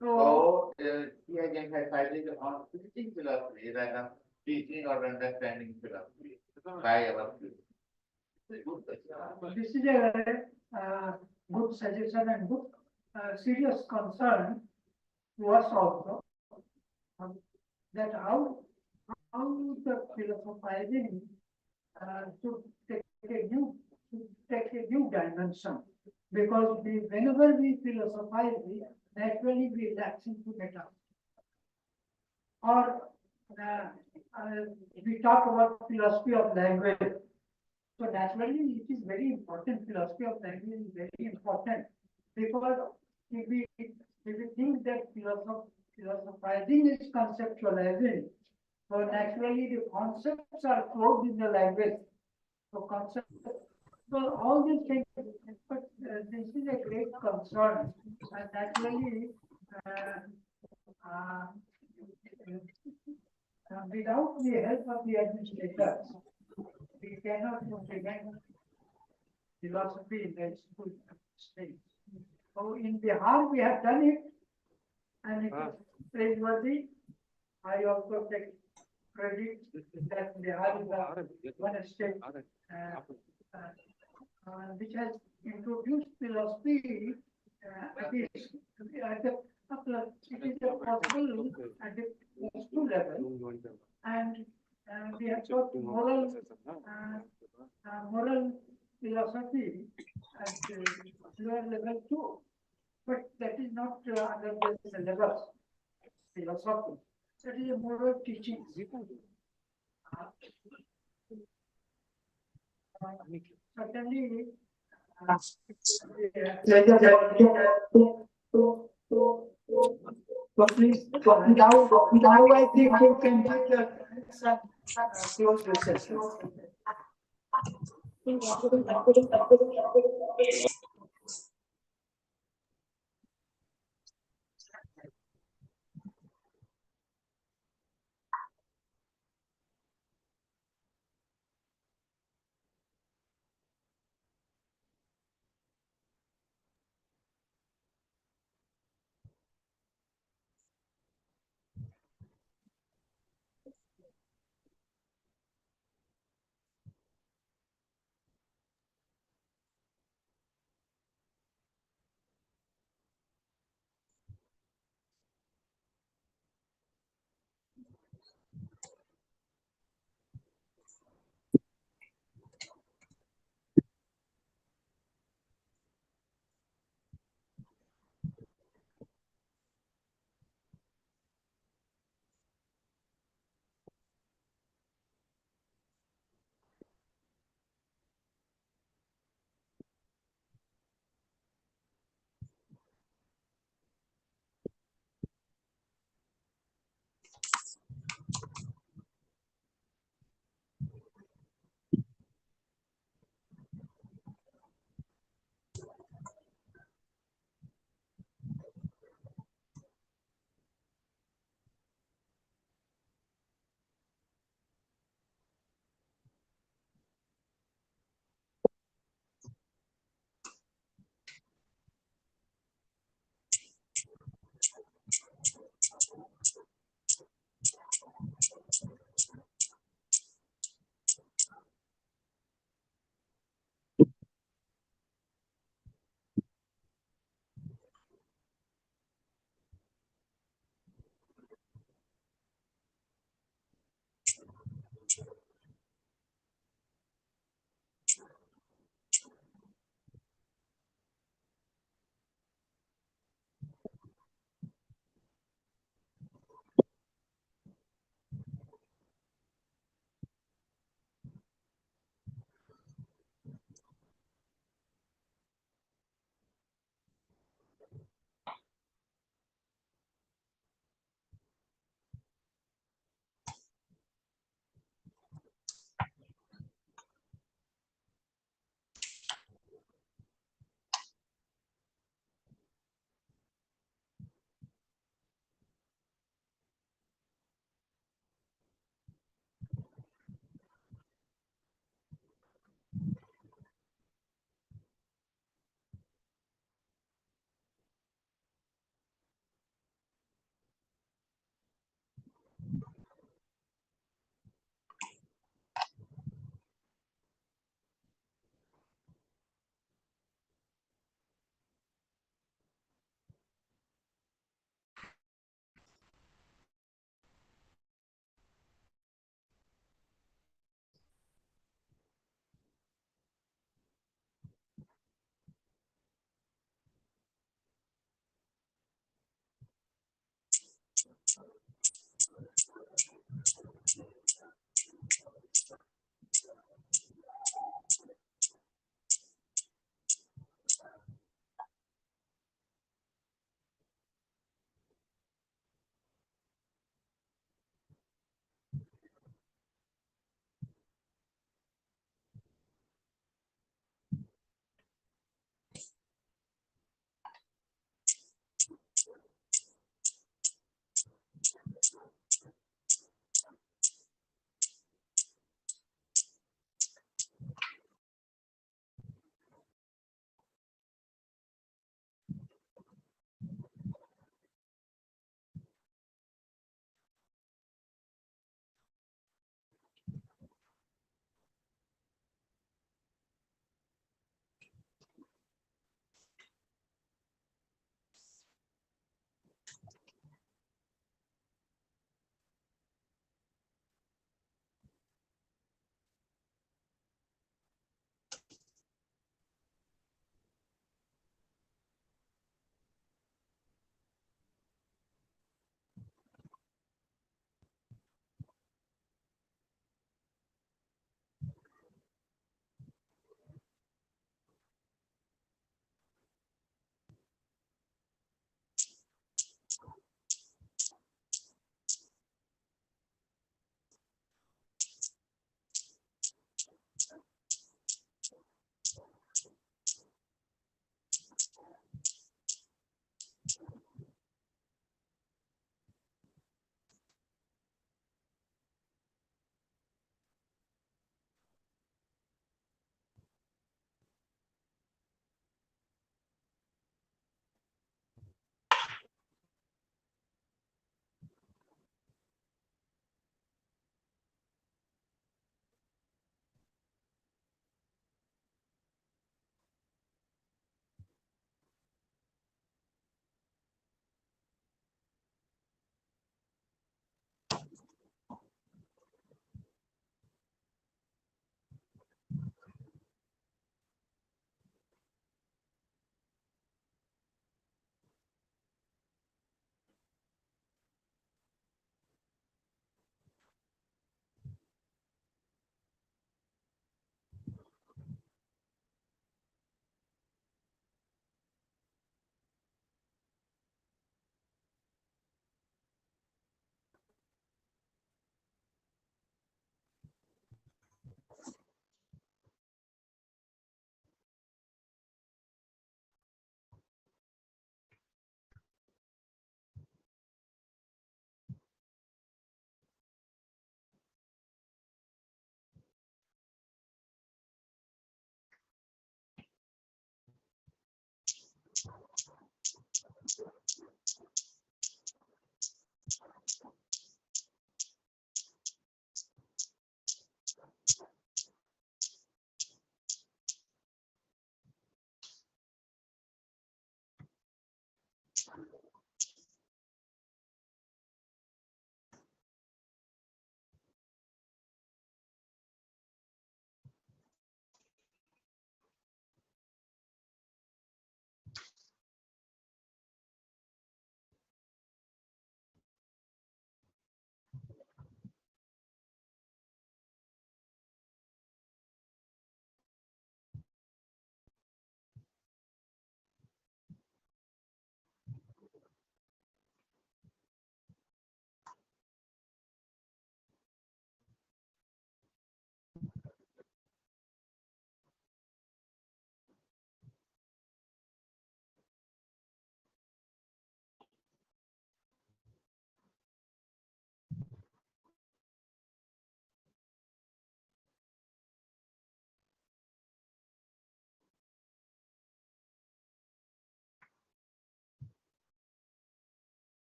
he has emphasized on teaching philosophy rather than teaching or understanding philosophy by our students. Good question. This is a good suggestion and good serious concern to us also, um, that how the philosophizing should take a new dimension, because whenever we philosophize, we naturally we relax into better. Or uh, we talk about philosophy of language. So naturally, it is very important. Philosophy of language is very important, because if we think that philosophizing is conceptualizing, so naturally the concepts are closed in the language. So concept, so all these things, but this is a great concern, and naturally, uh, uh, without the help of the administrators, we cannot implement philosophy in the school stage. So in Bihar, we have done it, and it is praiseworthy. I also take credit that Bihar is the one state which has introduced philosophy at the it is possible at the school level, and we have got moral philosophy at lower level too. But that is not under the syllabus philosophy. That is a moral teaching. Certainly, but please, now I think you can take your some close recession.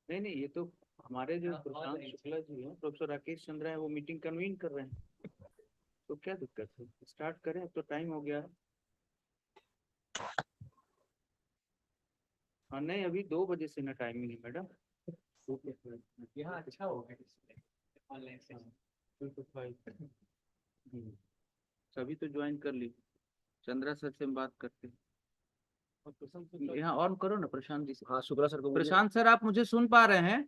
नहीं नहीं, ये तो हमारे जो प्रशांत शुक्ला जी हैं, professor Rakesh Chandra है, वो meeting convene कर रहे हैं। तो क्या दिक्कत है, स्टार्ट करें, अब तो टाइम हो गया है। हाँ नहीं, अभी 2 बजे से ना टाइमिंग है मैडम। यहाँ अच्छा होगा ऑनलाइन से। बिल्कुल फाइन। सभी तो ज्वाइन कर ली। चंद्रा सर से हम बात करते हैं। यहाँ ऑन करो ना प्रशांत जी से। हाँ, शुक्ला सर को प्रशांत सर, आप मुझे सुन पा रहे हैं?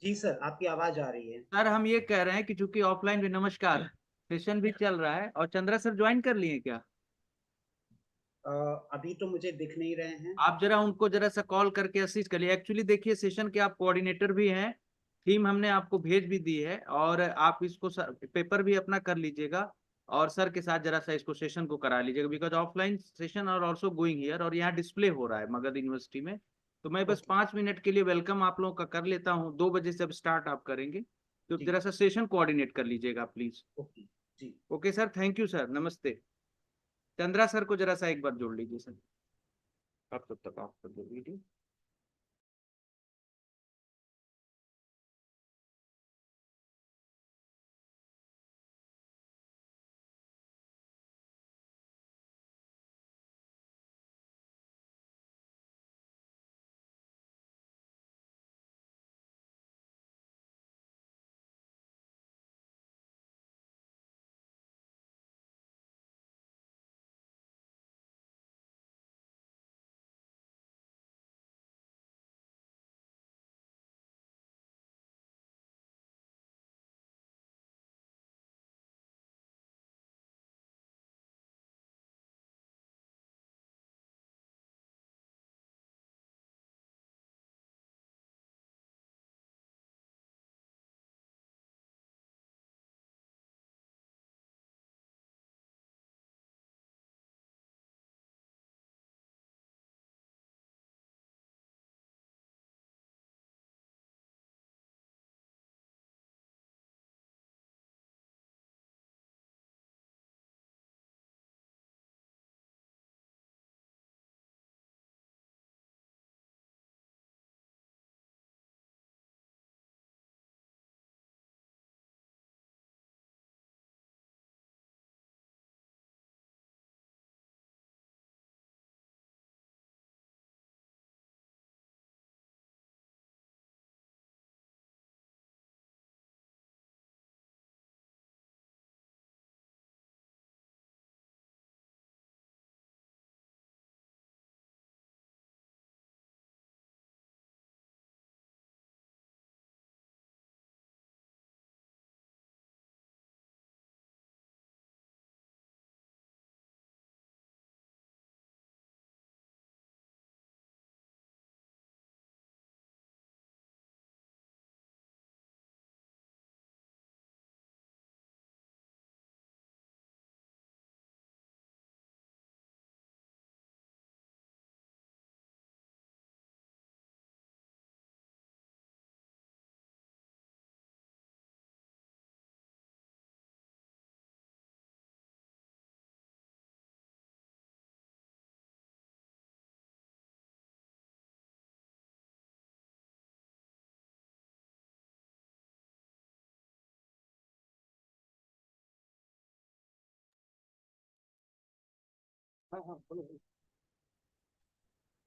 जी सर, आपकी आवाज आ रही है। सर हम ये कह रहे हैं कि चूंकि ऑफलाइन भी, नमस्कार, सेशन भी चल रहा है और चंद्रा सर ज्वाइन कर लिए क्या? अभी तो मुझे दिख नहीं रहे हैं। आप जरा उनको जरा सा कॉल करके असिस्ट करिए। एक्चुअली देखिए, सेशन के आप कोऑर्डिनेटर भी हैं, थीम हमने आपको भेज भी दी है, और आप इसको पेपर भी अपना कर लीजिएगा और सर के साथ जरा सा इसको सेशन को करा लीजिएगा, because offline session are also going here, और यहाँ डिस्प्ले हो रहा है मगध यूनिवर्सिटी में। तो मैं बस 5 मिनट के लिए वेलकम आप लोगों का कर लेता हूँ। 2 बजे से अब स्टार्ट आप करेंगे, तो जी। जरा सा सेशन कोऑर्डिनेट कर लीजिएगा please. Okay ji. Okay sir, thank you sir, नमस्ते। चंद्रा सर को जरा सा एक बार जोड़ लीजिए सर। आप तब तक ऑफ कर दो video.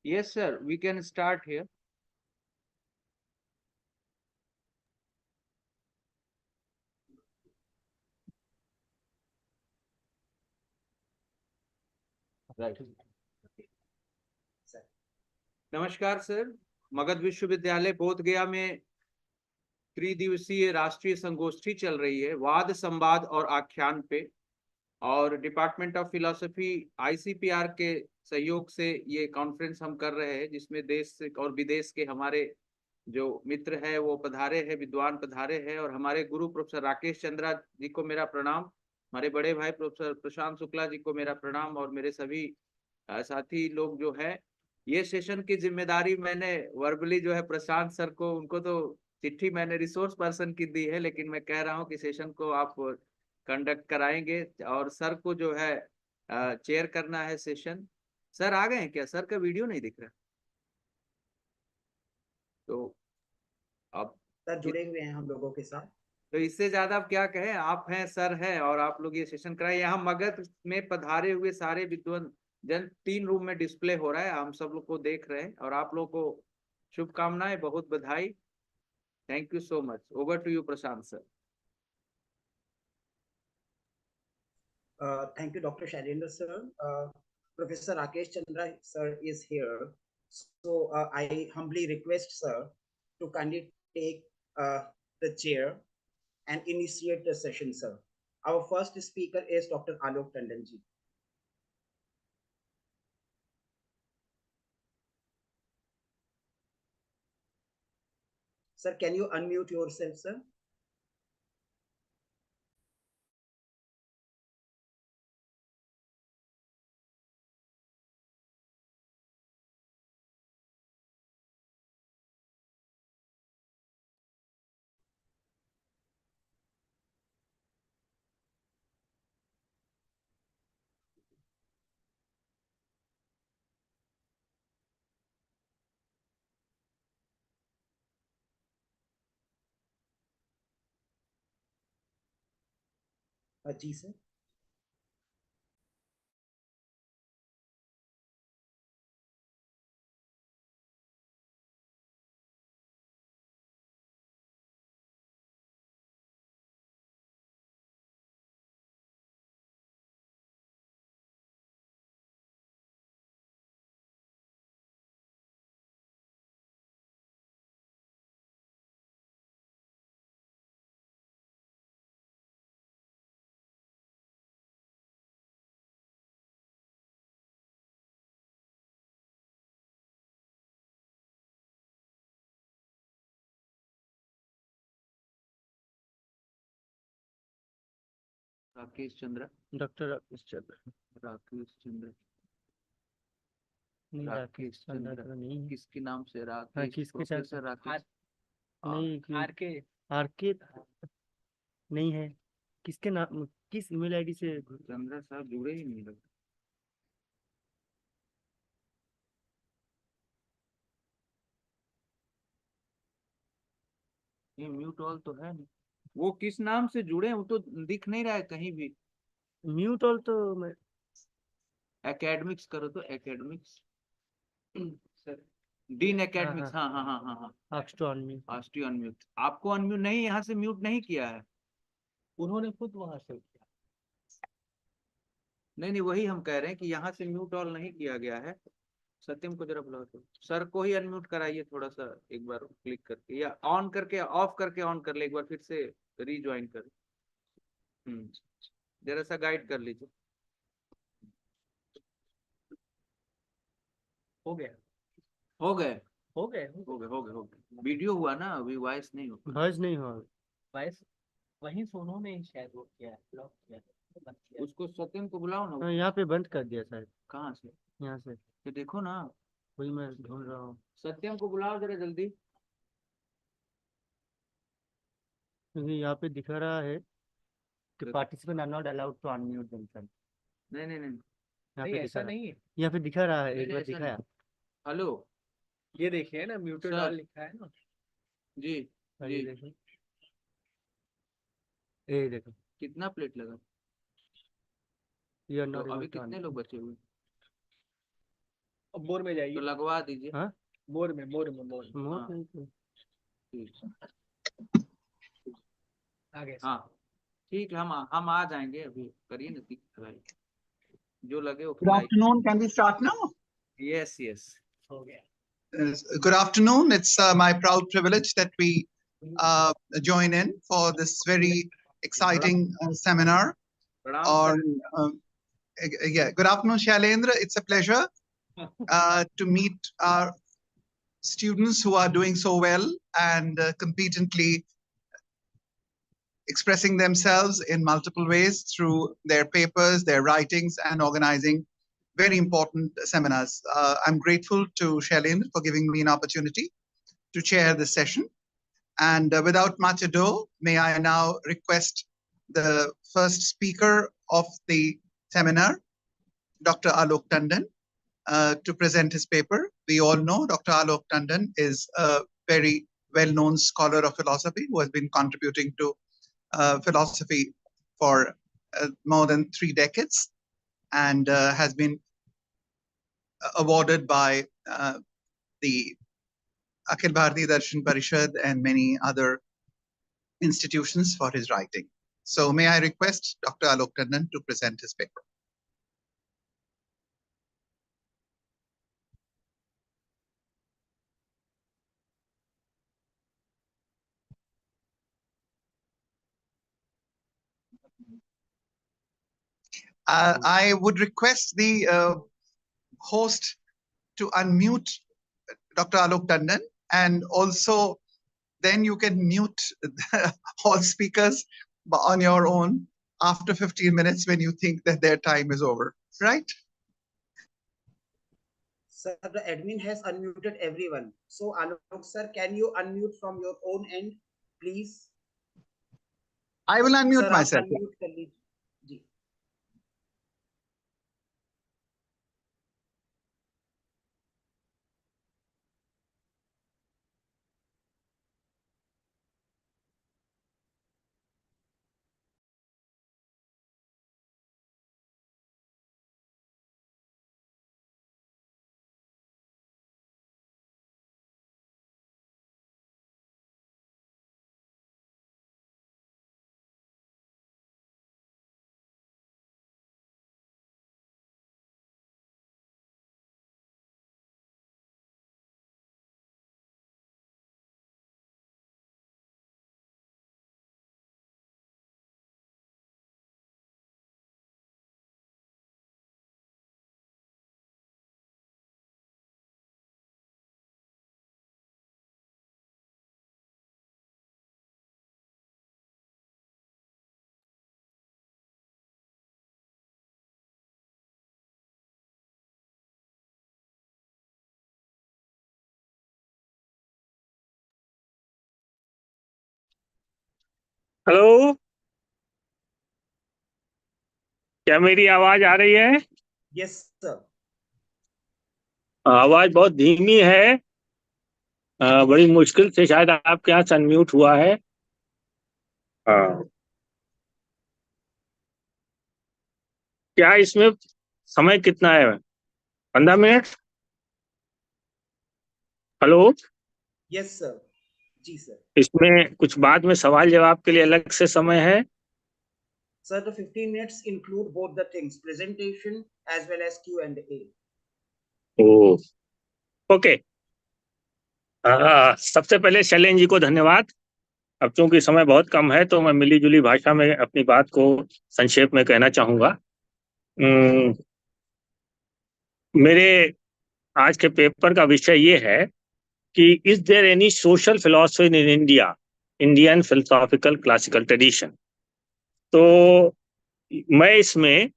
Yes, sir. We can start here. Right. Sir नमस्कार सर। मगध विश्वविद्यालय बोधगया में त्रिदिवसीय राष्ट्रीय संगोष्ठी चल रही है वाद संवाद और आख्यान पे, और डिपार्टमेंट ऑफ फिलोसफी आईसीपीआर के सहयोग से ये कॉन्फ्रेंस हम कर रहे हैं, जिसमें देश और विदेश के हमारे जो मित्र है वो पधारे हैं, विद्वान पधारे हैं, और हमारे गुरु प्रोफेसर राकेश चंद्रा जी को मेरा प्रणाम, हमारे बड़े भाई प्रोफेसर प्रशांत शुक्ला जी को मेरा प्रणाम, और मेरे सभी साथी लोग जो है। ये सेशन की जिम्मेदारी मैंने वर्बली जो है प्रशांत सर को, उनको तो चिट्ठी मैंने रिसोर्स पर्सन की दी है, लेकिन मैं कह रहा हूँ कि सेशन को आप कंडक्ट कराएंगे, और सर को जो है चेयर करना है सेशन। सर आ गए हैं क्या? सर का वीडियो नहीं दिख रहा, तो अब सर जुड़े हुए हैं हम लोगों के साथ। तो इससे ज्यादा अब क्या कहें, आप हैं, सर हैं, और आप लोग ये सेशन कराए। यहाँ मगध में पधारे हुए सारे विद्वान जन 3 रूम में डिस्प्ले हो रहा है, हम सब लोग को देख रहे हैं, और आप लोग को शुभकामनाएं, बहुत बधाई। Thank you so much. Over to you Prashant sir. Thank you, Dr. Shailendra sir. Professor Rakesh Chandra sir is here. So I humbly request sir to kindly take the chair and initiate the session, sir. Our first speaker is Dr. Alok Tandon ji. Sir, can you unmute yourself, sir? Ji sir. Rakesh Chandra, doctor Rakesh Chandra Rakesh Chandra, नहीं, राकेश चंद्र चंद्र तो नहीं है। किसके नाम से? हाँ, राकेश, किसके साथ? प्रोफेसर राकेश। नहीं, आर के आरके नहीं है। किसके नाम, किस ईमेल आईडी से? चंद्र साहब जुड़े ही नहीं लगता। ये म्यूट ऑल तो है नहीं, वो किस नाम से जुड़े हैं वो तो दिख नहीं रहा है कहीं भी। म्यूट ऑल तो मैं एकेडमिक्स करो तो एकेडमिक्स सर, डीन एकेडमिक्स, हाँ हाँ हाँ हाँ हाँ, आस्क टू अनम्यूट। आस्टी अनम्यूट। आपको अनम्यूट नहीं, यहाँ से म्यूट नहीं किया है उन्होंने खुद वहां से किया। नहीं नहीं, वही हम कह रहे हैं कि यहाँ से म्यूट ऑल नहीं किया गया है। सत्यम को जरा बुलाओ तो, सर को ही अनम्यूट कराइए थोड़ा सा, एक बार क्लिक करके, या ऑन करके ऑफ करके ऑन कर ले, एक बार फिर से रीज्वाइन कर। जरा सा गाइड कर लीजिए। हो गया, हो गए हो गए, हो गए हो गए हो गए। वीडियो हुआ ना, अभी वॉइस नहीं हुआ। वॉइस नहीं हुआ। वॉइस वहीं से उन्होंने ही शायद वो किया, ब्लॉक किया, बंद किया। उसको सत्यम को बुलाओ ना। हाँ, यहाँ पे बंद कर दिया शायद। कहाँ से? यहाँ से ये देखो ना, वही मैं ढूंढ रहा हूँ, सत्यम को बुलाओ जरा जल्दी। क्योंकि यहाँ पे दिखा रहा है कि participant are not allowed to unmute themselves. नहीं नहीं नहीं, यहाँ नहीं पे ऐसा दिखा नहीं है। यहाँ पे दिखा रहा है, नहीं एक नहीं बार ऐसा दिखाया। नहीं। हेलो ये देखिए ना, म्यूटेड सर। ऑल लिखा है ना। जी ये जी, देखो, ये देखो, कितना प्लेट लगा? यू आर तो नॉट एबल अभी टू कितने लोग बचे हुए? बोर में तो जाइए, लगवा दीजिए। हाँ? बोर में, बोर में, बोर में। मोर हाँ। नहीं तो- ठीक। आगे हाँ ठीक है, हम आ जाएंगे, अभी करिए ना भाई, जो लगे वो Good afternoon. Can we start now? Yes yes. हो गया। Good afternoon. It's my proud privilege that we join in for this very exciting seminar प्रणाम on. Sir. Yeah. Good afternoon, Shailendra. It's a pleasure to meet our students who are doing so well and competently expressing themselves in multiple ways through their papers, their writings, and organizing very important seminars. I'm grateful to Shailendra for giving me an opportunity to chair this session. And without much ado, may I now request the first speaker of the seminar, Dr. Alok Tandon, to present his paper. We all know Dr. Alok Tandon is a very well-known scholar of philosophy who has been contributing to philosophy for more than 3 decades and has been awarded by the Akhil Bharatiya Darshan Parishad and many other institutions for his writing. So may I request Dr. Alok Tandon to present his paper. I would request the host to unmute Dr. Alok Tandon, and also then you can mute all speakers on your own after 15 minutes when you think that their time is over, right? Sir, the admin has unmuted everyone. So Alok sir, can you unmute from your own end, please? I will unmute Sir, आप myself. unmute कर लीजिए। जी। Hello, क्या मेरी आवाज आ रही है? Yes, sir. आवाज बहुत धीमी है, बड़ी मुश्किल से शायद आपके यहाँ से अनम्यूट हुआ है। हाँ, क्या इसमें समय कितना है? 15 मिनट? Hello, Yes, sir. जी sir. इसमें कुछ बाद में सवाल जवाब के लिए अलग से समय है? Sir, the 15 minutes include both the things, presentation as well as Q&A. O, okay. सबसे पहले शैलेंद्र जी को धन्यवाद। अब चूंकि समय बहुत कम है तो मैं मिली जुली भाषा में अपनी बात को संक्षेप में कहना चाहूंगा। मेरे आज के पेपर का विषय ये है कि is there any social philosophy in India, Indian philosophical classical tradition. तो मैं इसमें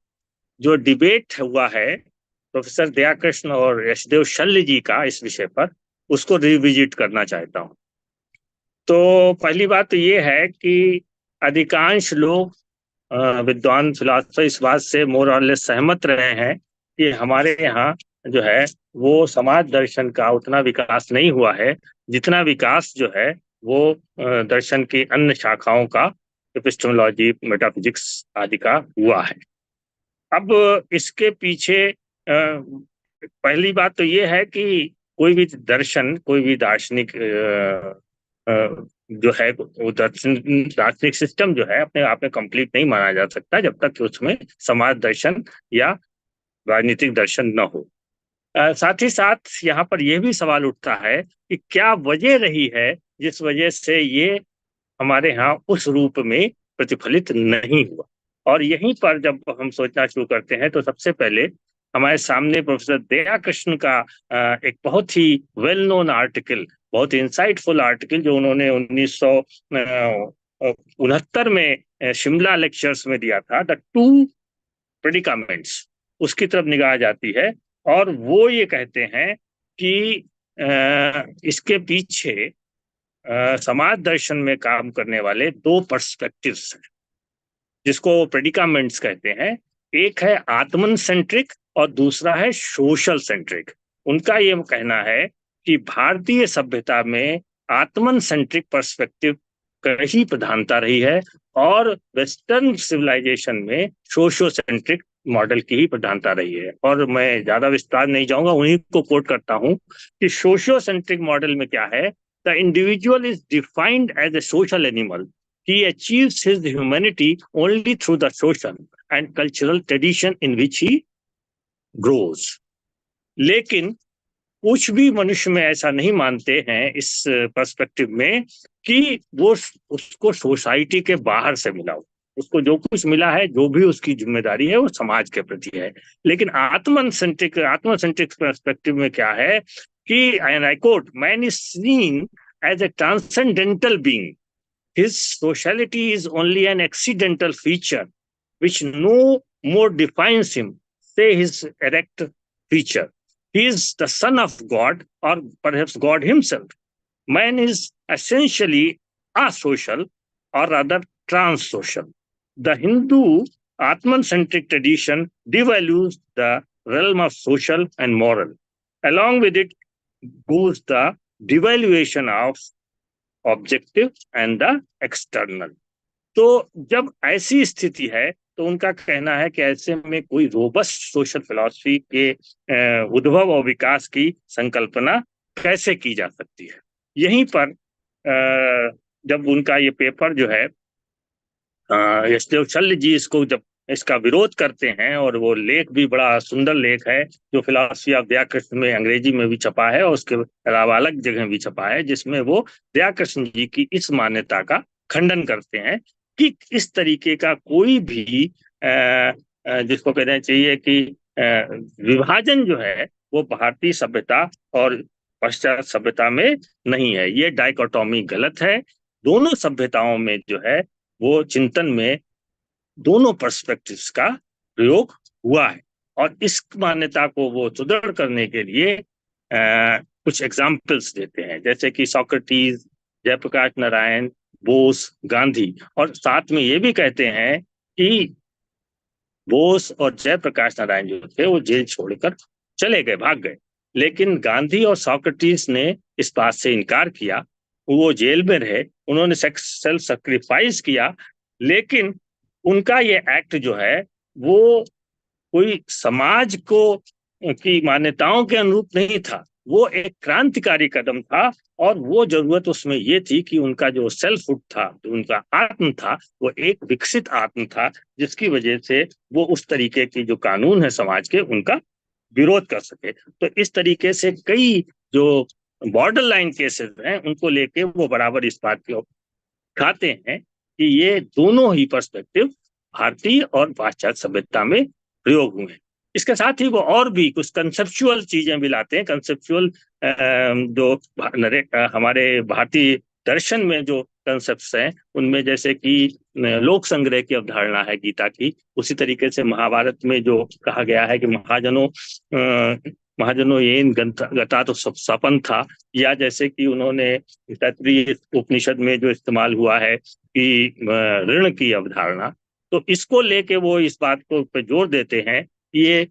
जो डिबेट हुआ है प्रोफेसर दयाकृष्ण और यशदेव शल्य जी का इस विषय पर, उसको रिविजिट करना चाहता हूँ। तो पहली बात तो ये है कि अधिकांश लोग विद्वान फिलोसफर इस बात से मोर और लेस सहमत रहे हैं कि हमारे यहाँ जो है वो समाज दर्शन का उतना विकास नहीं हुआ है जितना विकास जो है वो दर्शन की अन्य शाखाओं का, एपिस्टेमोलॉजी, मेटाफिजिक्स आदि का हुआ है। अब इसके पीछे पहली बात तो ये है कि कोई भी दर्शन, कोई भी दार्शनिक जो है वो दार्शनिक सिस्टम जो है अपने आप में कंप्लीट नहीं माना जा सकता जब तक कि उसमें समाज दर्शन या राजनीतिक दर्शन न हो। साथ ही साथ यहाँ पर यह भी सवाल उठता है कि क्या वजह रही है जिस वजह से ये हमारे यहाँ उस रूप में प्रतिफलित नहीं हुआ। और यहीं पर जब हम सोचना शुरू करते हैं तो सबसे पहले हमारे सामने प्रोफेसर दया कृष्ण का एक बहुत ही वेल नोन आर्टिकल, बहुत इंसाइटफुल आर्टिकल जो उन्होंने 1969 में शिमला लेक्चर्स में दिया था, द टू प्रेडिकामेंट्स, उसकी तरफ निगाह जाती है। और वो ये कहते हैं कि इसके पीछे समाज दर्शन में काम करने वाले दो पर्सपेक्टिव्स हैं जिसको प्रेडिकामेंट्स कहते हैं। एक है आत्मन सेंट्रिक और दूसरा है सोशल सेंट्रिक। उनका ये कहना है कि भारतीय सभ्यता में आत्मन सेंट्रिक पर्सपेक्टिव का ही प्रधानता रही है और वेस्टर्न सिविलाइजेशन में सोशो सेंट्रिक मॉडल की ही प्रधानता रही है। और मैं ज्यादा विस्तार नहीं जाऊंगा, उन्हीं को कोट करता हूं कि सोशो सेंट्रिक मॉडल में क्या है, the individual is defined as a social animal, he achieves his humanity only through the social and cultural tradition in which he grows। लेकिन कुछ भी मनुष्य में ऐसा नहीं मानते हैं इस पर्सपेक्टिव में कि वो उसको सोसाइटी के बाहर से मिला हो, उसको जो कुछ मिला है, जो भी उसकी जिम्मेदारी है वो समाज के प्रति है। लेकिन आत्मसेंट्रिक पर्सपेक्टिव में क्या है कि, and I quote, man is seen as a transcendental being, his sociality is only an accidental feature which no more defines him, say his erect feature. He is the son of God or perhaps God himself. Man is essentially asocial or rather transsocial. The Hindu Atman-centric tradition devalues the realm of social and moral. Along with it goes the devaluation of objective and the external. तो जब ऐसी स्थिति है तो उनका कहना है कि ऐसे में कोई रोबस्ट सोशल फिलॉसफी के उद्भव और विकास की संकल्पना कैसे की जा सकती है। यहीं पर जब उनका ये पेपर जो है शल्य जी इसको जब इसका विरोध करते हैं, और वो लेख भी बड़ा सुंदर लेख है जो फिलॉसफी ऑफ दयाकृष्ण में अंग्रेजी में भी छपा है और उसके अलावा अलग जगह भी छपा है, जिसमें वो दयाकृष्ण जी की इस मान्यता का खंडन करते हैं कि इस तरीके का कोई भी जिसको कहना चाहिए कि विभाजन जो है वो भारतीय सभ्यता और पश्चात सभ्यता में नहीं है। ये डाइकोटॉमी गलत है। दोनों सभ्यताओं में जो है वो चिंतन में दोनों पर्सपेक्टिव्स का प्रयोग हुआ है। और इस मान्यता को वो सुदृढ़ करने के लिए कुछ एग्जाम्पल्स देते हैं, जैसे कि सोक्रेटिस, जयप्रकाश नारायण, बोस, गांधी। और साथ में ये भी कहते हैं कि बोस और जयप्रकाश नारायण जो थे वो जेल छोड़कर चले गए, भाग गए, लेकिन गांधी और सोक्रेटिस ने इस बात से इनकार किया। वो जेल में रहे, उन्होंने सेल्फ सैक्रिफाइस किया, लेकिन उनका ये एक्ट जो है वो कोई समाज को की मान्यताओं के अनुरूप नहीं था, वो एक क्रांतिकारी कदम था। और वो जरूरत उसमें ये थी कि उनका जो सेल्फहुड था, जो उनका आत्म था, वो एक विकसित आत्म था, जिसकी वजह से वो उस तरीके की जो कानून है समाज के उनका विरोध कर सके। तो इस तरीके से कई जो बॉर्डर लाइन केसेस हैं उनको लेके वो बराबर इस बात को खाते हैं कि ये दोनों ही पर्सपेक्टिव भारतीय और पाश्चात्य सभ्यता में प्रयोग हुए हैं। इसके साथ ही वो और भी कुछ कंसेप्चुअल चीजें भी लाते हैं। कंसेप्चुअल जो हमारे भारतीय दर्शन में जो कंसेप्ट्स हैं उनमें जैसे कि लोक संग्रह की अवधारणा है गीता की, उसी तरीके से महाभारत में जो कहा गया है कि महाजनों ये गता तो सब सपन था, या जैसे कि उन्होंने तैत्तिरीय उपनिषद में जो इस्तेमाल हुआ है कि ऋण की अवधारणा, तो इसको लेके वो इस बात को पे जोर देते हैं कि ये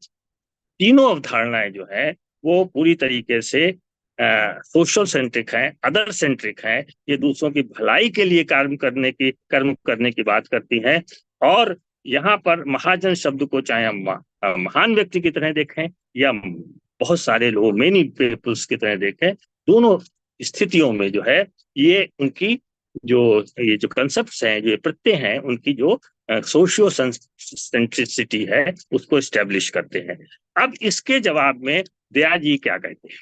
तीनों अवधारणाएं जो है वो पूरी तरीके से सोशल सेंट्रिक हैं, अदर सेंट्रिक हैं, ये दूसरों की भलाई के लिए कर्म करने की बात करती हैं। और यहाँ पर महाजन शब्द को चाहे हम महान व्यक्ति की तरह देखें या बहुत सारे लोग मेनी पीपल्स की तरह देखें, दोनों स्थितियों में जो है ये उनकी जो कंसेप्ट्स हैं, जो प्रत्यय हैं, उनकी जो सोशियो सेंट्रिसिटी है उसको एस्टेब्लिश करते हैं। अब इसके जवाब में दया जी क्या कहते हैं?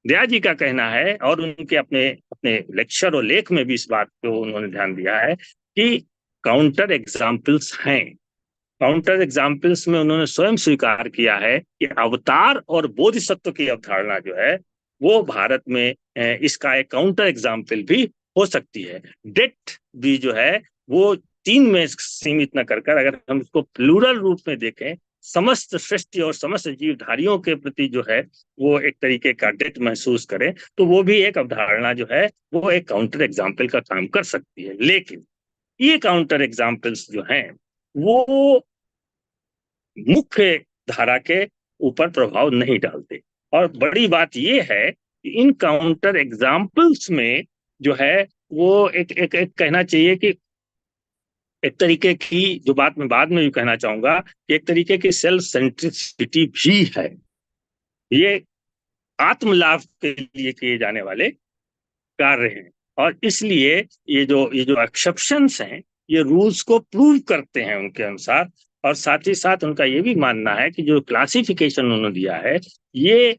दया जी का कहना है, और उनके अपने अपने लेक्चर और लेख में भी इस बात को उन्होंने ध्यान दिया है कि काउंटर एग्जाम्पल्स हैं। काउंटर एग्जाम्पल्स में उन्होंने स्वयं स्वीकार किया है कि अवतार और बोधिसत्व की अवधारणा जो है वो भारत में इसका एक काउंटर एग्जाम्पल भी हो सकती है। डेथ भी जो है वो 3 में सीमित न कर अगर हम इसको प्लूरल रूप में देखें, समस्त सृष्टि और समस्त जीवधारियों के प्रति जो है वो एक तरीके का डेथ महसूस करें, तो वो भी एक अवधारणा जो है वो एक काउंटर एग्जाम्पल का काम कर सकती है। लेकिन ये काउंटर एग्जाम्पल्स जो हैं वो मुख्य धारा के ऊपर प्रभाव नहीं डालते। और बड़ी बात यह है कि इन काउंटर एग्जाम्पल्स में जो है वो एक कहना चाहिए कि एक तरीके की जो बात मैं बाद में भी कहना चाहूंगा कि एक तरीके की सेल्फ सेंट्रिसिटी भी है। ये आत्मलाभ के लिए किए जाने वाले कार्य हैं, और इसलिए ये जो एक्सेप्शंस हैं ये रूल्स को प्रूव करते हैं उनके अनुसार। और साथ ही साथ उनका ये भी मानना है कि जो क्लासिफिकेशन उन्होंने दिया है ये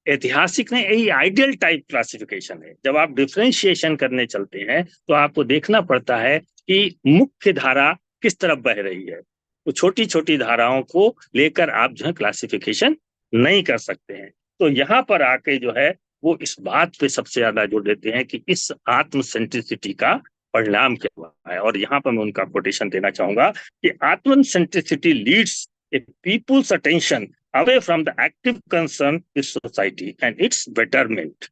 ऐतिहासिक नहीं, यही आइडियल टाइप क्लासिफिकेशन है। जब आप डिफरेंशिएशन करने चलते हैं तो आपको देखना पड़ता है कि मुख्य धारा किस तरफ बह रही है। तो छोटी छोटी धाराओं को लेकर आप जो है क्लासिफिकेशन नहीं कर सकते हैं। तो यहाँ पर आके जो है वो इस बात पे सबसे ज्यादा जोर देते हैं कि इस आत्म सेंट्रिसिटी का परिणाम क्या हुआ है। और यहाँ पर मैं उनका कोटेशन देना चाहूंगा कि आत्म centricity leads a people's attention away from the active concern with society and its betterment.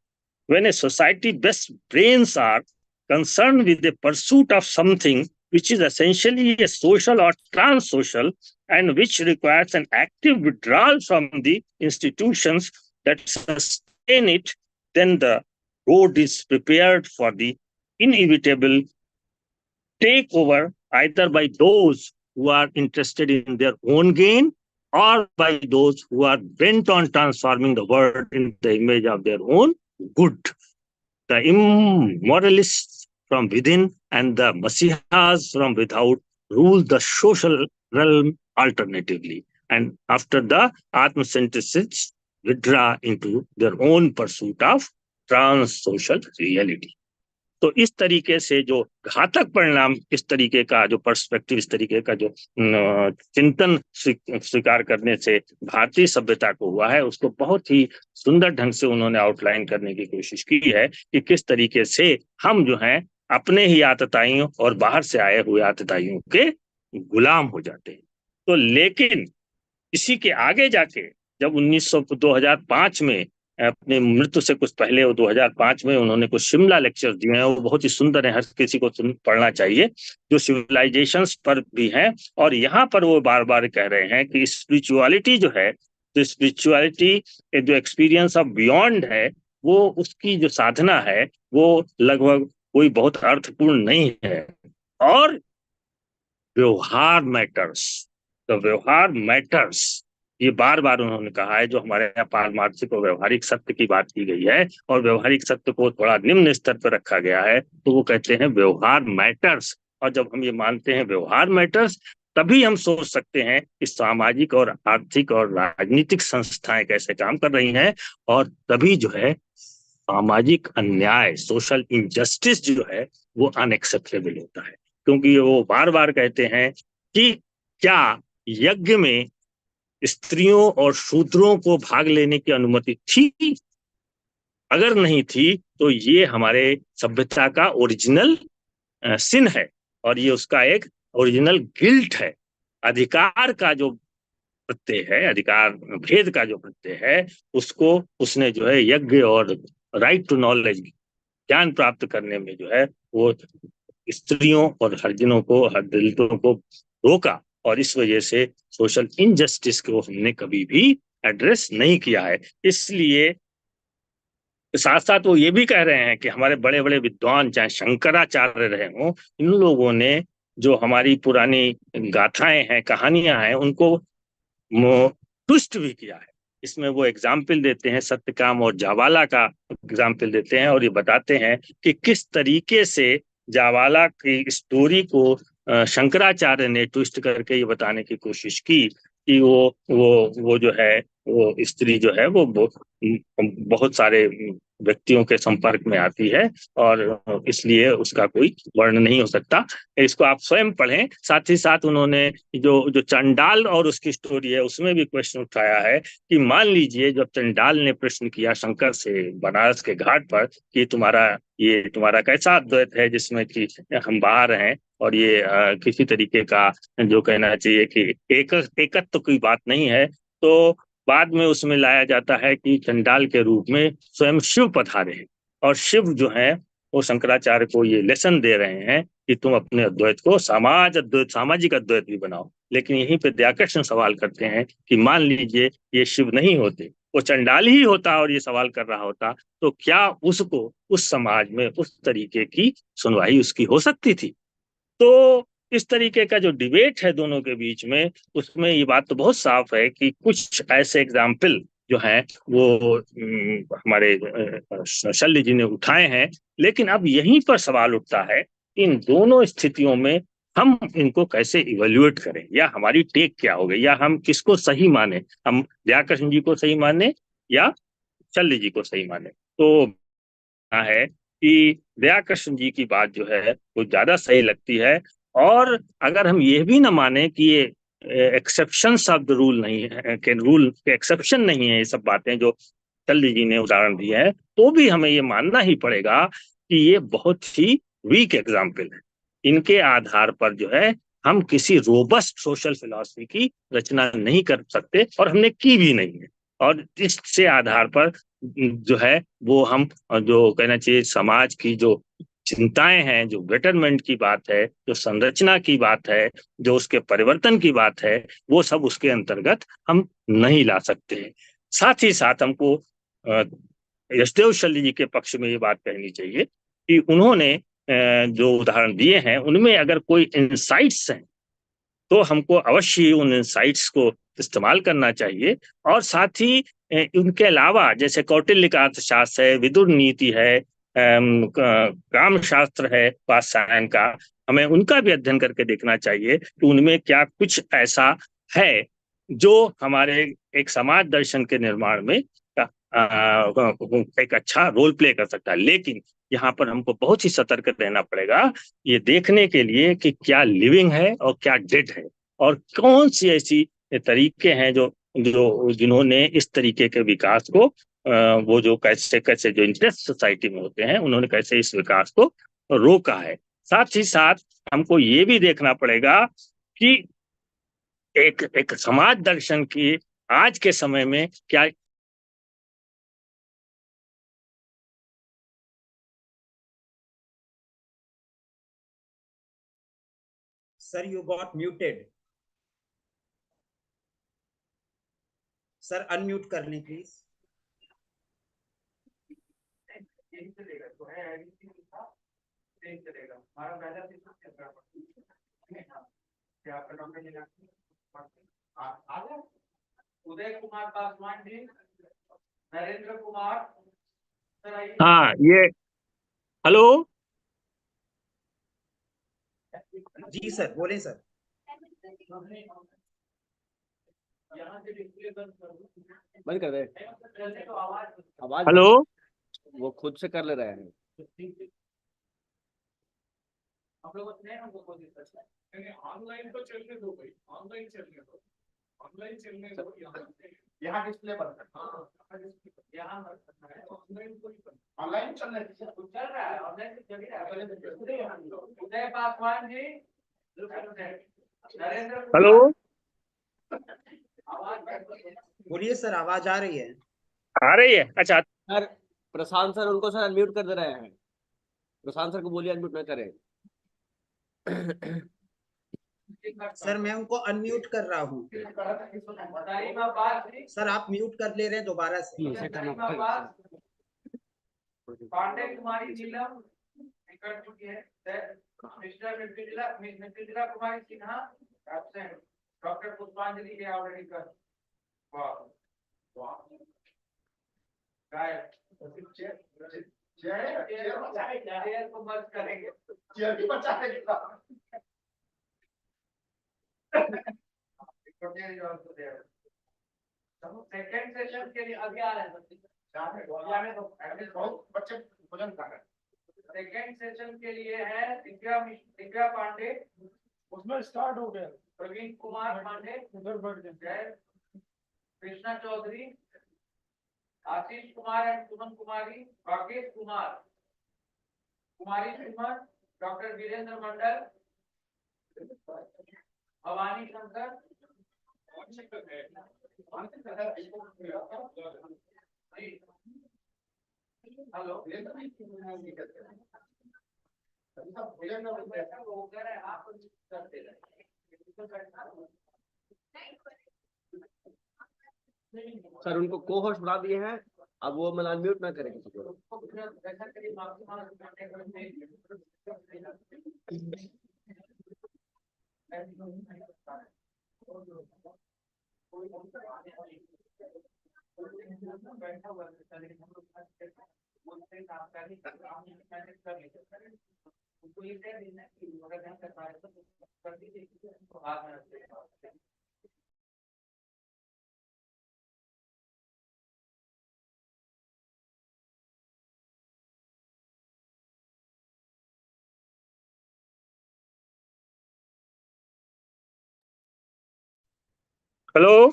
When a society best brains are concerned with the pursuit of something which is essentially a social or trans-social and which requires an active withdrawal from the institutions that sustain it, then the road is prepared for the inevitable takeover either by those who are interested in their own gain or by those who are bent on transforming the world in the image of their own good. The immoralists from within and the Masihas from without rule the social realm alternatively. And after the Atmacentricists withdraw into their own pursuit of trans-social reality. तो इस तरीके से जो घातक परिणाम, इस तरीके का जो पर्सपेक्टिव, इस तरीके का जो चिंतन स्वीकार करने से भारतीय सभ्यता को हुआ है, उसको बहुत ही सुंदर ढंग से उन्होंने आउटलाइन करने की कोशिश की है कि किस तरीके से हम जो हैं अपने ही आतताइयों और बाहर से आए हुए आतताइयों के गुलाम हो जाते हैं। तो लेकिन इसी के आगे जाके जब 2005 में अपने मृत्यु से कुछ पहले, वो 2005 में उन्होंने कुछ शिमला लेक्चर दिए हैं, वो बहुत ही सुंदर है, हर किसी को पढ़ना चाहिए, जो सिविलाइजेशंस पर भी हैं। और यहाँ पर वो बार बार कह रहे हैं कि स्पिरिचुअलिटी जो है, तो स्पिरिचुअलिटी जो एक्सपीरियंस ऑफ बियॉन्ड है, वो उसकी जो साधना है वो लगभग कोई बहुत अर्थपूर्ण नहीं है। और व्यवहार मैटर्स, तो व्यवहार मैटर्स, ये बार बार उन्होंने कहा है। जो हमारे यहाँ पारमार्थिक और व्यवहारिक सत्य की बात की गई है और व्यवहारिक सत्य को थोड़ा निम्न स्तर पर रखा गया है, तो वो कहते हैं व्यवहार मैटर्स। और जब हम ये मानते हैं व्यवहार मैटर्स, तभी हम सोच सकते हैं कि सामाजिक और आर्थिक और राजनीतिक संस्थाएं कैसे काम कर रही हैं, और तभी जो है सामाजिक अन्याय, सोशल इनजस्टिस जो है वो अनएक्सेप्टेबल होता है। क्योंकि वो बार बार कहते हैं कि क्या यज्ञ में स्त्रियों और शूद्रों को भाग लेने की अनुमति थी? अगर नहीं थी तो ये हमारे सभ्यता का ओरिजिनल सिन है, और ये उसका एक ओरिजिनल गिल्ट है। अधिकार का जो प्रत्यय है, अधिकार भेद का जो प्रत्यय है, उसको उसने जो है यज्ञ और राइट टू नॉलेज, ज्ञान प्राप्त करने में जो है वो स्त्रियों और हरिजनों को, दलितों को रोका। और इस वजह से सोशल इनजस्टिस को हमने कभी भी एड्रेस नहीं किया है। इसलिए साथ साथ वो ये भी कह रहे हैं कि हमारे बड़े बड़े विद्वान, चाहे शंकराचार्य रहे हों, इन लोगों ने जो हमारी पुरानी गाथाएं हैं, कहानियां हैं, उनको ट्विस्ट भी किया है। इसमें वो एग्जाम्पल देते हैं, सत्यकाम और जावाला का एग्जाम्पल देते हैं, और ये बताते हैं कि किस तरीके से जावाला की स्टोरी को शंकराचार्य ने ट्विस्ट करके ये बताने की कोशिश की कि वो जो है, वो स्त्री जो है वो बहुत सारे व्यक्तियों के संपर्क में आती है, और इसलिए उसका कोई वर्ण नहीं हो सकता। इसको आप स्वयं पढ़ें। साथ ही साथ उन्होंने जो जो चंडाल और उसकी स्टोरी है उसमें भी क्वेश्चन उठाया है कि मान लीजिए जब चंडाल ने प्रश्न किया शंकर से बनारस के घाट पर कि तुम्हारा कैसा अद्वैत है जिसमें कि हम बाहर हैं, और ये किसी तरीके का जो कहना चाहिए कि एकत्व की बात नहीं है, तो बाद में उसमें लाया जाता है कि चंडाल के रूप में स्वयं शिव पधारे हैं, और शिव जो है वो शंकराचार्य को ये लेसन दे रहे हैं कि तुम अपने अद्वैत को सामाजिक अद्वैत भी बनाओ। लेकिन यहीं पे दयाकृष्ण सवाल करते हैं कि मान लीजिए ये शिव नहीं होते, वो चंडाल ही होता और ये सवाल कर रहा होता, तो क्या उसको उस समाज में उस तरीके की सुनवाई उसकी हो सकती थी? तो इस तरीके का जो डिबेट है दोनों के बीच में, उसमें ये बात तो बहुत साफ है कि कुछ ऐसे एग्जाम्पल जो हैं वो हमारे शल्य जी ने उठाए हैं, लेकिन अब यहीं पर सवाल उठता है इन दोनों स्थितियों में हम इनको कैसे इवेल्युएट करें, या हमारी टेक क्या हो गई, या हम किसको सही माने, हम दयाकृष्ण जी को सही माने या शल्य जी को सही माने। तो है कि दयाकृष्ण जी की बात जो है वो ज्यादा सही लगती है, और अगर हम ये भी ना माने कि ये एक्सेप्शन ऑफ द रूल नहीं है, कि रूल के एक्सेप्शन नहीं है, ये सब बातें जो शल्य जी ने उदाहरण दिए हैं, तो भी हमें ये मानना ही पड़ेगा कि ये बहुत ही वीक एग्जाम्पल है। इनके आधार पर जो है हम किसी रोबस्ट सोशल फिलॉसफी की रचना नहीं कर सकते, और हमने की भी नहीं है। और इससे आधार पर जो है वो हम जो कहना चाहिए समाज की जो चिंताएं हैं, जो बेटरमेंट की बात है, जो संरचना की बात है, जो उसके परिवर्तन की बात है, वो सब उसके अंतर्गत हम नहीं ला सकते हैं। साथ ही साथ हमको यशदेव शल्य जी के पक्ष में ये बात कहनी चाहिए कि उन्होंने जो उदाहरण दिए हैं उनमें अगर कोई इंसाइट्स हैं तो हमको अवश्य उन इंसाइट्स को इस्तेमाल करना चाहिए, और साथ ही उनके अलावा जैसे कौटिल्य का अर्थशास्त्र है, विदुर नीति है, काम शास्त्र है वात्स्यायन का, हमें उनका भी अध्ययन करके देखना चाहिए कि उनमें क्या कुछ ऐसा है जो हमारे एक समाज दर्शन के निर्माण में एक अच्छा रोल प्ले कर सकता है। लेकिन यहाँ पर हमको बहुत ही सतर्क रहना पड़ेगा ये देखने के लिए कि क्या लिविंग है और क्या डेड है, और कौन सी ऐसी तरीके हैं जो जो जिन्होंने इस तरीके के विकास को वो जो कैसे कैसे जो इंटरेस्ट सोसाइटी में होते हैं उन्होंने कैसे इस विकास को रोका है। साथ ही साथ हमको ये भी देखना पड़ेगा कि एक एक समाज दर्शन की आज के समय में क्या Sir, you got muted. Sir, unmute कर लें please. उदय कुमार पासवान जी, नरेंद्र कुमार। हाँ ये हेलो जी सर, बोलें सर। बंद कर दे आवाज हेलो वो खुद से कर ले रहे हैं। ऑनलाइन तो चलने दो भाई, ऑनलाइन चलने दो, ऑनलाइन चलने दो। यहाँ डिस्प्ले पर यहाँ ऑनलाइन चलने चल रहा है, ऑनलाइन चल रहा है। उदय पासवान जी, नरेंद्र हेलो बोलिए सर, आवाज आ रही है। आ रही है? अच्छा सर प्रशांत सर उनको सर अनम्यूट कर दे रहे हैं। प्रशांत सर को बोलिए अनम्यूट न करें। सर मैं उनको अनम्यूट कर रहा हूँ। सर आप म्यूट कर ले रहे हैं दोबारा से। पांडे कुमारी नीलम निकट चुकी है। मिस्टर मिथिला कुमारी सिन्हा एब्सेंट। डॉक्टर पुष्पांजलि ऑलरेडी कर। वाह वाह चेयर को मर्ज करेंगे। सेकंड सेशन के लिए अभी आ रहे हैं बच्चे भोजन कर रहे हैं। सेकंड सेशन के लिए है दिव्या पांडे, उसमें स्टार्ट हो गया। प्रवीण कुमार पांडे उधर बढ़ गए। Krishna Chaudhary, Ashish Kumar and Suman Kumari, Rakesh Kumar, Kumari Suman, doctor Virendra Mandal, Bhavani Shankar, hello sir उनको को होस्ट बना दिए हैं, अब वो मतलब म्यूट ना करें किसी को। हेलो।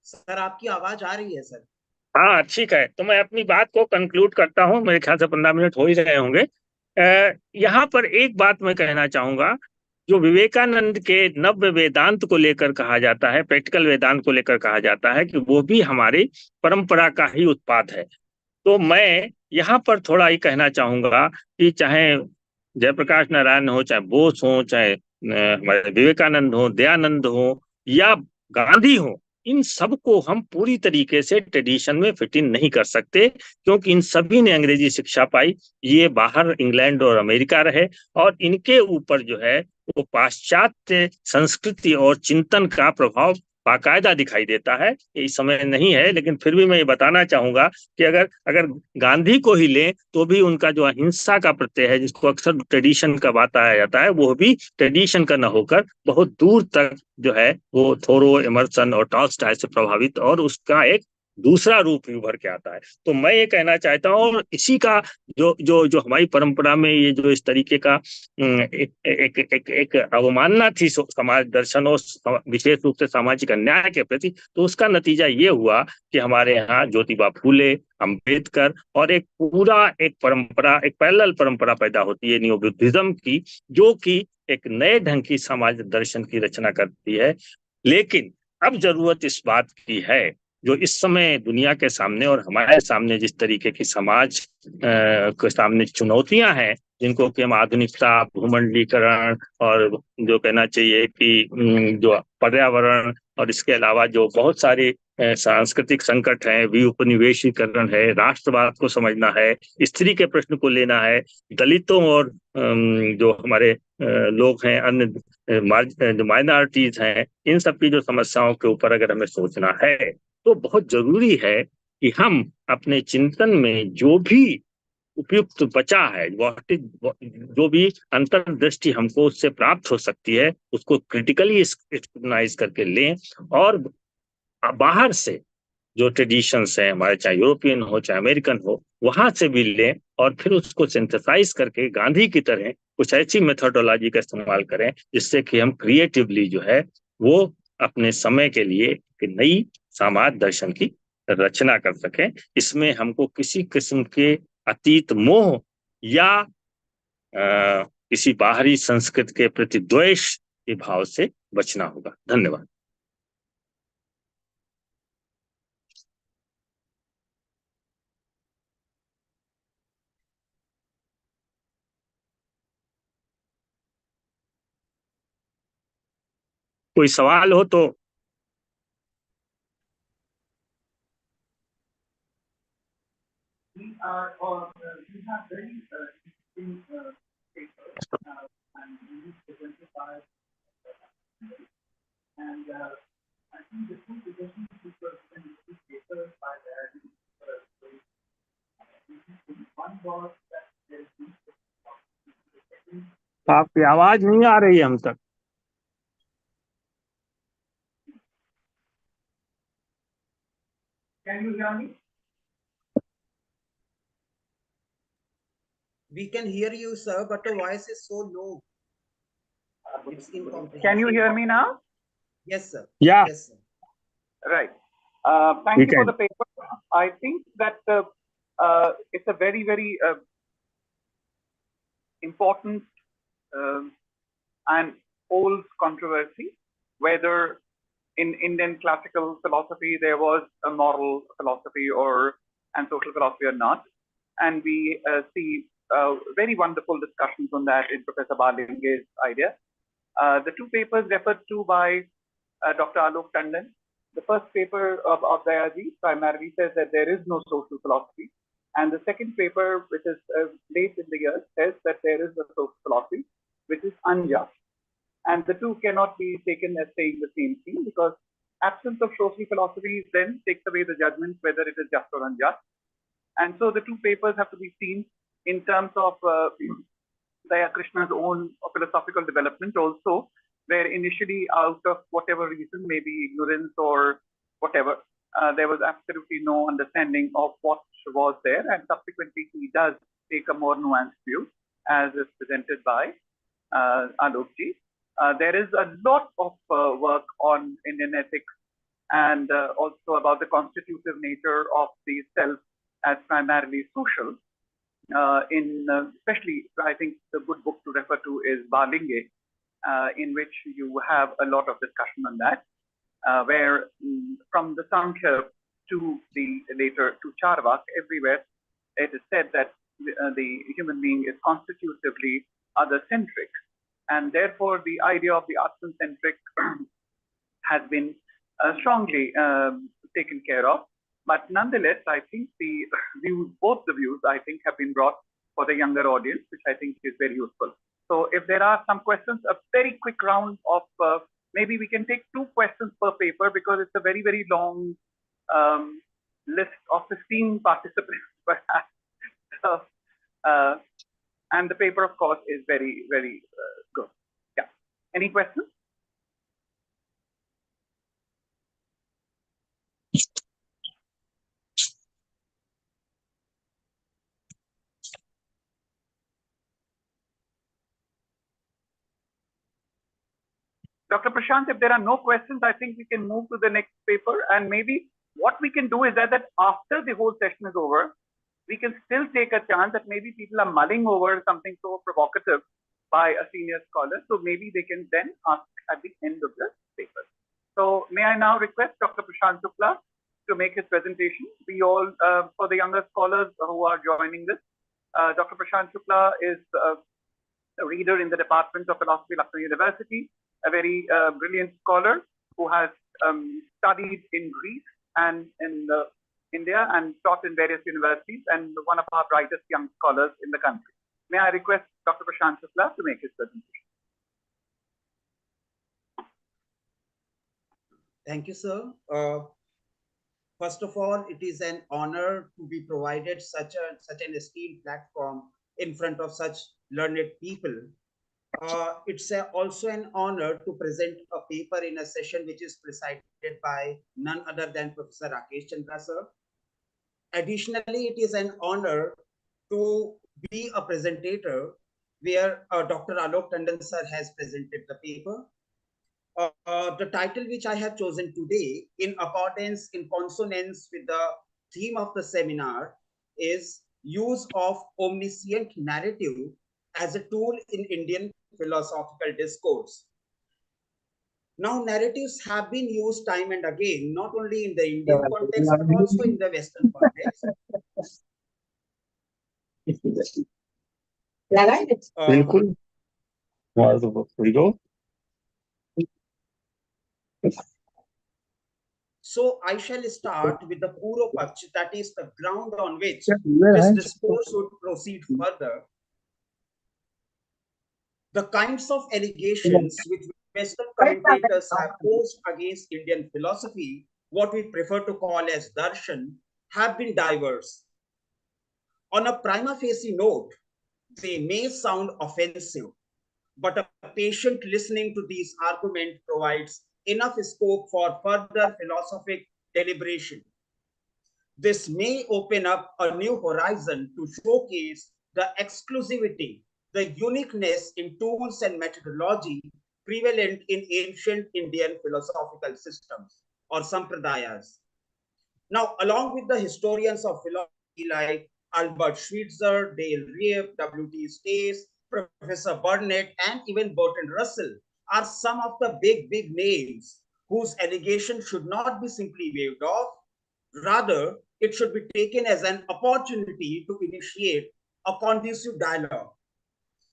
सर आपकी आवाज आ रही है सर। हाँ ठीक है, तो मैं अपनी बात को कंक्लूड करता हूँ, मेरे ख्याल से 15 मिनट हो ही रहे होंगे। यहाँ पर एक बात मैं कहना चाहूंगा, जो विवेकानंद के नव्य वेदांत को लेकर कहा जाता है, प्रैक्टिकल वेदांत को लेकर कहा जाता है कि वो भी हमारी परंपरा का ही उत्पाद है। तो मैं यहाँ पर थोड़ा ही कहना चाहूंगा कि चाहे जयप्रकाश नारायण हो, चाहे बोस हो, चाहे हमारे विवेकानंद हो, दयानंद हो या गांधी हो, इन सबको हम पूरी तरीके से ट्रेडिशन में फिट इन नहीं कर सकते, क्योंकि इन सभी ने अंग्रेजी शिक्षा पाई। ये बाहर इंग्लैंड और अमेरिका रहे, और इनके ऊपर जो है वो पाश्चात्य संस्कृति और चिंतन का प्रभाव बाकायदा दिखाई देता है। इस समय नहीं है, लेकिन फिर भी मैं ये बताना चाहूंगा कि अगर अगर गांधी को ही लें तो भी उनका जो अहिंसा का प्रत्यय है, जिसको अक्सर ट्रेडिशन का बताया जाता है, वो भी ट्रेडिशन का न होकर बहुत दूर तक जो है वो थोरो, एमर्सन और टॉल्स्टॉय से प्रभावित और उसका एक दूसरा रूप भी उभर के आता है। तो मैं ये कहना चाहता हूँ, और इसी का जो जो जो हमारी परंपरा में ये जो इस तरीके का एक अवमानना थी समाज दर्शन और विशेष रूप से सामाजिक अन्याय के प्रति, तो उसका नतीजा ये हुआ कि हमारे यहाँ ज्योतिबा फूले, अंबेडकर और एक पूरा एक परंपरा, एक पैरेलल परंपरा पैदा होती है न्यू बुद्धिज्म की, जो कि एक नए ढंग की समाज दर्शन की रचना करती है। लेकिन अब जरूरत इस बात की है, जो इस समय दुनिया के सामने और हमारे सामने जिस तरीके की समाज के सामने चुनौतियां हैं, जिनको कि हम आधुनिकता, भूमंडलीकरण और जो कहना चाहिए कि जो पर्यावरण और इसके अलावा जो बहुत सारे सांस्कृतिक संकट हैं, विउपनिवेशीकरण है, राष्ट्रवाद को समझना है, स्त्री के प्रश्न को लेना है, दलितों और जो हमारे लोग हैं, अन्य जो माइनॉरिटीज हैं, इन सब की जो समस्याओं के ऊपर अगर हमें सोचना है, तो बहुत जरूरी है कि हम अपने चिंतन में जो भी उपयुक्त बचा है, जो भी अंतर्दृष्टि हमको उससे प्राप्त हो सकती है, उसको क्रिटिकली स्क्रूटनाइज करके लें, और बाहर से जो ट्रेडिशंस हैं हमारे, चाहे यूरोपियन हो चाहे अमेरिकन हो, वहां से भी लें, और फिर उसको सिंथेसाइज करके गांधी की तरह कुछ ऐसी मेथोडोलॉजी का इस्तेमाल करें जिससे कि हम क्रिएटिवली जो है वो अपने समय के लिए एक नई समाज दर्शन की रचना कर सकें। इसमें हमको किसी किस्म के अतीत मोह या किसी बाहरी संस्कृति के प्रति द्वेष के भाव से बचना होगा। धन्यवाद। कोई सवाल हो तो। आपकी आवाज नहीं आ रही है हम तक। Can you hear me? We can hear you, sir, but the voice is so low. It's incomprehensible. Can you hear me now? Yes, sir. Yeah, Yes, sir. Right. Thank we you for can. the paper. I think that it's a very, very important and old controversy, whether in Indian classical philosophy there was a moral philosophy or and social philosophy or not. And we see very wonderful discussions on that in Professor Balinge's idea. The two papers referred to by Dr. Alok Tandon. The first paper of Dayaji primarily says that there is no social philosophy. And the second paper, which is late in the year, says that there is a social philosophy, which is unjust. And the two cannot be taken as saying the same thing, because absence of social philosophy then takes away the judgment whether it is just or unjust. And so the two papers have to be seen in terms of Daya Krishna's own philosophical development also, where initially out of whatever reason, maybe ignorance or whatever, there was absolutely no understanding of what was there, and subsequently he does take a more nuanced view, as is presented by Alokji. There is a lot of work on Indian ethics and also about the constitutive nature of the self as primarily social. Especially, I think the good book to refer to is Balinge, in which you have a lot of discussion on that, where from the Sankhya to the later to Charvak, everywhere it is said that the human being is constitutively other-centric, and therefore the idea of the Atman-centric has been strongly taken care of. But nonetheless, I think the views, both the views, I think, have been brought for the younger audience, which I think is very useful. So if there are some questions, a very quick round of, maybe we can take 2 questions per paper, because it's a very, very long list of 15 participants perhaps. So, and the paper, of course, is very, very good. Yeah. Any questions? Dr. Prashant, if there are no questions, I think we can move to the next paper. And maybe what we can do is that after the whole session is over, we can still take a chance that maybe people are mulling over something so provocative by a senior scholar. So maybe they can then ask at the end of the paper. So may I now request Dr. Prashant Shukla to make his presentation. We all, for the younger scholars who are joining this, Dr. Prashant Shukla is a reader in the Department of Philosophy, Lucknow University, a very brilliant scholar who has studied in Greece and in India and taught in various universities, and one of our brightest young scholars in the country. May I request Dr. Prashant Shukla to make his presentation. Thank you, sir. First of all, it is an honor to be provided such an esteemed platform in front of such learned people. It's also an honor to present a paper in a session which is presided by none other than Professor Rakesh Chandra, sir. Additionally, it is an honor to be a presentator where Dr. Alok Tandon, sir, has presented the paper. The title which I have chosen today, in consonance with the theme of the seminar, is Use of Omniscient Narrative as a Tool in Indian Philosophical Discourse. Now, narratives have been used time and again, not only in the Indian context, but also in the Western context. So I shall start with the Puro Paksh, that is the ground on which this discourse would proceed further. The kinds of allegations which Western commentators have posed against Indian philosophy, what we prefer to call as darshan, have been diverse. On a prima facie note, they may sound offensive, but a patient listening to these arguments provides enough scope for further philosophic deliberation. This may open up a new horizon to showcase the exclusivity, the uniqueness in tools and methodology prevalent in ancient Indian philosophical systems or sampradayas. Now, along with the historians of philosophy like Albert Schweitzer, Dale Reeve, W.T. Stace, Professor Burnett, and even Bertrand Russell are some of the big names whose allegations should not be simply waved off. Rather, it should be taken as an opportunity to initiate a conducive dialogue.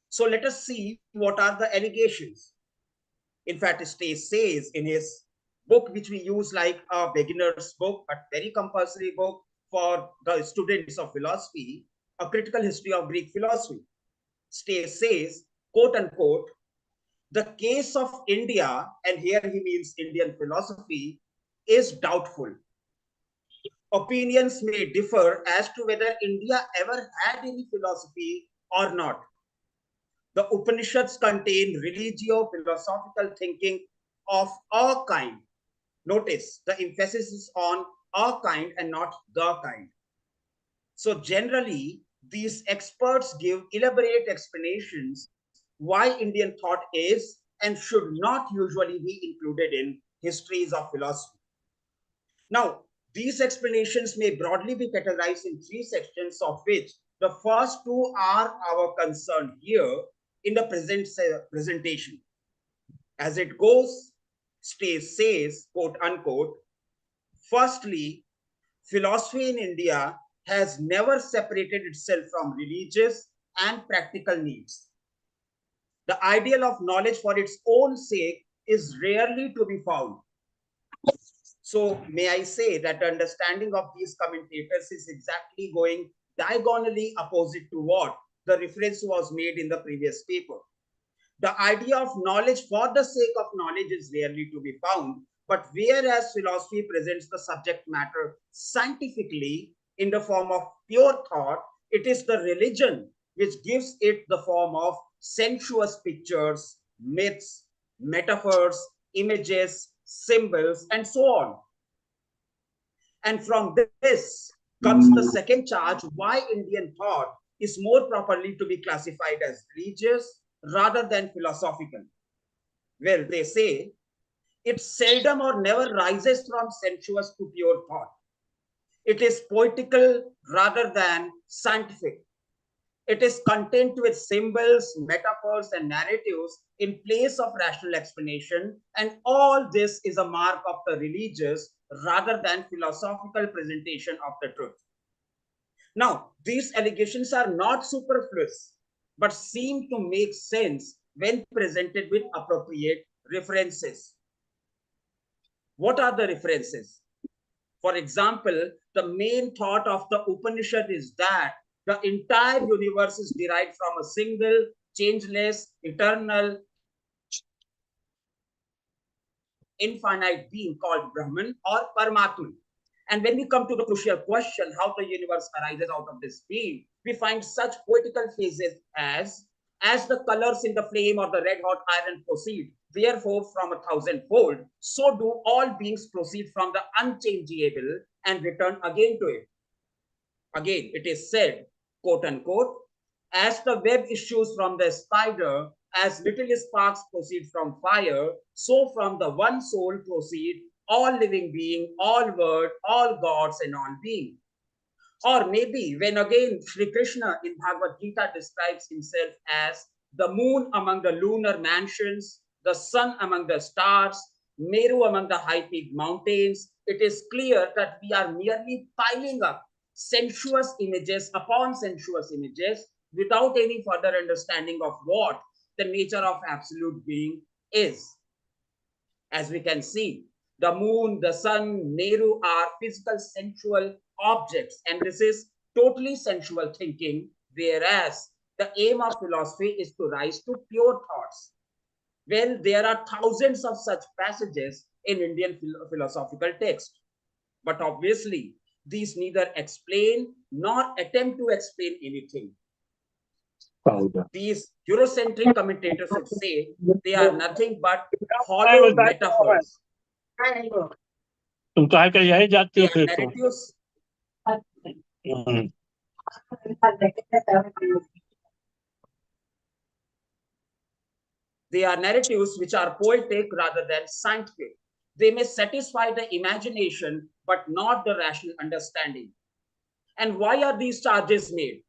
So let us see what are the allegations. In fact, Stace says in his book, which we use like a beginner's book, a very compulsory book for the students of philosophy, A Critical History of Greek Philosophy. Stace says, quote unquote, the case of India, and here he means Indian philosophy, is doubtful. Opinions may differ as to whether India ever had any philosophy or not. The Upanishads contain religio-philosophical thinking of a kind. Notice the emphasis is on a kind and not the kind. So generally, these experts give elaborate explanations why Indian thought is and should not usually be included in histories of philosophy. Now, these explanations may broadly be categorized in three sections, of which the first two are our concern here in the presentation. As it goes, Stace says, quote unquote, firstly, philosophy in India has never separated itself from religious and practical needs. The ideal of knowledge for its own sake is rarely to be found. So may I say that understanding of these commentators is exactly going diagonally opposite to what the reference was made in the previous paper. The idea of knowledge for the sake of knowledge is rarely to be found, but whereas philosophy presents the subject matter scientifically in the form of pure thought, it is the religion which gives it the form of sensuous pictures, myths, metaphors, images, symbols, and so on. And from this comes the second charge, why Indian thought is more properly to be classified as religious rather than philosophical. Well, they say it seldom or never rises from sensuous to pure thought. It is poetical rather than scientific. It is content with symbols, metaphors, and narratives in place of rational explanation, and all this is a mark of the religious rather than philosophical presentation of the truth. Now, these allegations are not superfluous, but seem to make sense when presented with appropriate references. What are the references? For example, the main thought of the Upanishad is that the entire universe is derived from a single, changeless, eternal, infinite being called Brahman or Paramatman. And when we come to the crucial question, how the universe arises out of this being, we find such poetical phrases as the colors in the flame or the red hot iron proceed, therefore from 1,000-fold, so do all beings proceed from the unchangeable and return again to it. Again, it is said, quote unquote, as the web issues from the spider, as little sparks proceed from fire, so from the one soul proceed all living being, all word, all gods, and all being. Or maybe when again Sri Krishna in Bhagavad Gita describes himself as the moon among the lunar mansions, the sun among the stars, Meru among the high peaked mountains, it is clear that we are merely piling up sensuous images upon sensuous images without any further understanding of what the nature of absolute being is. As we can see, the moon, the sun, Meru are physical sensual objects, and this is totally sensual thinking, whereas the aim of philosophy is to rise to pure thoughts. when there are thousands of such passages in Indian philosophical text. But obviously, these neither explain nor attempt to explain anything. These Eurocentric commentators would say they are nothing but hollow metaphors. तुम कहाँ के जाए जाते They हो are फिर तुम narratives. They are narratives which are poetic rather than scientific. They may satisfy the imagination, but not the rational understanding. And why are these charges made?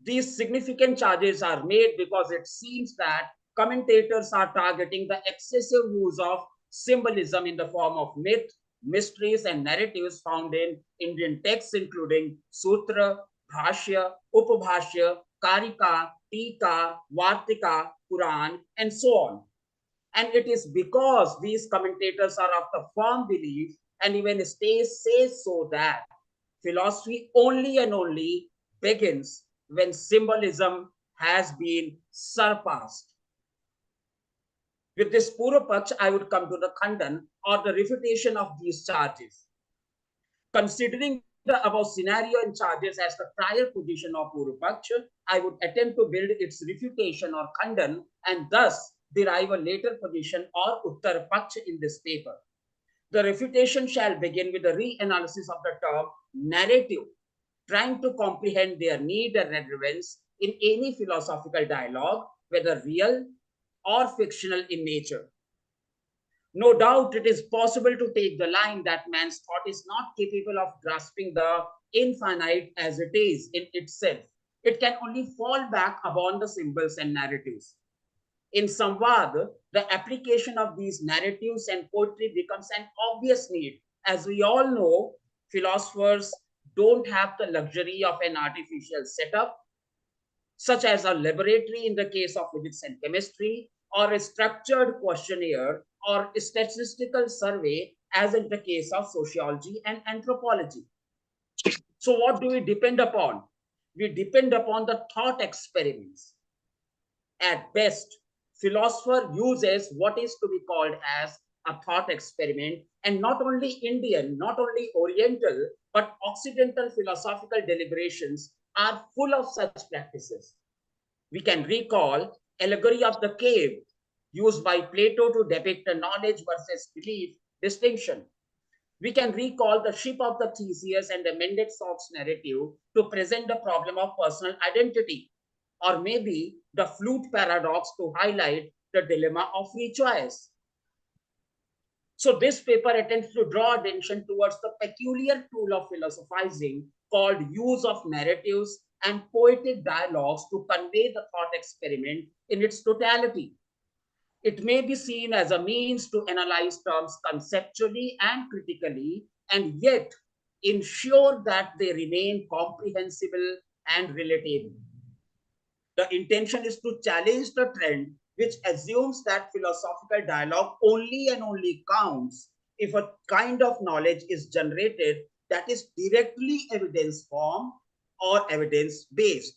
These significant charges are made because it seems that commentators are targeting the excessive use of symbolism in the form of myth, mysteries, and narratives found in Indian texts, including Sutra, Bhashya, Upabhashya, Karika, Tika, Vartika, Puran, and so on. And it is because these commentators are of the firm belief, and even says so, that philosophy only and only begins when symbolism has been surpassed. With this Purvapaksh, I would come to the Khandan, or the refutation of these charges. Considering the above scenario and charges as the prior position of Purvapaksh, I would attempt to build its refutation or Khandan, and thus derive a later position or Uttar Paksh in this paper. The refutation shall begin with a reanalysis of the term narrative, trying to comprehend their need and relevance in any philosophical dialogue, whether real or fictional in nature. No doubt it is possible to take the line that man's thought is not capable of grasping the infinite as it is in itself. It can only fall back upon the symbols and narratives. In Samvad, the application of these narratives and poetry becomes an obvious need. As we all know, philosophers don't have the luxury of an artificial setup, such as a laboratory in the case of physics and chemistry, or a structured questionnaire or a statistical survey, as in the case of sociology and anthropology. So what do we depend upon? We depend upon the thought experiments. At best, philosopher uses what is to be called as a thought experiment, and not only Indian, not only Oriental, but Occidental philosophical deliberations are full of such practices. We can recall allegory of the cave, used by Plato to depict a knowledge versus belief distinction. We can recall the ship of the Theseus and the mended socks narrative to present the problem of personal identity, or maybe the flute paradox to highlight the dilemma of free choice. So this paper attempts to draw attention towards the peculiar tool of philosophizing called use of narratives and poetic dialogues to convey the thought experiment in its totality. It may be seen as a means to analyze terms conceptually and critically, and yet ensure that they remain comprehensible and relatable. The intention is to challenge the trend which assumes that philosophical dialogue only and only counts if a kind of knowledge is generated that is directly evidence form or evidence based.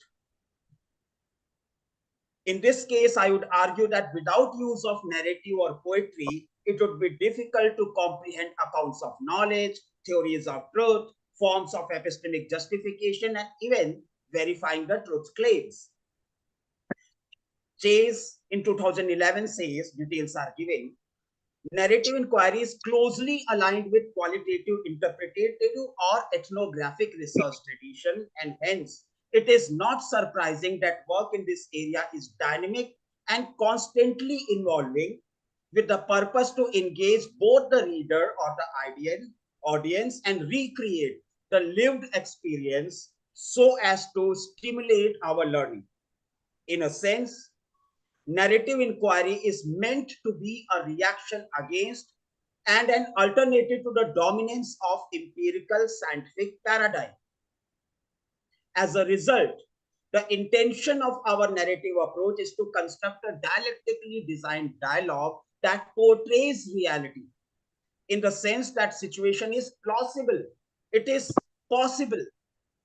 In this case, I would argue that without use of narrative or poetry, it would be difficult to comprehend accounts of knowledge, theories of truth, forms of epistemic justification, and even verifying the truth claims. Chase in 2011 says, details are given, narrative inquiry is closely aligned with qualitative, interpretative, or ethnographic research tradition, and hence it is not surprising that work in this area is dynamic and constantly evolving, with the purpose to engage both the reader or the audience and recreate the lived experience so as to stimulate our learning. In a sense, narrative inquiry is meant to be a reaction against and an alternative to the dominance of empirical scientific paradigm. As a result, the intention of our narrative approach is to construct a dialectically designed dialogue that portrays reality in the sense that situation is plausible, it is possible,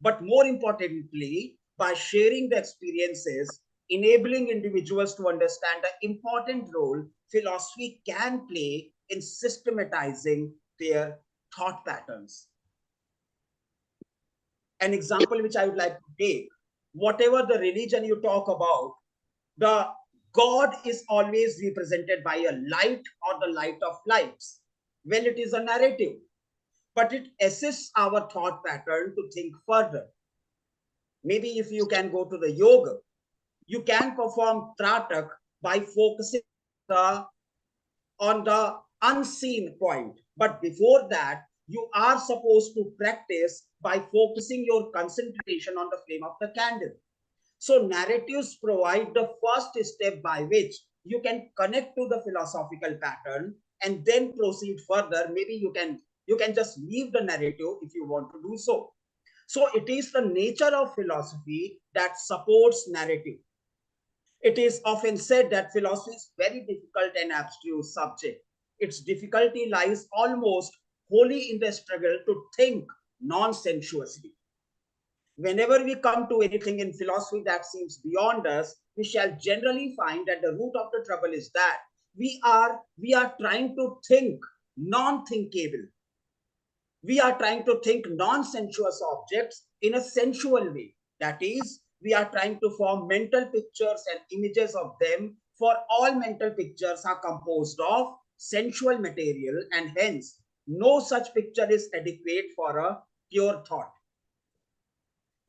but more importantly, by sharing the experiences enabling individuals to understand the important role philosophy can play in systematizing their thought patterns. An example which I would like to take, whatever the religion you talk about, the God is always represented by a light or the light of lights. Well, it is a narrative, but it assists our thought pattern to think further. Maybe if you can go to the yoga, you can perform tratak by focusing on the unseen point. But before that, you are supposed to practice by focusing your concentration on the flame of the candle. So narratives provide the first step by which you can connect to the philosophical pattern and then proceed further. Maybe you can just leave the narrative if you want to do so. So it is the nature of philosophy that supports narrative. It is often said that philosophy is very difficult and abstruse subject. Its difficulty lies almost wholly in the struggle to think non-sensuously. Whenever we come to anything in philosophy that seems beyond us, we shall generally find that the root of the trouble is that we are trying to think non-thinkable. We are trying to think non-sensuous objects in a sensual way. That is, we are trying to form mental pictures and images of them, for all mental pictures are composed of sensual material, and hence no such picture is adequate for a pure thought.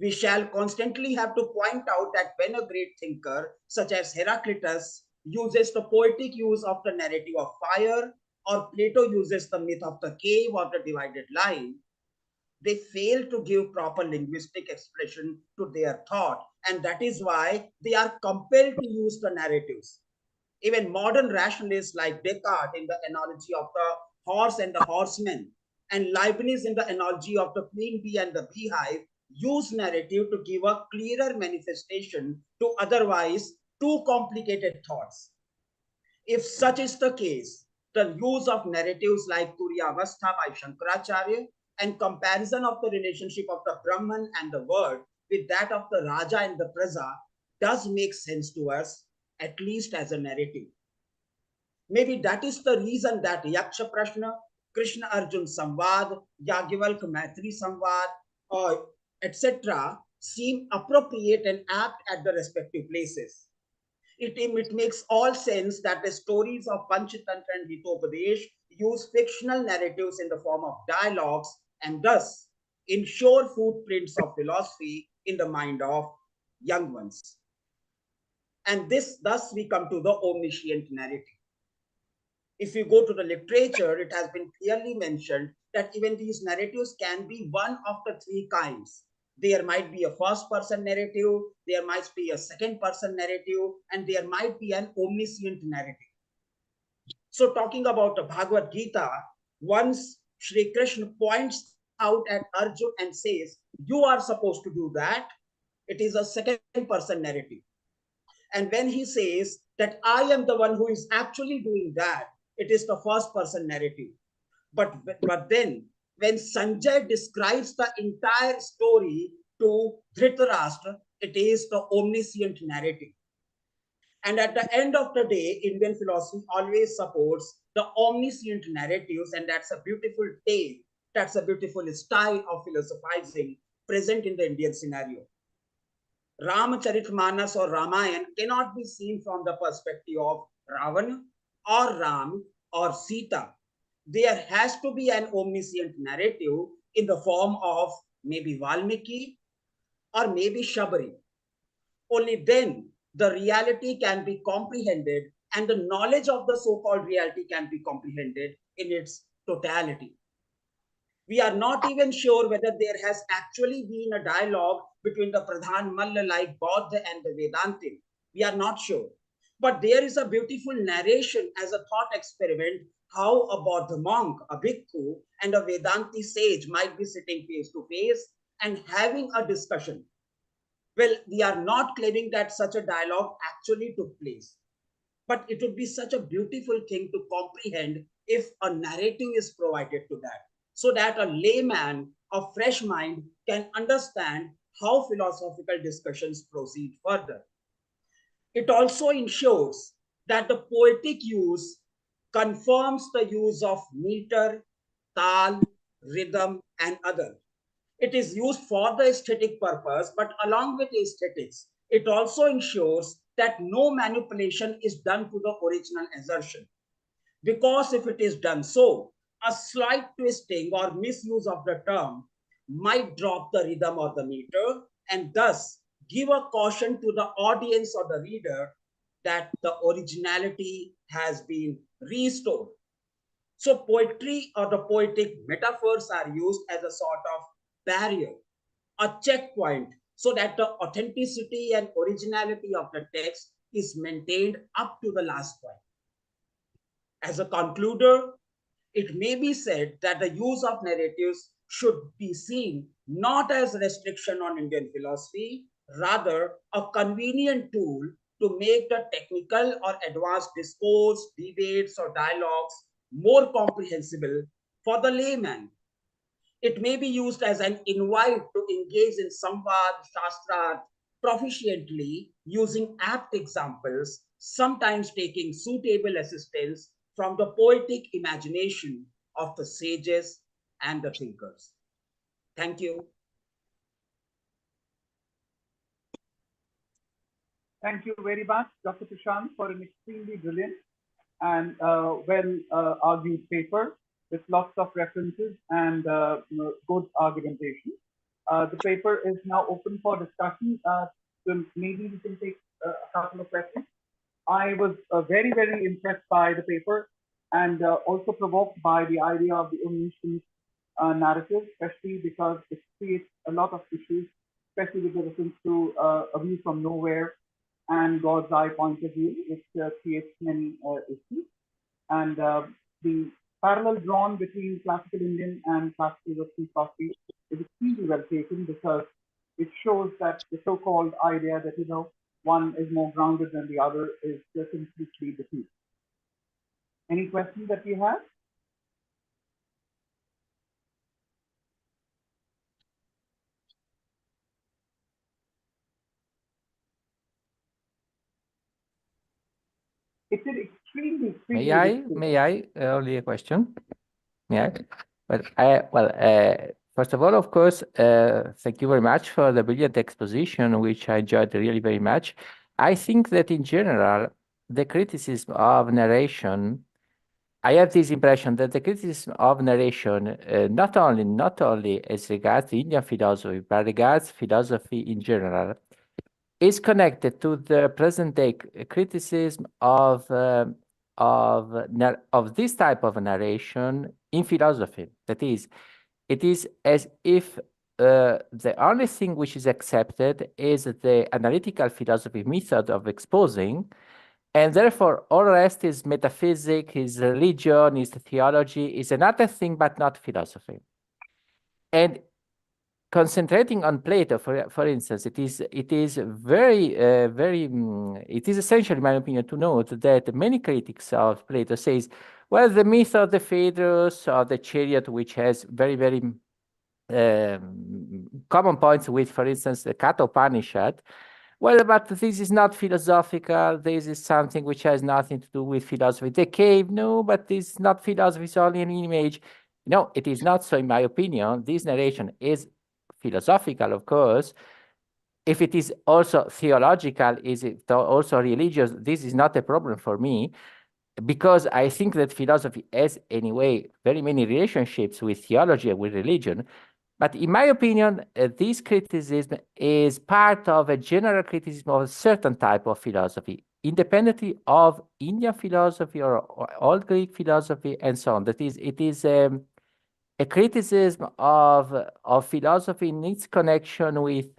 We shall constantly have to point out that when a great thinker such as Heraclitus uses the poetic use of the narrative of fire, or Plato uses the myth of the cave or the divided line, they fail to give proper linguistic expression to their thought, and that is why they are compelled to use the narratives. Even modern rationalists like Descartes in the analogy of the horse and the horseman, and Leibniz in the analogy of the queen bee and the beehive, use narrative to give a clearer manifestation to otherwise too complicated thoughts. If such is the case, the use of narratives like Turyavastha by Shankaracharya and comparison of the relationship of the Brahman and the world with that of the Raja and the Praja does make sense to us, at least as a narrative. Maybe that is the reason that Yaksha Prashna, Krishna Arjun Samvad, Yagyavalk Maitri Samvad, etc. seem appropriate and apt at the respective places. It makes all sense that the stories of Panchatantra and Hitopadesh use fictional narratives in the form of dialogues and thus ensure footprints of philosophy in the mind of young ones. And thus we come to the omniscient narrative. If you go to the literature, it has been clearly mentioned that even these narratives can be one of the three kinds. There might be a first-person narrative, there might be a second-person narrative, and there might be an omniscient narrative. So talking about the Bhagavad Gita, once Sri Krishna points out at Arjun and says, you are supposed to do that, it is a second-person narrative. And when he says that I am the one who is actually doing that, it is the first-person narrative. But then, when Sanjay describes the entire story to Dhritarashtra, it is the omniscient narrative. And at the end of the day, Indian philosophy always supports the omniscient narratives, and that's a beautiful take, that's a beautiful style of philosophizing present in the Indian scenario. Ramcharitmanas or Ramayan cannot be seen from the perspective of Ravana or Ram or Sita. There has to be an omniscient narrative in the form of maybe Valmiki or maybe Shabari. Only then the reality can be comprehended and the knowledge of the so-called reality can be comprehended in its totality. We are not even sure whether there has actually been a dialogue between the Pradhan Malla like Bodh and the Vedantin. We are not sure. But there is a beautiful narration as a thought experiment how a Bodh monk, a bhikkhu, and a Vedanti sage might be sitting face to face and having a discussion. Well, we are not claiming that such a dialogue actually took place. But it would be such a beautiful thing to comprehend if a narrative is provided to that, so that a layman of fresh mind can understand how philosophical discussions proceed further. It also ensures that the poetic use confirms the use of meter, tal, rhythm, and other. It is used for the aesthetic purpose, but along with aesthetics, it also ensures that no manipulation is done to the original assertion. Because if it is done so, a slight twisting or misuse of the term might drop the rhythm or the meter and thus give a caution to the audience or the reader that the originality has been restored. So poetry or the poetic metaphors are used as a sort of barrier, a checkpoint, so that the authenticity and originality of the text is maintained up to the last point. As a concluder, it may be said that the use of narratives should be seen not as a restriction on Indian philosophy, rather a convenient tool to make the technical or advanced discourse, debates, or dialogues more comprehensible for the layman. It may be used as an invite to engage in Samvad Shastra proficiently using apt examples, sometimes taking suitable assistance from the poetic imagination of the sages and the thinkers. Thank you. Thank you very much, Dr. Prashant, for an extremely brilliant and well-argued paper with lots of references and good argumentation. The paper is now open for discussion. So maybe we can take a couple of questions. I was very, very impressed by the paper and also provoked by the idea of the omniscient narrative, especially because it creates a lot of issues, especially with the reference to a view from nowhere and God's eye point of view, which creates many issues. And the parallel drawn between classical Indian and classical Western philosophy is extremely well taken because it shows that the so-called idea that, one is more grounded than the other is just completely defeated. Any questions that you have? It's an extremely. May I only a question? May I? First of all, of course, thank you very much for the brilliant exposition, which I enjoyed really very much. I think that in general, the criticism of narration, I have this impression that the criticism of narration, not only as regards the Indian philosophy, but regards philosophy in general, is connected to the present day criticism of this type of narration in philosophy. That is, it is as if the only thing which is accepted is the analytical philosophy method of exposing, and therefore all rest is metaphysics, is religion, is theology, is another thing, but not philosophy. And concentrating on Plato, for instance, it is essential, in my opinion, to note that many critics of Plato says, well, the myth of the Phaedrus or the chariot, which has very, very common points with, for instance, the Katha Upanishad. Well, but this is not philosophical. This is something which has nothing to do with philosophy. The cave, no, but this is not philosophy, it's only an image. No, it is not so, in my opinion. This narration is philosophical, of course. If it is also theological, is it also religious? This is not a problem for me, because I think that philosophy has, anyway, very many relationships with theology and with religion. But in my opinion, this criticism is part of a general criticism of a certain type of philosophy, independently of Indian philosophy or Old Greek philosophy and so on. That is, it is a criticism of philosophy in its connection with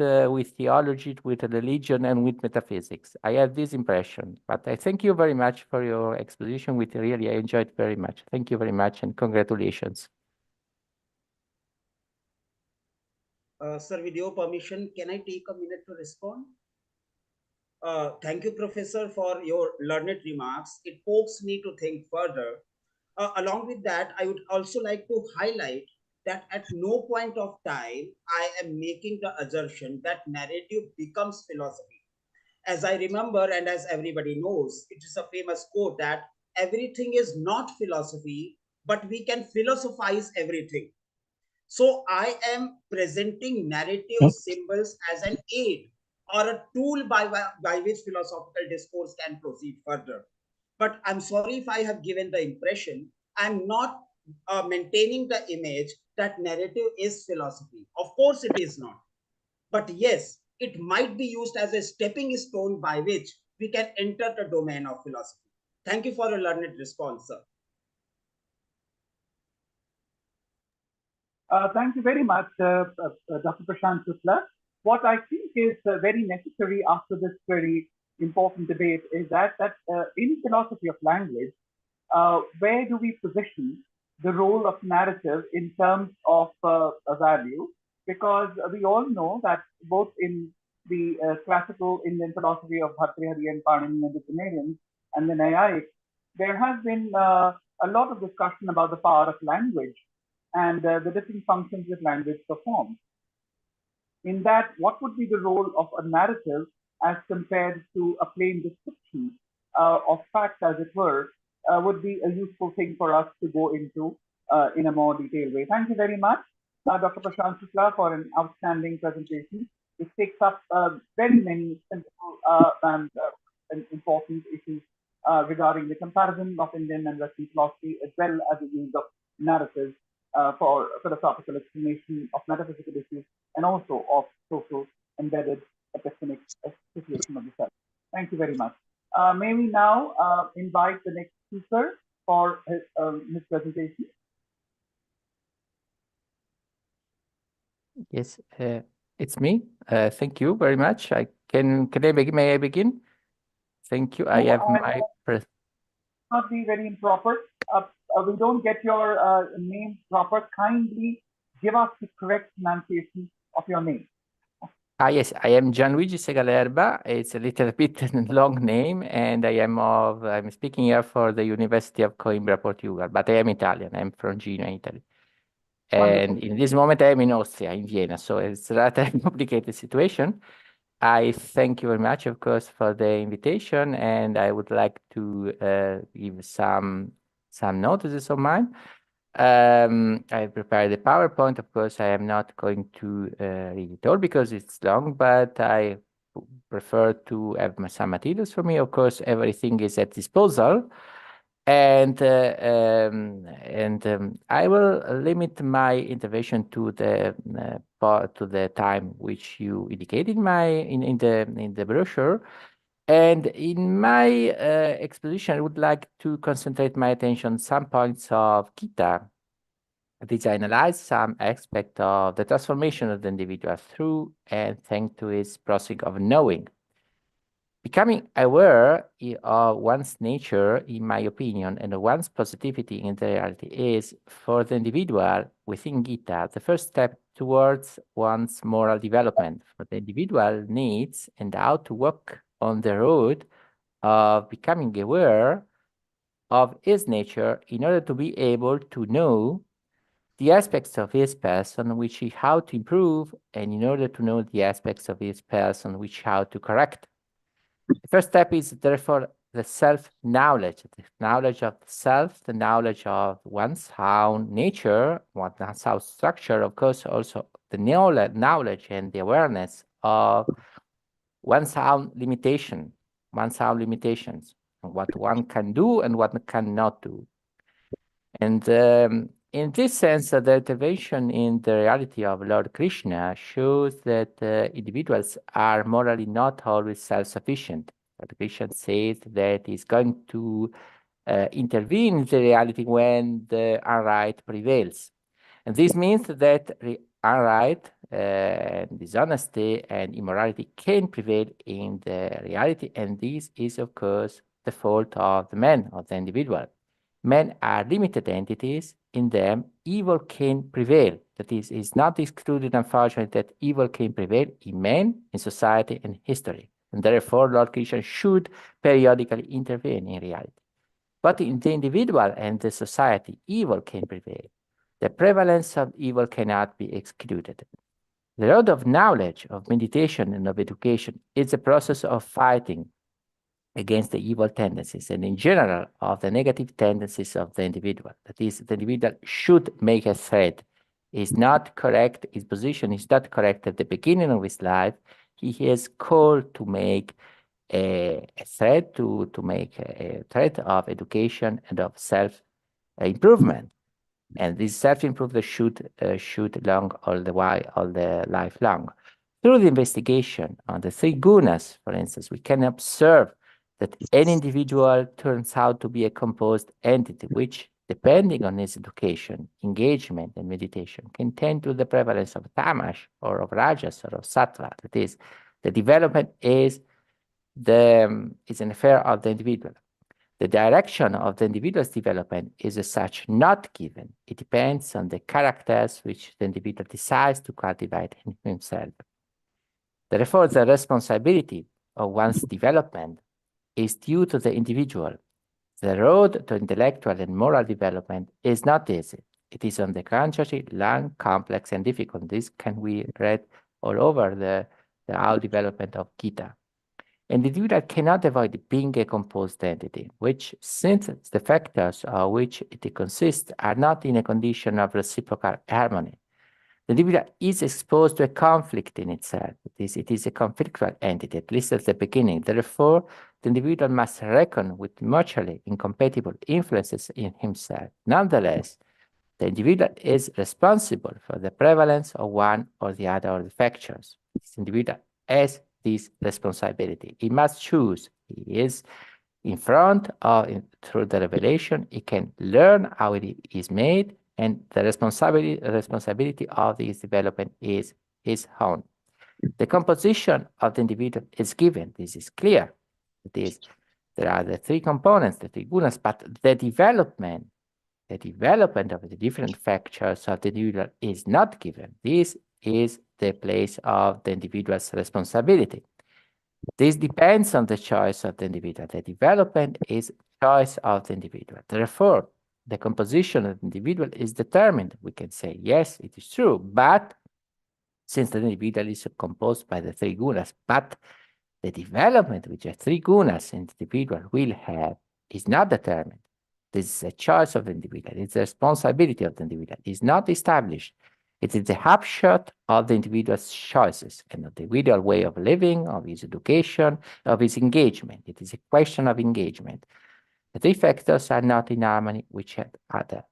theology, with religion, and with metaphysics. I have this impression. But I thank you very much for your exposition, which really I enjoyed very much. Thank you very much and congratulations. Sir, with your permission, can I take a minute to respond? Thank you, Professor, for your learned remarks. It pokes me to think further. Along with that, I would also like to highlight that at no point of time I am making the assertion that narrative becomes philosophy. as I remember, and as everybody knows, it is a famous quote that everything is not philosophy, but we can philosophize everything. So I am presenting narrative symbols as an aid or a tool by which philosophical discourse can proceed further. But I'm sorry if I have given the impression I'm not maintaining the image that narrative is philosophy. Of course, it is not. But yes, it might be used as a stepping stone by which we can enter the domain of philosophy. Thank you for a learned response, sir. Thank you very much, Dr. Prashant Shukla. What I think is very necessary after this very important debate is that in philosophy of language, where do we position the role of narrative in terms of a value? Because we all know that both in the classical Indian philosophy of Bhartrihari and Panini and the Sumerians and the Nayaics, there has been a lot of discussion about the power of language and the different functions that language performs. In that, what would be the role of a narrative as compared to a plain description of facts, as it were, would be a useful thing for us to go into in a more detailed way. Thank you very much, Dr. Prashant Shukla, for an outstanding presentation. It takes up very many simple and important issues regarding the comparison of Indian and Western philosophy, as well as the use of narratives for philosophical explanation of metaphysical issues and also of social embedded epistemic situation of the self. Thank you very much. May we now invite the next speaker for his presentation? Yes, it's me. Thank you very much. May I begin? Thank you. I have my not be very improper. We don't get your name proper. Kindly give us the correct pronunciation of your name. Yes, I am Gianluigi Segalerba. It's a little bit long name, and I'm speaking here for the University of Coimbra, Portugal, but I am Italian. I'm from Genoa, Italy. And Wonderful. in this moment, I am in Austria, in Vienna, so it's a rather complicated situation. I thank you very much, of course, for the invitation, and I would like to give some notices of mine. I prepared the PowerPoint. Of course, I am not going to read it all because it's long, but I prefer to have some materials for me. Of course, everything is at disposal. And I will limit my intervention to the time which you indicated in the brochure. And in my exposition, I would like to concentrate my attention on some points of Gita. This I analyze some aspect of the transformation of the individual through and thanks to his process of knowing. Becoming aware of one's nature, in my opinion, and one's positivity in the reality is, for the individual within Gita, the first step towards one's moral development. For the individual needs and how to walk on the road of becoming aware of his nature in order to be able to know the aspects of his person which he how to improve, and in order to know the aspects of his person which how to correct. The first step is therefore the self-knowledge, the knowledge of the self, the knowledge of one's own nature, one's own structure, of course, also the knowledge and the awareness of one's own limitations, what one can do and what cannot do. And in this sense, the intervention in the reality of Lord Krishna shows that individuals are morally not always self-sufficient. Lord Krishna says that he's going to intervene in the reality when the unright prevails. And this means that unright, dishonesty, and immorality can prevail in the reality, and this is, of course, the fault of the man, of the individual. Men are limited entities. In them, evil can prevail. That is, it's not excluded, unfortunately, that evil can prevail in men, in society, and history. And therefore, Lord Krishna should periodically intervene in reality. But in the individual and the society, evil can prevail. The prevalence of evil cannot be excluded. The road of knowledge, of meditation, and of education is a process of fighting against the evil tendencies and in general of the negative tendencies of the individual. That is, the individual should make a threat. Is not correct, his position is not correct at the beginning of his life. He is called to make a threat, to make a threat of education and of self-improvement. And this self-improvement should long all the life long. Through the investigation on the three gunas, for instance, we can observe that any individual turns out to be a composed entity, which, depending on his education, engagement, and meditation, can tend to the prevalence of tamas or of rajas or of sattva. That is, the development is an affair of the individual. The direction of the individual's development is as such not given. It depends on the characters which the individual decides to cultivate in himself. Therefore, the responsibility of one's development is due to the individual. The road to intellectual and moral development is not easy. It is on the contrary long, complex, and difficult. This can be read all over the whole development of Gita. And the individual cannot avoid being a composed entity, which, since the factors of which it consists are not in a condition of reciprocal harmony, the individual is exposed to a conflict in itself. It is a conflictual entity, at least at the beginning. Therefore, the individual must reckon with mutually incompatible influences in himself. Nonetheless, the individual is responsible for the prevalence of one or the other of the factors. This individual has this responsibility. He must choose. He is in front of, through the revelation, he can learn how it is made, and the responsibility of this development is his own. The composition of the individual is given. This is clear. There are the three components, the three gunas, but the development of the different factors of the individual is not given. This is the place of the individual's responsibility. This depends on the choice of the individual. The development is choice of the individual. Therefore, the composition of the individual is determined. We can say, yes, it is true, but since the individual is composed by the three gunas, but the development which the three gunas in the individual will have is not determined. This is a choice of the individual. It's a responsibility of the individual. It's not established. It is the upshot of the individual's choices and of the individual way of living, of his education, of his engagement. It is a question of engagement. The three factors are not in harmony with each other.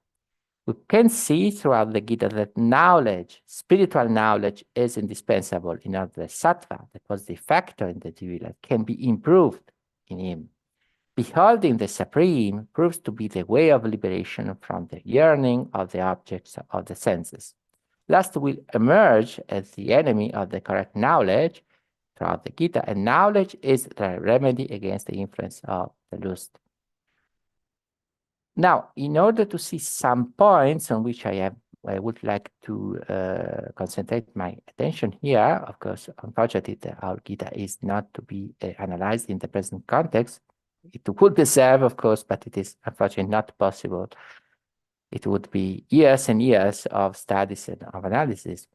We can see throughout the Gita that knowledge, spiritual knowledge, is indispensable in order that sattva, the positive factor in the individual, can be improved in him. Beholding the Supreme proves to be the way of liberation from the yearning of the objects of the senses. Lust will emerge as the enemy of the correct knowledge throughout the Gita, and knowledge is the remedy against the influence of the lust. Now, in order to see some points on which I would like to concentrate my attention here, of course, unfortunately, our Gita is not to be analyzed in the present context. It would deserve, of course, but it is unfortunately not possible. It would be years and years of studies and of analysis.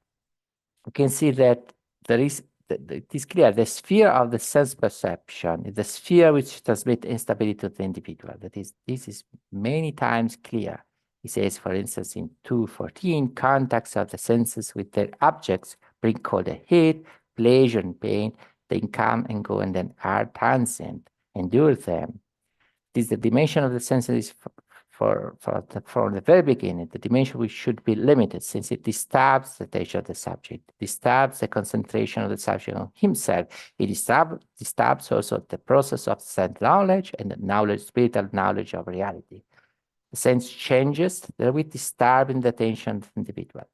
We can see that it is clear, the sphere of the sense perception is the sphere which transmits instability to the individual. This is many times clear. He says, for instance, in 2:14, contacts of the senses with their objects bring cold and heat, pleasure and pain. They come and go and then are transient. Endure them. This is the dimension of the senses from the very beginning, the dimension which should be limited, since it disturbs the attention of the subject, disturbs the concentration of the subject on himself. It disturbs also the process of sense knowledge and the knowledge, spiritual knowledge of reality. The sense changes, therewith disturbing the attention of the individual.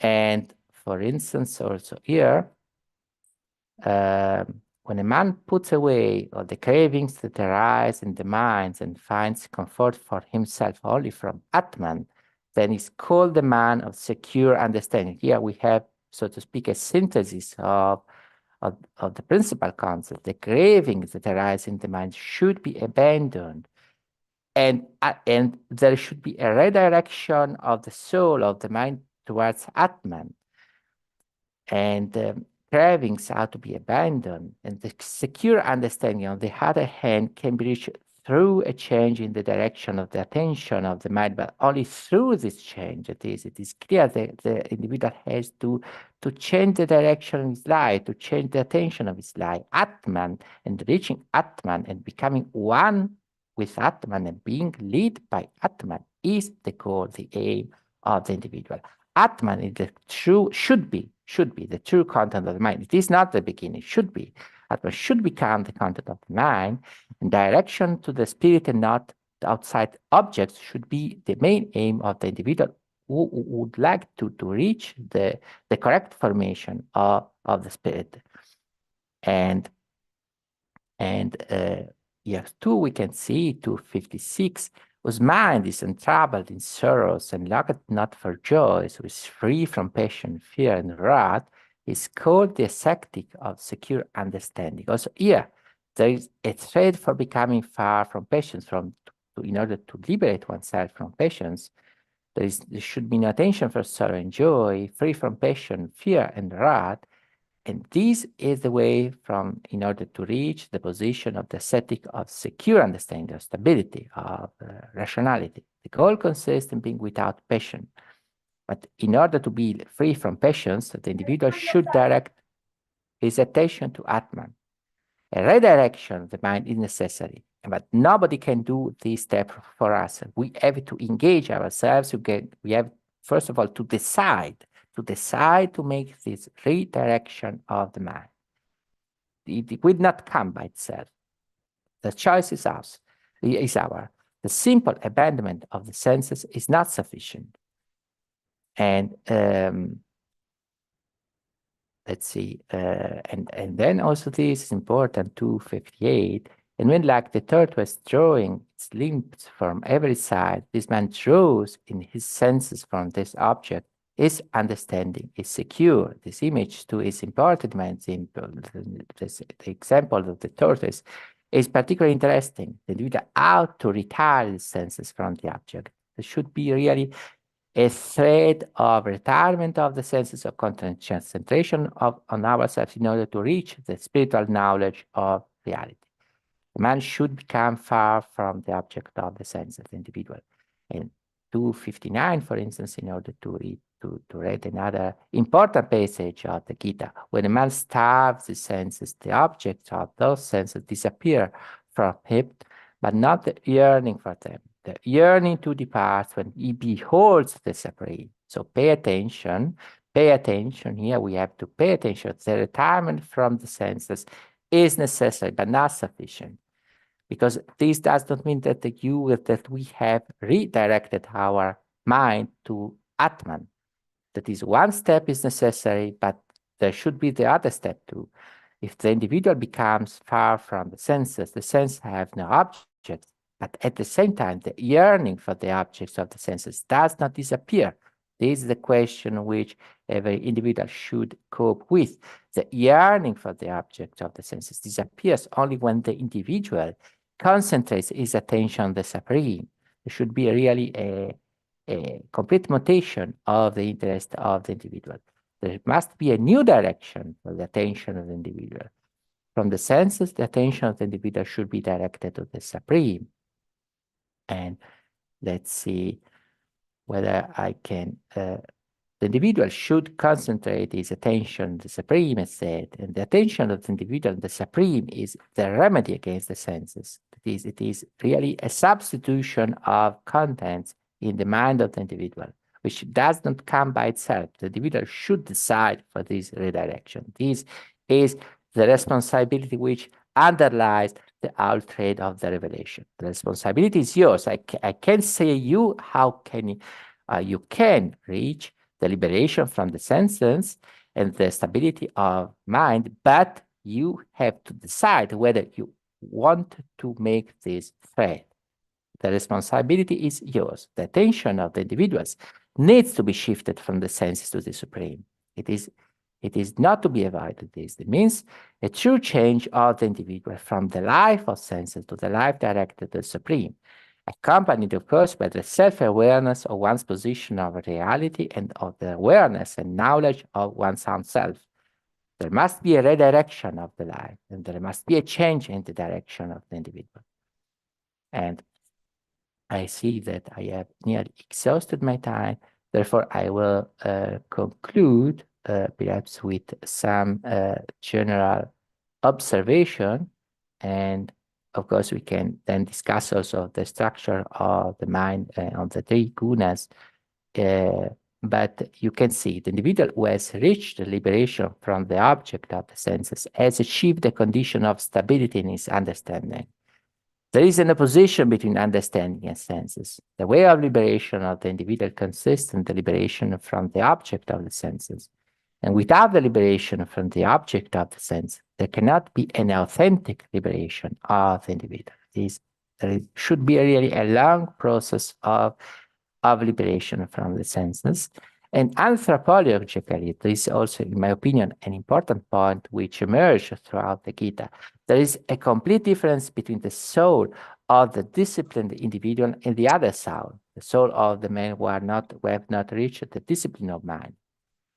And for instance, also here, when a man puts away all the cravings that arise in the minds and finds comfort for himself only from Atman, then he's called the man of secure understanding. Here we have, so to speak, a synthesis of the principal concept. The cravings that arise in the mind should be abandoned. And there should be a redirection of the soul, of the mind, towards Atman. and cravings are to be abandoned, and the secure understanding, on the other hand, can be reached through a change in the direction of the attention of the mind, but only through this change. It is clear that the individual has to change the direction of his life, to change the attention of his life. Atman, and reaching Atman and becoming one with Atman and being led by Atman is the goal, the aim of the individual. Atman is the true, should be the true content of the mind. It is not the beginning, should be. Atman should become the content of the mind, and direction to the spirit and not the outside objects should be the main aim of the individual who would like to reach the correct formation of the spirit. And yes, too, we can see 256, whose mind is untroubled in sorrows and locked not for joys, who is free from passion, fear, and wrath, is called the ascetic of secure understanding. Also here, there is a thread for becoming far from passions, in order to liberate oneself from passions. There should be no attention for sorrow and joy, free from passion, fear, and wrath. And this is the way in order to reach the position of the ascetic of secure understanding, of stability, of rationality. The goal consists in being without passion. But in order to be free from passions, the individual should direct his attention to Atman. A redirection of the mind is necessary, but nobody can do this step for us. We have to engage ourselves. We have, first of all, to decide to make this redirection of the mind. It will not come by itself. The choice is ours. The simple abandonment of the senses is not sufficient. And let's see, and then also this is important, 258. And when, like the tortoise drawing its limbs from every side, this man draws in his senses from this object, his understanding is secure. This image too is important. The example of the tortoise is particularly interesting. The individual out to retire his senses from the object. There should be really a thread of retirement of the senses, of concentration on ourselves in order to reach the spiritual knowledge of reality. The man should become far from the object of the senses, the individual. And 259, for instance, in order to read another important passage of the Gita, when a man starves the senses, the objects of those senses disappear from him, but not the yearning for them. The yearning to depart when he beholds the Supreme. So pay attention here. We have to pay attention. The retirement from the senses is necessary, but not sufficient. Because this does not mean that that we have redirected our mind to Atman. That is, one step is necessary, but there should be the other step too. If the individual becomes far from the senses have no objects, but at the same time, the yearning for the objects of the senses does not disappear. This is the question which every individual should cope with. The yearning for the objects of the senses disappears only when the individual concentrates his attention on the Supreme. There should be really a complete mutation of the interest of the individual. There must be a new direction for the attention of the individual. From the senses, the attention of the individual should be directed to the Supreme. And let's see whether I can, the individual should concentrate his attention on the Supreme, as said, and the attention of the individual on the Supreme is the remedy against the senses. It is really a substitution of contents in the mind of the individual, which does not come by itself. The individual should decide for this redirection. This is the responsibility which underlies the whole thread of the revelation. The responsibility is yours. I can't say you how can you can reach the liberation from the senses and the stability of mind, but you have to decide whether you want to make this thread. The responsibility is yours. The attention of the individuals needs to be shifted from the senses to the Supreme. It is not to be avoided. This means a true change of the individual from the life of senses to the life directed to the Supreme. accompanied, of course, by the self-awareness of one's position of reality and of the awareness and knowledge of one's own self. There must be a redirection of the life, and there must be a change in the direction of the individual. And I see that I have nearly exhausted my time. Therefore, I will conclude perhaps with some general observation. And of course, we can then discuss also the structure of the mind on the three gunas. But you can see the individual who has reached the liberation from the object of the senses has achieved a condition of stability in his understanding. There is an opposition between understanding and senses. The way of liberation of the individual consists in the liberation from the object of the senses. And without the liberation from the object of the sense, there cannot be an authentic liberation of the individual. There should be really a long process of liberation from the senses. And anthropologically, there is also, in my opinion, an important point which emerged throughout the Gita. There is a complete difference between the soul of the disciplined individual and the other soul, the soul of the men who have not reached the discipline of mind.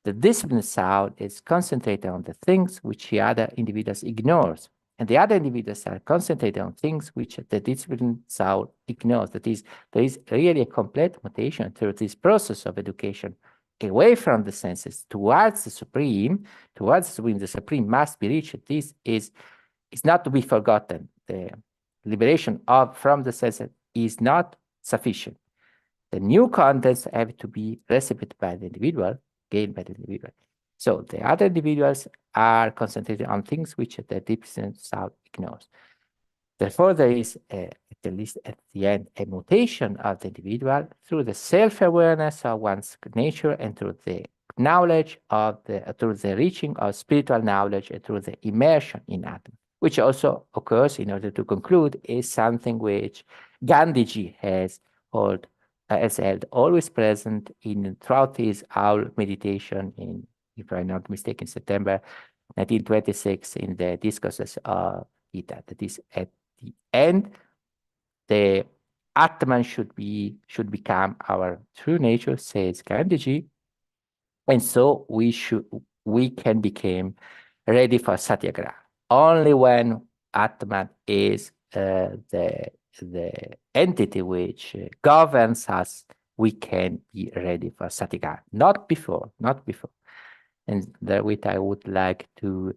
The disciplined soul is concentrated on the things which the other individuals ignores, and the other individuals are concentrated on things which the disciplined soul ignores. That is, there is really a complete mutation through this process of education away from the senses towards the supreme. The supreme must be reached. This is not to be forgotten. The liberation from the senses is not sufficient. The new contents have to be received by the individual, gained by the individual. So the other individuals are concentrated on things which the disciplined soul ignores. Therefore, there is, at least at the end, a mutation of the individual through the self-awareness of one's nature and through the knowledge through the reaching of spiritual knowledge and through the immersion in Atma, which also occurs, in order to conclude, is something which Gandhiji has held always present throughout his whole meditation in, if I'm not mistaken, September 1926 in the discourses of Gita. That is, at the end, the Atman should become our true nature, says Gandhiji, and so we can become ready for Satyagraha. Only when Atman is the entity which governs us, we can be ready for Satyagraha. Not before. And therewith, I would like to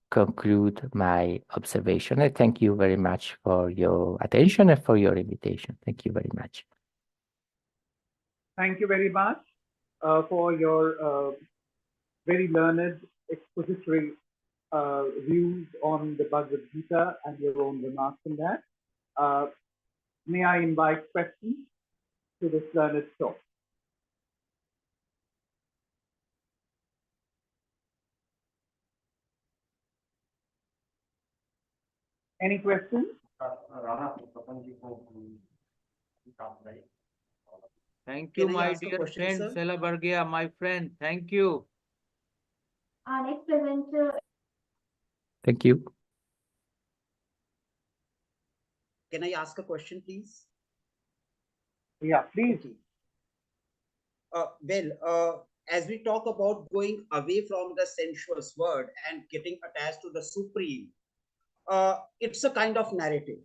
conclude my observation. I thank you very much for your attention and for your invitation. Thank you very much. Thank you very much for your very learned expository views on the Bhagavad Gita and your own remarks on that. May I invite questions to this learned talk? Any questions? Thank you, Can I my ask a dear question, friend, sir? Sela Bargia, my friend. Thank you. Our next presenter. Thank you. Can I ask a question, please? Yeah, please. Okay. As we talk about going away from the sensuous world and getting attached to the supreme, it's a kind of narrative.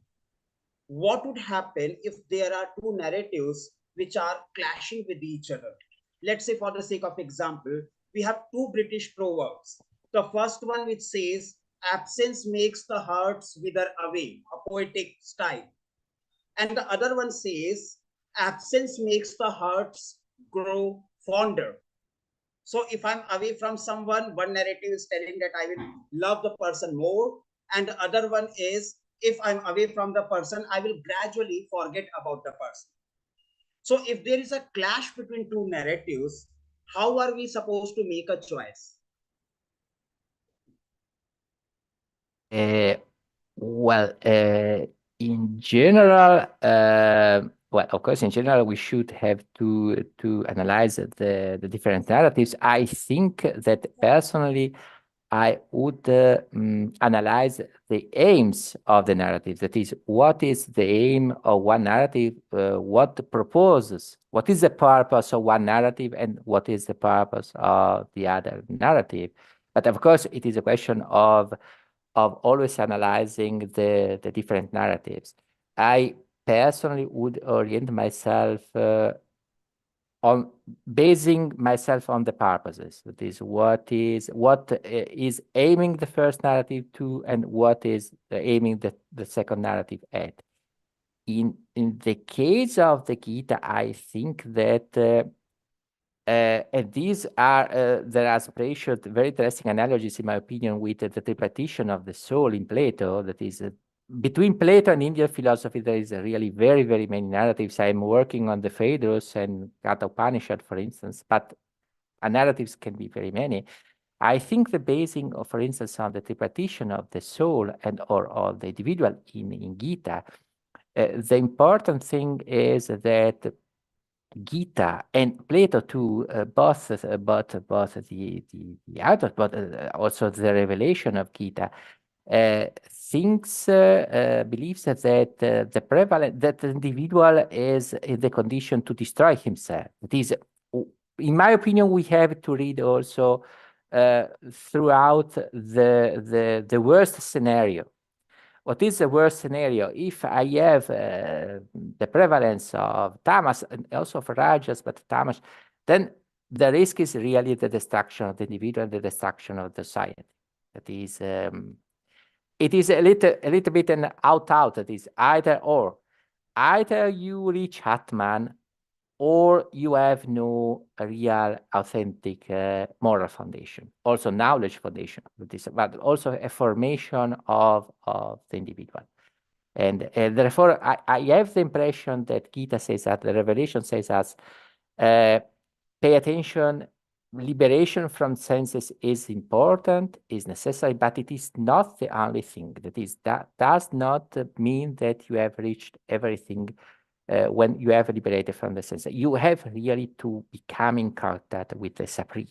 What would happen if there are two narratives which are clashing with each other? Let's say, for the sake of example, we have two British proverbs. The first one which says, absence makes the hearts wither away, a poetic style. And the other one says, absence makes the hearts grow fonder. So if I'm away from someone, one narrative is telling that I will love the person more. And the other one is, if I'm away from the person, I will gradually forget about the person. So if there is a clash between two narratives, how are we supposed to make a choice? Well, in general, well, of course, in general, we should have to analyze the different narratives. I think that personally, I would analyze the aims of the narrative. That is, what is the aim of one narrative? What proposes? What is the purpose of one narrative, and what is the purpose of the other narrative? But of course, it is a question of always analyzing the different narratives. I personally would orient myself on basing myself on the purposes. That is, what is aiming the first narrative to, and what is aiming the second narrative at. In the case of the Gita, I think that and these are there are special, very interesting analogies, in my opinion, with the tripartition of the soul in Plato. That is, between Plato and Indian philosophy, there is really very, very many narratives. I'm working on the Phaedrus and Katha Upanishad, for instance, but narratives can be very many. I think the basing of, for instance, on the tripartition of the soul and or of the individual in Gita, the important thing is that Gita and Plato too, both the authors, but also the revelation of Gita, believes that the individual is in the condition to destroy himself. It is, in my opinion, we have to read also throughout the worst scenario. What is the worst scenario? If I have the prevalence of tamas and also of rajas, but tamas, then the risk is really the destruction of the individual and the destruction of the society. That is, it is a little bit an out. That is either or. Either you reach Atman, or you have no real, authentic moral foundation, also knowledge foundation, but also a formation of the individual. And therefore, I have the impression that Gita says that, the Revelation says us, pay attention, liberation from senses is important, is necessary, but it is not the only thing. That does not mean that you have reached everything. When you have liberated from the senses, you have really to become in contact with the Supreme.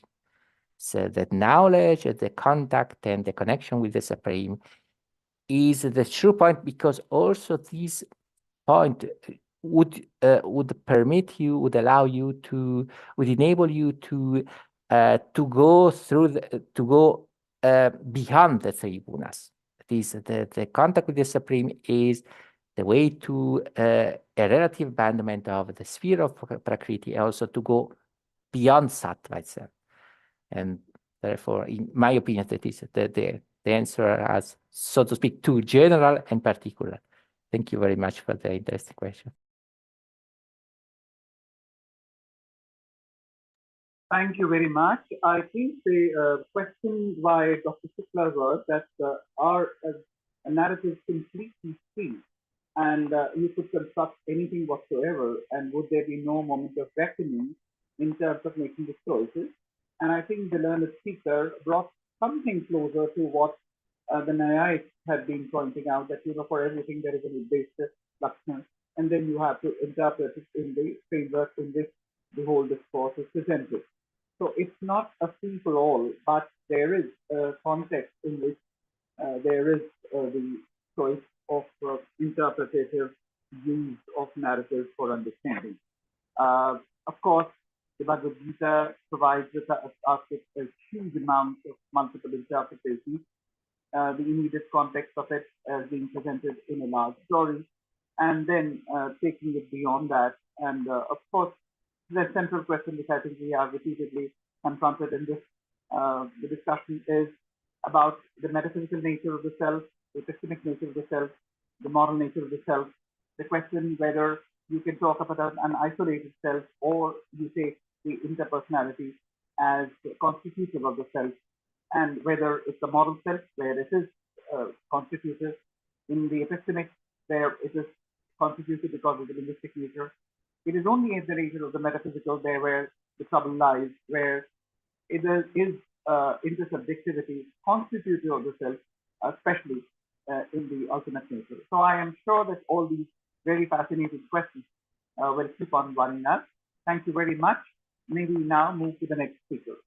So that knowledge, the contact, and the connection with the Supreme is the true point, because also this point would permit you, would allow you to, would enable you to go through, to go beyond the three gunas. The contact with the Supreme is the way to a relative abandonment of the sphere of Prakriti, also to go beyond Sattva itself. And therefore, in my opinion, that is the answer as, so to speak, too general and particular. Thank you very much for the interesting question. Thank you very much. I think the question by Dr. Shukla was that our narrative completely free, and you could construct anything whatsoever, and would there be no moment of reckoning in terms of making the choices? And I think the learned speaker brought something closer to what the Nayaics had been pointing out, that, you know, for everything there is an Uddesha Lakshana, and then you have to interpret it in the framework in which the whole discourse is presented. So it's not a free for all, but there is a context in which there is the choice of interpretative use of narratives for understanding. Of course, the Bhagavad Gita provides us with a huge amount of multiple interpretations. The immediate context of it as being presented in a large story, and then taking it beyond that. And of course, the central question which I think we have repeatedly confronted in this the discussion is about the metaphysical nature of the self, the epistemic nature of the self, the moral nature of the self. The question whether you can talk about an isolated self, or you take the interpersonality as constitutive of the self, and whether it's a moral self where it is constitutive, in the epistemic where it is constituted because of the linguistic nature. It is only in the nature of the metaphysical there where the trouble lies, where it is intersubjectivity constitutive of the self, especially in the ultimate nature. So I am sure that all these very fascinating questions will keep on running us. Thank you very much. May we now move to the next speaker.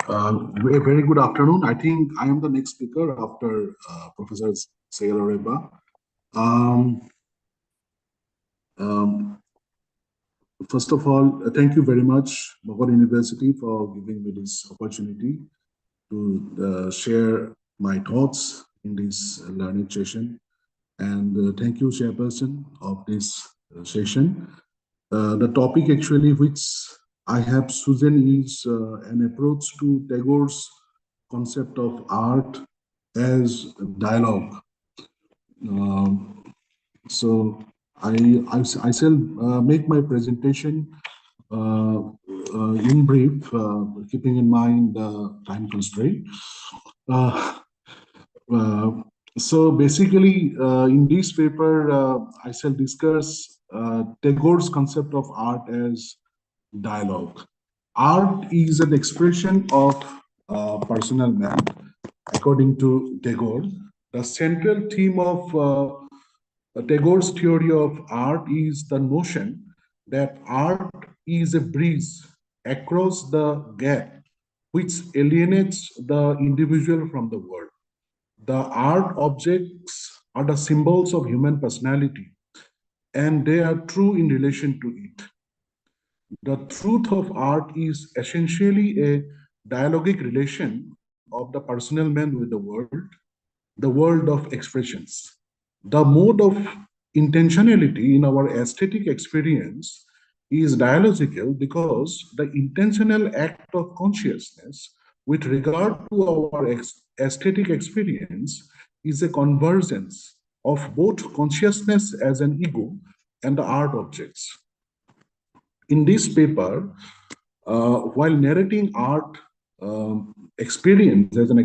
A very good afternoon. I think I am the next speaker after Professor Sayaroreba. First of all, thank you very much, Magadh University, for giving me this opportunity to share my thoughts in this learning session. And thank you, Chairperson, of this session. The topic actually which I have chosen is an approach to Tagore's concept of art as dialogue. So I shall make my presentation in brief, keeping in mind the time constraint. Uh, so basically, in this paper, I shall discuss Tagore's concept of art as dialogue. Art is an expression of personal man, according to Tagore. The central theme of Tagore's theory of art is the notion that art is a bridge across the gap which alienates the individual from the world. The art objects are the symbols of human personality, and they are true in relation to it. The truth of art is essentially a dialogic relation of the personal man with the world of expressions. The mode of intentionality in our aesthetic experience is dialogical because the intentional act of consciousness with regard to our aesthetic experience is a convergence of both consciousness as an ego and the art objects. In this paper, while narrating art experience as an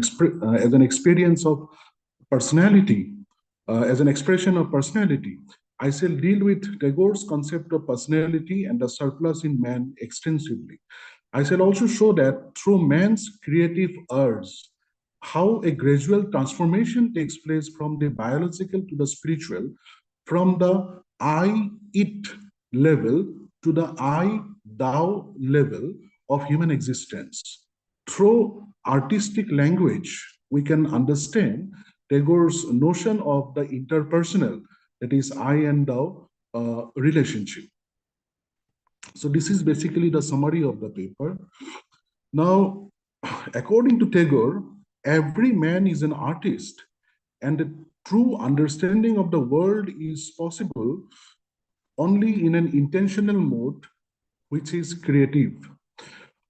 experience of personality, as an expression of personality, I shall deal with Tagore's concept of personality and the surplus in man extensively. I shall also show that through man's creative urge, how a gradual transformation takes place from the biological to the spiritual, from the I-it level to the I-thou level of human existence. Through artistic language, we can understand Tagore's notion of the interpersonal, that is I and thou relationship. So this is basically the summary of the paper. Now, according to Tagore, every man is an artist, and the true understanding of the world is possible only in an intentional mode, which is creative.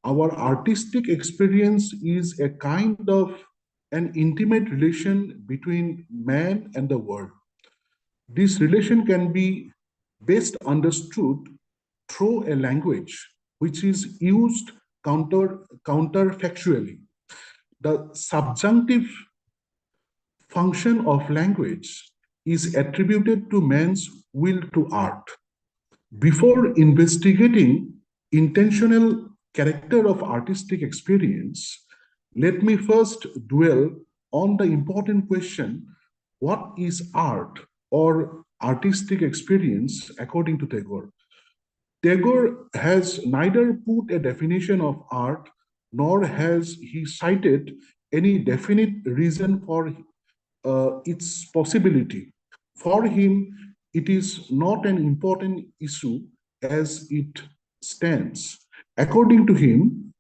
Our artistic experience is a kind of an intimate relation between man and the world. This relation can be best understood through a language which is used counterfactually. The subjunctive function of language is attributed to man's will to art. Before investigating intentional character of artistic experience, let me first dwell on the important question, what is art or artistic experience according to Tagore? Tagore has neither put a definition of art nor has he cited any definite reason for its possibility. For him, it is not an important issue as it stands. According to him,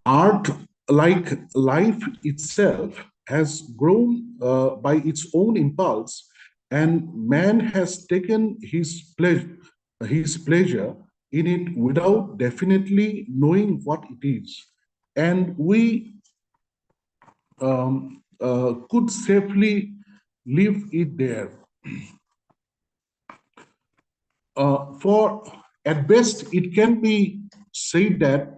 art, like life itself, has grown by its own impulse, and man has taken his pleasure in it without definitely knowing what it is. And we could safely leave it there. For at best, it can be said that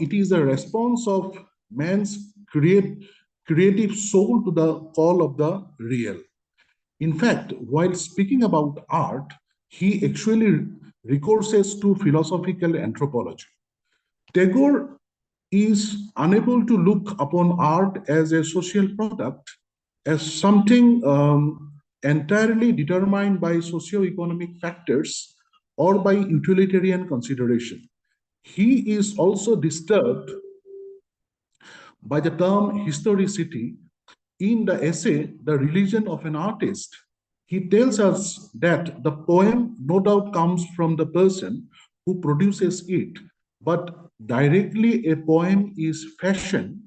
it is a response of man's creative soul to the call of the real. In fact, while speaking about art, he actually recourses to philosophical anthropology. Tagore is unable to look upon art as a social product, as something entirely determined by socio-economic factors or by utilitarian consideration. He is also disturbed by the term historicity in the essay, The Religion of an Artist. He tells us that the poem no doubt comes from the person who produces it, but directly a poem is fashioned.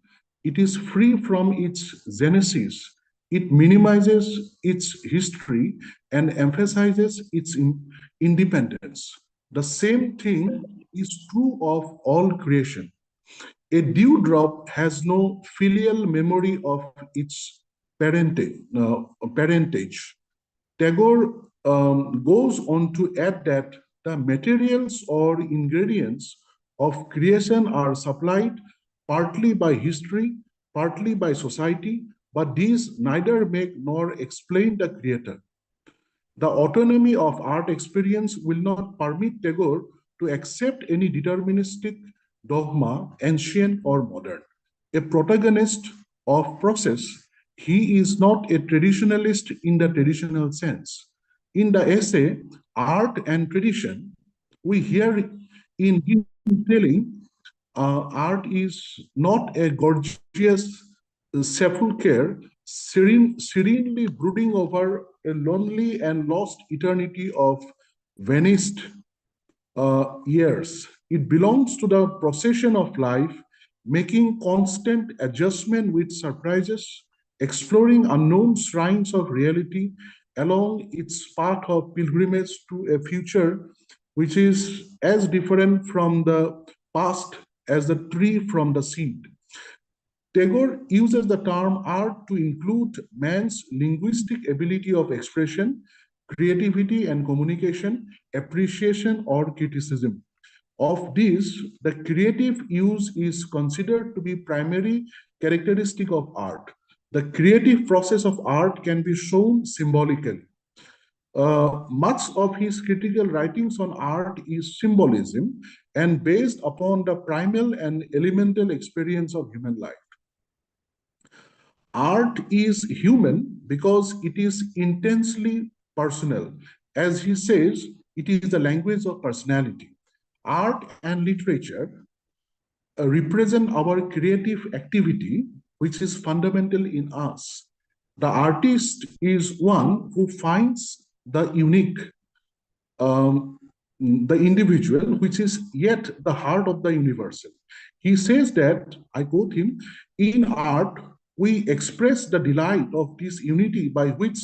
It is free from its genesis. It minimizes its history and emphasizes its independence. The same thing is true of all creation. A dewdrop has no filial memory of its parentage. Tagore goes on to add that the materials or ingredients of creation are supplied partly by history, partly by society, but these neither make nor explain the creator. The autonomy of art experience will not permit Tagore to accept any deterministic dogma, ancient or modern. A protagonist of process, he is not a traditionalist in the traditional sense. In the essay, Art and Tradition, we hear in him telling art is not a gorgeous sepulchre serenely brooding over a lonely and lost eternity of vanished years. It belongs to the procession of life, making constant adjustment with surprises, exploring unknown shrines of reality along its path of pilgrimage to a future which is as different from the past as the tree from the seed. Tagore uses the term art to include man's linguistic ability of expression, creativity and communication, appreciation or criticism. Of this, the creative use is considered to be primary characteristic of art. The creative process of art can be shown symbolically. Much of his critical writings on art is symbolism and based upon the primal and elemental experience of human life. Art is human because it is intensely personal. As he says, it is the language of personality. Art and literature represent our creative activity, which is fundamental in us. The artist is one who finds the unique, the individual, which is yet the heart of the universal. He says that, I quote him, in art, we express the delight of this unity by which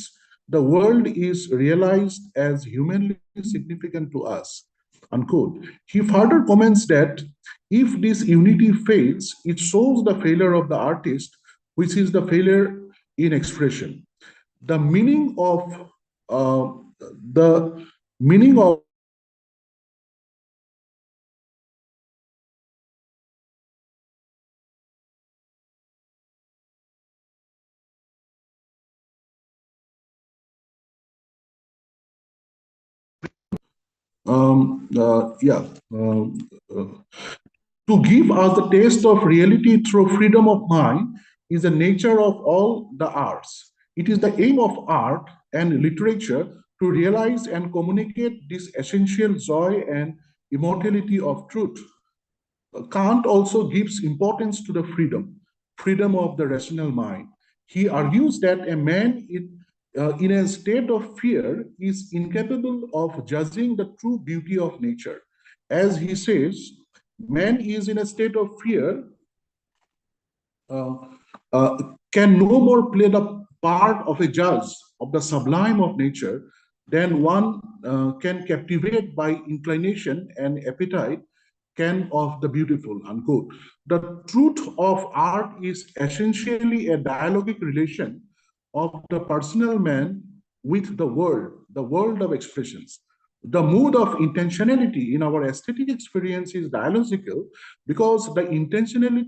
the world is realized as humanly significant to us, unquote. He further comments that if this unity fails, it shows the failure of the artist, which is the failure in expression. The meaning of the meaning of yeah, to give us the taste of reality through freedom of mind is the nature of all the arts. It is the aim of art and literature to realize and communicate this essential joy and immortality of truth. Kant also gives importance to the freedom of the rational mind. He argues that a man in a state of fear is incapable of judging the true beauty of nature. As he says, man is in a state of fear, uh, can no more play the part of a judge of the sublime of nature than one can captivate by inclination and appetite can of the beautiful, unquote. The truth of art is essentially a dialogic relation of the personal man with the world of expressions. The mood of intentionality in our aesthetic experience is dialogical because the intentional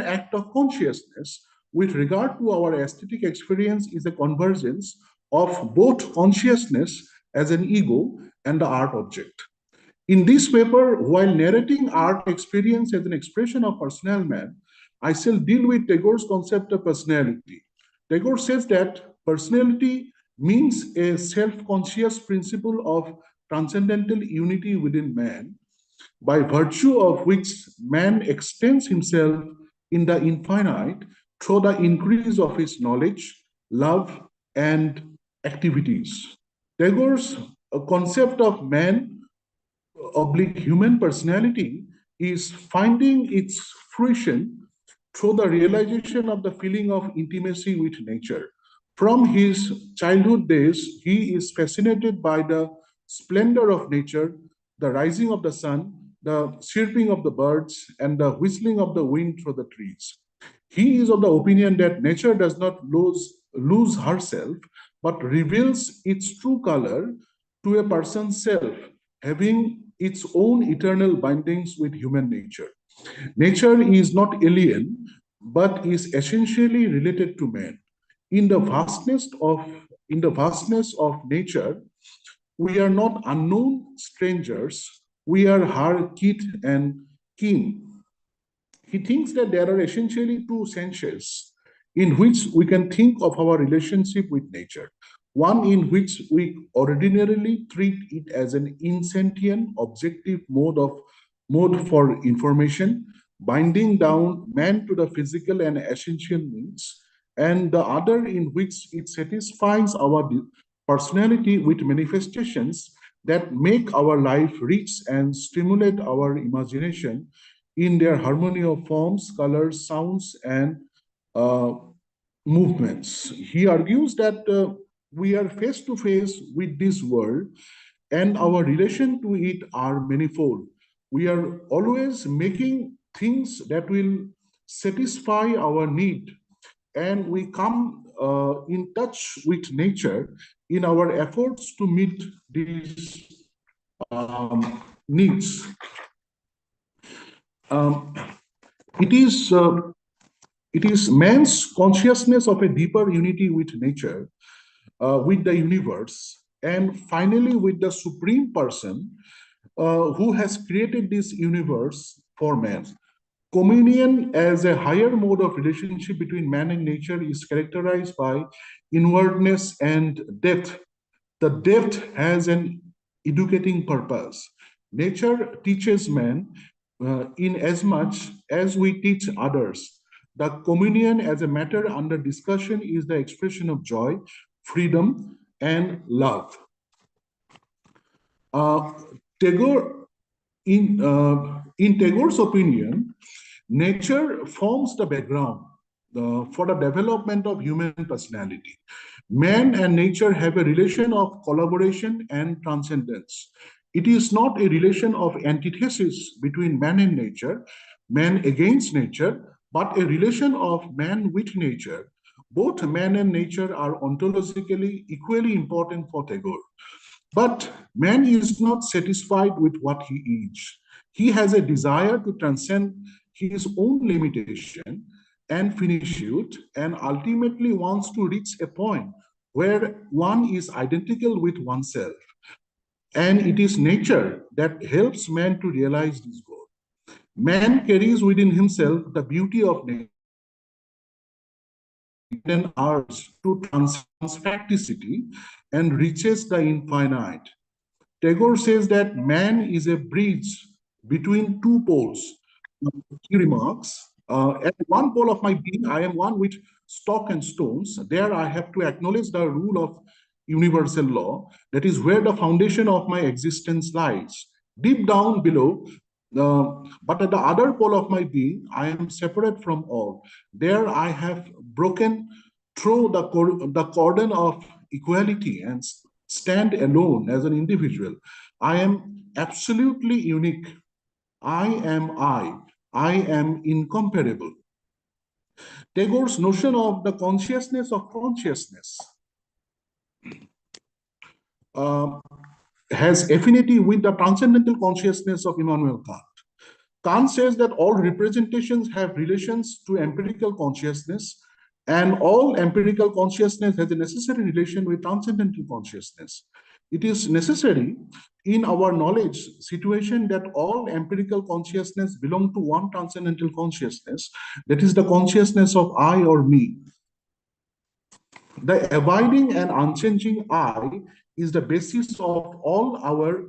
act of consciousness with regard to our aesthetic experience is a convergence of both consciousness as an ego and the art object. In this paper, while narrating art experience as an expression of personal man, I shall deal with Tagore's concept of personality. Tagore says that personality means a self-conscious principle of transcendental unity within man. by virtue of which man extends himself in the infinite through the increase of his knowledge, love, and activities. Tagore's concept of man oblique human personality is finding its fruition through the realization of the feeling of intimacy with nature. From his childhood days, he is fascinated by the splendor of nature, the rising of the sun, the chirping of the birds, and the whistling of the wind through the trees. He is of the opinion that nature does not lose herself, but reveals its true color to a person's self, having its own eternal bindings with human nature. Nature is not alien, but is essentially related to man. In the vastness of nature, we are not unknown strangers. We are her kith and kin. He thinks that there are essentially two senses in which we can think of our relationship with nature. One in which we ordinarily treat it as an insentient, objective mode for information, binding down man to the physical and essential needs, and the other in which it satisfies our personality with manifestations that make our life rich and stimulate our imagination in their harmony of forms, colors, sounds, and uh, movements. He argues that we are face to face with this world and our relation to it are manifold. We are always making things that will satisfy our need, and we come in touch with nature in our efforts to meet these needs. Um, it is man's consciousness of a deeper unity with nature, with the universe, and finally with the supreme person who has created this universe for man. Communion as a higher mode of relationship between man and nature is characterized by inwardness and depth. The depth has an educating purpose. Nature teaches man in as much as we teach others. The communion as a matter under discussion is the expression of joy, freedom, and love. Uh, Tagore, in Tagore's opinion, nature forms the background for the development of human personality. Man and nature have a relation of collaboration and transcendence. It is not a relation of antithesis between man and nature, man against nature, but a relation of man with nature. Both man and nature are ontologically equally important for Tagore. But man is not satisfied with what he is. He has a desire to transcend his own limitation and finitude, and ultimately wants to reach a point where one is identical with oneself. And it is nature that helps man to realize this goal. Man carries within himself the beauty of nature and urge to transcend practicity and reaches the infinite. Tagore says that man is a bridge between two poles. He remarks, at one pole of my being, I am one with stock and stones. There I have to acknowledge the rule of universal law. That is where the foundation of my existence lies. Deep down below, but at the other pole of my being, I am separate from all. There I have broken through the cordon of equality and stand alone as an individual. I am absolutely unique. I am I. I am incomparable. Tagore's notion of the consciousness of consciousness has affinity with the transcendental consciousness of Immanuel Kant. Kant says that all representations have relations to empirical consciousness, and all empirical consciousness has a necessary relation with transcendental consciousness. It is necessary in our knowledge situation that all empirical consciousness belong to one transcendental consciousness, that is the consciousness of I or me. The abiding and unchanging I is the basis of all our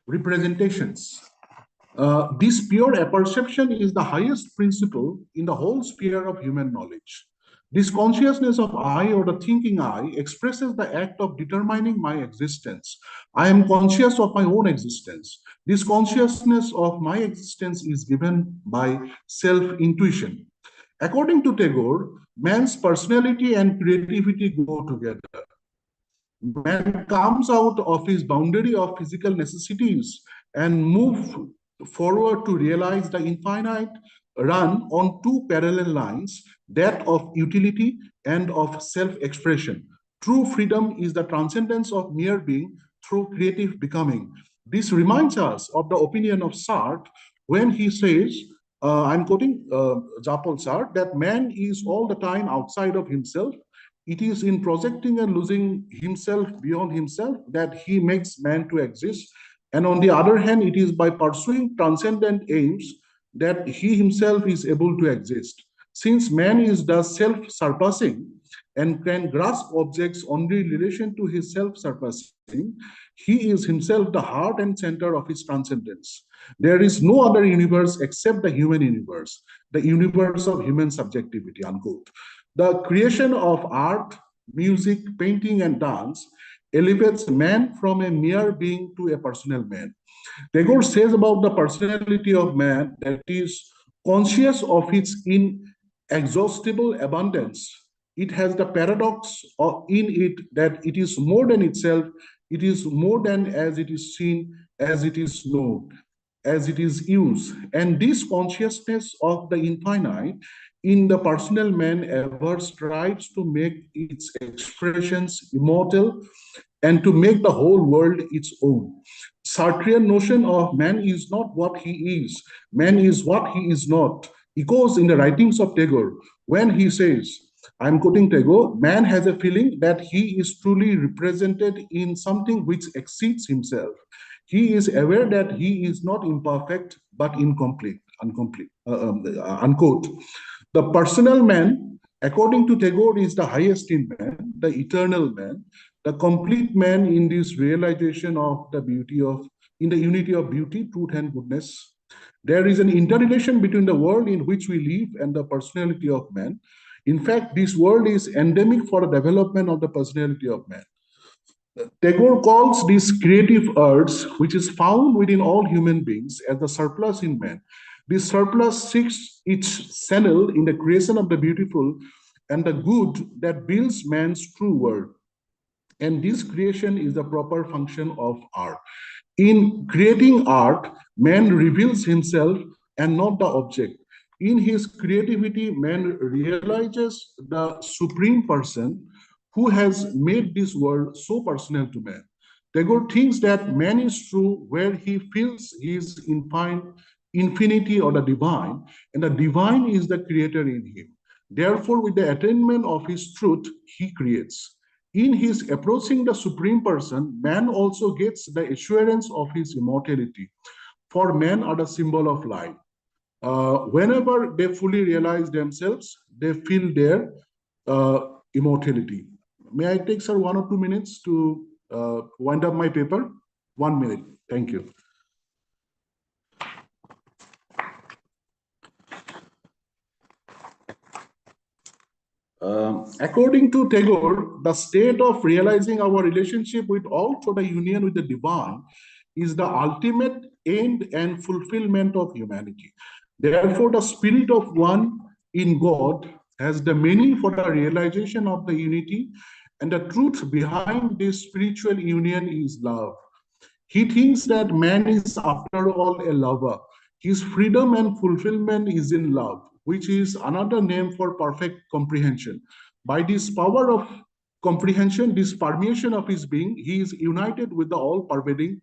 representations. This pure apperception is the highest principle in the whole sphere of human knowledge. This consciousness of I or the thinking I expresses the act of determining my existence. I am conscious of my own existence. This consciousness of my existence is given by self-intuition. According to Tagore, man's personality and creativity go together. Man comes out of his boundary of physical necessities and move forward to realize the infinite run on two parallel lines, that of utility and of self-expression. True freedom is the transcendence of mere being through creative becoming. This reminds us of the opinion of Sartre when he says, I'm quoting Jean-Paul Sartre, that man is all the time outside of himself. It is in projecting and losing himself beyond himself that he makes man to exist. And on the other hand, it is by pursuing transcendent aims that he himself is able to exist. Since man is thus self-surpassing and can grasp objects only in relation to his self-surpassing, he is himself the heart and center of his transcendence. There is no other universe except the human universe, the universe of human subjectivity, unquote. The creation of art, music, painting, and dance elevates man from a mere being to a personal man. Tagore says about the personality of man that is conscious of its inexhaustible abundance. It has the paradox in it that it is more than itself, it is more than as it is seen, as it is known, as it is used. And this consciousness of the infinite in the personal man ever strives to make its expressions immortal and to make the whole world its own. Sartrean notion of man is not what he is, man is what he is not, echoes in the writings of Tagore when he says, I'm quoting Tagore, man has a feeling that he is truly represented in something which exceeds himself. He is aware that he is not imperfect, but incomplete, unquote. The personal man, according to Tagore, is the highest in man, the eternal man, the complete man in this realization of the beauty of, in the unity of beauty, truth, and goodness. There is an interrelation between the world in which we live and the personality of man. In fact, this world is endemic for the development of the personality of man. Tagore calls this creative urge, which is found within all human beings, as the surplus in man. This surplus seeks its channel in the creation of the beautiful and the good that builds man's true world. And this creation is the proper function of art. In creating art, man reveals himself and not the object. In his creativity, man realizes the supreme person who has made this world so personal to man. Tagore thinks that man is true where he feels his infinity or the divine, and the divine is the creator in him. Therefore, with the attainment of his truth, he creates. In his approaching the Supreme Person, man also gets the assurance of his immortality. For men are the symbol of life. Whenever they fully realize themselves, they feel their immortality. May I take, sir, 1 or 2 minutes to wind up my paper? 1 minute. Thank you. According to Tagore, the state of realizing our relationship with all through the union with the divine is the ultimate end and fulfillment of humanity. Therefore, the spirit of one in God has the meaning for the realization of the unity, and the truth behind this spiritual union is love. He thinks that man is, after all, a lover. His freedom and fulfillment is in love, which is another name for perfect comprehension. By this power of comprehension, this permeation of his being, he is united with the all-pervading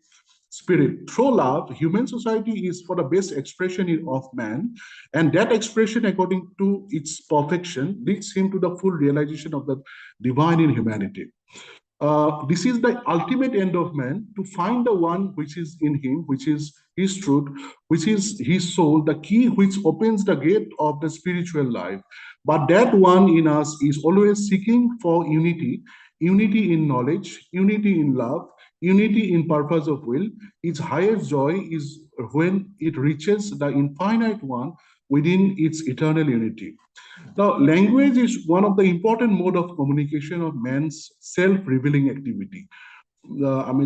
spirit. Through love, human society is for the best expression of man, and that expression, according to its perfection, leads him to the full realization of the divine in humanity. This is the ultimate end of man, to find the one which is in him, which is his truth, which is his soul, the key which opens the gate of the spiritual life. But that one in us is always seeking for unity, unity in knowledge, unity in love, unity in purpose of will. Its highest joy is when it reaches the infinite one within its eternal unity. Now, language is one of the important mode of communication of man's self-revealing activity.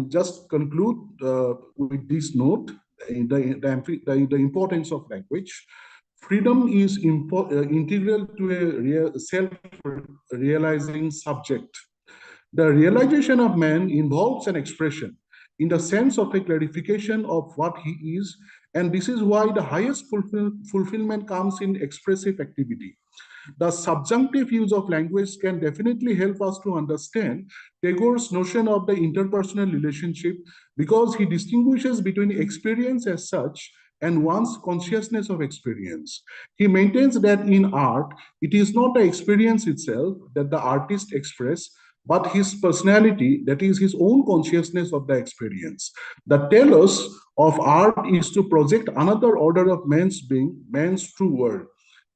Just conclude with this note, the importance of language. Freedom is integral to a self-realizing subject. The realization of man involves an expression in the sense of a clarification of what he is, and this is why the highest fulfillment comes in expressive activity. The subjunctive use of language can definitely help us to understand Tagore's notion of the interpersonal relationship, because he distinguishes between experience as such and one's consciousness of experience. He maintains that in art, it is not the experience itself that the artist expresses, but his personality, that is his own consciousness of the experience. The telos of art is to project another order of man's being, man's true world.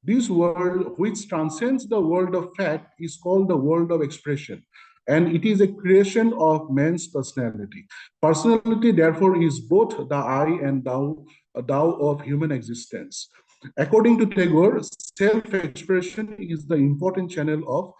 This world, which transcends the world of fact, is called the world of expression, and it is a creation of man's personality. Personality, therefore, is both the I and thou of human existence. According to Tagore, self-expression is the important channel of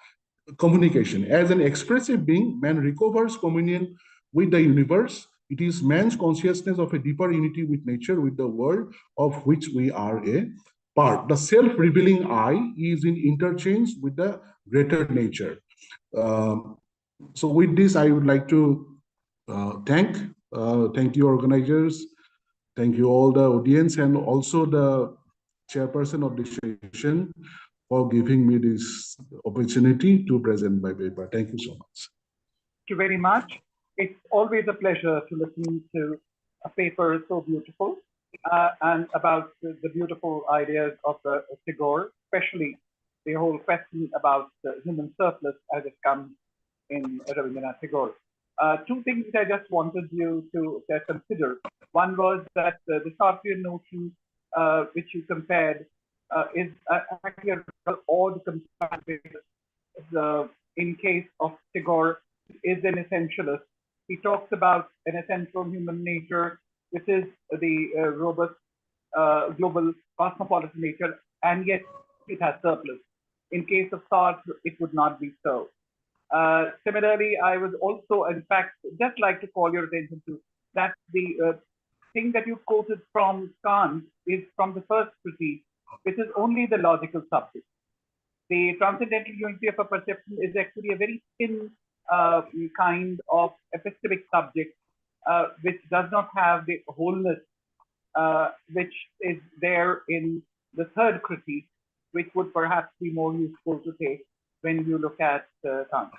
communication. As an expressive being, man recovers communion with the universe. It is man's consciousness of a deeper unity with nature, with the world of which we are a part. The self-revealing I is in interchange with the greater nature. So with this, I would like to thank you organizers, thank you all the audience, and also the chairperson of the session for giving me this opportunity to present my paper. Thank you so much. Thank you very much. It's always a pleasure to listen to a paper so beautiful and about the beautiful ideas of Tagore, especially the whole question about human surplus as it comes in Rabindranath Tagore. Two things I just wanted you to consider. One was that the Sartrean notion, which you compared, is actually an odd comparison. In case of Tagore, is an essentialist. He talks about an essential human nature, which is the robust global cosmopolitan nature, and yet it has surplus. In case of Sartre, it would not be so. Similarly, I would also, in fact, just like to call your attention to that the thing that you quoted from Kant is from the first critique, which is only the logical subject. The transcendental unity of a perception is actually a very thin kind of epistemic subject, which does not have the wholeness which is there in the third critique, which would perhaps be more useful to take when you look at Kant.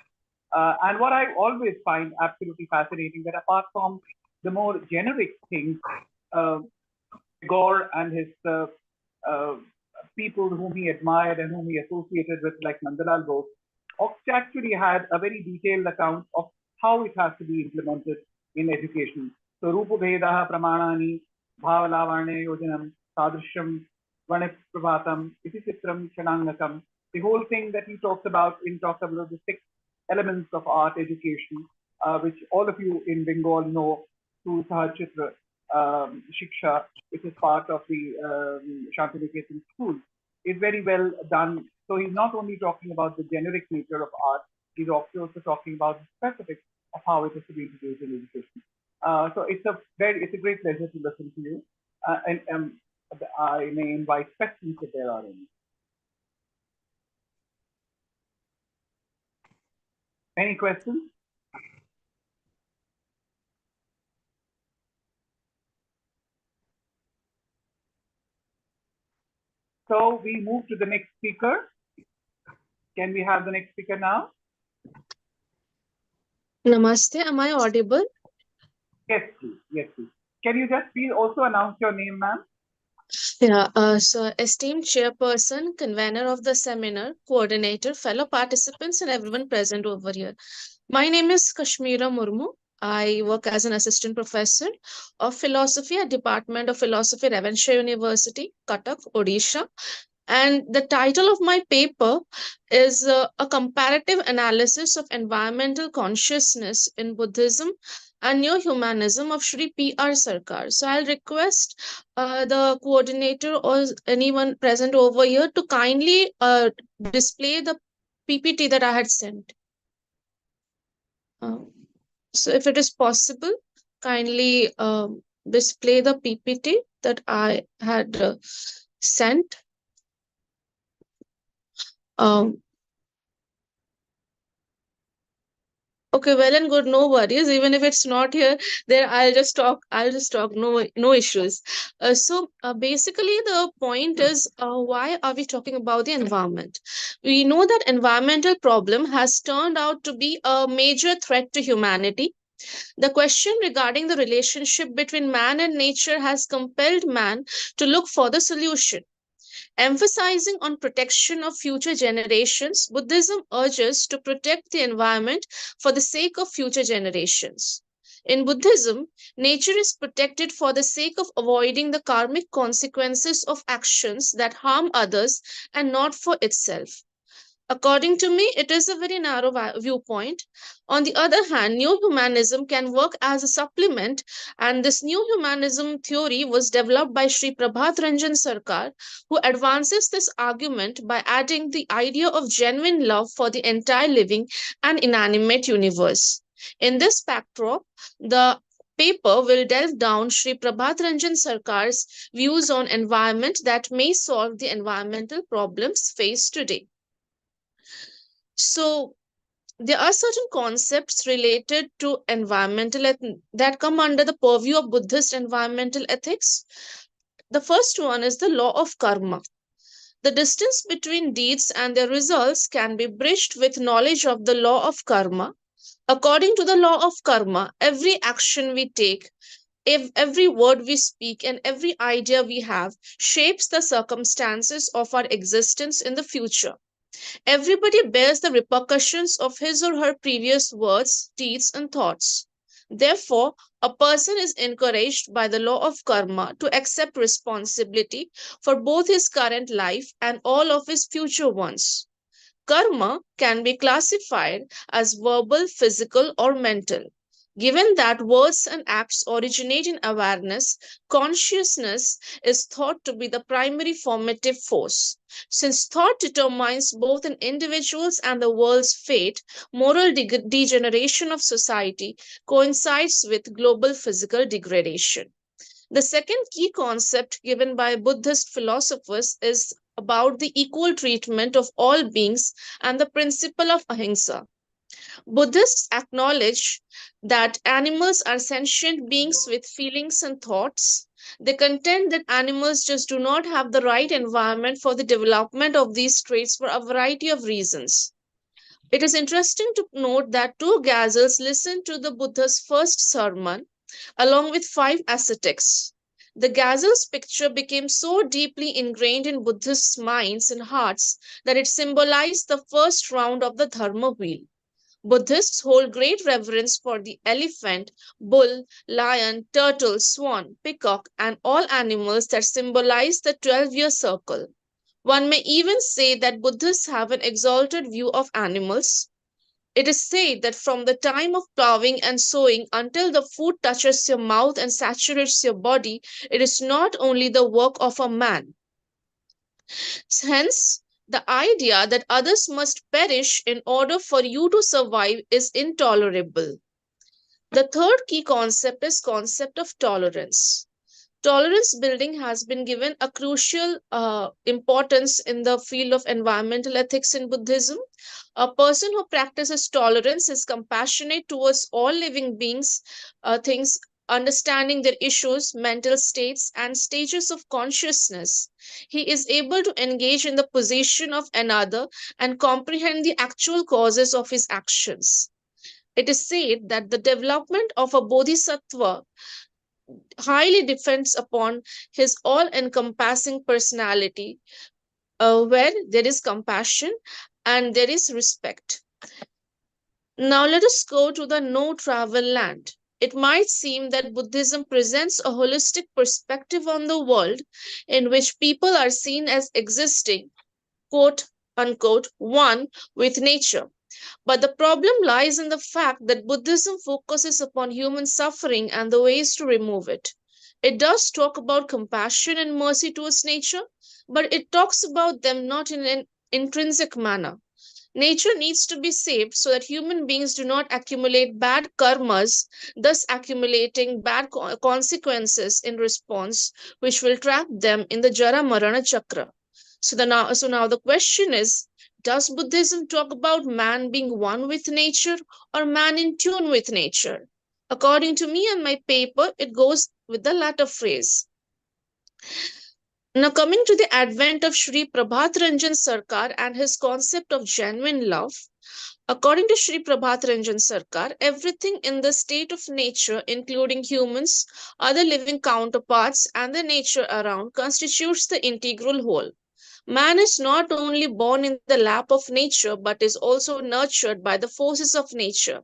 And what I always find absolutely fascinating, that apart from the more generic things, Tagore and his people whom he admired and whom he associated with, like Nandalal Bose, actually had a very detailed account of how it has to be implemented in education. So, Rupa Vedaha Pramanani, Bhavalavane Yojanam, Sadrishyam, Vanaprabhatam, Itisitram, Chanangakam, the whole thing that he talks about the 6 elements of art education, which all of you in Bengal know through Sahachitra Shiksha, which is part of the Shantiniketan school, is very well done. So he's not only talking about the generic nature of art, he's also talking about the specifics of how it is to be introduced in education. So it's a great pleasure to listen to you, and I may invite questions if there are any. Any questions? So we move to the next speaker. Can we have the next speaker now? Namaste, am I audible? Yes, please. Yes, please. Can you just please also announce your name, ma'am? Yeah, so esteemed chairperson, convener of the seminar, coordinator, fellow participants, and everyone present over here. My name is Kashmira Murmu. I work as an assistant professor of philosophy at Department of Philosophy, Ravenshaw University, Cuttack, Odisha. And the title of my paper is a comparative analysis of environmental consciousness in Buddhism and Neo-Humanism of Shri P.R. Sarkar. So I'll request the coordinator or anyone present over here to kindly display the PPT that I had sent. So if it is possible, kindly display the PPT that I had sent. Okay, well and good, no worries. Even if it's not here, there I'll just talk. No issues. Basically, the point is, why are we talking about the environment? We know that environmental problem has turned out to be a major threat to humanity. The question regarding the relationship between man and nature has compelled man to look for the solution. Emphasizing on protection of future generations, Buddhism urges to protect the environment for the sake of future generations. In Buddhism, nature is protected for the sake of avoiding the karmic consequences of actions that harm others and not for itself. According to me, it is a very narrow viewpoint. On the other hand, new humanism can work as a supplement, and this new humanism theory was developed by Sri Prabhat Ranjan Sarkar, who advances this argument by adding the idea of genuine love for the entire living and inanimate universe. In this backdrop, the paper will delve down Sri Prabhat Ranjan Sarkar's views on environment that may solve the environmental problems faced today. So, there are certain concepts related to that come under the purview of Buddhist environmental ethics. The first one is the law of karma. The distance between deeds and their results can be bridged with knowledge of the law of karma. According to the law of karma, every action we take, every word we speak, and every idea we have shapes the circumstances of our existence in the future. Everybody bears the repercussions of his or her previous words, deeds, and thoughts. Therefore, a person is encouraged by the law of karma to accept responsibility for both his current life and all of his future ones. Karma can be classified as verbal, physical, or mental. Given that words and acts originate in awareness, consciousness is thought to be the primary formative force. Since thought determines both an individual's and the world's fate, moral degeneration of society coincides with global physical degradation. The second key concept given by Buddhist philosophers is about the equal treatment of all beings and the principle of ahimsa. Buddhists acknowledge that animals are sentient beings with feelings and thoughts. They contend that animals just do not have the right environment for the development of these traits for a variety of reasons. It is interesting to note that two gazelles listened to the Buddha's first sermon along with 5 ascetics. The gazelle's picture became so deeply ingrained in Buddhists' minds and hearts that it symbolized the first round of the Dharma wheel. Buddhists hold great reverence for the elephant, bull, lion, turtle, swan, peacock, and all animals that symbolize the 12-year circle. One may even say that Buddhists have an exalted view of animals. It is said that from the time of plowing and sowing until the food touches your mouth and saturates your body, it is not only the work of a man. Hence, the idea that others must perish in order for you to survive is intolerable. The third key concept is concept of tolerance. Tolerance building has been given a crucial importance in the field of environmental ethics in Buddhism. A person who practices tolerance is compassionate towards all living beings, things, understanding their issues, mental states, and stages of consciousness. He is able to engage in the position of another and comprehend the actual causes of his actions. It is said that the development of a bodhisattva highly depends upon his all encompassing personality, where there is compassion and there is respect. Now, let us go to the no travel land. It might seem that Buddhism presents a holistic perspective on the world in which people are seen as existing, quote unquote, one with nature. But the problem lies in the fact that Buddhism focuses upon human suffering and the ways to remove it. It does talk about compassion and mercy towards nature, but it talks about them not in an intrinsic manner. Nature needs to be saved so that human beings do not accumulate bad karmas, thus accumulating bad consequences in response, which will trap them in the Jara Marana Chakra. So now the question is, does Buddhism talk about man being one with nature or man in tune with nature? According to me and my paper, it goes with the latter phrase. Now, coming to the advent of Sri Prabhat Ranjan Sarkar and his concept of genuine love, according to Sri Prabhat Ranjan Sarkar, everything in the state of nature, including humans, other living counterparts, and the nature around, constitutes the integral whole. Man is not only born in the lap of nature but is also nurtured by the forces of nature.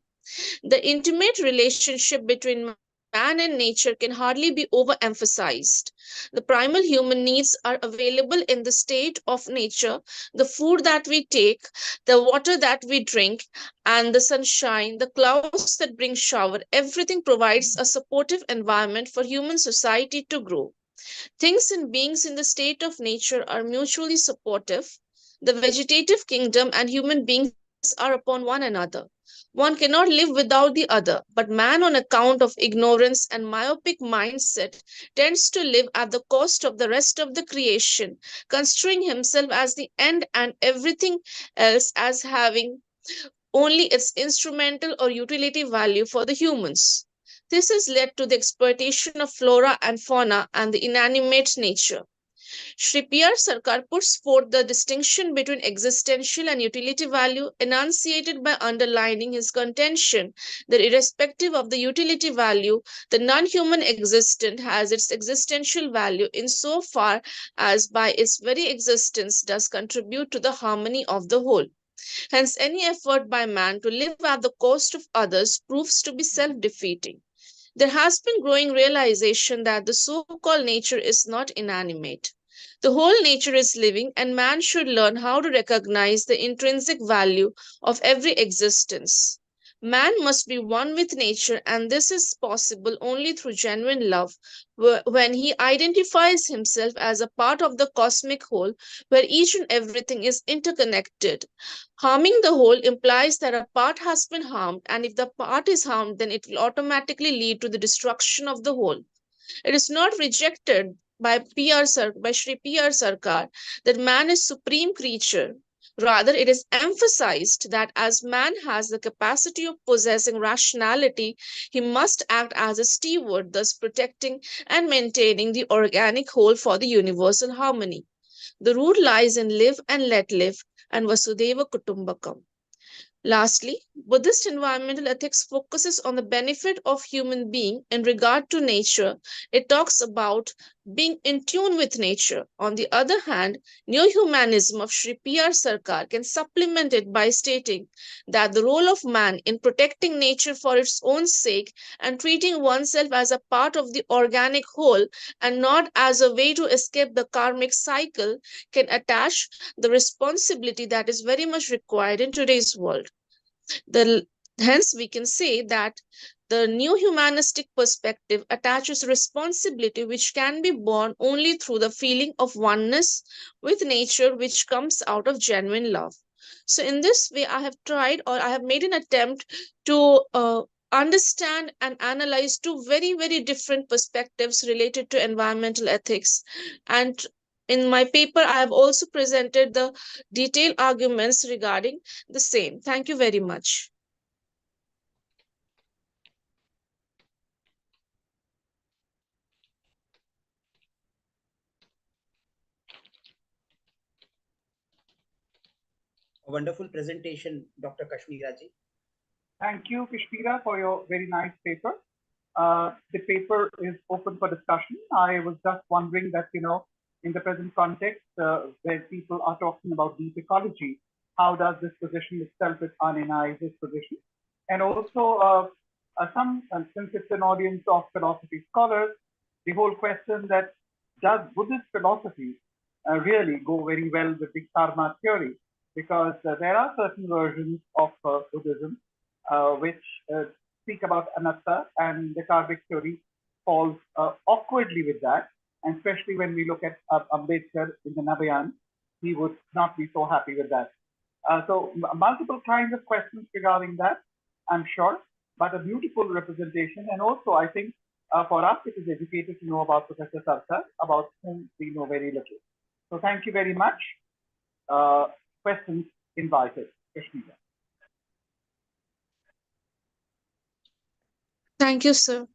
The intimate relationship between man and nature can hardly be overemphasized. The primal human needs are available in the state of nature: the food that we take, the water that we drink, and the sunshine, the clouds that bring shower. Everything provides a supportive environment for human society to grow. Things and beings in the state of nature are mutually supportive. The vegetative kingdom and human beings are upon one another. One cannot live without the other, but man, on account of ignorance and myopic mindset, tends to live at the cost of the rest of the creation, construing himself as the end and everything else as having only its instrumental or utility value for the humans. This has led to the exploitation of flora and fauna and the inanimate nature. Shri P.R. Sarkar puts forth the distinction between existential and utility value, enunciated by underlining his contention that irrespective of the utility value, the non-human existent has its existential value insofar as by its very existence does contribute to the harmony of the whole. Hence, any effort by man to live at the cost of others proves to be self-defeating. There has been growing realization that the so-called nature is not inanimate. The whole nature is living, and man should learn how to recognize the intrinsic value of every existence. Man must be one with nature, and this is possible only through genuine love, when he identifies himself as a part of the cosmic whole, where each and everything is interconnected. Harming the whole implies that a part has been harmed, and if the part is harmed, then it will automatically lead to the destruction of the whole. It is not rejected by Sri P.R. Sarkar that man is supreme creature. Rather, it is emphasized that as man has the capacity of possessing rationality, he must act as a steward, thus protecting and maintaining the organic whole for the universal harmony. The root lies in live and let live and Vasudeva Kutumbakam. Lastly, Buddhist environmental ethics focuses on the benefit of human being in regard to nature. It talks about being in tune with nature. On the other hand, neo-humanism of Sri P.R. Sarkar can supplement it by stating that the role of man in protecting nature for its own sake and treating oneself as a part of the organic whole and not as a way to escape the karmic cycle can attach the responsibility that is very much required in today's world. Hence, we can say that the new humanistic perspective attaches responsibility which can be born only through the feeling of oneness with nature, which comes out of genuine love. So, in this way, I have tried or I have made an attempt to understand and analyze two very, very different perspectives related to environmental ethics. And in my paper, I have also presented the detailed arguments regarding the same. Thank you very much. A wonderful presentation, Dr. Kashmiraji. Thank you, Kashmira, for your very nice paper. The paper is open for discussion. I was just wondering that, in the present context, where people are talking about deep ecology, how does this position itself with Anina this position? And also, since it's an audience of philosophy scholars, the whole question that does Buddhist philosophy really go very well with the karma theory? because there are certain versions of Buddhism which speak about anatta, and the karmic theory falls awkwardly with that. And especially when we look at Ambedkar in the Nabayan, he would not be so happy with that. So multiple kinds of questions regarding that, I'm sure, but a beautiful representation. And also, I think for us, it is educated to know about Professor Sarkar, about whom we know very little. So thank you very much. Questions invited. Kashmira. Thank you, sir.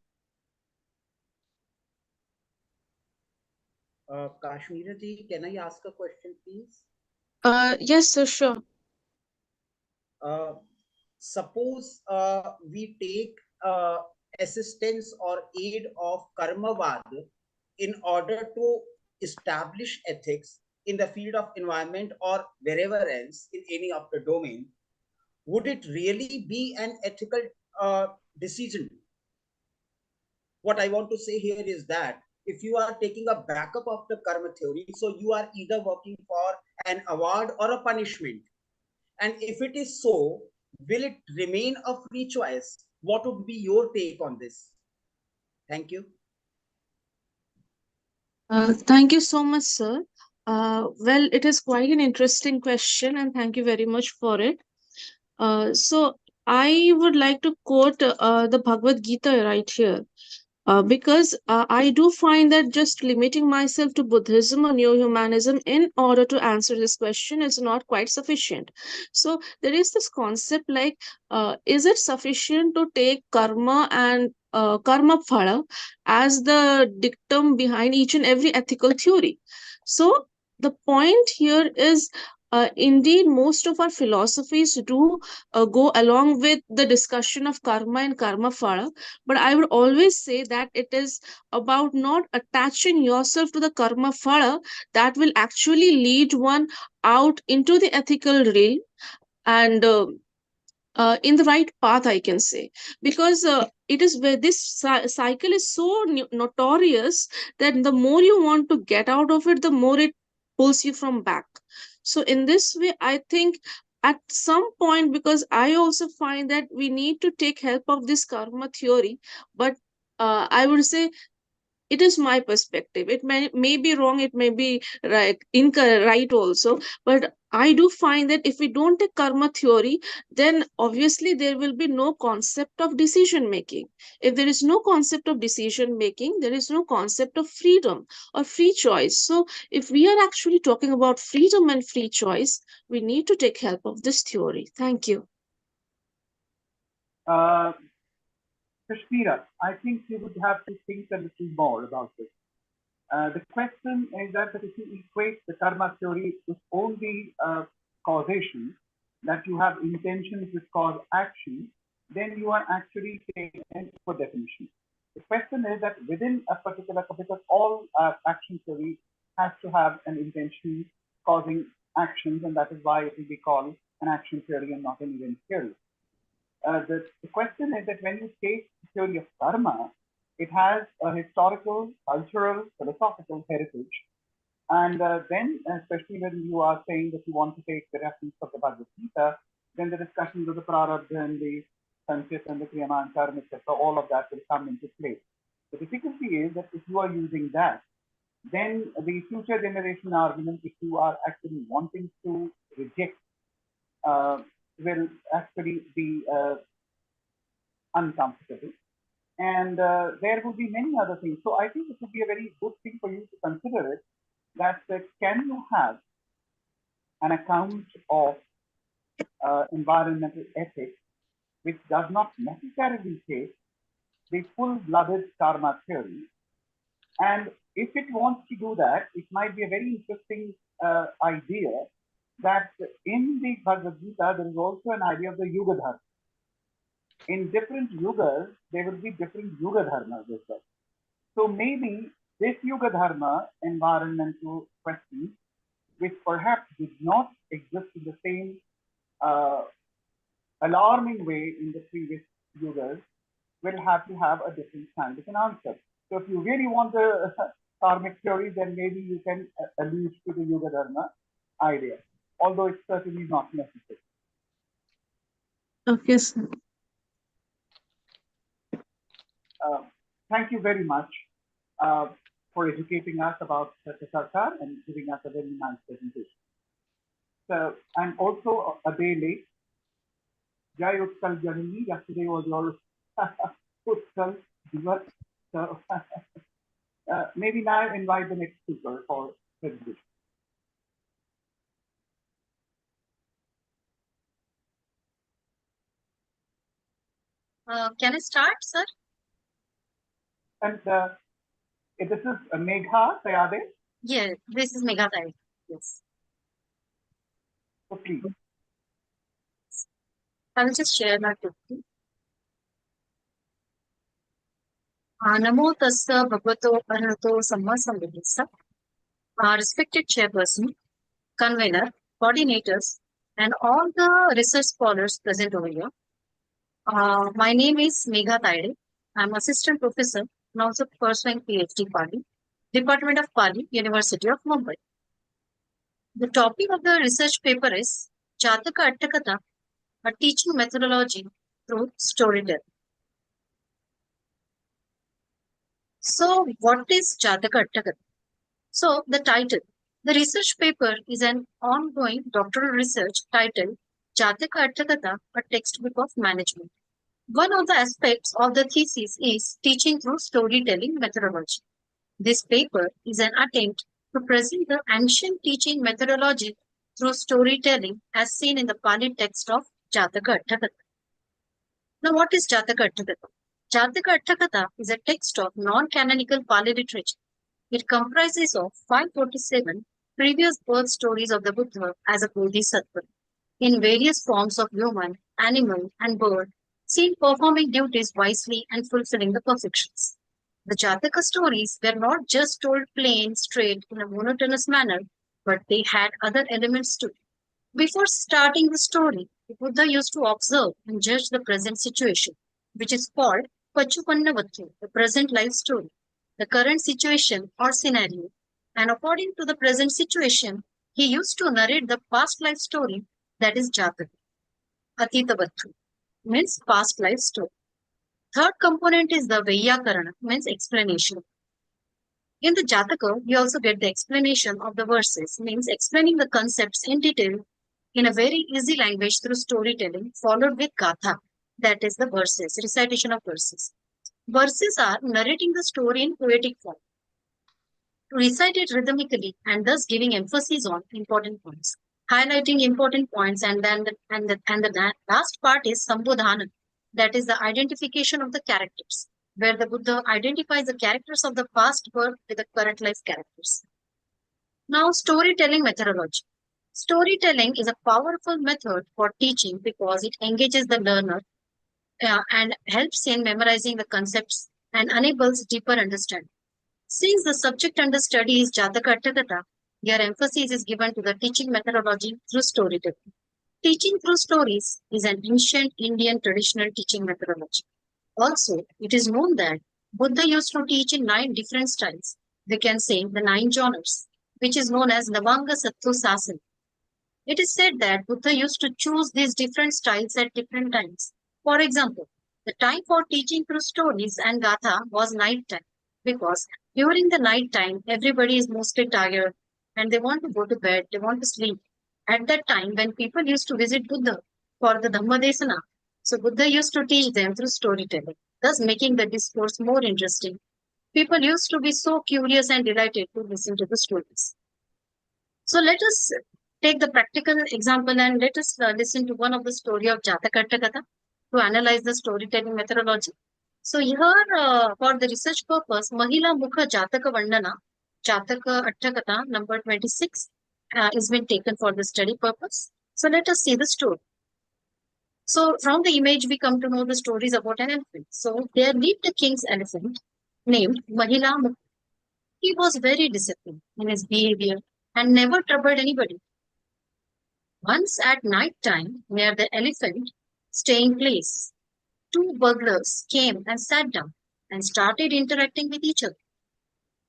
Kashmira ji, can I ask a question, please? Yes, sir, sure. Suppose we take assistance or aid of Karmavad in order to establish ethics in the field of environment or wherever else in any of the domain, would it really be an ethical decision? What I want to say here is that if you are taking a backup of the karma theory, so you are either working for an award or a punishment. And if it is so, will it remain a free choice? What would be your take on this? Thank you. Thank you so much, sir. Well, it is quite an interesting question, and thank you very much for it. So, I would like to quote the Bhagavad Gita right here. Because I do find that just limiting myself to Buddhism or neo humanism in order to answer this question is not quite sufficient. So there is this concept like, is it sufficient to take karma and karma phala as the dictum behind each and every ethical theory? So the point here is, indeed, most of our philosophies do go along with the discussion of karma and karma phala, but I would always say that it is about not attaching yourself to the karma phala that will actually lead one out into the ethical realm and in the right path, I can say, because it is where this cycle is so notorious that the more you want to get out of it, the more it pulls you from back. So in this way, I think at some point, because I also find that we need to take help of this karma theory, but I would say it is my perspective. It may be wrong, it may be right, incorrect, right also, but I do find that if we don't take karma theory, then obviously there will be no concept of decision making. If there is no concept of decision making, there is no concept of freedom or free choice. So if we are actually talking about freedom and free choice, we need to take help of this theory. Thank you. Kashmira, I think you would have to think a little more about this. The question is that if you equate the karma theory with only causation, that you have intentions which cause action, then you are actually taking for definition. The question is that within a particular, because all action theory has to have an intention causing actions, and that is why it will be called an action theory and not an event theory. The question is that when you take the theory of karma, it has a historical, cultural, philosophical heritage. And then, especially when you are saying that you want to take the reference of the Bhagavad Gita, then the discussions of the prarabdha and the sanchit and the kriyama and karma, etc., all of that will come into play. The difficulty is that if you are using that, then the future generation argument, if you are actually wanting to reject, will actually be uncomfortable. And there will be many other things. So I think it would be a very good thing for you to consider it, that can you have an account of environmental ethics which does not necessarily take the full-blooded karma theory. And if it wants to do that, it might be a very interesting idea that in the Bhagavad Gita, there is also an idea of the Yuga Dharma. In different yugas, there will be different Yuga Dharmas as well. So maybe this Yuga Dharma, environmental questions, which perhaps did not exist in the same alarming way in the previous yugas, will have to have a different kind of an answer. So if you really want a karmic theory, then maybe you can allude to the Yuga Dharma idea. although it's certainly not necessary. Okay, sir. Thank you very much for educating us about Sarkar and giving us a very nice presentation. So I'm also a day late. Jai Utkal Janani, yesterday was your Utkal Divat. So maybe now invite the next speaker for presentation. Can I start, sir? And this is Megha Sayade. Yeah, this is Magadh. Yes. So please. I will just share my PPT. Namo tassa bhagavato arahato samma sambuddhassa. Respected chairperson, convener, coordinators, and all the research scholars present over here. My name is Megha Taide. I'm assistant professor and also pursuing PhD Pali, Department of Pali, University of Mumbai. The topic of the research paper is Jataka Attakatha, a teaching methodology through storytelling. So, what is Jataka Attakatha? So, the title. The research paper is an ongoing doctoral research titled Jataka Attakatha, a textbook of management. One of the aspects of the thesis is teaching through storytelling methodology. This paper is an attempt to present the ancient teaching methodology through storytelling as seen in the Pali text of Jataka Attakatha. Now, what is Jataka Attakatha? Jataka Attakatha is a text of non-canonical Pali literature. It comprises of 547 previous birth stories of the Buddha as a Bodhisattva in various forms of human, animal, and bird, seen performing duties wisely and fulfilling the perfections. The Jataka stories were not just told plain, straight, in a monotonous manner, but they had other elements too. Before starting the story, the Buddha used to observe and judge the present situation, which is called Pachupannavattu, the present life story, the current situation or scenario. And according to the present situation, he used to narrate the past life story, that is Jataka. Atitavattu means past life story. Third component is the Vyakarana, means explanation. In the Jataka, we also get the explanation of the verses, means explaining the concepts in detail in a very easy language through storytelling, followed with Gatha, that is the verses, recitation of verses. Verses are narrating the story in poetic form, to recite it rhythmically and thus giving emphasis on important points, highlighting important points, and then the last part is Sambodhana, that is the identification of the characters, where the Buddha identifies the characters of the past birth with the current life characters. Now, storytelling methodology. Storytelling is a powerful method for teaching because it engages the learner and helps in memorizing the concepts and enables deeper understanding. Since the subject under study is Jataka Attakatha, their emphasis is given to the teaching methodology through storytelling. Teaching through stories is an ancient Indian traditional teaching methodology. Also, it is known that Buddha used to teach in 9 different styles. We can say the 9 genres, which is known as Navanga Sattva Sasana. It is said that Buddha used to choose these different styles at different times. For example, the time for teaching through stories and Gatha was night time, because during the night time, everybody is mostly tired and they want to go to bed, they want to sleep. At that time, when people used to visit Buddha for the Dhammadesana, so Buddha used to teach them through storytelling, thus making the discourse more interesting. People used to be so curious and delighted to listen to the stories. So let us take the practical example and let us listen to one of the story of Jataka Attakatha to analyze the storytelling methodology. So here, for the research purpose, Mahila Mukha Jataka Vandana, Jataka Attakatha number 26 is been taken for the study purpose. So let us see the story. So from the image, we come to know the stories about an elephant. So there lived a king's elephant named Mahila Mukha. He was very disciplined in his behavior and never troubled anybody. Once at night time, near the elephant staying place, 2 burglars came and sat down and started interacting with each other.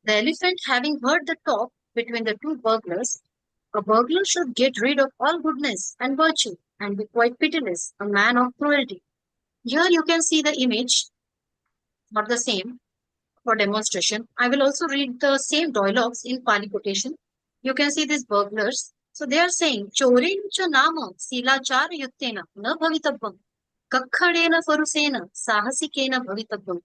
The elephant, having heard the talk between the 2 burglars, A burglar should get rid of all goodness and virtue and be quite pitiless, a man of cruelty. Here you can see the image, not the same, for demonstration. I will also read the same dialogues in Pali quotation. You can see these burglars. So they are saying, Chorin cha nama silachar yuktena na bhavitabbam kakhadena farusena sahasikena bhavitabbam.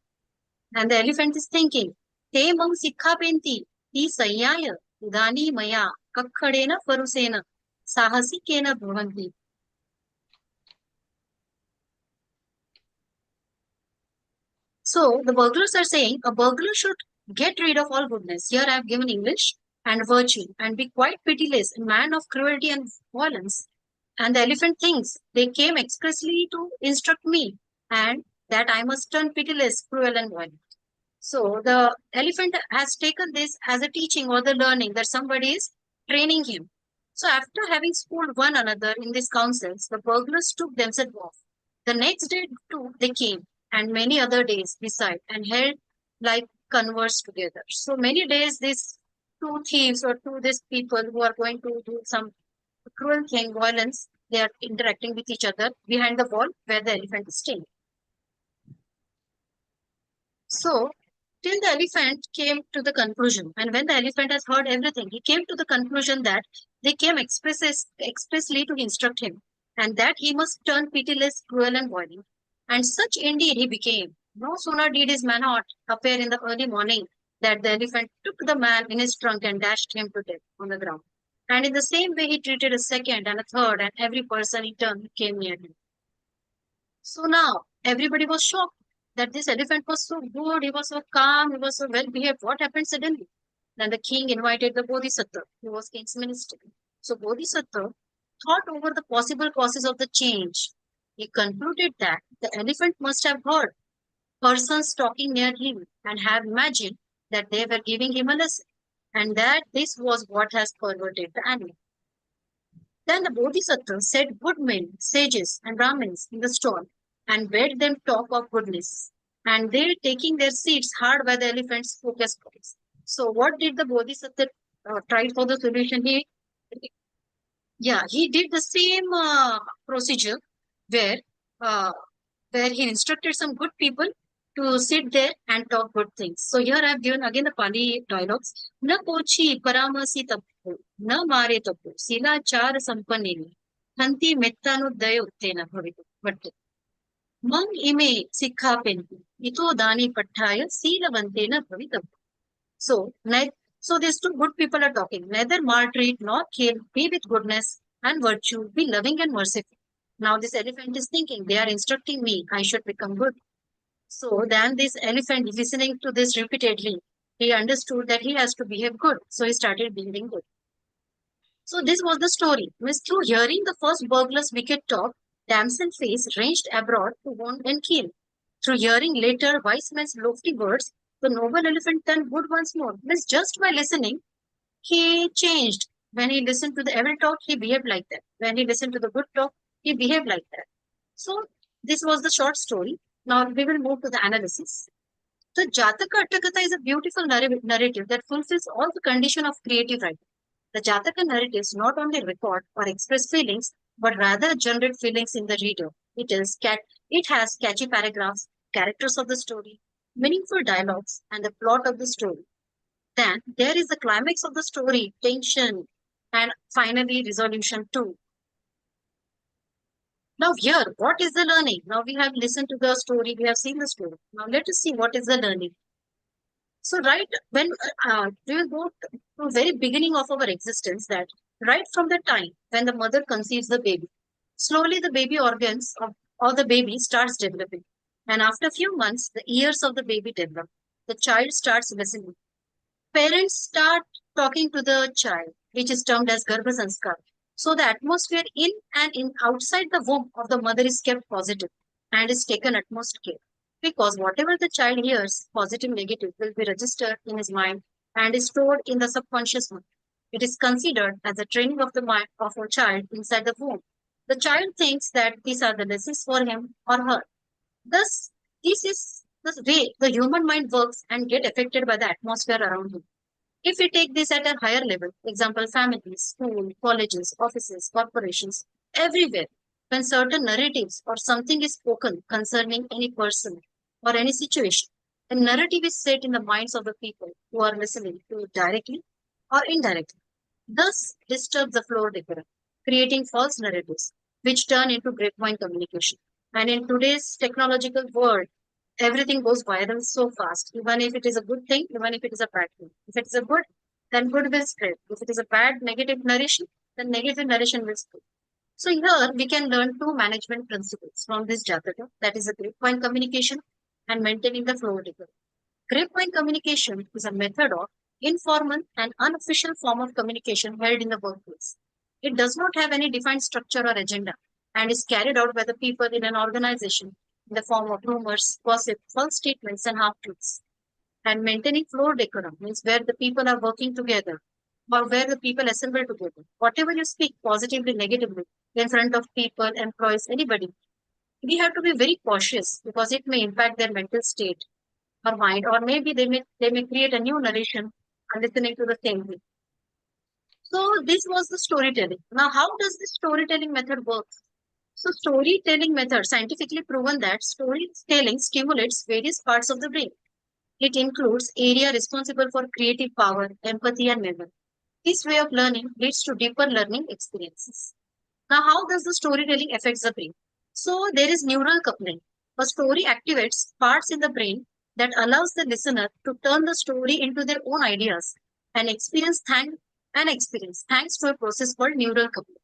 And the elephant is thinking, Te mam sikha penti ti sayyaya udani maya kakhadena farusena sahasikena bhavanti. So the burglars are saying a burglar should get rid of all goodness. Here I have given English and virtue and be quite pitiless, a man of cruelty and violence. And the elephant thinks they came expressly to instruct me and that I must turn pitiless, cruel and violent. So the elephant has taken this as a teaching or the learning that somebody is training him. So after having schooled one another in these councils, the burglars took themselves off. The next day too they came and many other days beside and held like converse together. So many days these two thieves or two these people who are going to do some cruel thing, violence, they are interacting with each other behind the wall where the elephant is staying. So till the elephant came to the conclusion, and when the elephant has heard everything, he came to the conclusion that they came expressly to instruct him, and that he must turn pitiless, cruel, and violent. And such indeed he became. No sooner did his manhood appear in the early morning that the elephant took the man in his trunk and dashed him to death on the ground. And in the same way he treated a second and a third, and every person in turn came near him. So now everybody was shocked that this elephant was so good, he was so calm, he was so well behaved. What happened suddenly? Then the king invited the Bodhisattva, who was king's minister. So Bodhisattva thought over the possible causes of the change. He concluded that the elephant must have heard persons talking near him and have imagined that they were giving him a lesson, and that this was what has perverted the animal. Then the Bodhisattva set good men, sages, and Brahmins in the stall and bade them talk of goodness. And they, taking their seats hard by the elephant's focus points. So, what did the Bodhisattva try for the solution? He did the same procedure where he instructed some good people to sit there and talk good things. So here I have given again the Pali dialogues. Na pochi paramasi tappu, na mare tappu, sila char sampanini, hanti mettanu dayo uttena bhavitu. But mang ime sikha penti, ito dani patthaya silavantena bhavitappu. So these two good people are talking. Neither maltreat nor kill, be with goodness and virtue, be loving and merciful. Now this elephant is thinking, they are instructing me, I should become good. So then this elephant, listening to this repeatedly, he understood that he has to behave good. So he started behaving good. So this was the story. Through hearing the first burglar's wicked talk, damsel face ranged abroad to wound and kill. Through hearing later wise men's lofty words, the noble elephant turned good once more. Means just by listening, he changed. When he listened to the evil talk, he behaved like that. When he listened to the good talk, he behaved like that. So this was the short story. Now we will move to the analysis. The Jataka Attakatha is a beautiful narrative that fulfills all the condition of creative writing. The Jataka narratives not only record or express feelings, but rather generate feelings in the reader. It has catchy paragraphs, characters of the story, meaningful dialogues, and the plot of the story. Then there is the climax of the story, tension, and finally resolution too. Now here, what is the learning? Now we have listened to the story, we have seen the story. Now let us see what is the learning. So right when we will go to the very beginning of our existence, that right from the time when the mother conceives the baby, slowly the baby organs or the baby starts developing. And after a few months, the ears of the baby develop. The child starts listening. Parents start talking to the child, which is termed as Garbha Sanskar. So the atmosphere in and outside the womb of the mother is kept positive and is taken utmost care. Because whatever the child hears, positive, negative, will be registered in his mind and is stored in the subconscious mind. It is considered as a training of the mind of a child inside the womb. The child thinks that these are the lessons for him or her. Thus, this is the way the human mind works and get affected by the atmosphere around him. If we take this at a higher level, example, families, school, colleges, offices, corporations, everywhere, when certain narratives or something is spoken concerning any person or any situation, the narrative is set in the minds of the people who are listening to it directly or indirectly. Thus, disturb the flow of decorum, creating false narratives, which turn into grapevine communication. And in today's technological world, everything goes viral so fast, even if it is a good thing, even if it is a bad thing. If it is a good, then good will spread. If it is a bad, negative narration, then negative narration will spread. So here we can learn two management principles from this Jataka, that is a grapevine communication and maintaining the flow of decorum. Grapevine communication is a method of informal and unofficial form of communication held in the workplace. It does not have any defined structure or agenda and is carried out by the people in an organization in the form of rumors, gossip, false statements, and half truths. And maintaining floor decorum means where the people are working together or where the people assemble together. Whatever you speak positively, negatively in front of people, employees, anybody, we have to be very cautious because it may impact their mental state or mind, or maybe they may create a new narration and listening to the same thing. So this was the storytelling. Now, how does this storytelling method work? So storytelling method scientifically proven that storytelling stimulates various parts of the brain. It includes area responsible for creative power, empathy, and memory. This way of learning leads to deeper learning experiences. Now, how does the storytelling affect the brain? So there is neural coupling. A story activates parts in the brain that allows the listener to turn the story into their own ideas and experience thanks to a process called neural coupling.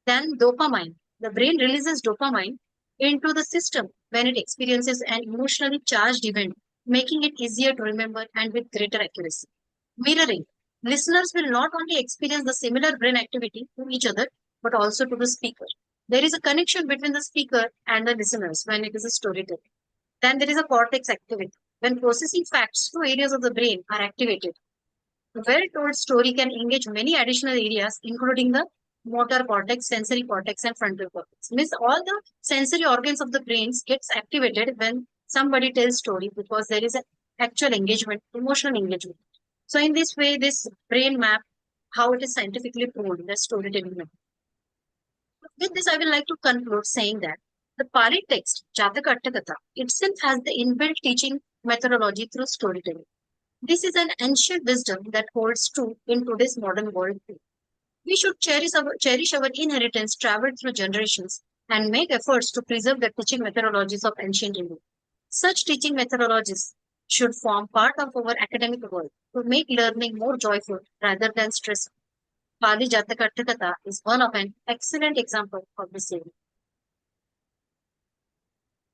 Then dopamine. The brain releases dopamine into the system when it experiences an emotionally charged event, making it easier to remember and with greater accuracy. Mirroring. Listeners will not only experience the similar brain activity to each other, but also to the speaker. There is a connection between the speaker and the listeners when it is a storytelling. Then there is a cortex activity. When processing facts, two areas of the brain are activated. A well-told story can engage many additional areas, including the motor cortex, sensory cortex, and frontal cortex. Means all the sensory organs of the brains gets activated when somebody tells story because there is an actual engagement, emotional engagement. So in this way, this brain map, how it is scientifically proven, the storytelling method. With this, I will like to conclude saying that the Pali text, Jataka Attakatha, itself has the inbuilt teaching methodology through storytelling. This is an ancient wisdom that holds true in today's modern world too. We should cherish our inheritance traveled through generations and make efforts to preserve the teaching methodologies of ancient India. Such teaching methodologies should form part of our academic world to make learning more joyful rather than stressful. Pali Jataka Attakatha is one of an excellent example of this area.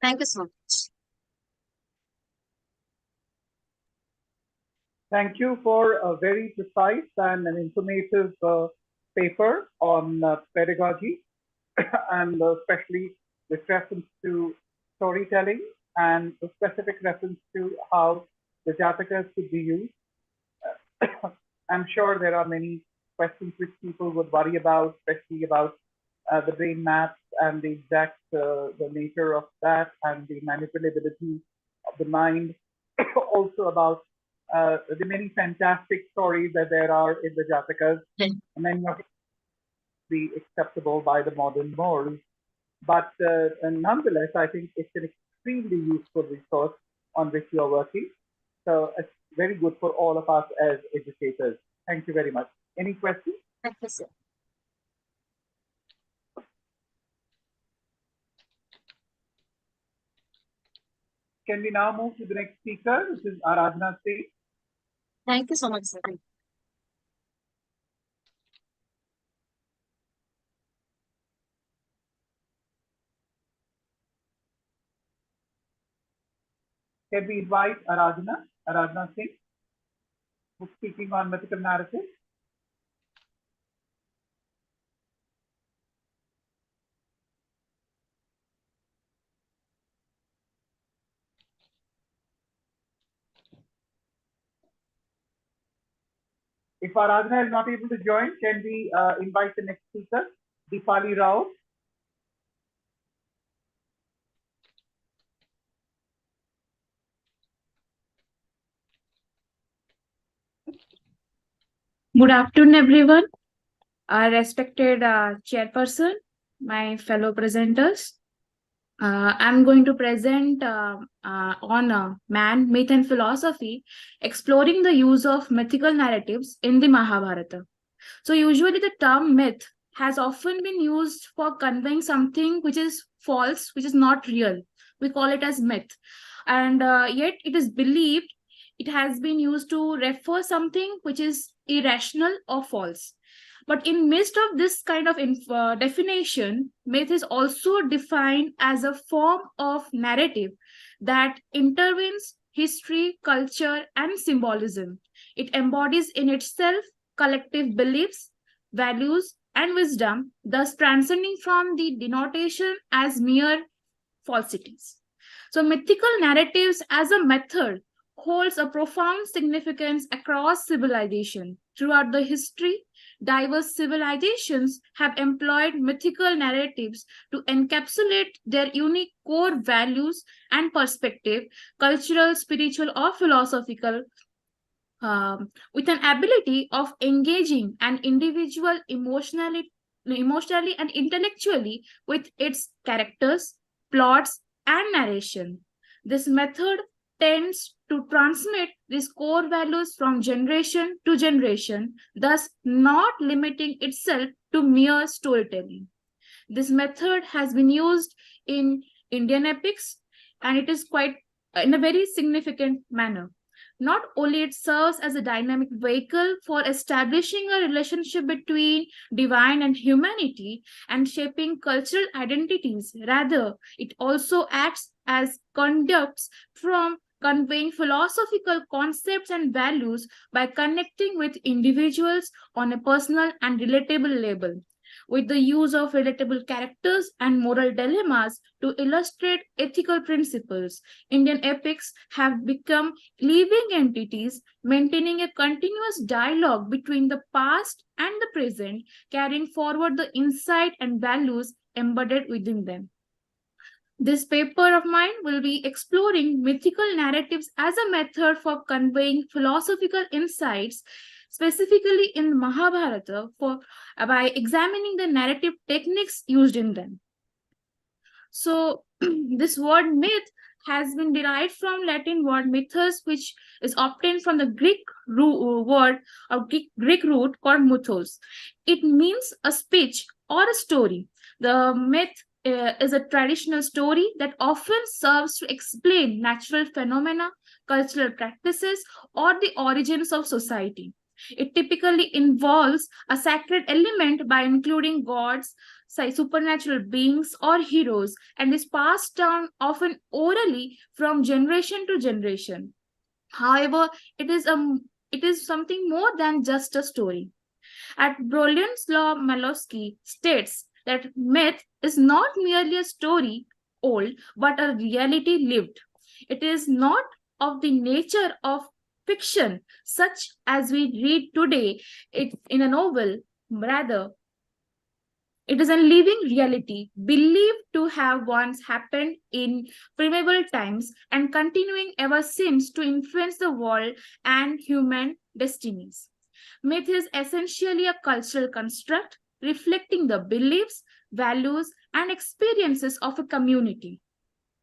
Thank you so much. Thank you for a very precise and an informative paper on pedagogy, and especially with reference to storytelling and a specific reference to how the Jatakas could be used. I'm sure there are many questions which people would worry about, especially about the brain maps and the exact the nature of that and the manipulability of the mind. Also about the many fantastic stories that there are in the Jatakas, many of be acceptable by the modern morals. But nonetheless, I think it's an extremely useful resource on which you are working. So it's very good for all of us as educators. Thank you very much. Any questions? Thank you, sir. Can we now move to the next speaker, which is Aradhana Singh? Thank you so much, sir. Can we invite Aradhana Singh, who's speaking on mythical narrative? If Aradhana is not able to join, can we invite the next speaker, Deepali Rao? Good afternoon, everyone. Our respected chairperson, my fellow presenters. I'm going to present on man, myth, and philosophy, exploring the use of mythical narratives in the Mahabharata. So, usually, the term myth has often been used for conveying something which is false, which is not real. We call it as myth. And yet, it is believed it has been used to refer something which is irrational or false. But in midst of this kind of definition, myth is also defined as a form of narrative that intervenes history, culture, and symbolism. It embodies in itself collective beliefs, values, and wisdom, thus transcending from the denotation as mere falsities. So, mythical narratives as a method holds a profound significance across civilization. Throughout the history, diverse civilizations have employed mythical narratives to encapsulate their unique core values and perspective, cultural, spiritual, or philosophical, with an ability of engaging an individual emotionally and intellectually with its characters, plots, and narration. This method tends to transmit these core values from generation to generation, thus not limiting itself to mere storytelling. This method has been used in Indian epics, and it is quite in a very significant manner. Not only it serves as a dynamic vehicle for establishing a relationship between divine and humanity and shaping cultural identities, rather it also acts as conduits from conveying philosophical concepts and values by connecting with individuals on a personal and relatable level, with the use of relatable characters and moral dilemmas to illustrate ethical principles. Indian epics have become living entities, maintaining a continuous dialogue between the past and the present, carrying forward the insight and values embedded within them. This paper of mine will be exploring mythical narratives as a method for conveying philosophical insights, specifically in Mahabharata, by examining the narrative techniques used in them. So, this word myth has been derived from Latin word mythos, which is obtained from the Greek word or Greek root called mythos. It means a speech or a story. The myth is a traditional story that often serves to explain natural phenomena, cultural practices, or the origins of society. It typically involves a sacred element by including gods, supernatural beings, or heroes, and is passed down often orally from generation to generation. However, it is something more than just a story. At Brolian's-Law, Malowski states that myth is not merely a story old, but a reality lived. It is not of the nature of fiction, such as we read today in a novel. Rather, it is a living reality believed to have once happened in primeval times and continuing ever since to influence the world and human destinies. Myth is essentially a cultural construct reflecting the beliefs, values, and experiences of a community.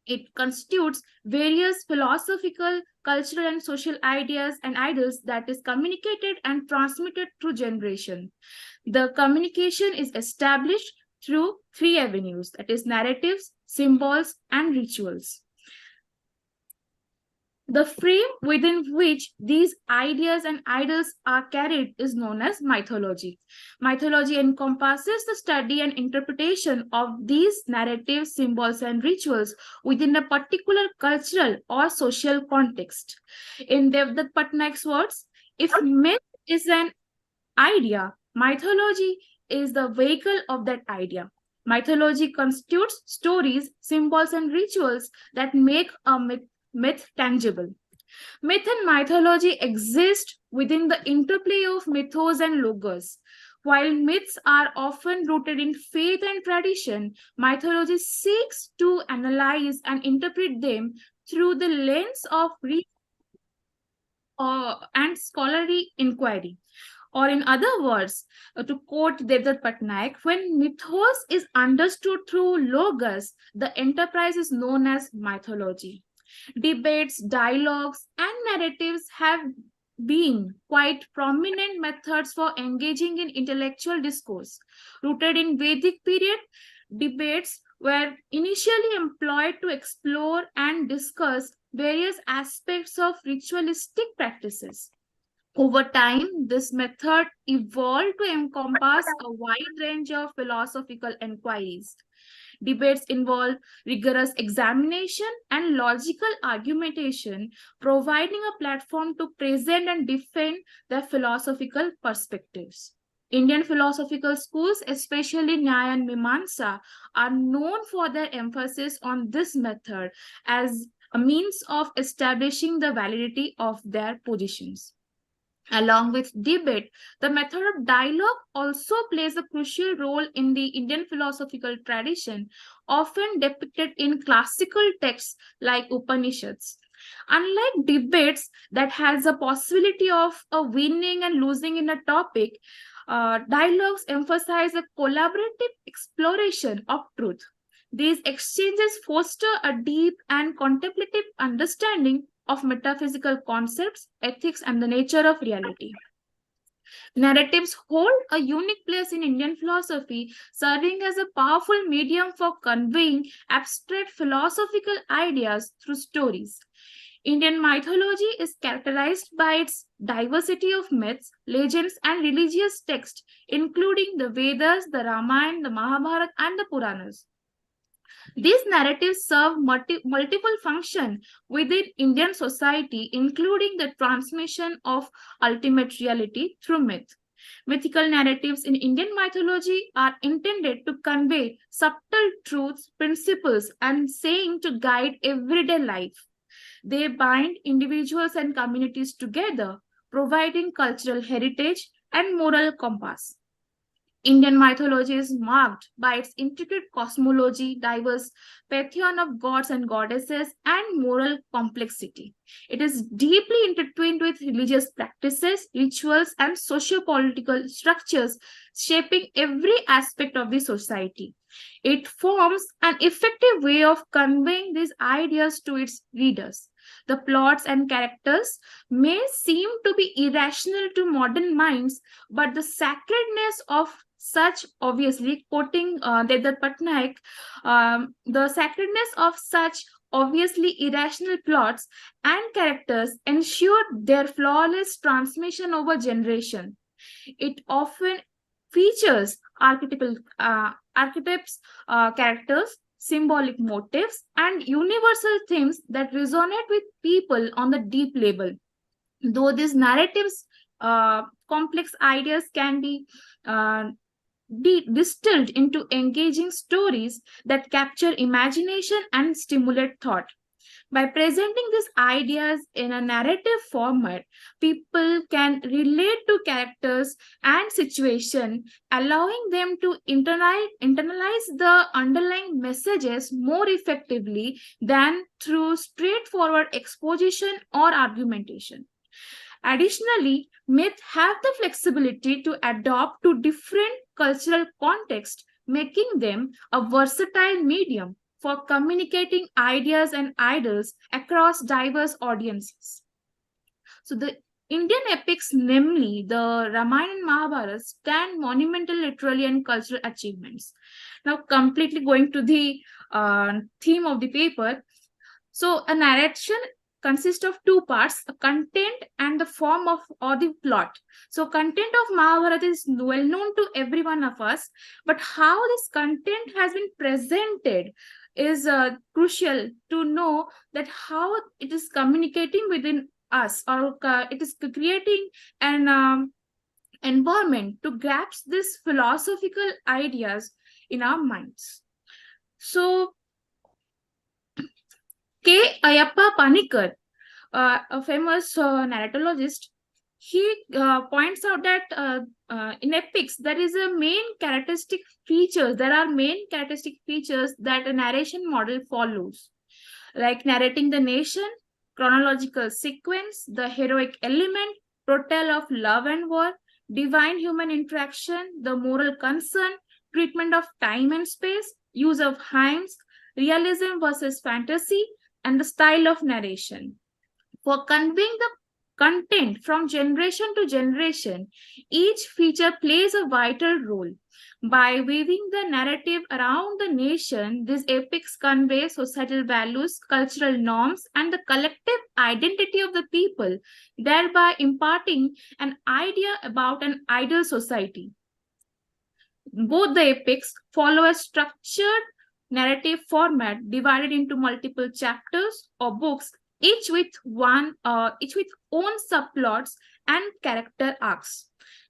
It constitutes various philosophical, cultural, and social ideas and ideals that is communicated and transmitted through generation. The communication is established through three avenues, that is narratives, symbols, and rituals. The frame within which these ideas and ideals are carried is known as mythology. Mythology encompasses the study and interpretation of these narratives, symbols, and rituals within a particular cultural or social context. In Devdutt Patnaik's words, if myth is an idea, mythology is the vehicle of that idea. Mythology constitutes stories, symbols, and rituals that make a myth tangible. Myth and mythology exist within the interplay of mythos and logos. While myths are often rooted in faith and tradition, mythology seeks to analyze and interpret them through the lens of and scholarly inquiry. Or in other words, to quote Devdutt Patnaik, when mythos is understood through logos, the enterprise is known as mythology. Debates, dialogues, and narratives have been quite prominent methods for engaging in intellectual discourse. Rooted in Vedic period, debates were initially employed to explore and discuss various aspects of ritualistic practices. Over time, this method evolved to encompass a wide range of philosophical inquiries. Debates involve rigorous examination and logical argumentation, providing a platform to present and defend their philosophical perspectives. Indian philosophical schools, especially Nyaya and Mimamsa, are known for their emphasis on this method as a means of establishing the validity of their positions. Along with debate, the method of dialogue also plays a crucial role in the Indian philosophical tradition, often depicted in classical texts like Upanishads. Unlike debates that has a possibility of a winning and losing in a topic, dialogues emphasize a collaborative exploration of truth. These exchanges foster a deep and contemplative understanding of metaphysical concepts, ethics, and the nature of reality. Narratives hold a unique place in Indian philosophy, serving as a powerful medium for conveying abstract philosophical ideas through stories. Indian mythology is characterized by its diversity of myths, legends, and religious texts, including the Vedas, the Ramayana, the Mahabharata, and the Puranas. These narratives serve multiple functions within Indian society, including the transmission of ultimate reality through myth. Mythical narratives in Indian mythology are intended to convey subtle truths, principles, and sayings to guide everyday life. They bind individuals and communities together, providing cultural heritage and moral compass. Indian mythology is marked by its intricate cosmology, diverse pantheon of gods and goddesses, and moral complexity. It is deeply intertwined with religious practices, rituals, and socio-political structures, shaping every aspect of the society. It forms an effective way of conveying these ideas to its readers. The plots and characters may seem to be irrational to modern minds, but the sacredness of such, obviously, quoting Devdutt Patnaik, the sacredness of such obviously irrational plots and characters ensure their flawless transmission over generation. It often features archetypes, characters, symbolic motifs, and universal themes that resonate with people on the deep level. Though these narratives, complex ideas can be distilled into engaging stories that capture imagination and stimulate thought. By presenting these ideas in a narrative format, people can relate to characters and situation, allowing them to internalize the underlying messages more effectively than through straightforward exposition or argumentation. Additionally, myths have the flexibility to adapt to different cultural contexts, making them a versatile medium for communicating ideas and ideals across diverse audiences. So the Indian epics, namely the Ramayana and Mahabharata, stand monumental literary and cultural achievements. Now, completely going to the theme of the paper. So a narration consists of two parts, a content and the form of or the plot. So content of Mahabharata is well known to every one of us, but how this content has been presented is crucial to know that how it is communicating within us, or it is creating an environment to grasp these philosophical ideas in our minds. So K. Ayappa Panikar, a famous narratologist, he points out that in epics there is a main characteristic features. There are main characteristic features that a narration model follows, like narrating the nation, chronological sequence, the heroic element, portrayal of love and war, divine-human interaction, the moral concern, treatment of time and space, use of hymns, realism versus fantasy, and the style of narration. For conveying the content from generation to generation, each feature plays a vital role. By weaving the narrative around the nation, these epics convey societal values, cultural norms, and the collective identity of the people, thereby imparting an idea about an ideal society. Both the epics follow a structured narrative format divided into multiple chapters or books, each with own subplots and character arcs.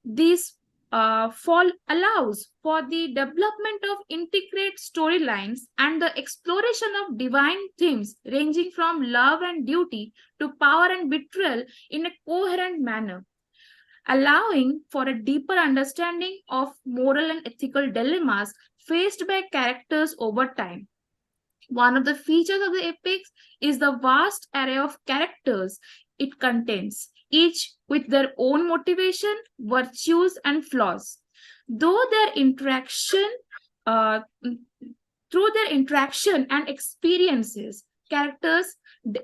This allows for the development of integrated storylines and the exploration of divine themes ranging from love and duty to power and betrayal in a coherent manner, allowing for a deeper understanding of moral and ethical dilemmas faced by characters over time. One of the features of the epics is the vast array of characters it contains, each with their own motivation, virtues, and flaws. Through their interaction and experiences, characters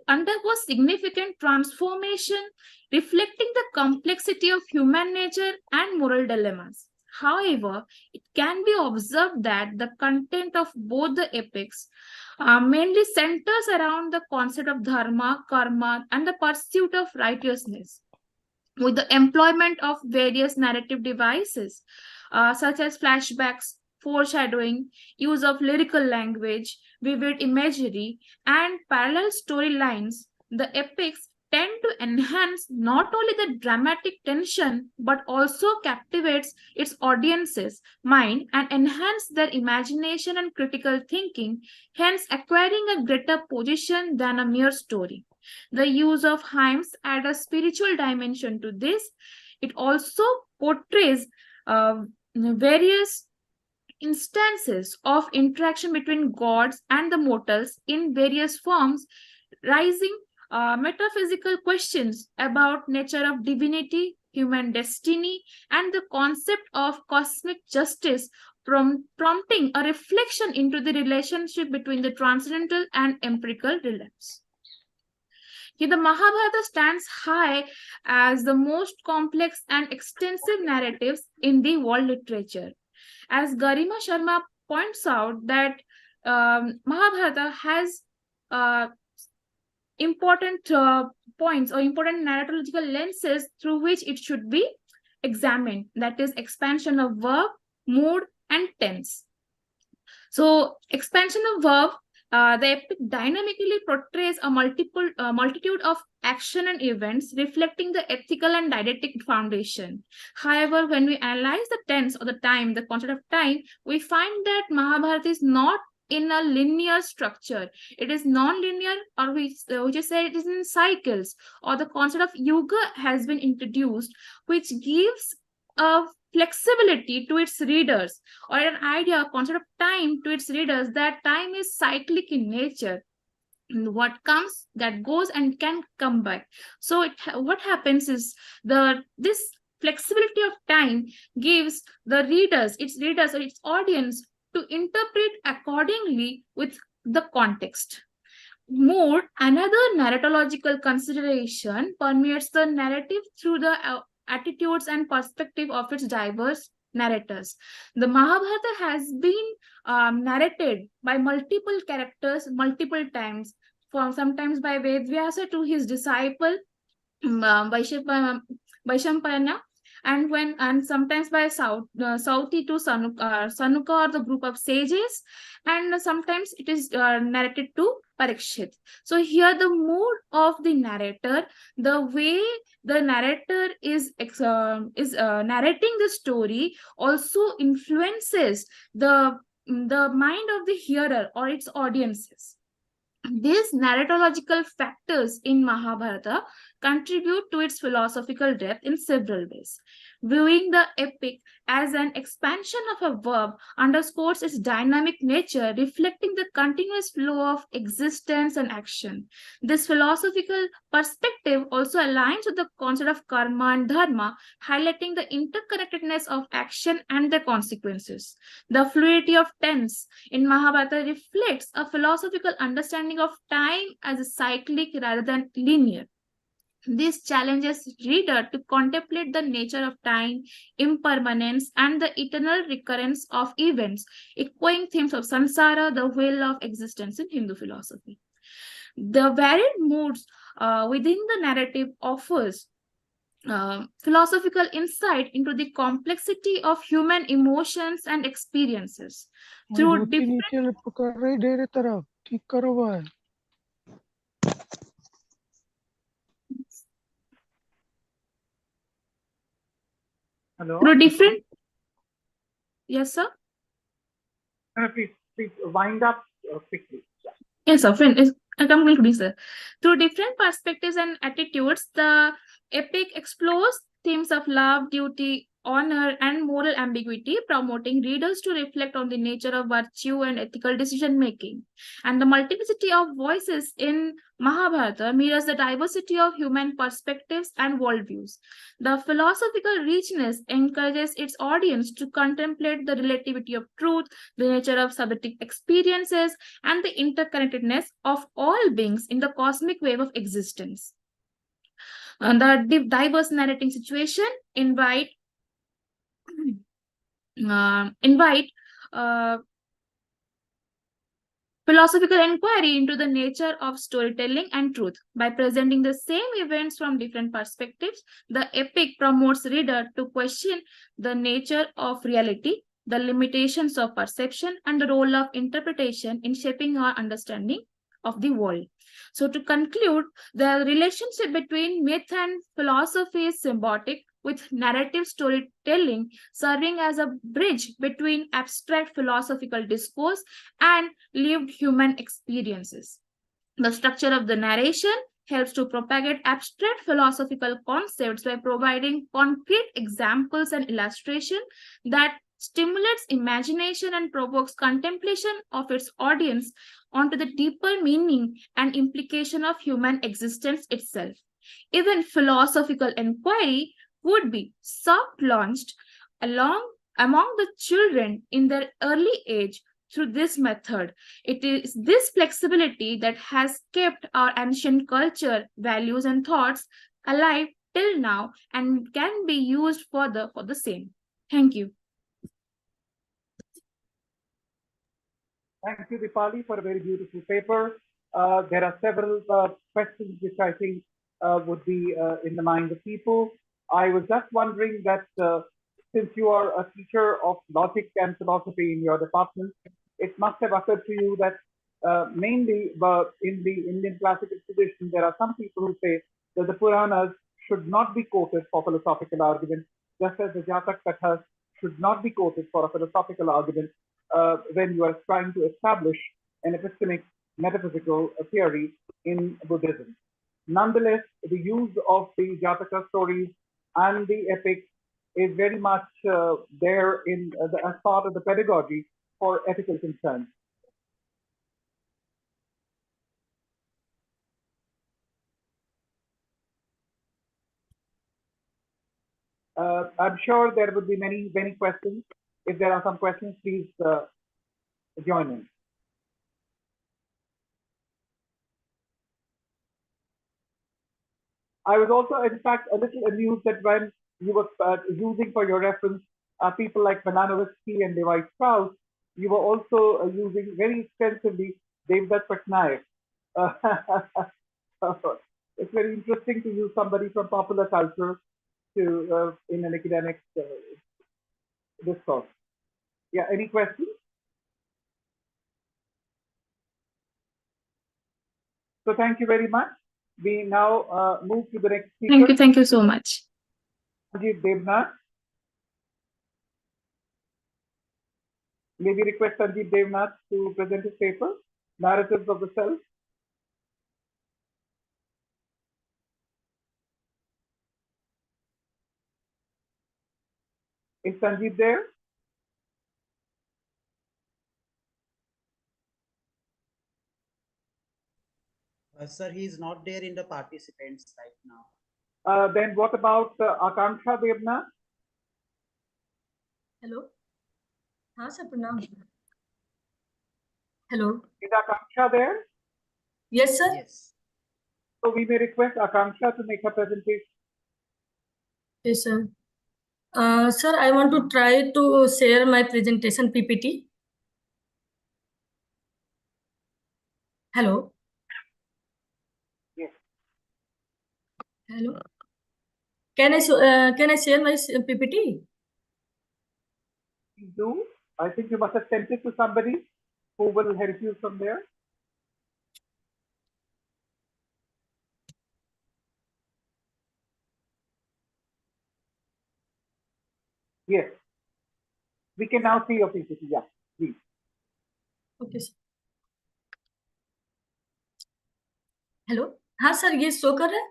undergo significant transformation, reflecting the complexity of human nature and moral dilemmas. However, it can be observed that the content of both the epics mainly centers around the concept of dharma, karma, and the pursuit of righteousness, with the employment of various narrative devices such as flashbacks, foreshadowing, use of lyrical language, vivid imagery, and parallel storylines. The epics tend to enhance not only the dramatic tension but also captivates its audience's mind and enhance their imagination and critical thinking, hence acquiring a greater position than a mere story. The use of hymns add a spiritual dimension to this. It also portrays various instances of interaction between gods and the mortals in various forms, raising metaphysical questions about nature of divinity, human destiny, and the concept of cosmic justice, prompting a reflection into the relationship between the transcendental and empirical realms. Here, the Mahabharata stands high as the most complex and extensive narratives in the world literature. As Garima Sharma points out, that Mahabharata has important points or important narratological lenses through which it should be examined, that is expansion of verb, mood, and tense. So expansion of verb, the epic dynamically portrays a multitude of action and events reflecting the ethical and didactic foundation. However, when we analyze the tense or the time, the concept of time, we find that Mahabharata is not in a linear structure. It is non-linear, or we just say it is in cycles, or the concept of yuga has been introduced, which gives a flexibility to its readers, or an idea, a concept of time to its readers, that time is cyclic in nature. What comes, that goes and can come back. So what happens is this flexibility of time gives the readers or its audience to interpret accordingly with the context. Mood, another narratological consideration, permeates the narrative through the attitudes and perspective of its diverse narrators. The Mahabharata has been narrated by multiple characters multiple times, sometimes by Vedvyasa to his disciple Vaishampayana, and sometimes by Sauti to Sanuka or the group of sages, and sometimes it is narrated to Parikshit. So here the mood of the narrator, the way the narrator is narrating the story, also influences the mind of the hearer or its audiences. These narratological factors in Mahabharata contribute to its philosophical depth in several ways. Viewing the epic as an expansion of a verb underscores its dynamic nature, reflecting the continuous flow of existence and action. This philosophical perspective also aligns with the concept of karma and dharma, highlighting the interconnectedness of action and their consequences. The fluidity of tense in Mahabharata reflects a philosophical understanding of time as a cyclic rather than linear. This challenges reader to contemplate the nature of time, impermanence, and the eternal recurrence of events, echoing themes of samsara, the wheel of existence in Hindu philosophy. The varied moods within the narrative offers philosophical insight into the complexity of human emotions and experiences. Through different Hello? through different yes, sir. Please wind up quickly. Yes, sir. I'm concluding, sir. Through different perspectives and attitudes, the epic explores themes of love, duty, honor, and moral ambiguity, promoting readers to reflect on the nature of virtue and ethical decision making. And the multiplicity of voices in Mahabharata mirrors the diversity of human perspectives and worldviews. The philosophical richness encourages its audience to contemplate the relativity of truth, the nature of subjective experiences, and the interconnectedness of all beings in the cosmic wave of existence. And the diverse narrating situation invite philosophical inquiry into the nature of storytelling and truth. By presenting the same events from different perspectives, the epic promotes reader to question the nature of reality, the limitations of perception, and the role of interpretation in shaping our understanding of the world. So to conclude, the relationship between myth and philosophy is symbiotic, with narrative storytelling serving as a bridge between abstract philosophical discourse and lived human experiences. The structure of the narration helps to propagate abstract philosophical concepts by providing concrete examples and illustration that stimulates imagination and provokes contemplation of its audience onto the deeper meaning and implication of human existence itself. Even philosophical inquiry would be soft launched among the children in their early age through this method. It is this flexibility that has kept our ancient culture, values, and thoughts alive till now and can be used further for the same. Thank you. Thank you, Dipali, for a very beautiful paper. There are several questions which I think would be in the mind of people. I was just wondering that since you are a teacher of logic and philosophy in your department, it must have occurred to you that mainly in the Indian classical tradition, there are some people who say that the Puranas should not be quoted for philosophical argument, just as the Jatak Kathas should not be quoted for a philosophical argument when you are trying to establish an epistemic metaphysical theory in Buddhism. Nonetheless, the use of the Jataka stories and the epics is very much there as part of the pedagogy for ethical concerns. I'm sure there would be many questions. If there are some questions, please join in. I was also, in fact, a little amused that when you were using for your reference people like Mananovsky and Levi Strauss, you were also using very extensively Devdutt Patnaik. It's very interesting to use somebody from popular culture to in an academic discourse. Yeah, any questions? So thank you very much. We now move to the next speaker. Thank you so much. Sanjeev Devnath. May we request Sanjeev Devnath to present his paper, Narratives of the Self. Is Sanjeev there? Sir, he is not there in the participants right now. Then what about Akanksha Devna? Hello हाँ sir प्रणाम hello Is Akanksha there? Yes sir Yes. So we may request Akanksha to make her presentation. Yes sir sir I want to try to share my presentation PPT hello Yes. Hello can I share my PPT Please do. I think you must have sent it to somebody who will help you from there. Yes. We can now see your PPT. Yeah, please. Okay sir hello हाँ sir ये show कर रहा है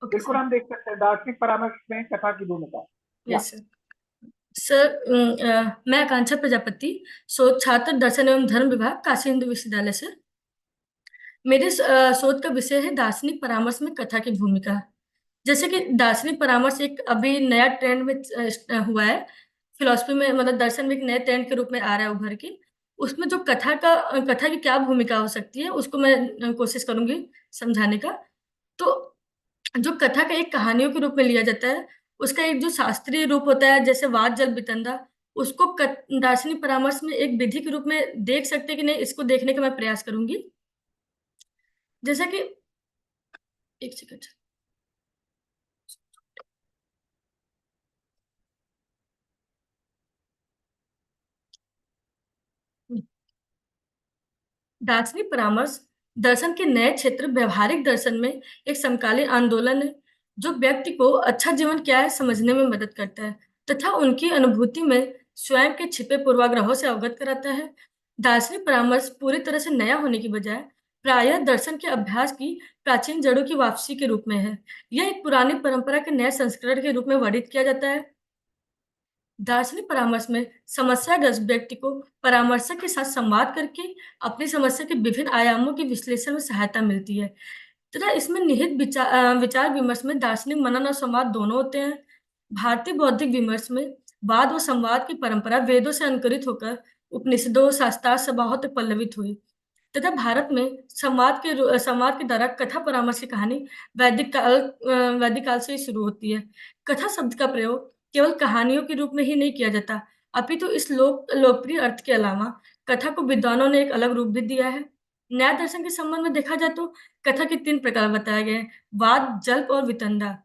okay बिल्कुल हम देख सकते हैं दार्शनिक परामर्श में कथा की भूमिका। यस सर सर मैं आकांक्षा प्रजापति शोध छात्र दर्शन एवं धर्म विभाग काशी हिंदू विश्वविद्यालय से मेरे शोध का विषय है दार्शनिक परामर्श में कथा की भूमिका जैसे कि दार्शनिक परामर्श एक अभी नया ट्रेंड में हुआ है फिलॉसफी में मतलब दर्शन में एक नए ट्रेंड के रूप में आ रहा है उभर के उसमें जो कथा की क्या भूमिका हो सकती है उसको मैं कोशिश करूंगी समझाने का तो जो कथा का एक कहानियों के रूप में लिया जाता है उसका एक जो शास्त्रीय रूप होता है जैसे वाद जल वितंडा उसको दार्शनिक परामर्श में एक विधि के रूप में देख सकते हैं कि नहीं इसको देखने का मैं प्रयास करूंगी जैसा कि एक सेकंड दार्शनिक परामर्श दर्शन के नए क्षेत्र व्यवहारिक दर्शन में एक समकालीन आंदोलन है जो व्यक्ति को अच्छा जीवन क्या है समझने में मदद करता है तथा उनकी अनुभूति में स्वयं के छिपे पूर्वाग्रहों से अवगत कराता है दार्शनिक परामर्श पूरी तरह से नया होने की बजाय प्रायः दर्शन के अभ्यास की प्राचीन जड़ों की वापसी के रूप में है यह एक पुरानी परंपरा के नए संस्करण के रूप में वर्णित किया जाता है दार्शनिक परामर्श में समस्याग्रस्त व्यक्ति को परामर्शक के साथ संवाद करके अपनी समस्या के विभिन्न आयामों के विश्लेषण में सहायता मिलती है तथा इसमें निहित विचार विमर्श में दार्शनिक मनन और संवाद दोनों होते हैं भारतीय बौद्धिक विमर्श में वाद व संवाद की परंपरा वेदों से अनुकरित होकर उपनिषदों शास्त्रार्थ सभाओं तक पल्लवित हुई तथा भारत में संवाद के द्वारा कथा परामर्श की कहानी वैदिक काल से ही शुरू होती है कथा शब्द का प्रयोग केवल कहानियों के रूप में ही नहीं किया जाता अपितु इस लोकप्रिय अर्थ के अलावा कथा को विद्वानों ने एक अलग रूप भी दिया है न्याय दर्शन के संबंध में देखा जाए तो कथा के 3 प्रकार बताए गए हैं वाद जल्प और वितंडा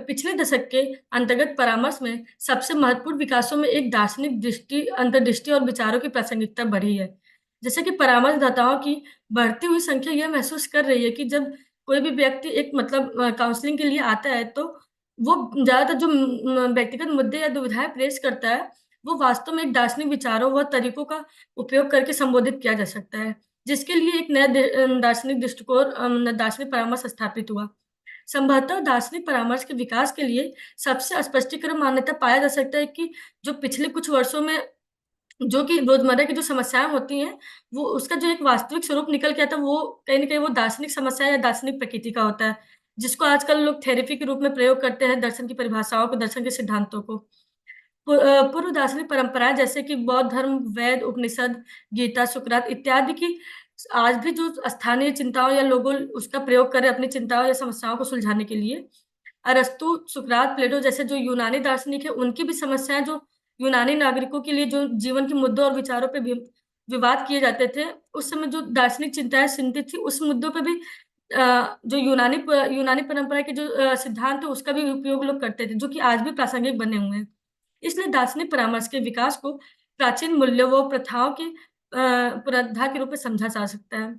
पिछले दशक के अंतर्गत परामर्श में सबसे महत्वपूर्ण विकासों में एक दार्शनिक अंतर्दृष्टि और विचारों की प्रासंगिकता बढ़ी है जैसे कि परामर्शदाताओं की बढ़ती हुई संख्या यह महसूस कर रही है कि जब कोई भी व्यक्ति एक मतलब काउंसलिंग के लिए आता है तो वो ज्यादातर जो व्यक्तिगत मुद्दे या दुविधाएं पेश करता है वो वास्तव में एक दार्शनिक विचारों व तरीकों का उपयोग करके संबोधित किया जा सकता है जिसके लिए एक नया दार्शनिक दृष्टिकोण दार्शनिक परामर्श स्थापित हुआ संभवतः दार्शनिक परामर्श के विकास के लिए सबसे स्पष्टीकरण मान्यता पाया जा सकता है कि जो पिछले कुछ वर्षों में जो कि रोजमर्रा की जो समस्याएं होती हैं वो उसका जो एक वास्तविक स्वरूप निकल के आता है वो कहीं न कहीं वो दार्शनिक समस्या या दार्शनिक प्रकृति का होता है जिसको आजकल लोग थेरेपी के रूप में प्रयोग करते हैं दर्शन की परिभाषाओं को दर्शन के सिद्धांतों को पूर्व दार्शनिक परंपराएं जैसे कि बौद्ध धर्म वेद उपनिषद गीता सुकरात इत्यादि की आज भी जो स्थानीय चिंताओं या लोगों उसका प्रयोग कर रहे हैं अपनी चिंताओं या समस्याओं को सुलझाने के लिए अरस्तु सुकरात प्लेटो जैसे जो यूनानी दार्शनिक है उनकी भी समस्याएं जो यूनानी नागरिकों के लिए जो जीवन के मुद्दों और विचारों पे विवाद किए जाते थे उस समय जो दार्शनिक चिंताएं चिंतित थी उस मुद्दों पे भी जो यूनानी परंपरा के जो सिद्धांत है उसका भी उपयोग लोग करते थे जो कि आज भी प्रासंगिक बने हुए हैं इसलिए दार्शनिक परामर्श के विकास को प्राचीन मूल्यों व प्रथाओं की पुनरुद्धार के रूप में समझा जा सकता है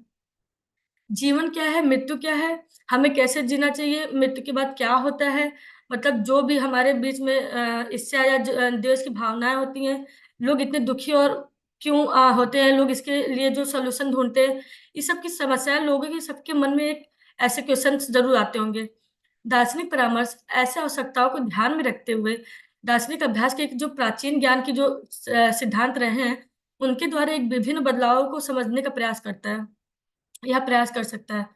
जीवन क्या है मृत्यु क्या है हमें कैसे जीना चाहिए मृत्यु के बाद क्या होता है मतलब जो भी हमारे बीच में ईर्ष्या या द्वेष की भावनाएं होती हैं लोग इतने दुखी और क्यों होते हैं लोग इसके लिए जो सोल्यूशन ढूंढते हैं इस सब की समस्याएं लोगों के सबके मन में एक ऐसे क्वेश्चन जरूर आते होंगे दार्शनिक परामर्श ऐसे आवश्यकताओं को ध्यान में रखते हुए दार्शनिक अभ्यास के जो प्राचीन ज्ञान की जो सिद्धांत रहे हैं, उनके द्वारा एक विभिन्न बदलावों को समझने का प्रयास करता है या प्रयास कर सकता है।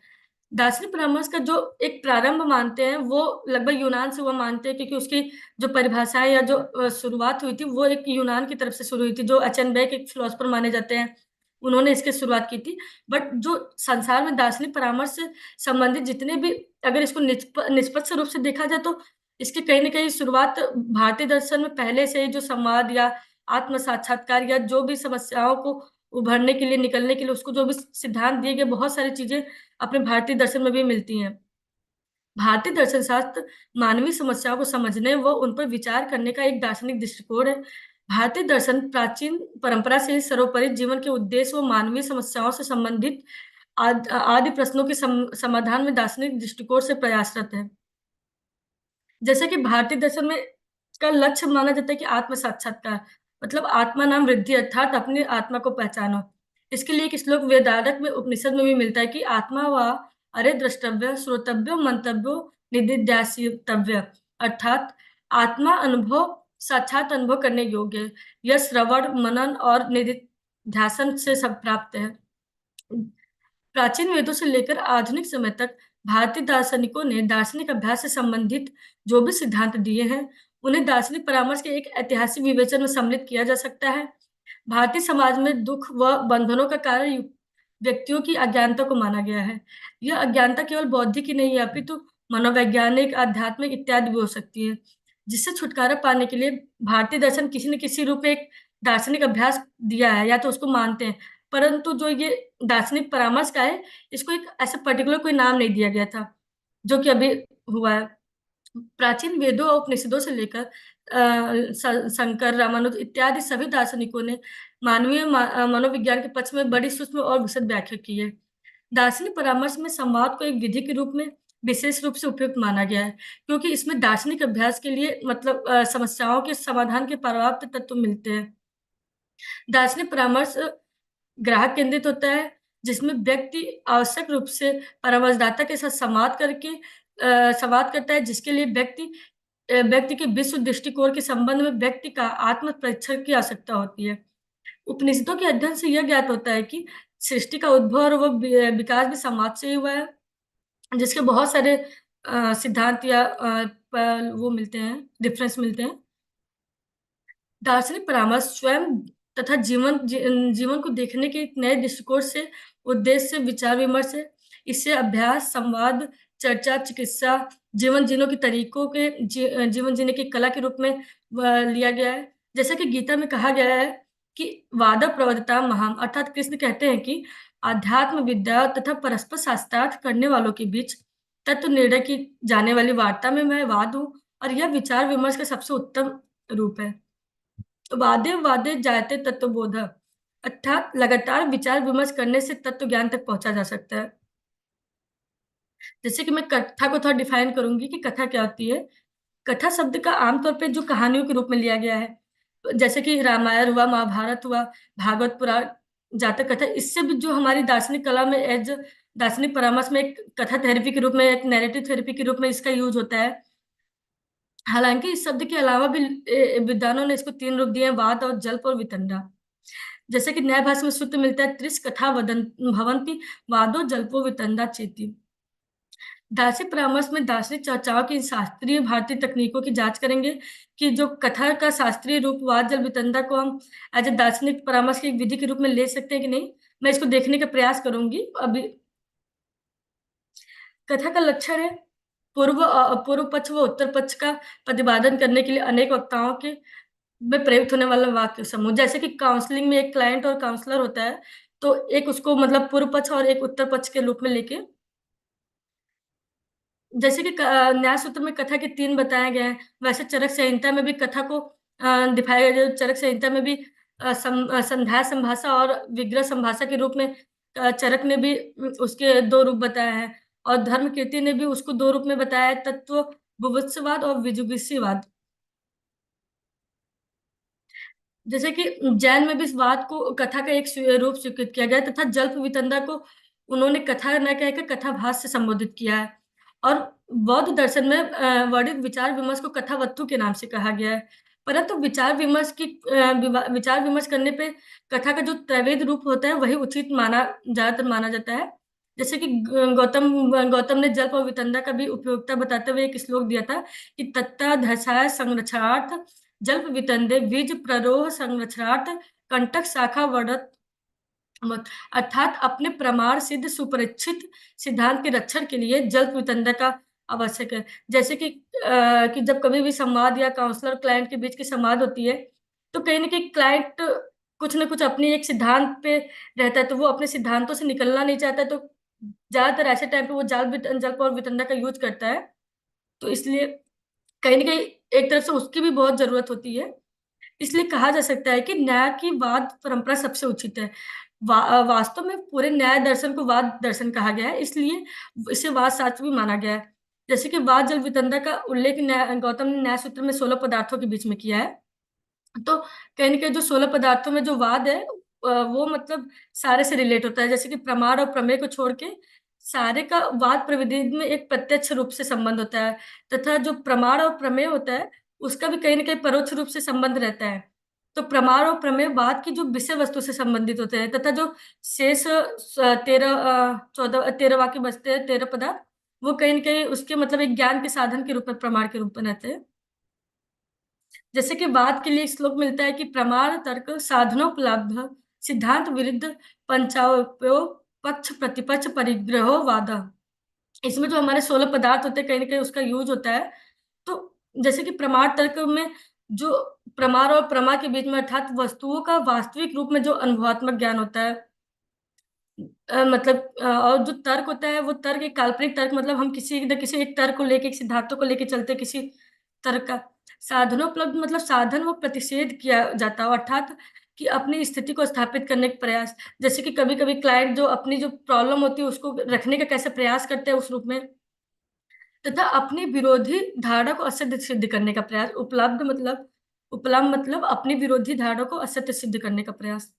दार्शनिक परामर्श का जो एक प्रारंभ मानते हैं, वो लगभग यूनान से वो मानते हैं, क्योंकि उसकी जो परिभाषाएँ या जो शुरुआत हुई थी, वो एक यूनान की तरफ से शुरू हुई थी, जो अचेनबेक एक फिलॉसफर माने जाते हैं, उन्होंने इसकी शुरुआत की थी। बट जो संसार में दार्शनिक परामर्श से संबंधित जितने भी, अगर इसको निष्पक्ष रूप से देखा जाए, तो इसकी कहीं न कहीं शुरुआत भारतीय दर्शन में पहले से ही जो संवाद या आत्म साक्षात्कार या जो भी समस्याओं को उभरने के लिए, निकलने के लिए उसको जो भी सिद्धांत दिए गए, बहुत सारी चीज़ें अपने भारतीय दर्शन में भी मिलती हैं। भारतीय दर्शन शास्त्र मानवीय समस्याओं को समझने व उन पर विचार करने का एक दार्शनिक दृष्टिकोण है। भारतीय दर्शन प्राचीन परंपरा से ही सर्वोपरि जीवन के उद्देश्य व मानवीय समस्याओं से संबंधित आदि प्रश्नों के समाधान में दार्शनिक दृष्टिकोण से प्रयासरत है। जैसे कि भारतीय दर्शन में का लक्ष्य माना जाता है कि आत्म साक्षात्कार, मतलब आत्मा नाम वृद्धि, अर्थात अपनी आत्मा को पहचानो। इसके लिए एक श्लोक वेदारक में, उपनिषद में भी मिलता है कि आत्मा वा अरे द्रष्टव्य, श्रोतव्य, मंतव्यो, निदिध्यासितव्य, अर्थात आत्मा अनुभव, साक्षात अनुभव करने योग्य है। यह श्रवण, मनन और निदिध्यासन से सब प्राप्त है। प्राचीन वेदों से लेकर आधुनिक समय तक भारतीय दार्शनिकों ने दार्शनिक अभ्यास से संबंधित जो भी सिद्धांत दिए हैं, उन्हें दार्शनिक परामर्श के एक ऐतिहासिक विवेचन में सम्मिलित किया जा सकता है। भारतीय समाज में दुख व बंधनों का कारण व्यक्तियों की अज्ञानता को माना गया है। यह अज्ञानता केवल बौद्धिक ही नहीं है, अपितु मनोवैज्ञानिक, आध्यात्मिक इत्यादि भी हो सकती है, जिससे छुटकारा पाने के लिए भारतीय दर्शन किसी न किसी रूप में एक दार्शनिक अभ्यास दिया है, या तो उसको मानते हैं। परंतु जो ये दार्शनिक परामर्श का है, इसको एक ऐसे पर्टिकुलर कोई नाम नहीं दिया गया था, जो कि अभी हुआ है। प्राचीन वेदों और उपनिषदों से लेकर शंकर, रामानुज इत्यादि सभी दार्शनिकों ने मानवीय मनोविज्ञान के पक्ष में बड़ी सूक्ष्म और विशद व्याख्या की है। दार्शनिक परामर्श में संवाद को एक विधि के रूप में विशेष रूप से उपयुक्त माना गया है, क्योंकि इसमें दार्शनिक अभ्यास के लिए मतलब समस्याओं के समाधान के पर्याप्त तत्व मिलते हैं। दार्शनिक परामर्श ग्राहक केंद्रित होता है, जिसमें व्यक्ति आवश्यक रूप से परामर्शदाता के साथ संवाद करता है, जिसके लिए व्यक्ति के विश्व दृष्टिकोण के संबंध में व्यक्ति का आत्म परीक्षण की आवश्यकता होती है। उपनिषदों के अध्ययन से यह ज्ञात होता है कि सृष्टि का उद्भव और विकास भी संवाद से ही हुआ है, जिसके बहुत सारे सिद्धांत या वो मिलते हैं, डिफरेंस मिलते हैं। दार्शनिक परामर्श स्वयं तथा जीवन को देखने के एक नए दृष्टिकोण से उद्देश्य विचार विमर्श है। इससे अभ्यास, संवाद, चर्चा, चिकित्सा, जीवन जीने के तरीकों के जीवन जीने की कला के रूप में लिया गया है। जैसा कि गीता में कहा गया है कि वाद प्रवदता महाम, अर्थात कृष्ण कहते हैं कि आध्यात्म विद्या तथा परस्पर शास्त्रार्थ करने वालों के बीच तत्व निर्णय की जाने वाली वार्ता में मैं वाद हूँ, और यह विचार विमर्श का सबसे उत्तम रूप है। वादे वादे जायते तत्वबोध, अर्थात लगातार विचार विमर्श करने से तत्व ज्ञान तक पहुंचा जा सकता है। जैसे कि मैं कथा को थोड़ा डिफाइन करूंगी कि कथा क्या होती है। कथा शब्द का आमतौर पे जो कहानियों के रूप में लिया गया है, जैसे कि रामायण हुआ, महाभारत हुआ, भागवत पुराण, जातक कथा, इससे भी जो हमारी दार्शनिक कला में एज दार्शनिक परामर्श में एक कथा थेरेपी के रूप में, एक नैरेटिव थेरेपी के रूप में इसका यूज होता है। हालांकि इस शब्द के अलावा भी विद्वानों ने इसको 3 रूप दिए हैं, वाद और जल्प और वितंडा। जैसे कि न्याय भाषा में सूत्र मिलता है, त्रिश कथा भवंती वादो जल्पो वितंडा चेती। दार्शनिक परामर्श में दार्शनिक चर्चाओं की शास्त्रीय भारतीय तकनीकों की जांच करेंगे कि जो कथा का शास्त्रीय रूप वाद जल वितंडा को हम एज ए दार्शनिक परामर्श की विधि के रूप में ले सकते हैं कि नहीं, मैं इसको देखने का प्रयास करूंगी। अभी कथा का लक्षण है पूर्व पक्ष व उत्तर पक्ष का प्रतिपादन करने के लिए अनेक वक्ताओं के में प्रयुक्त होने वाला वाक्य समूह। जैसे कि काउंसलिंग में एक क्लाइंट और काउंसलर होता है, तो एक उसको मतलब पूर्व पक्ष और एक उत्तर पक्ष के रूप में लेके, जैसे कि न्याय सूत्र में कथा के 3 बताए गए हैं, वैसे चरक संहिता में भी कथा को दिखाया गया। चरक संहिता में भी संध्या संभाषा और विग्रह संभाषा के रूप में चरक ने भी उसके 2 रूप बताए हैं, और धर्म कीर्ति ने भी उसको 2 रूप में बताया है, तत्व बुभुत्सवाद और विजुगीषीवाद। जैसे कि जैन में भी इस वाद को कथा का एक रूप स्वीकृत किया गया, तथा जल्प वितंडा को उन्होंने कथा न कहकर कथा भास से संबोधित किया है। और बौद्ध दर्शन में वर्णित विचार विमर्श को कथावस्तु के नाम से कहा गया है। परंतु विचार विमर्श करने पे कथा का जो त्रैवेद रूप होता है वही उचित ज्यादातर माना जाता है। जैसे कि गौतम ने जल्प और वितंडा का भी उपयोगिता बताते हुए एक श्लोक दिया था कि तत्तादृशाय संरक्षणार्थ जल्प वितंडे बीज प्ररोह संरक्षणार्थ कंटक शाखा वर्णत अर्थात अपने प्रमाण सिद्ध सुपरिचित सिद्धांत के रक्षण के लिए जल्प वितंडा का आवश्यक है। जैसे कि जब कभी भी संवाद या काउंसलर क्लाइंट के बीच की संवाद होती है, तो कहीं न कहीं क्लाइंट कुछ न कुछ अपनी एक सिद्धांत पे रहता है, तो वो अपने सिद्धांतों से निकलना नहीं चाहता है, तो ज़्यादातर ऐसे टाइम पे वो जल्प और वितंडा का यूज़ करता है। तो इसलिए कहीं न कहीं एक तरफ से उसकी भी बहुत ज़रूरत होती है। इसलिए कहा जा सकता है कि न्याय की वाद परंपरा सबसे उचित है। वास्तव में पूरे न्याय दर्शन को वाद दर्शन कहा गया है, इसलिए इसे वाद शास्त्र भी माना गया है। जैसे कि वाद जल वितंडा का उल्लेख गौतम ने न्याय सूत्र में 16 पदार्थों के बीच में किया है। तो कहीं न कहीं जो 16 पदार्थों में जो वाद है वो मतलब सारे से रिलेट होता है। जैसे कि प्रमाण और प्रमेय को छोड़ के सारे का वाद प्रविधि में एक प्रत्यक्ष रूप से संबंध होता है, तथा जो प्रमाण और प्रमेय होता है, उसका भी कहीं न कहीं परोक्ष रूप से संबंध रहता है। तो प्रमाण और प्रमेय वाद की जो विषय वस्तु से संबंधित होते हैं, तथा जो शेष 13 वाक्य बचते हैं, 13 पदार्थ, वो कहीं न कहीं उसके मतलब एक ज्ञान के साधन के रूप में, प्रमाण के रूप में रहते हैं। जैसे कि वाद के लिए एक श्लोक मिलता है कि प्रमाण तर्क साधनोपलब्ध सिद्धांत विरुद्ध पंचावपयोग पक्ष प्रतिपक्ष परिग्रहो वाद। इसमें जो हमारे 16 पदार्थ होते हैं, कहीं न कहीं उसका यूज़ होता है। तो जैसे कि प्रमाण तर्क में जो प्रमाण और प्रमा के बीच में अर्थात वस्तुओं का वास्तविक रूप में जो अनुभवात्मक ज्ञान होता है, और जो तर्क होता है, वो तर्क एक काल्पनिक तर्क, मतलब हम किसी न किसी एक तर्क को लेके, एक सिद्धांतों को लेके चलते हैं किसी तर्क का। साधनोपलब्ध मतलब साधन वो प्रतिषेध किया जाता हो, अर्थात कि अपनी स्थिति को स्थापित करने का प्रयास। जैसे कि कभी-कभी क्लाइंट जो अपनी जो प्रॉब्लम होती है उसको रखने का कैसे प्रयास करते हैं उस रूप में, तथा अपनी विरोधी धारणा को असत्य सिद्ध करने का प्रयास। उपलब्ध मतलब अपनी विरोधी धारणा को असत्य सिद्ध करने का प्रयास।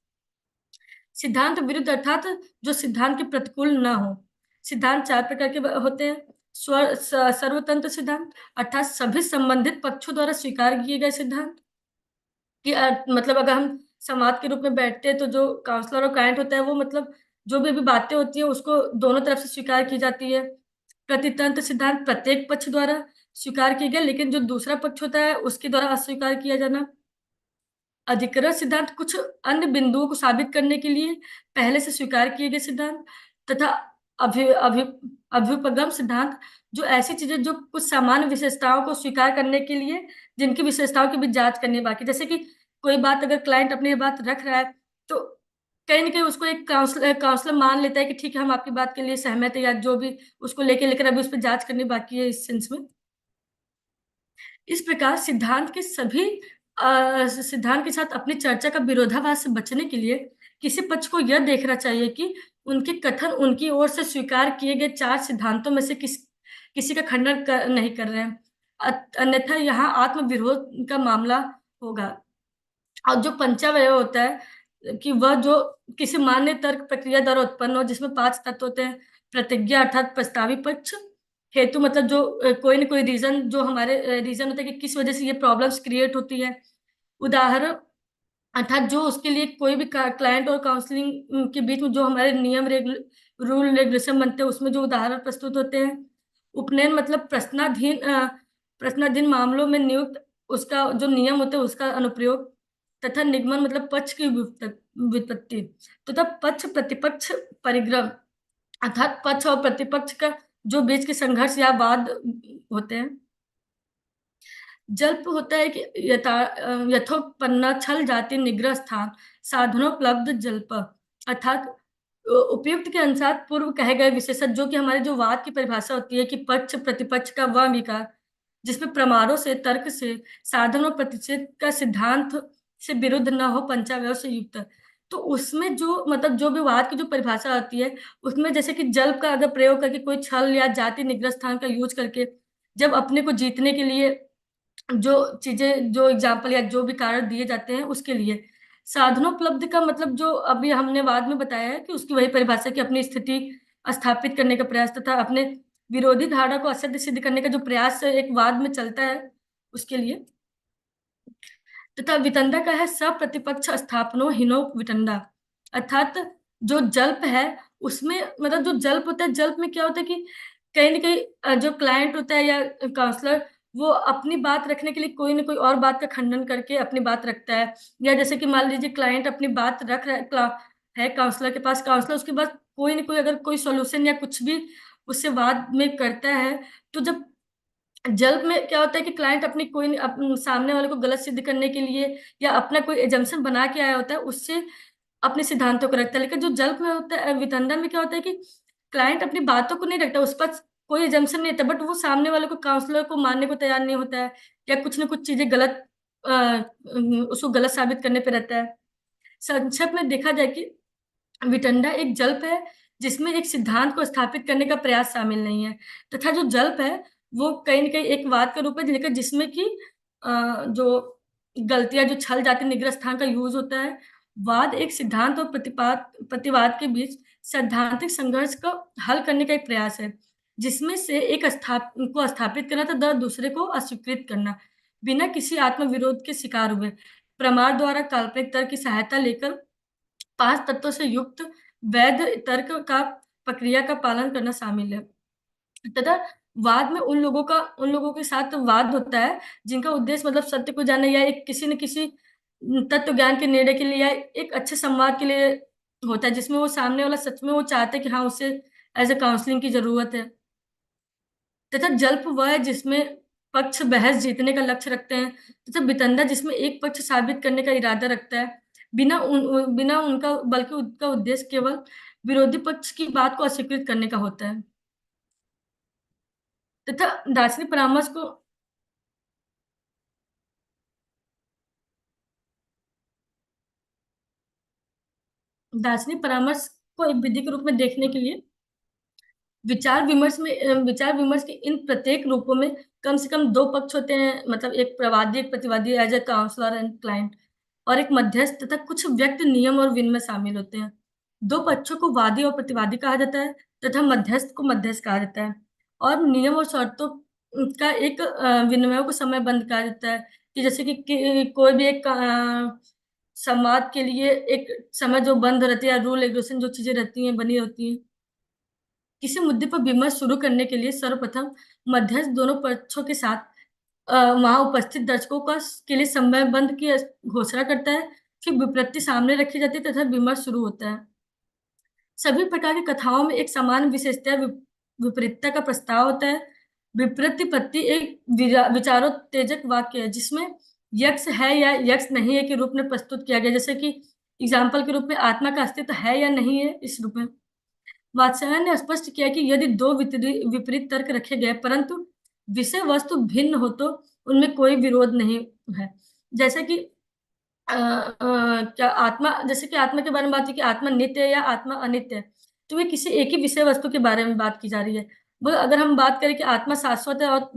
सिद्धांत विरुद्ध अर्थात जो सिद्धांत के प्रतिकूल ना हो। सिद्धांत 4 प्रकार के होते हैं। सर्वतंत्र सिद्धांत अर्थात सभी संबंधित पक्षों द्वारा स्वीकार किए गए सिद्धांत कि मतलब अगर हम संवाद के रूप में बैठते हैं, तो जो काउंसलर और क्लाइंट होता है, वो मतलब जो भी बातें होती हैं उसको दोनों तरफ से स्वीकार की जाती है। प्रतितंत्र सिद्धांत प्रत्येक पक्ष द्वारा स्वीकार किए गए, लेकिन जो दूसरा पक्ष होता है उसके द्वारा अस्वीकार किया जाना। अधिकरण सिद्धांत कुछ अन्य बिंदुओं को साबित करने के लिए पहले से स्वीकार किए गए सिद्धांत, तथा अभ्युपगम सिद्धांत जो ऐसी चीजें जो कुछ सामान्य विशेषताओं को स्वीकार करने के लिए जिनकी विशेषताओं की भी जांच करनी बाकी। जैसे कि कोई बात अगर क्लाइंट अपनी बात रख रहा है, तो कहीं न कहीं उसको एक काउंसलर मान लेता है कि ठीक है, हम आपकी बात के लिए सहमत है, या जो भी उसको लेकर अभी उस पे जांच करनी बाकी है इस सेंस में। इस प्रकार सिद्धांत के साथ अपनी चर्चा का विरोधाभास से बचने के लिए किसी पक्ष को यह देखना चाहिए कि उनके कथन उनकी ओर से स्वीकार किए गए 4 सिद्धांतों में से किसी का खंडन नहीं कर रहे हैं। अन्यथा यहाँ आत्मविरोध का मामला होगा। और जो पंचावयव होता है कि वह जो किसी मान्य तर्क प्रक्रिया द्वारा उत्पन्न हो, जिसमें 5 तत्व होते हैं। प्रतिज्ञा अर्थात प्रस्तावी पक्ष, हेतु मतलब जो कोई न कोई रीजन, जो हमारे रीजन होता है कि किस वजह से ये प्रॉब्लम्स क्रिएट होती है। उदाहरण अर्थात जो उसके लिए कोई भी क्लाइंट और काउंसलिंग के बीच में जो हमारे नियम रूल रेगुलेशन बनते हैं, उसमें जो उदाहरण प्रस्तुत होते हैं। उपनयन मतलब प्रश्नाधीन मामलों में नियुक्त उसका जो नियम होता है उसका अनुप्रयोग, तथा निगमन मतलब पक्ष की व्युत्पत्ति, तथा पक्ष प्रतिपक्ष परिग्रह अर्थात पक्ष और प्रतिपक्ष का जो बीच के संघर्ष या वाद होते हैं। जल्प होता है कि यथोपन्ना छल जाति निग्रह स्थान साधनोपलब्ध जल्प अर्थात उपयुक्त के अनुसार पूर्व कहे गए विशेषण, जो कि हमारे जो वाद की परिभाषा होती है कि पक्ष प्रतिपक्ष का वह विकार जिसमें प्रमाणों से, तर्क से, साधन और प्रतिषेध का सिद्धांत से विरुद्ध न हो, पंचावयव से युक्त। तो उसमें जो मतलब जो भी वाद की जो परिभाषा आती है, उसमें जैसे कि जल्प का अगर प्रयोग करके कोई छल या जाति निग्रह स्थान का यूज करके जब अपने को जीतने के लिए जो चीजें, जो एग्जाम्पल या जो भी कारण दिए जाते हैं उसके लिए। साधनोपलब्ध का मतलब जो अभी हमने बाद में बताया है कि उसकी वही परिभाषा की अपनी स्थिति स्थापित करने का प्रयास, तथा अपने विरोधी धारणा को असत्य सिद्ध करने का जो प्रयास एक वाद में चलता है उसके लिए। तथा वितंडा का है सप्रतिपक्ष स्थापनो हिनो वितंडा, अर्थात जो जल्प है उसमें मतलब जो जल्प होता है, जल्प में क्या होता है कि कहीं ना कहीं जो क्लाइंट होता है या काउंसलर वो अपनी बात रखने के लिए कोई ना कोई और बात का खंडन करके अपनी बात रखता है, या जैसे कि मान लीजिए क्लाइंट अपनी बात रख रहा है काउंसलर के पास, काउंसलर उसके बाद कोई ना कोई अगर कोई सॉल्यूशन या कुछ भी उससे वाद में करता है, तो जब जल्प में क्या होता है कि क्लाइंट अपनी कोई सामने वाले को गलत सिद्ध करने के लिए या अपना कोई एजम्पशन बना के आया होता है, उससे अपने सिद्धांतों को रखता है। लेकिन जो जल्प में होता है, वितंडन में क्या होता है कि क्लाइंट अपनी बातों को नहीं रखता, उस पर कोई एजम्पशन नहीं होता, बट वो सामने वाले को काउंसलर को मानने को तैयार नहीं होता है, या कुछ ना कुछ चीजें गलत उसको गलत साबित करने पर रहता है। संक्षेप में देखा जाए कि वितंडा एक जल्प है जिसमें एक सिद्धांत को स्थापित करने का प्रयास शामिल नहीं है, तथा जो जल्प है वो कहीं न कहीं एक वाद का रूप है, लेकिन जिसमें कि जो गलतियाँ जो छल जाति निग्रह स्थान का यूज़ होता है। वाद एक सिद्धांत और प्रतिवाद के बीच सैद्धांतिक संघर्ष को हल करने का एक प्रयास है, जिसमें से एक को स्थापित करना तथा दूसरे को अस्वीकृत करना, बिना किसी आत्म-विरोध के शिकार हुए। प्रमाण द्वारा काल्पनिक तर्क की सहायता लेकर 5 तत्वों से युक्त वैध तर्क का प्रक्रिया का पालन करना शामिल है। तथा वाद में उन लोगों के साथ वाद होता है जिनका उद्देश्य मतलब सत्य को जानना या एक किसी न किसी तत्व ज्ञान के निर्णय के लिए या एक अच्छे संवाद के लिए होता है, जिसमें वो सामने वाला सच में वो चाहता है कि हाँ, उसे एज़ अ काउंसलिंग की ज़रूरत है। तथा जल्प वह है जिसमें पक्ष बहस जीतने का लक्ष्य रखते हैं, तथा वितंडा जिसमें एक पक्ष साबित करने का इरादा रखता है, बिना उनका बल्कि उनका उद्देश्य केवल विरोधी पक्ष की बात को अस्वीकृत करने का होता है। तथा दार्शनिक परामर्श को दार्शनिक परामर्श को एक विधि के रूप में देखने के लिए विचार विमर्श के इन प्रत्येक रूपों में कम से कम 2 पक्ष होते हैं, मतलब एक प्रवादी, एक प्रतिवादी as a counsellor and client, और एक मध्यस्थ तथा कुछ व्यक्त नियम और विनिमय शामिल होते हैं। 2 पक्षों को वादी और प्रतिवादी कहा जाता है तथा मध्यस्थ को मध्यस्थ कहा जाता है, और नियम और शर्तों का एक विनिमयों को समयबद्ध कहा जाता है कि जैसे कि कोई भी एक संवाद के लिए एक समय जो बंद रहती है, रूल रेगुलेशन जो चीज़ें रहती हैं, बनी होती हैं। किसी मुद्दे पर विमर्श शुरू करने के लिए सर्वप्रथम मध्यस्थ दोनों पक्षों के साथ वहाँ उपस्थित दर्शकों के लिए समयबंध की घोषणा करता है, फिर विपत्ति सामने रखी जाती है तथा विमर्श शुरू होता है। सभी प्रकार की कथाओं में एक समान विशेषता विपरीतता का प्रस्ताव होता है। विप्रतिपत्ति एक विचारोत्तेजक वाक्य है जिसमें यक्ष है या यक्ष नहीं है के रूप में प्रस्तुत किया गया, जैसे कि एग्जाम्पल के रूप में आत्मा का अस्तित्व है या नहीं है, इस रूप में। वात्स्यायन ने स्पष्ट किया कि यदि 2 विपरीत तर्क रखे गए परंतु विषय वस्तु भिन्न हो तो उनमें कोई विरोध नहीं है। जैसे कि क्या आत्मा, जैसे कि आत्मा के बारे में बात की कि आत्मा नित्य है या आत्मा अनित्य है, तो ये किसी एक ही विषय वस्तु के बारे में बात की जा रही है। वो अगर हम बात करें कि आत्मा शाश्वत है और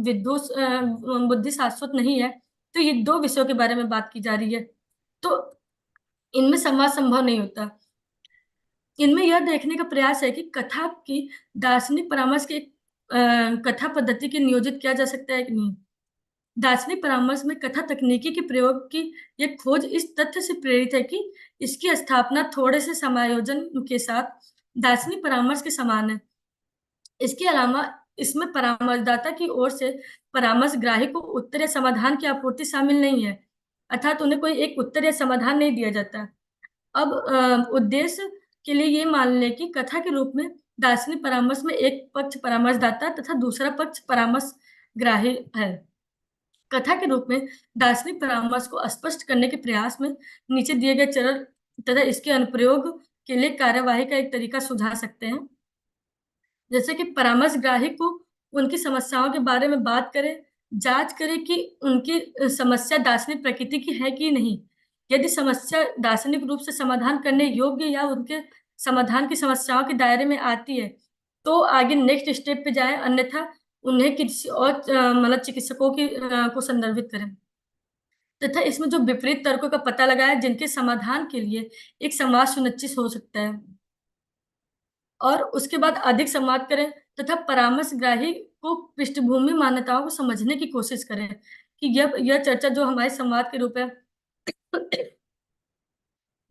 बुद्धि शाश्वत नहीं है, तो ये 2 विषयों के बारे में बात की जा रही है, तो इनमें संवाद संभव नहीं होता। इनमें यह देखने का प्रयास है कि कथा की दार्शनिक परामर्श की कथा पद्धति के नियोजित किया जा सकता है कि नहीं। दार्शनिक परामर्श में कथा तकनीकी के प्रयोग की यह खोज इस तथ्य से प्रेरित है कि इसकी स्थापना थोड़े से समायोजन के साथ दार्शनिक परामर्श के समान है। इसके अलावा इसमें परामर्शदाता की ओर से परामर्शग्राही को उत्तर या समाधान की आपूर्ति शामिल नहीं है, अर्थात उन्हें कोई एक उत्तर या समाधान नहीं दिया जाता। अब उद्देश्य के लिए ये मान लें कि कथा के रूप में दार्शनिक परामर्श में एक पक्ष परामर्शदाता तथा दूसरा पक्ष परामर्शग्राही है। कथा के रूप में दार्शनिक परामर्श को स्पष्ट करने के प्रयास में नीचे दिए गए चरण तथा इसके अनुप्रयोग के लिए कार्यवाही का एक तरीका सुझा सकते हैं। जैसे कि परामर्शग्राही को उनकी समस्याओं के बारे में बात करें, जांच करें कि उनकी समस्या दार्शनिक प्रकृति की है कि नहीं। यदि समस्या दार्शनिक रूप से समाधान करने योग्य या उनके समाधान की समस्याओं के दायरे में आती है, तो आगे नेक्स्ट स्टेप पे जाएँ, अन्यथा उन्हें किसी और मतलब चिकित्सकों को संदर्भित करें। तथा इसमें जो विपरीत तर्कों का पता लगाएँ जिनके समाधान के लिए एक संवाद सुनिश्चित हो सकता है। और उसके बाद अधिक संवाद करें तथा परामर्शग्राही को पृष्ठभूमि मान्यताओं को समझने की कोशिश करें कि यह चर्चा जो हमारे संवाद के रूप है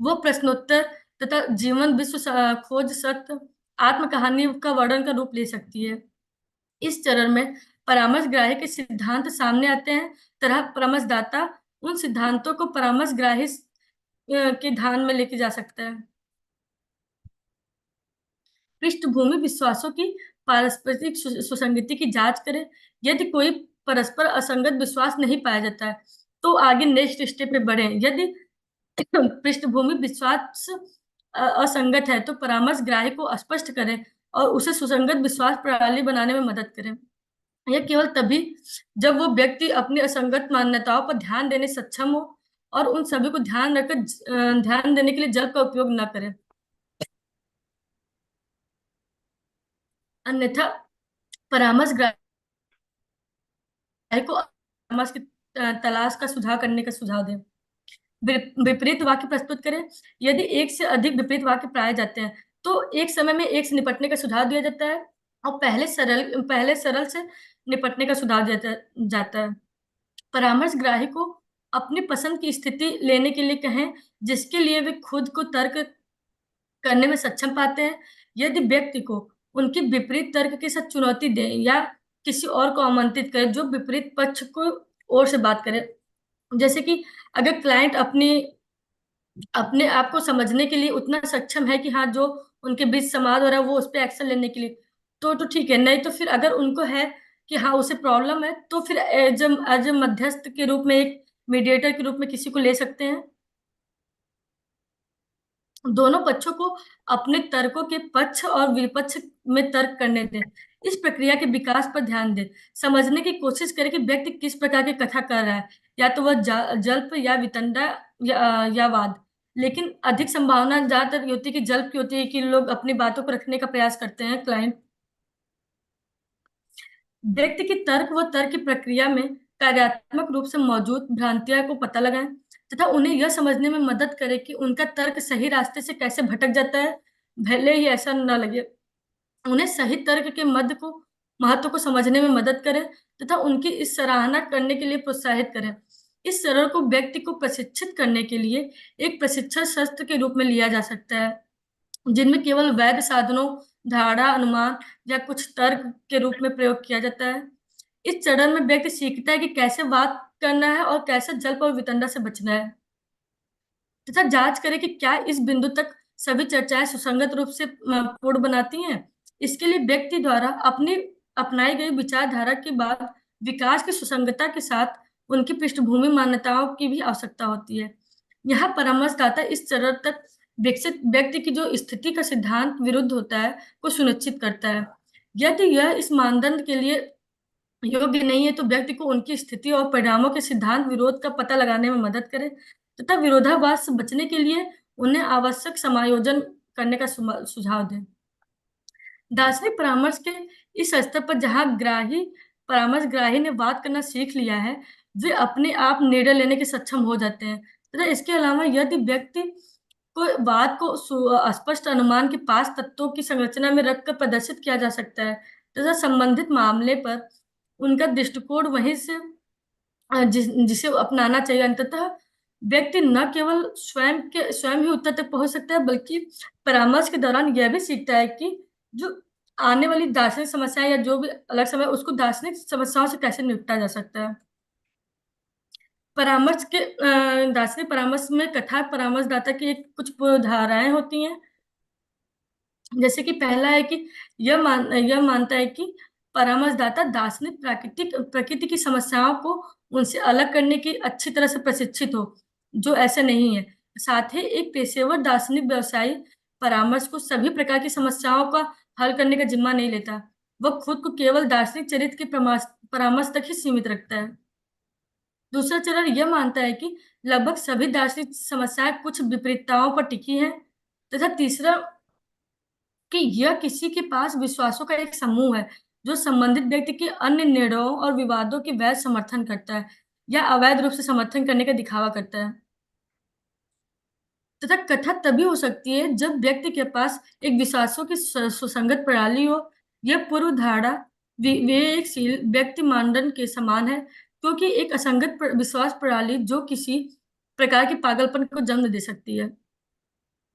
वो प्रश्नोत्तर तथा जीवन विश्व खोज सत्य आत्म कहानी का वर्णन का रूप ले सकती है। इस चरण में परामर्शग्राही के सिद्धांत सामने आते हैं, तरह परामर्शदाता उन सिद्धांतों को परामर्शग्राही के ध्यान में लेके जा सकता है। पृष्ठभूमि विश्वासों की पारस्परिक सुसंगति की जांच करें। यदि कोई परस्पर असंगत विश्वास नहीं पाया जाता है तो आगे नेक्स्ट स्टेप पे बढ़े। यदि पृष्ठभूमि विश्वास असंगत है तो परामर्शग्राही को स्पष्ट करें और उसे सुसंगत विश्वास प्रणाली बनाने में मदद करें। यह केवल तभी जब वो व्यक्ति अपनी असंगत मान्यताओं पर ध्यान देने सक्षम हो और उन सभी को ध्यान रखकर ध्यान देने के लिए जल का उपयोग न करें। अन्यथा परामर्शग्राही को परामर्श की तलाश का सुझाव करने का सुझाव दें। विपरीत वाक्य प्रस्तुत करें। यदि एक से अधिक विपरीत वाक्य पाए जाते हैं तो एक समय में एक से निपटने का सुझाव दिया जाता है और पहले सरल से निपटने का सुझाव दिया जाता है। परामर्शग्राही को अपनी पसंद की स्थिति लेने के लिए कहें जिसके लिए वे खुद को तर्क करने में सक्षम पाते हैं। यदि व्यक्ति को उनकी विपरीत तर्क के साथ चुनौती दें या किसी और को आमंत्रित करें जो विपरीत पक्ष को ओर से बात करे, जैसे कि अगर क्लाइंट अपने आप को समझने के लिए उतना सक्षम है कि हाँ जो उनके बीच संवाद हो रहा है वो उस पर एक्शन लेने के लिए तो ठीक है। नहीं तो फिर अगर उनको है कि हाँ उसे प्रॉब्लम है तो फिर एज ए मध्यस्थ के रूप में एक मीडिएटर के रूप में किसी को ले सकते हैं। दोनों पक्षों को अपने तर्कों के पक्ष और विपक्ष में तर्क करने दें। इस प्रक्रिया के विकास पर ध्यान दें। समझने की कोशिश करें कि व्यक्ति किस प्रकार की कथा कर रहा है, या तो वह जल्प या वितंडा या वाद। लेकिन अधिक संभावना ज्यादातर होती है कि जल्प की होती है कि लोग अपनी बातों को रखने का प्रयास करते हैं क्लाइंट। व्यक्ति की तर्क की प्रक्रिया में कार्यात्मक रूप से मौजूद भ्रांतियों को पता लगाएं तथा उन्हें यह समझने में मदद करें कि उनका तर्क सही रास्ते से कैसे भटक जाता है, भले ही ऐसा न लगे। उन्हें सही तर्क के महत्व को समझने में मदद करें तथा उनकी इस सराहना करने के लिए प्रोत्साहित करें। इस सरल को व्यक्ति को प्रशिक्षित करने के लिए एक प्रशिक्षण शस्त्र के रूप में लिया जा सकता है जिनमें केवल वैध साधनों, धारणा, अनुमान या कुछ तर्क के रूप में प्रयोग किया जाता है। इस चरण में व्यक्ति सीखता है कि कैसे बात करना है और कैसे जल्प और वितंडा से बचना है तथा जांच करें कि क्या इस बिंदु तक सभी चर्चाएं सुसंगत रूप से पूर्ण बनाती हैं। इसके लिए व्यक्ति द्वारा अपनी अपनाई गई विचारधारा के बाद विकास की सुसंगतता के साथ उनकी पृष्ठभूमि मान्यताओं की भी आवश्यकता होती है। यहाँ परामर्शदाता इस चरण तक विकसित व्यक्ति की जो स्थिति का सिद्धांत विरुद्ध होता है को सुनिश्चित करता है। यदि यह इस मानदंड के लिए योग्य नहीं है तो व्यक्ति को उनकी स्थिति और परिणामों के सिद्धांत विरोध का पता लगाने में मदद करे तथा विरोधाभास से बचने के लिए उन्हें आवश्यक समायोजन करने का सुझाव दें। दार्शनिक परामर्श के इस स्तर पर जहां परामर्शग्राही ने बात करना सीख लिया है, वे अपने आप निर्णय लेने के सक्षम हो जाते हैं तथा इसके अलावा यदि व्यक्ति को बात को स्पष्ट अनुमान के 5 तत्वों की संरचना में रखकर प्रदर्शित किया जा सकता है तथा संबंधित मामले पर उनका दृष्टिकोण वहीं से जिसे अपनाना चाहिए। अंततः व्यक्ति न केवल स्वयं ही उत्तर तक पहुंच सकता है बल्कि परामर्श के दौरान यह भी सीखता है कि जो आने वाली दार्शनिक समस्याएं या जो भी अलग समय उसको दार्शनिक समस्याओं से कैसे निपटा जा सकता है। दार्शनिक परामर्श में कथा परामर्शदाता की कुछ धाराएं होती हैं, जैसे कि पहला है कि यह मानता है कि परामर्शदाता दार्शनिक प्रकृति की समस्याओं को उनसे अलग करने की अच्छी तरह से प्रशिक्षित हो, जो ऐसा नहीं है। साथ ही एक पेशेवर दार्शनिक व्यवसायी परामर्श को सभी प्रकार की समस्याओं का हल करने का जिम्मा नहीं लेता। वह खुद को केवल दार्शनिक चरित्र के परामर्श तक ही सीमित रखता है। दूसरा चरण यह मानता है कि लगभग सभी दार्शनिक समस्याएं कुछ विपरीतताओं पर टिकी हैं तथा तीसरा कि यह किसी के पास विश्वासों का एक समूह है जो संबंधित व्यक्ति के अन्य निर्णयों और विवादों के वैध समर्थन करता है या अवैध रूप से समर्थन करने का दिखावा करता है। तथा कथा तभी हो सकती है जब व्यक्ति के पास एक विश्वासों की सुसंगत प्रणाली हो। यह पूर्व धारणा विवेकशील व्यक्ति मानदंड के समान है, क्योंकि एक असंगत विश्वास प्रणाली जो किसी प्रकार के पागलपन को जन्म दे सकती है।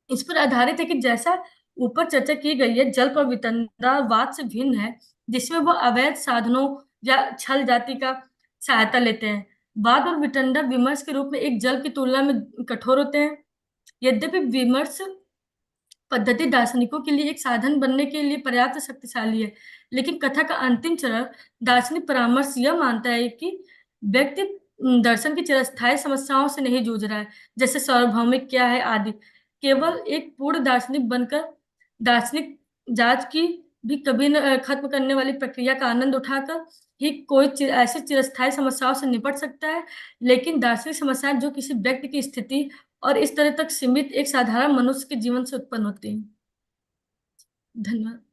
इस पर आधारित है कि जैसा ऊपर चर्चा की गई है, जल्प और वितंडावाद से भिन्न है, जिसमें वह अवैध साधनों या छल जाति का सहायता लेते हैं। वाद और वितंडा विमर्श के रूप में एक जल की तुलना में कठोर होते हैं। यद्यपि विमर्श पद्धति दार्शनिकों के लिए एक साधन बनने के लिए पर्याप्त शक्तिशाली है, लेकिन कथा का अंतिम चरण दार्शनिक परामर्श यह मानता है कि व्यक्ति दर्शन की चिरस्थायी समस्याओं से नहीं जूझ रहा है, जैसे सार्वभौमिक क्या है आदि। केवल एक पूर्ण दार्शनिक बनकर दार्शनिक जांच की भी कभी न खत्म करने वाली प्रक्रिया का आनंद उठाकर ही कोई ऐसी चिरस्थायी समस्याओं से निपट सकता है। लेकिन दार्शनिक समस्याएं जो किसी व्यक्ति की स्थिति और इस तरह तक सीमित एक साधारण मनुष्य के जीवन से उत्पन्न होती हैं। धन्यवाद।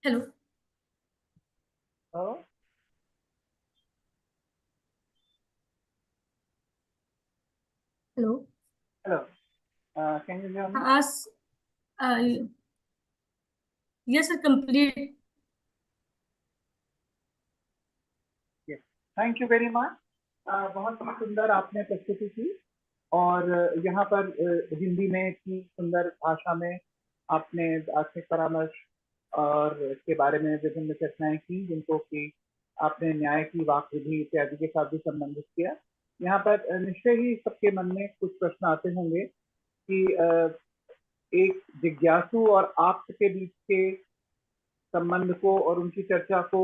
Hello. Hello. Hello. Can you hear me? Yes sir, complete. Yes. Thank you very much. बहुत ही सुंदर आपने प्रस्तुति की और यहाँ पर हिंदी में इतनी सुंदर भाषा में आपने दार्शनिक परामर्श और के बारे में विभिन्न चर्चाएं की, जिनको कि आपने न्याय की वाक विधि इत्यादि के साथ भी संबंधित किया। यहाँ पर निश्चय ही सबके मन में कुछ प्रश्न आते होंगे कि एक जिज्ञासु और आप के बीच के संबंध को और उनकी चर्चा को,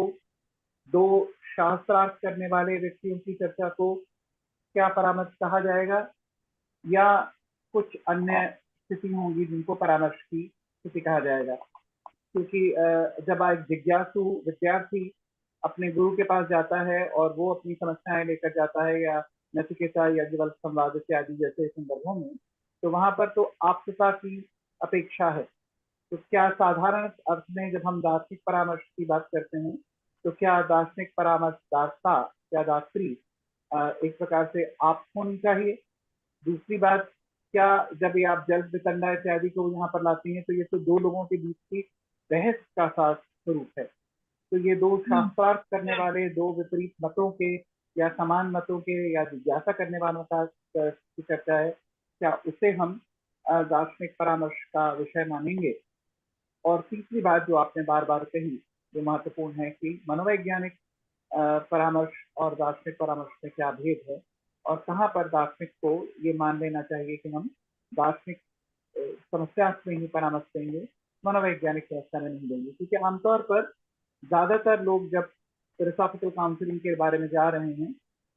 दो शास्त्रार्थ करने वाले व्यक्तियों की चर्चा को क्या परामर्श कहा जाएगा, या कुछ अन्य स्थिति होंगी जिनको परामर्श की स्थिति कहा जाएगा? क्योंकि जब एक जिज्ञासु विद्यार्थी अपने गुरु के पास जाता है और वो अपनी समस्याएं लेकर जाता है, या नचिकेता या जीवल संवाद इत्यादि जैसे संदर्भों में, तो वहां पर तो आपदा की अपेक्षा है। तो क्या साधारण अर्थ में जब हम दार्शनिक परामर्श की बात करते हैं, तो क्या दार्शनिक परामर्श दार्ता या दात्री एक प्रकार से आप होनी चाहिए? दूसरी बात, क्या जब ये आप जल वितंडा इत्यादि को यहाँ पर लाती हैं, तो ये तो दो लोगों के बीच की बहस का स्वरूप है। तो ये दो शास्त्रार्थ करने वाले, दो विपरीत मतों के या समान मतों के या जिज्ञासा करने वालों का की चर्चा है, क्या उसे हम दार्शनिक परामर्श का विषय मानेंगे? और तीसरी बात जो आपने बार बार कही, जो महत्वपूर्ण है, कि मनोवैज्ञानिक परामर्श और दार्शनिक परामर्श में क्या भेद है, और कहाँ पर दार्शनिक को ये मान लेना चाहिए कि हम दार्शनिक समस्या में ही परामर्श देंगे, मनोवैज्ञानिक समस्या में नहीं देंगे। क्योंकि आमतौर पर ज्यादातर लोग जब फिलोसॉफिकल काउंसलिंग के बारे में जा रहे हैं,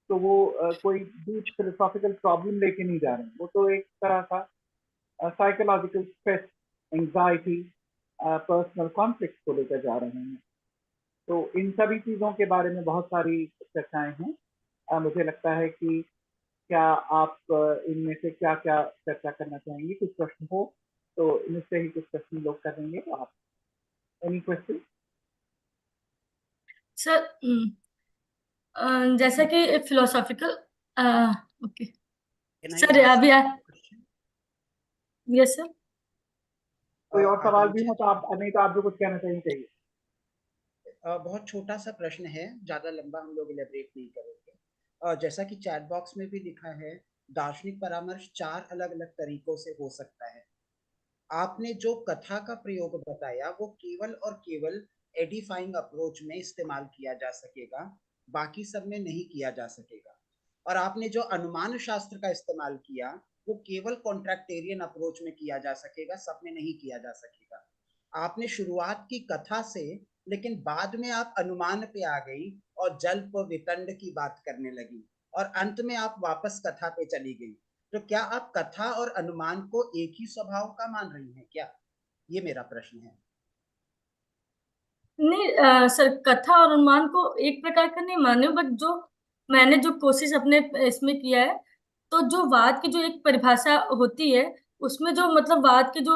तो वो कोई डीप फिलोसॉफिकल प्रॉब्लम लेके नहीं जा रहे हैं, वो तो एक तरह का psychological stress, anxiety, personal conflict को लेकर जा रहे हैं। तो इन सभी चीजों के बारे में बहुत सारी चर्चाएं हैं। मुझे लगता है कि क्या आप इनमें से क्या क्या चर्चा करना चाहेंगे? कुछ प्रश्न हो तो इनमें से ही कुछ प्रश्न लोग करेंगे। तो आप एनी क्वेश्चन? सर, जैसा कि फिलोसॉफिकल, ओके सर, अभी यस सर। कोई और सवाल भी हो तो आप, नहीं तो आप जो कुछ कहना चाहिए कहिए। बहुत छोटा सा प्रश्न है, ज्यादा लंबा हम लोग इलेबरेट नहीं करेंगे। जैसा कि चैट बॉक्स में भी लिखा है, दार्शनिक परामर्श 4 अलग अलग तरीकों से हो सकता है। आपने जो कथा का प्रयोग बताया वो केवल और केवल एडिफाइंग अप्रोच में इस्तेमाल किया जा सकेगा, बाकी सब में नहीं किया जा सकेगा। और आपने जो अनुमान शास्त्र का इस्तेमाल किया वो केवल कॉन्ट्रैक्टेरियन अप्रोच में किया जा सकेगा, सब में नहीं किया जा सकेगा। आपने शुरुआत की कथा से, लेकिन बाद में आप अनुमान पे आ गई और जल्प वितंड की बात करने लगी, और अंत में आप वापस कथा पे चली गई। तो क्या आप कथा और अनुमान को एक ही स्वभाव का मान रही हैं क्या? ये मेरा प्रश्न है। नहीं सर, कथा और अनुमान को एक प्रकार का नहीं माने, बट जो मैंने जो कोशिश अपने इसमें किया है, तो जो वाद की जो एक परिभाषा होती है, उसमें जो मतलब वाद के जो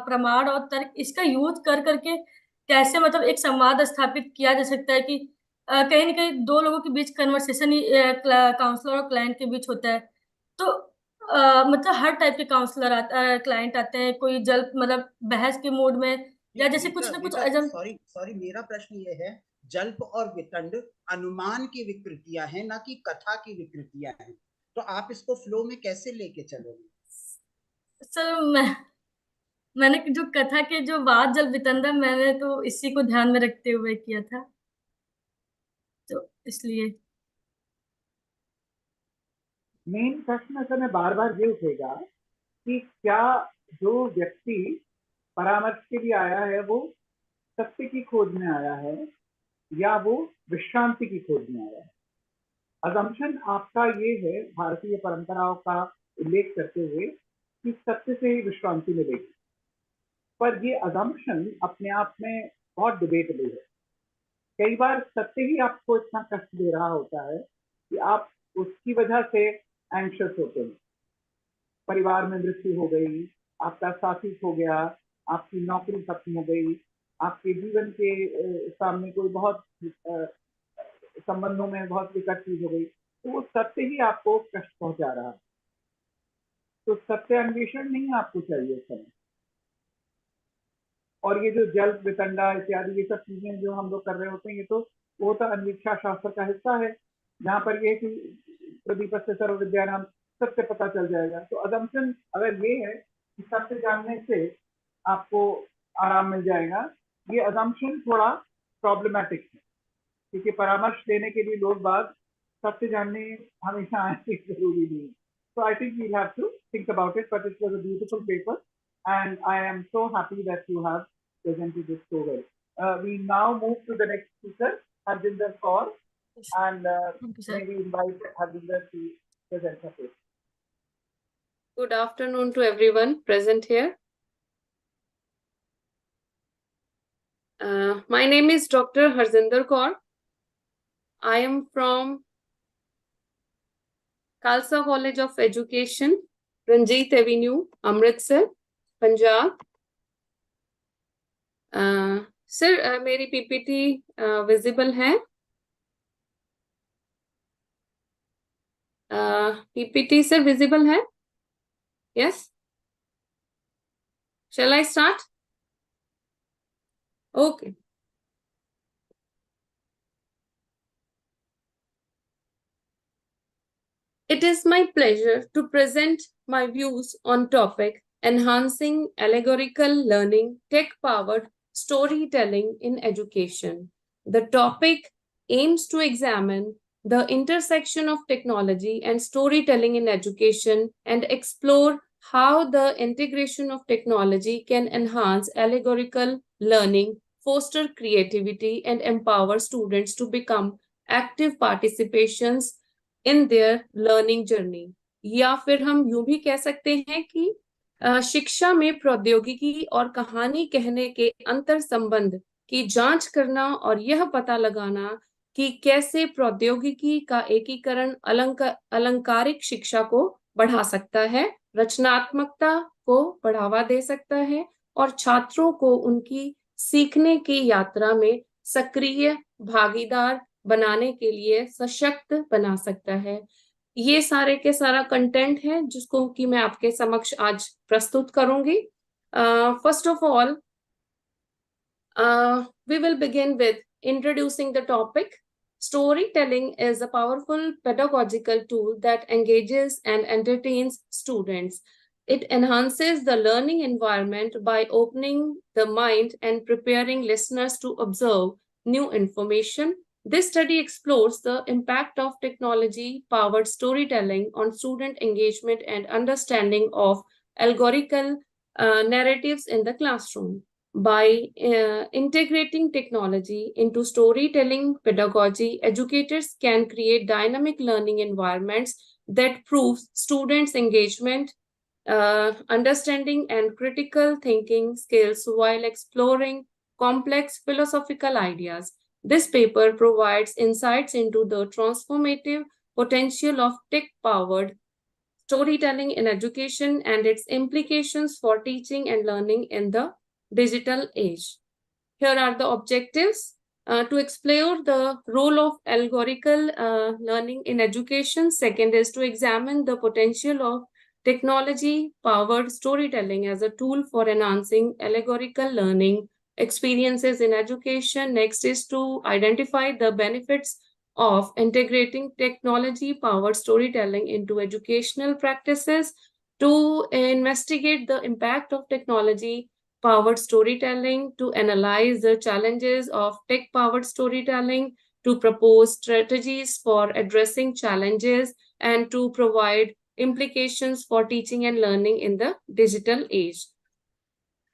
प्रमाण और तर्क, इसका यूज कर करके कैसे मतलब एक संवाद स्थापित किया जा सकता है कि कहीं ना कहीं दो लोगों के बीच कन्वर्सेशन ही काउंसलर और क्लाइंट के बीच होता है। तो मतलब हर टाइप के काउंसलर क्लाइंट आते हैं, कोई जल्द मतलब बहस के मूड में, या जैसे कुछ ना कुछ अजम। सॉरी सॉरी, मेरा प्रश्न ये है, जल्प और वितंड अनुमान की विकृतियां हैं, ना कि कथा की विकृतियां हैं, तो आप इसको फ्लो में कैसे लेके चलोगे? सर मैंने जो कथा के जो वाद जल वितंडा, मैंने तो इसी को ध्यान में रखते हुए किया था, तो इसलिए मेन प्रश्न असल में बार बार ये उठेगा कि क्या जो व्यक्ति परामर्श के लिए आया है वो सत्य की खोज में आया है या वो विश्रांति की खोज में आया है। अजम्पशन आपका ये है, भारतीय परंपराओं का उल्लेख करते हुए, कि सत्य से ही विश्रांति मिलेगी, पर ये अजम्पशन अपने आप में बहुत डिबेटेबल है। कई बार सत्य ही आपको इतना कष्ट दे रहा होता है कि आप उसकी वजह से एंग्शियस होते हैं। परिवार में मृत्यु हो गई, आपका साथी खो गया, आपकी नौकरी खत्म हो गई, आपके जीवन के सामने कोई बहुत संबंधों में बहुत विकट चीज हो गई, तो वो सत्य ही आपको कष्ट पहुंचा रहा है। तो सत्य अन्वेषण नहीं आपको चाहिए उस समय। और ये जो जल्प वितंडा इत्यादि ये सब चीजें जो हम लोग कर रहे होते हैं, ये तो वो तो अन्वीक्षा शास्त्र का हिस्सा है, जहाँ पर ये कि प्रदीप से सर्व विद्या नाम सत्य पता चल जाएगा। तो अजम्पशन अगर ये है कि सत्य जानने से आपको आराम मिल जाएगा, ये अजम्पशन थोड़ा प्रॉब्लमेटिक है, क्योंकि परामर्श देने के लिए लोग बात सत्य जानने हमेशा आए जरूरी नहीं है। So I think we'll have to think about it, but it was a beautiful paper, and I am so happy that you have presented it so well. We now move to the next speaker, Harjinder Kaur, and may we invite Harjinder to present her paper. Good afternoon to everyone present here. My name is Dr. Harjinder Kaur. I am from Khalsa College of Education, Ranjit Avenue, Amritsar, Punjab. Sir मेरी PPT visible है? PPT sir visible है? Yes, shall I start? Okay. It is my pleasure to present my views on topic enhancing allegorical learning, tech-powered storytelling in education. The topic aims to examine the intersection of technology and storytelling in education and explore how the integration of technology can enhance allegorical learning, foster creativity, and empower students to become active participations in their learning journey. या फिर हम यूं भी कह सकते हैं कि शिक्षा में प्रौद्योगिकी और कहानी कहने के अंतर संबंध की जांच करना और यह पता लगाना कि कैसे प्रौद्योगिकी का एकीकरण अलंकारिक शिक्षा को बढ़ा सकता है, रचनात्मकता को बढ़ावा दे सकता है और छात्रों को उनकी सीखने की यात्रा में सक्रिय भागीदार बनाने के लिए सशक्त बना सकता है। ये सारे के सारा कंटेंट है जिसको कि मैं आपके समक्ष आज प्रस्तुत करूंगी। First of all, we will begin with introducing the topic. Storytelling is a powerful pedagogical tool that engages and entertains students. It enhances the learning environment by opening the mind and preparing listeners to observe new information. This study explores the impact of technology-powered storytelling on student engagement and understanding of allegorical narratives in the classroom. By integrating technology into storytelling pedagogy, educators can create dynamic learning environments that prove students' engagement, understanding, and critical thinking skills while exploring complex philosophical ideas. This paper provides insights into the transformative potential of tech-powered storytelling in education and its implications for teaching and learning in the digital age. Here are the objectives. To explore the role of allegorical learning in education. Second is to examine the potential of technology-powered storytelling as a tool for enhancing allegorical learning experiences in education. Next is to identify the benefits of integrating technology-powered storytelling into educational practices. To investigate the impact of technology-powered storytelling, to analyze the challenges of tech-powered storytelling, to propose strategies for addressing challenges, and to provide implications for teaching and learning in the digital age.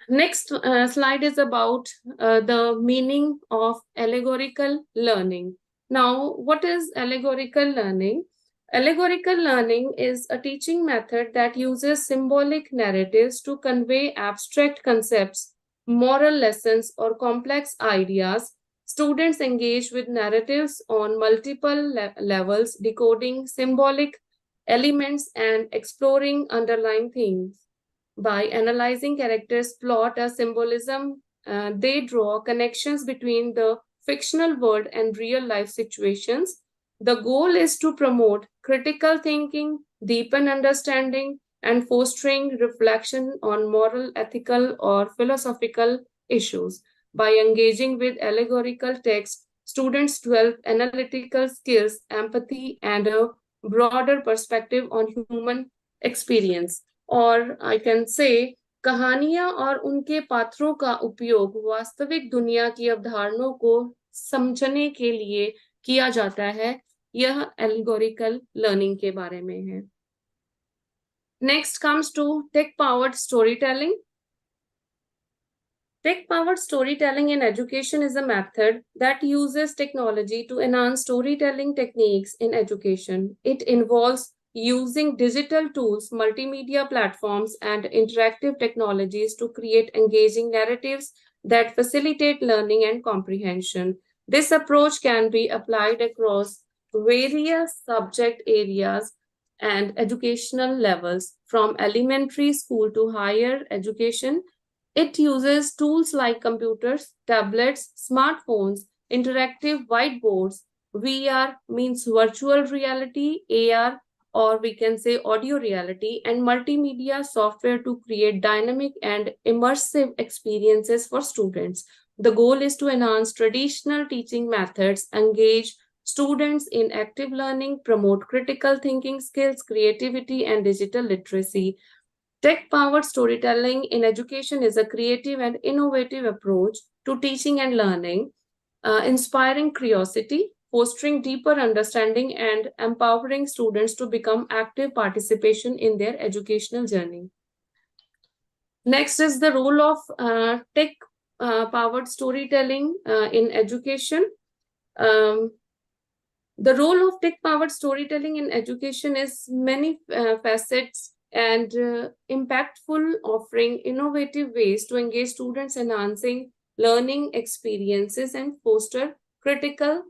Next slide is about the meaning of allegorical learning. Now, what is allegorical learning? Allegorical learning is a teaching method that uses symbolic narratives to convey abstract concepts, moral lessons, or complex ideas. Students engage with narratives on multiple levels, decoding symbolic elements and exploring underlying themes. By analyzing characters' plot or symbolism, they draw connections between the fictional world and real life situations. The goal is to promote critical thinking, deepen understanding, and fostering reflection on moral, ethical, or philosophical issues. By engaging with allegorical text, students develop analytical skills, empathy, and a broader perspective on human experience. और I can say कहानियां और उनके पात्रों का उपयोग वास्तविक दुनिया की अवधारणाओं को समझने के लिए किया जाता है। यह एल्गोरिकल लर्निंग के बारे में है। Next comes to tech powered storytelling. Tech-powered storytelling in education is a method that uses technology to enhance storytelling techniques in education. It involves using digital tools, multimedia platforms, and interactive technologies to create engaging narratives that facilitate learning and comprehension. This approach can be applied across various subject areas and educational levels, from elementary school to higher education. It uses tools like computers, tablets, smartphones, interactive whiteboards. VR means virtual reality, AR, or we can say audio reality, and multimedia software to create dynamic and immersive experiences for students. The goal is to enhance traditional teaching methods, engage students in active learning, promote critical thinking skills, creativity, and digital literacy. Tech-powered storytelling in education is a creative and innovative approach to teaching and learning, inspiring curiosity, fostering deeper understanding, and empowering students to become active participation in their educational journey. Next is the role of tech-powered storytelling in education. The role of tech-powered storytelling in education is many facets and impactful, offering innovative ways to engage students, enhancing learning experiences, and foster critical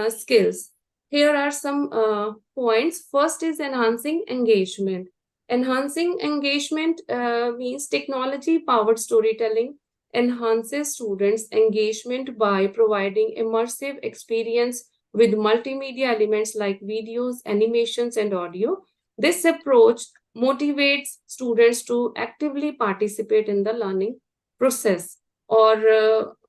skills. Here are some points. First is enhancing engagement. Enhancing engagement means technology-powered storytelling enhances students' engagement by providing immersive experience with multimedia elements like videos, animations, and audio. This approach motivates students to actively participate in the learning process. Or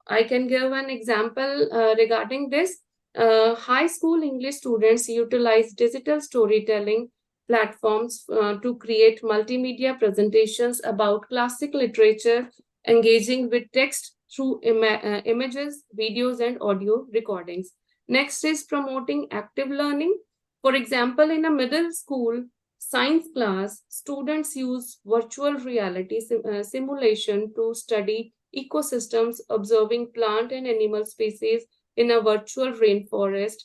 I can give an example regarding this. High school English students utilize digital storytelling platforms to create multimedia presentations about classic literature, engaging with text through images, videos, and audio recordings. Next is promoting active learning. For example, in a middle school science class, students use virtual reality simulation to study ecosystems, observing plant and animal species in a virtual rainforest,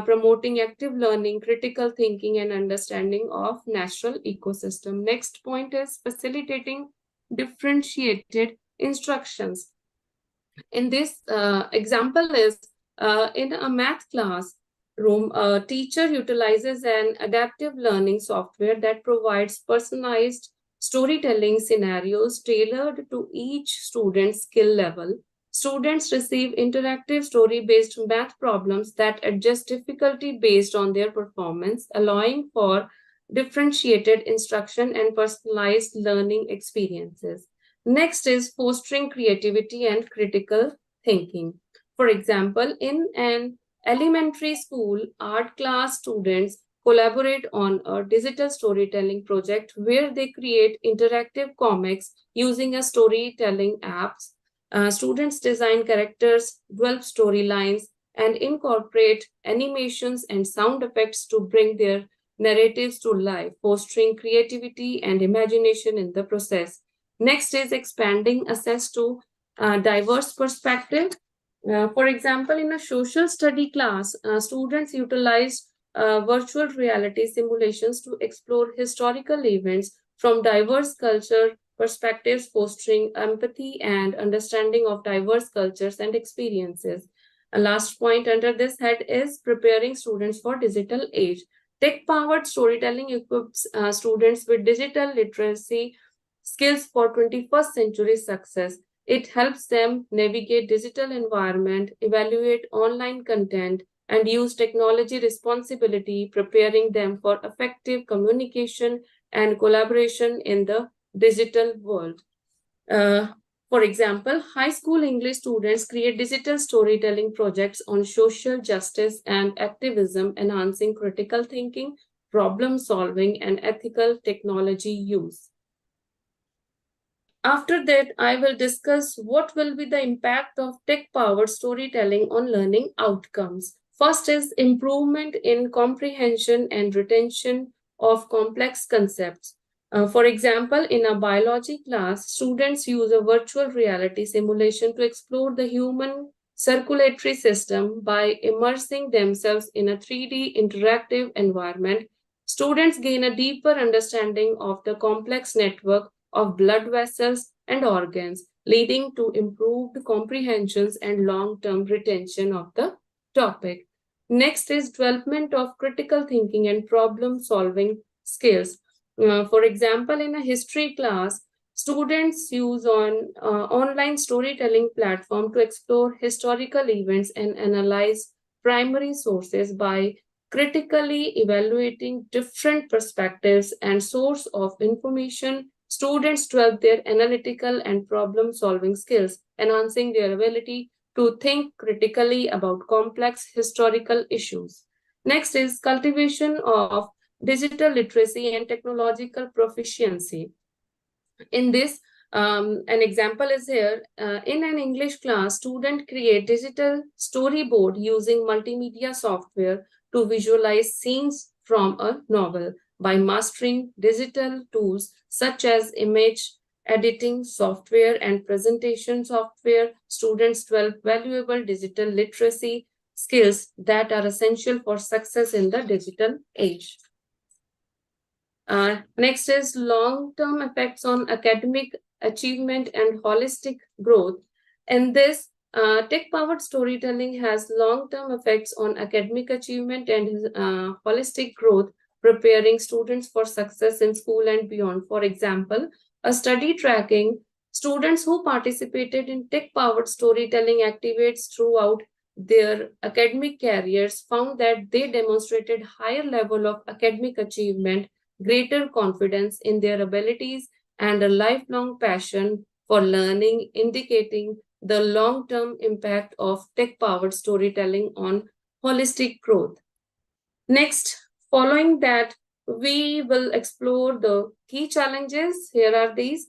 promoting active learning, critical thinking, and understanding of natural ecosystem. Next point is facilitating differentiated instructions. In this example is in a math class room, a teacher utilizes an adaptive learning software that provides personalized storytelling scenarios tailored to each student's skill level. Students receive interactive story-based math problems that adjust difficulty based on their performance, allowing for differentiated instruction and personalized learning experiences. Next is fostering creativity and critical thinking. For example, in an elementary school art class, students collaborate on a digital storytelling project where they create interactive comics using a storytelling apps. Students design characters, develop storylines, and incorporate animations and sound effects to bring their narratives to life, fostering creativity and imagination in the process. Next is expanding access to diverse perspective. For example, in a social study class, students utilize virtual reality simulations to explore historical events from diverse culture perspectives, fostering empathy and understanding of diverse cultures and experiences. A last point under this head is preparing students for digital age. Tech-powered storytelling equips students with digital literacy skills for 21st century success. It helps them navigate digital environment, evaluate online content, and use technology responsibility, preparing them for effective communication and collaboration in the digital world. For example, high school English students create digital storytelling projects on social justice and activism, enhancing critical thinking, problem solving, and ethical technology use. After that, I will discuss what will be the impact of tech-powered storytelling on learning outcomes. First is improvement in comprehension and retention of complex concepts. For example, in a biology class, students use a virtual reality simulation to explore the human circulatory system by immersing themselves in a 3D interactive environment. Students gain a deeper understanding of the complex network of blood vessels and organs, leading to improved comprehensions and long-term retention of the topic. Next is development of critical thinking and problem-solving skills. For example, in a history class, students use online storytelling platform to explore historical events and analyze primary sources by critically evaluating different perspectives and source of information. Students develop their analytical and problem-solving skills, enhancing their ability to think critically about complex historical issues. Next is cultivation of digital literacy and technological proficiency. In this, an example is here. In an English class, students create digital storyboard using multimedia software to visualize scenes from a novel. By mastering digital tools such as image editing software and presentation software, students develop valuable digital literacy skills that are essential for success in the digital age. Next is long-term effects on academic achievement and holistic growth. In this, tech-powered storytelling has long-term effects on academic achievement and holistic growth, preparing students for success in school and beyond. For example, a study tracking students who participated in tech-powered storytelling activities throughout their academic careers found that they demonstrated higher level of academic achievement, greater confidence in their abilities, and a lifelong passion for learning, indicating the long-term impact of tech-powered storytelling on holistic growth. Next, following that, we will explore the key challenges. Here are these.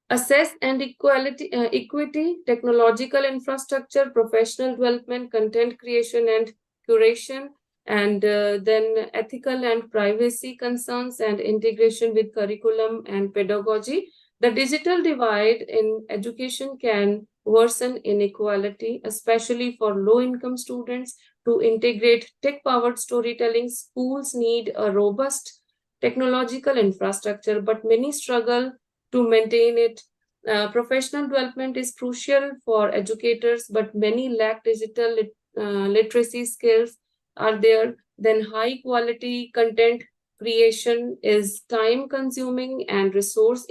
Assess and equity, technological infrastructure, professional development, content creation and curation, and then ethical and privacy concerns and integration with curriculum and pedagogy. The digital divide in education can worsen inequality, especially for low-income students. To integrate tech-powered storytelling, schools need a robust technological infrastructure, but many struggle to maintain it. Professional development is crucial for educators, but many lack digital literacy skills are there. Then high quality content creation is time consuming and resource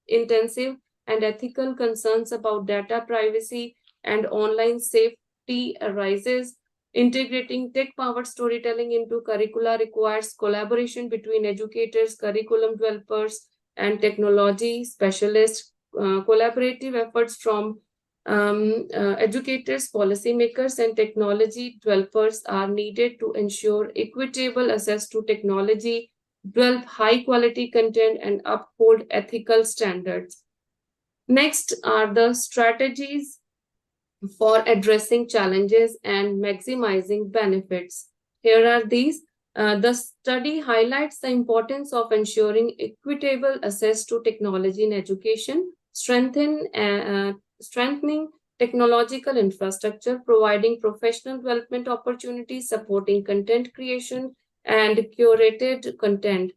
intensive. and ethical concerns about data privacy and online safety arises. Integrating tech-powered storytelling into curricula requires collaboration between educators, curriculum developers, and technology specialists. Collaborative efforts from educators, policymakers, and technology developers are needed to ensure equitable access to technology, develop high-quality content, and uphold ethical standards. Next are the strategies for addressing challenges and maximizing benefits. Here are these. The study highlights the importance of ensuring equitable access to technology in education, strengthening technological infrastructure, providing professional development opportunities, supporting content creation and curated content,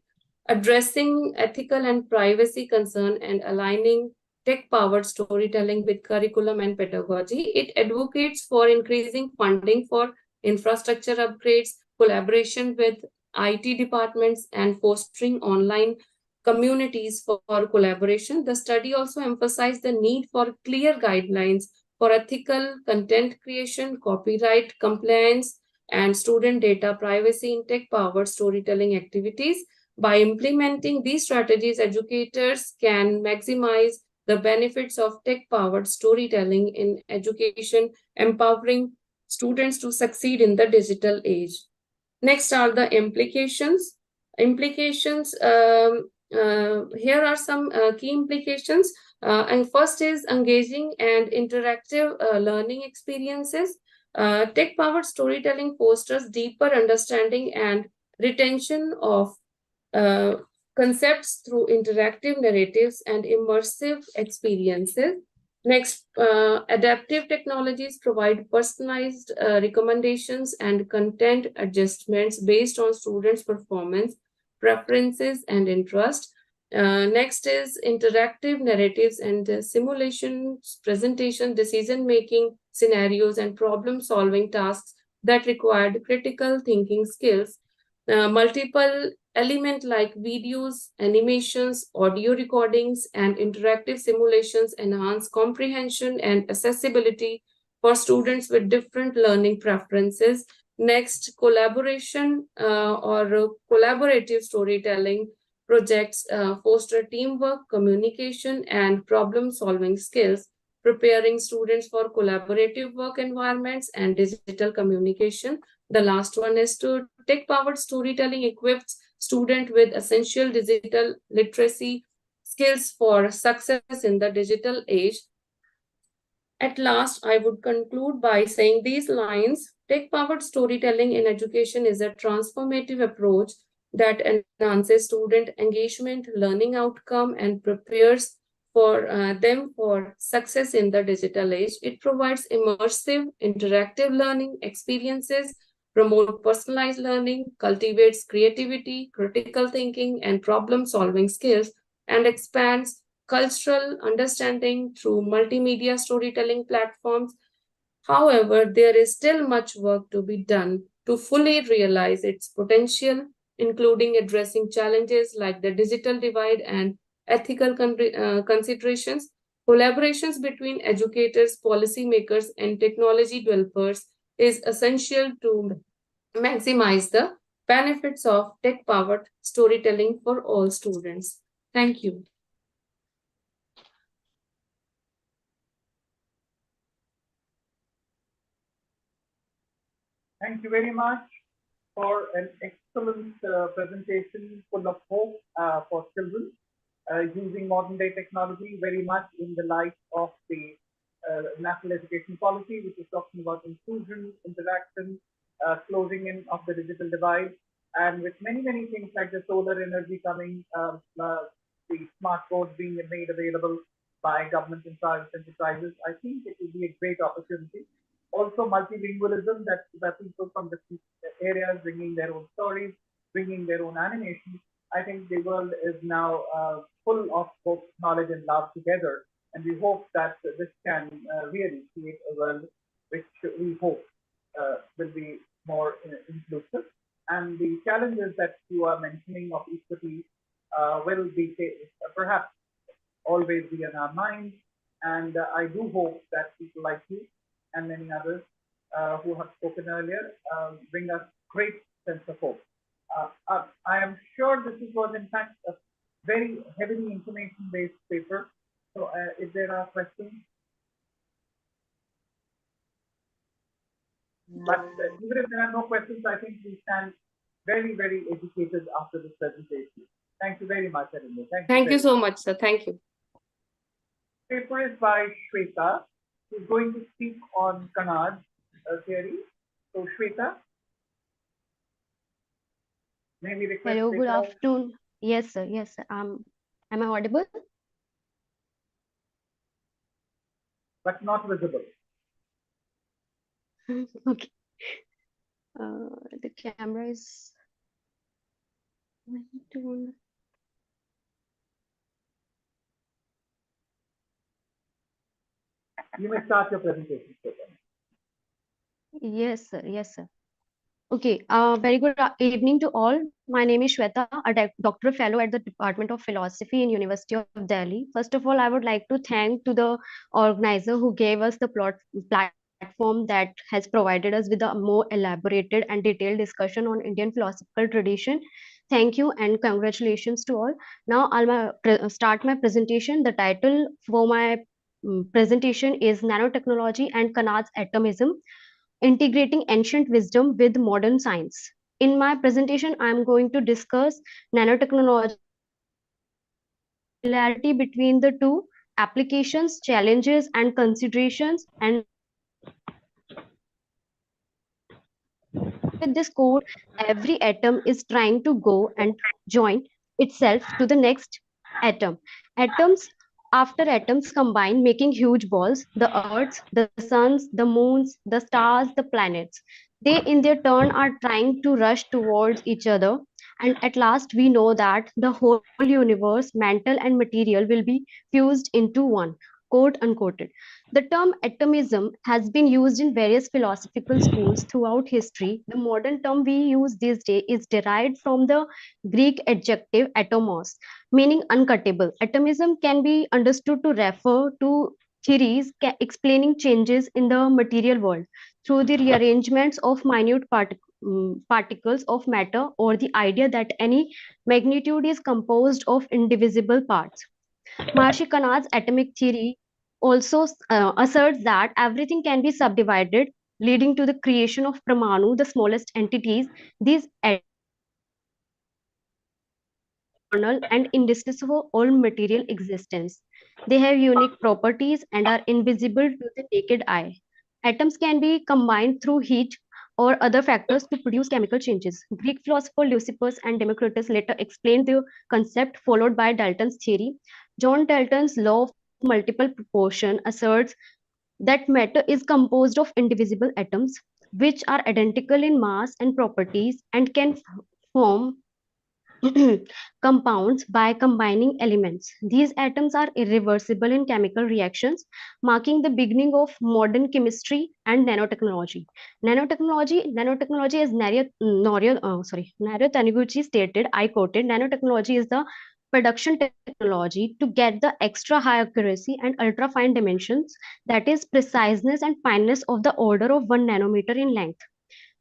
addressing ethical and privacy concern, and aligning tech-powered storytelling with curriculum and pedagogy. It advocates for increasing funding for infrastructure upgrades, collaboration with IT departments, and fostering online communities for collaboration. The study also emphasized the need for clear guidelines for ethical content creation, copyright compliance, and student data privacy in tech-powered storytelling activities. By implementing these strategies, educators can maximize the benefits of tech-powered storytelling in education, empowering students to succeed in the digital age. Next are the implications. Here are some key implications. And first is engaging and interactive learning experiences. Tech-powered storytelling fosters deeper understanding and retention of concepts through interactive narratives and immersive experiences. Next, adaptive technologies provide personalized recommendations and content adjustments based on students' performance, preferences, and interest. Next is interactive narratives and simulations, presentation, decision-making scenarios, and problem-solving tasks that required critical thinking skills. Multiple elements like videos, animations, audio recordings, and interactive simulations enhance comprehension and accessibility for students with different learning preferences. Next, collaboration or collaborative storytelling projects foster teamwork, communication, and problem-solving skills, preparing students for collaborative work environments and digital communication. The last one is to tech-powered storytelling equips students with essential digital literacy skills for success in the digital age. At last, I would conclude by saying these lines: tech-powered storytelling in education is a transformative approach that enhances student engagement, learning outcome, and prepares for them for success in the digital age. It provides immersive, interactive learning experiences, promotes personalized learning, cultivates creativity, critical thinking, and problem-solving skills, and expands cultural understanding through multimedia storytelling platforms. However, there is still much work to be done to fully realize its potential, including addressing challenges like the digital divide and ethical considerations. Collaborations between educators, policymakers, and technology developers is essential to maximize the benefits of tech-powered storytelling for all students. Thank you. Thank you very much for an excellent presentation full of hope for children using modern day technology, very much in the light of the national education policy, which is talking about inclusion, interaction, closing in of the digital divide, and with many, many things like the solar energy coming, the smart boards being made available by government and private enterprises. I think it will be a great opportunity. Also, multilingualism, that people from different areas bringing their own stories, bringing their own animation. I think the world is now full of both knowledge and love together. And we hope that this can really create a world which we hope will be more inclusive. And the challenges that you are mentioning of equity will be perhaps always be in our minds. And I do hope that people like you and many others who have spoken earlier bring us great sense of hope. I am sure this was in fact a very heavily information-based paper. So if there are questions, but even if there are no questions, I think we stand very, very educated after this presentation. Thank you very much, Arindam. Thank you so much, sir. Thank you. Paper is by Shweta, who's going to speak on Kannad theory. So Shweta, may we request Hello, good Shweta, afternoon. Yes, sir. Yes, sir. Am I audible? but not visible. Okay. The camera is. You may start your presentation, Shweta. Yes, sir. Yes, sir. Okay. Very good evening to all. My name is Shweta, a doctoral fellow at the Department of Philosophy in University of Delhi. First of all, I would like to thank to the organizer who gave us the platform that has provided us with a more elaborated and detailed discussion on Indian philosophical tradition. Thank you and congratulations to all. Now I'll start my presentation. The title for my presentation is Nanotechnology and Kannad's Atomism, integrating ancient wisdom with modern science. In my presentation, I am going to discuss nanotechnology, similarity between the two, applications, challenges, and considerations. And with this code, every atom is trying to go and join itself to the next atom. Atoms after atoms combine, making huge balls, the earths, the suns, the moons, the stars, the planets. They, in their turn, are trying to rush towards each other. And at last, we know that the whole universe, mental and material, will be fused into one, quote unquote. The term atomism has been used in various philosophical schools throughout history. The modern term we use these days is derived from the Greek adjective atomos, meaning uncuttable. Atomism can be understood to refer to theories explaining changes in the material world through the rearrangements of minute particles of matter, or the idea that any magnitude is composed of indivisible parts. Maharishi Kannad's atomic theory also asserts that everything can be subdivided, leading to the creation of Pramanu, the smallest entities. These eternal and indissoluble all material existence. They have unique properties and are invisible to the naked eye. Atoms can be combined through heat or other factors to produce chemical changes. Greek philosopher Leucippus and Democritus later explained the concept, followed by Dalton's theory. John Dalton's law of multiple proportion asserts that matter is composed of indivisible atoms, which are identical in mass and properties and can form compounds by combining elements. These atoms are irreversible in chemical reactions, marking the beginning of modern chemistry and nanotechnology. Nanotechnology, as Narya Taniguchi stated, I quoted, nanotechnology is the production technology to get the extra high accuracy and ultra fine dimensions, that is preciseness and fineness of the order of 1 nanometer in length.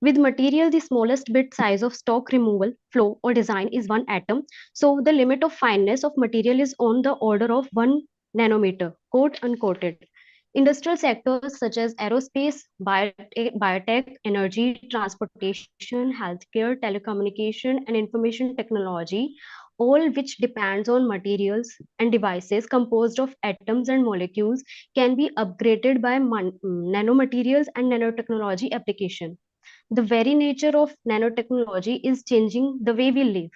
With material, the smallest bit size of stock removal, flow, or design is 1 atom. So the limit of fineness of material is on the order of 1 nanometer, quote unquoted. Industrial sectors such as aerospace, biotech, energy, transportation, healthcare, telecommunication, and information technology, all which depends on materials and devices composed of atoms and molecules, can be upgraded by nanomaterials and nanotechnology application. The very nature of nanotechnology is changing the way we live.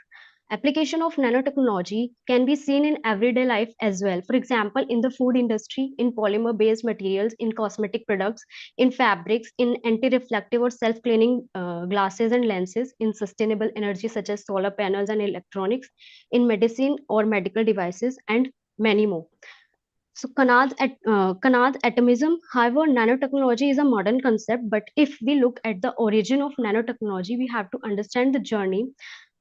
Application of nanotechnology can be seen in everyday life as well. For example, in the food industry, in polymer-based materials, in cosmetic products, in fabrics, in anti-reflective or self-cleaning glasses and lenses, in sustainable energy such as solar panels and electronics, in medicine or medical devices, and many more. So Kannad's atomism, however, nanotechnology is a modern concept, but if we look at the origin of nanotechnology, we have to understand the journey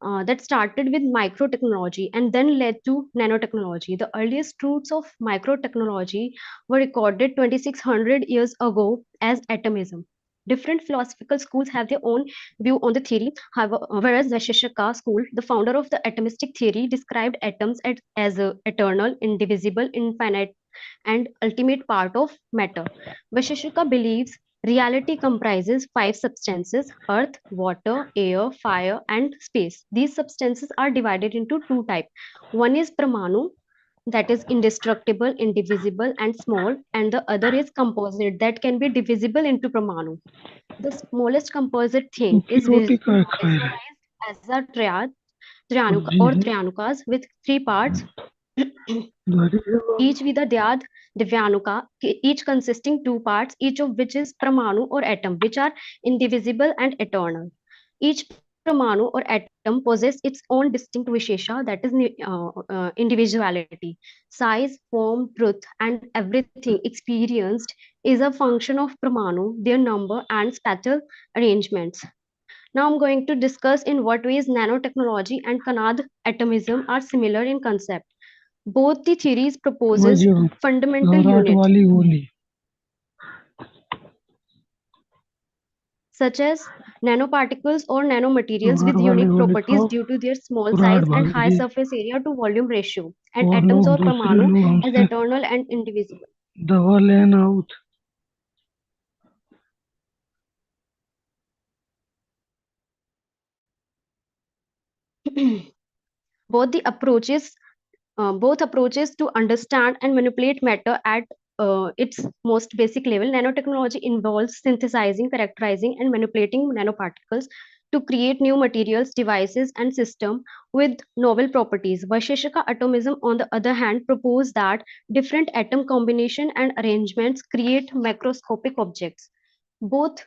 that started with microtechnology and then led to nanotechnology. The earliest roots of microtechnology were recorded 2600 years ago as atomism. Different philosophical schools have their own view on the theory. However, whereas Vaisheshika school, the founder of the atomistic theory, described atoms as eternal, indivisible, infinite, and ultimate part of matter. Vaisheshika believes reality comprises five substances: earth, water, air, fire, and space. These substances are divided into two types. One is Pramanu, that is indestructible, indivisible, and small, and the other is composite, that can be divisible into Pramanu. The smallest composite thing is visualized as a triad, Trianuka, or Trianukas with three parts, each with a dyad Divyanuka, each consisting two parts, each of which is Pramanu or atom, which are indivisible and eternal. Each Pramanu or atom possesses its own distinct Vishesha, that is individuality. Size, form, truth, and everything experienced is a function of Pramanu, their number, and spatial arrangements. Now I'm going to discuss in what ways nanotechnology and Kanad atomism are similar in concept. Both the theories proposes fundamental unit such as nanoparticles or nanomaterials with unique properties due to their small size and high surface area to volume ratio, and atoms or Parmanu as eternal and indivisible. both the approaches both approaches to understand and manipulate matter at its most basic level. Nanotechnology involves synthesizing, characterizing, and manipulating nanoparticles to create new materials, devices, and systems with novel properties. Vaisheshika atomism, on the other hand, propose that different atom combination and arrangements create macroscopic objects. Both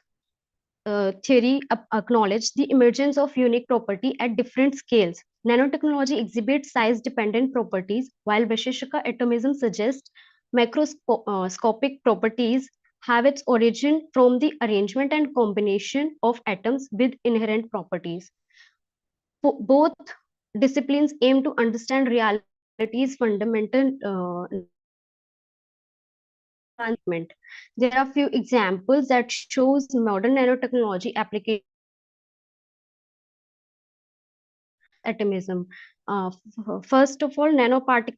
theory acknowledge the emergence of unique property at different scales. Nanotechnology exhibits size-dependent properties, while Vaisheshika atomism suggests macroscopic properties have its origin from the arrangement and combination of atoms with inherent properties. Both disciplines aim to understand reality's fundamental There are few examples that shows modern nanotechnology application atomism. First of all, nanoparticle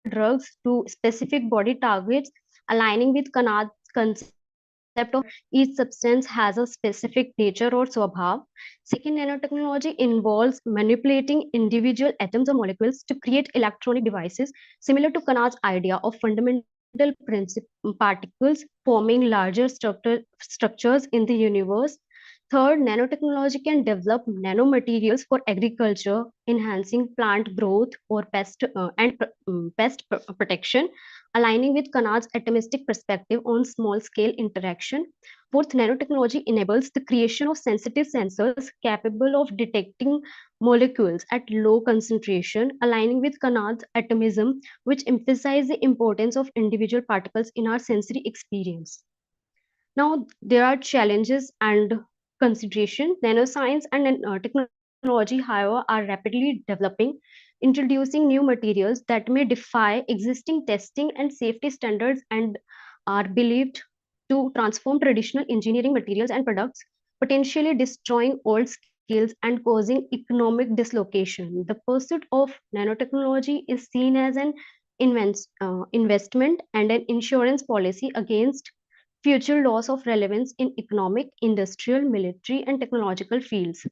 drugs to specific body targets, aligning with Kanad's concept of each substance has a specific nature or swabhav. Second, nanotechnology involves manipulating individual atoms or molecules to create electronic devices, similar to Kanad's idea of fundamental particles forming larger structures in the universe. Third, nanotechnology can develop nanomaterials for agriculture, enhancing plant growth or pest protection, aligning with Kanad's atomistic perspective on small-scale interaction. Fourth, nanotechnology enables the creation of sensitive sensors capable of detecting molecules at low concentration, aligning with Kanad's atomism, which emphasizes the importance of individual particles in our sensory experience. Now, there are challenges and consideration. Nanoscience and technology, however, are rapidly developing, introducing new materials that may defy existing testing and safety standards and are believed to transform traditional engineering materials and products, potentially destroying old skills and causing economic dislocation. The pursuit of nanotechnology is seen as an investment and an insurance policy against future loss of relevance in economic, industrial, military, and technological fields.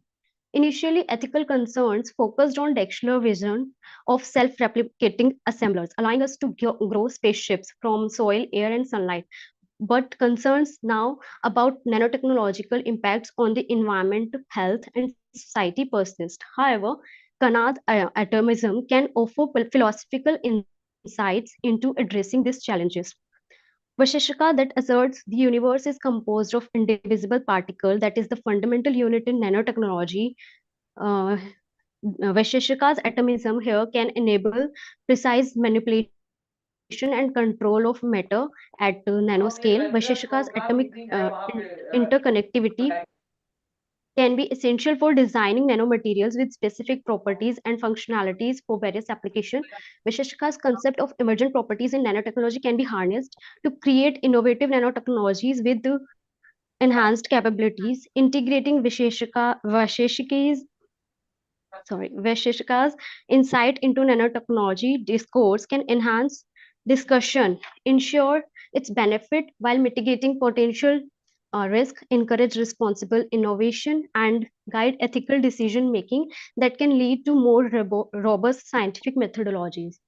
Initially, ethical concerns focused on Dexter's vision of self-replicating assemblers, allowing us to grow spaceships from soil, air, and sunlight. But concerns now about nanotechnological impacts on the environment, health, and society persist. However, Kanad atomism can offer philosophical insights into addressing these challenges. Vaisheshika that asserts the universe is composed of indivisible particles, that is the fundamental unit in nanotechnology. Uh, Vaisheshika's atomism here can enable precise manipulation and control of matter at nanoscale. Vaisheshika's atomic interconnectivity can be essential for designing nanomaterials with specific properties and functionalities for various applications. Visheshika's concept of emergent properties in nanotechnology can be harnessed to create innovative nanotechnologies with enhanced capabilities. Integrating Vaisheshika's insight into nanotechnology discourse can enhance discussion, ensure its benefit while mitigating potential risk, encourage responsible innovation, and guide ethical decision making that can lead to more robust scientific methodologies.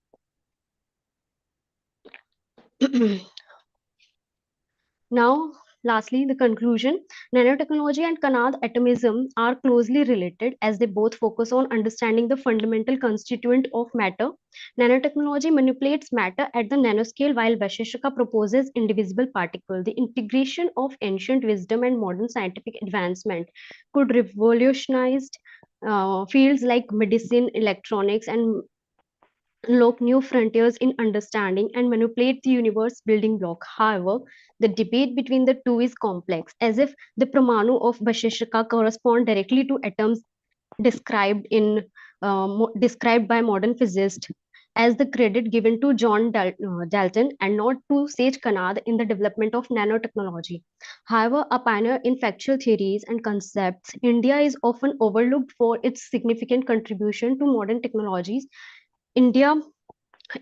Now, lastly, the conclusion. Nanotechnology and Kanad atomism are closely related as they both focus on understanding the fundamental constituent of matter. Nanotechnology manipulates matter at the nanoscale while Vaisheshika proposes indivisible particles. The integration of ancient wisdom and modern scientific advancement could revolutionize fields like medicine, electronics, and unlock new frontiers in understanding and manipulate the universe building block. However, the debate between the two is complex, as if the Pramanu of Vashishaka correspond directly to atoms described described by modern physicists, as the credit given to John Dalton and not to Sage Kanad in the development of nanotechnology. However, a pioneer in factual theories and concepts, India is often overlooked for its significant contribution to modern technologies. India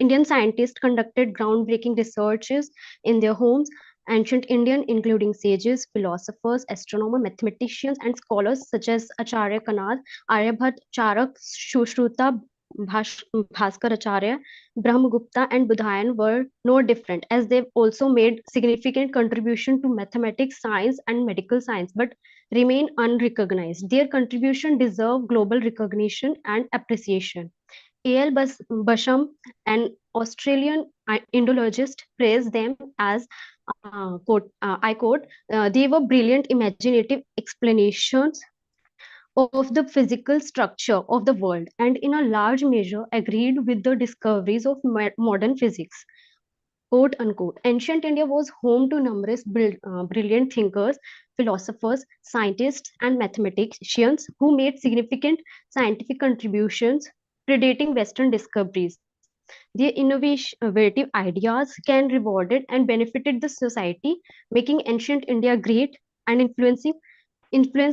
Indian scientists conducted groundbreaking researches in their homes. Ancient Indian, including sages, philosophers, astronomers, mathematicians, and scholars such as Acharya Kanad, Aryabhat, Charak, Sushruta, Bhaskar Acharya, Brahmagupta, and Budhayan were no different, as they also made significant contribution to mathematics, science, and medical science, but remain unrecognized. Their contribution deserve global recognition and appreciation. A.L. Basham, an Australian Indologist, praised them as, I quote, they were brilliant imaginative explanations of the physical structure of the world and in a large measure agreed with the discoveries of modern physics. Quote unquote. Ancient India was home to numerous brilliant thinkers, philosophers, scientists, and mathematicians who made significant scientific contributions predating Western discoveries. Their innovative ideas can rewarded and benefited the society, making ancient India great and influence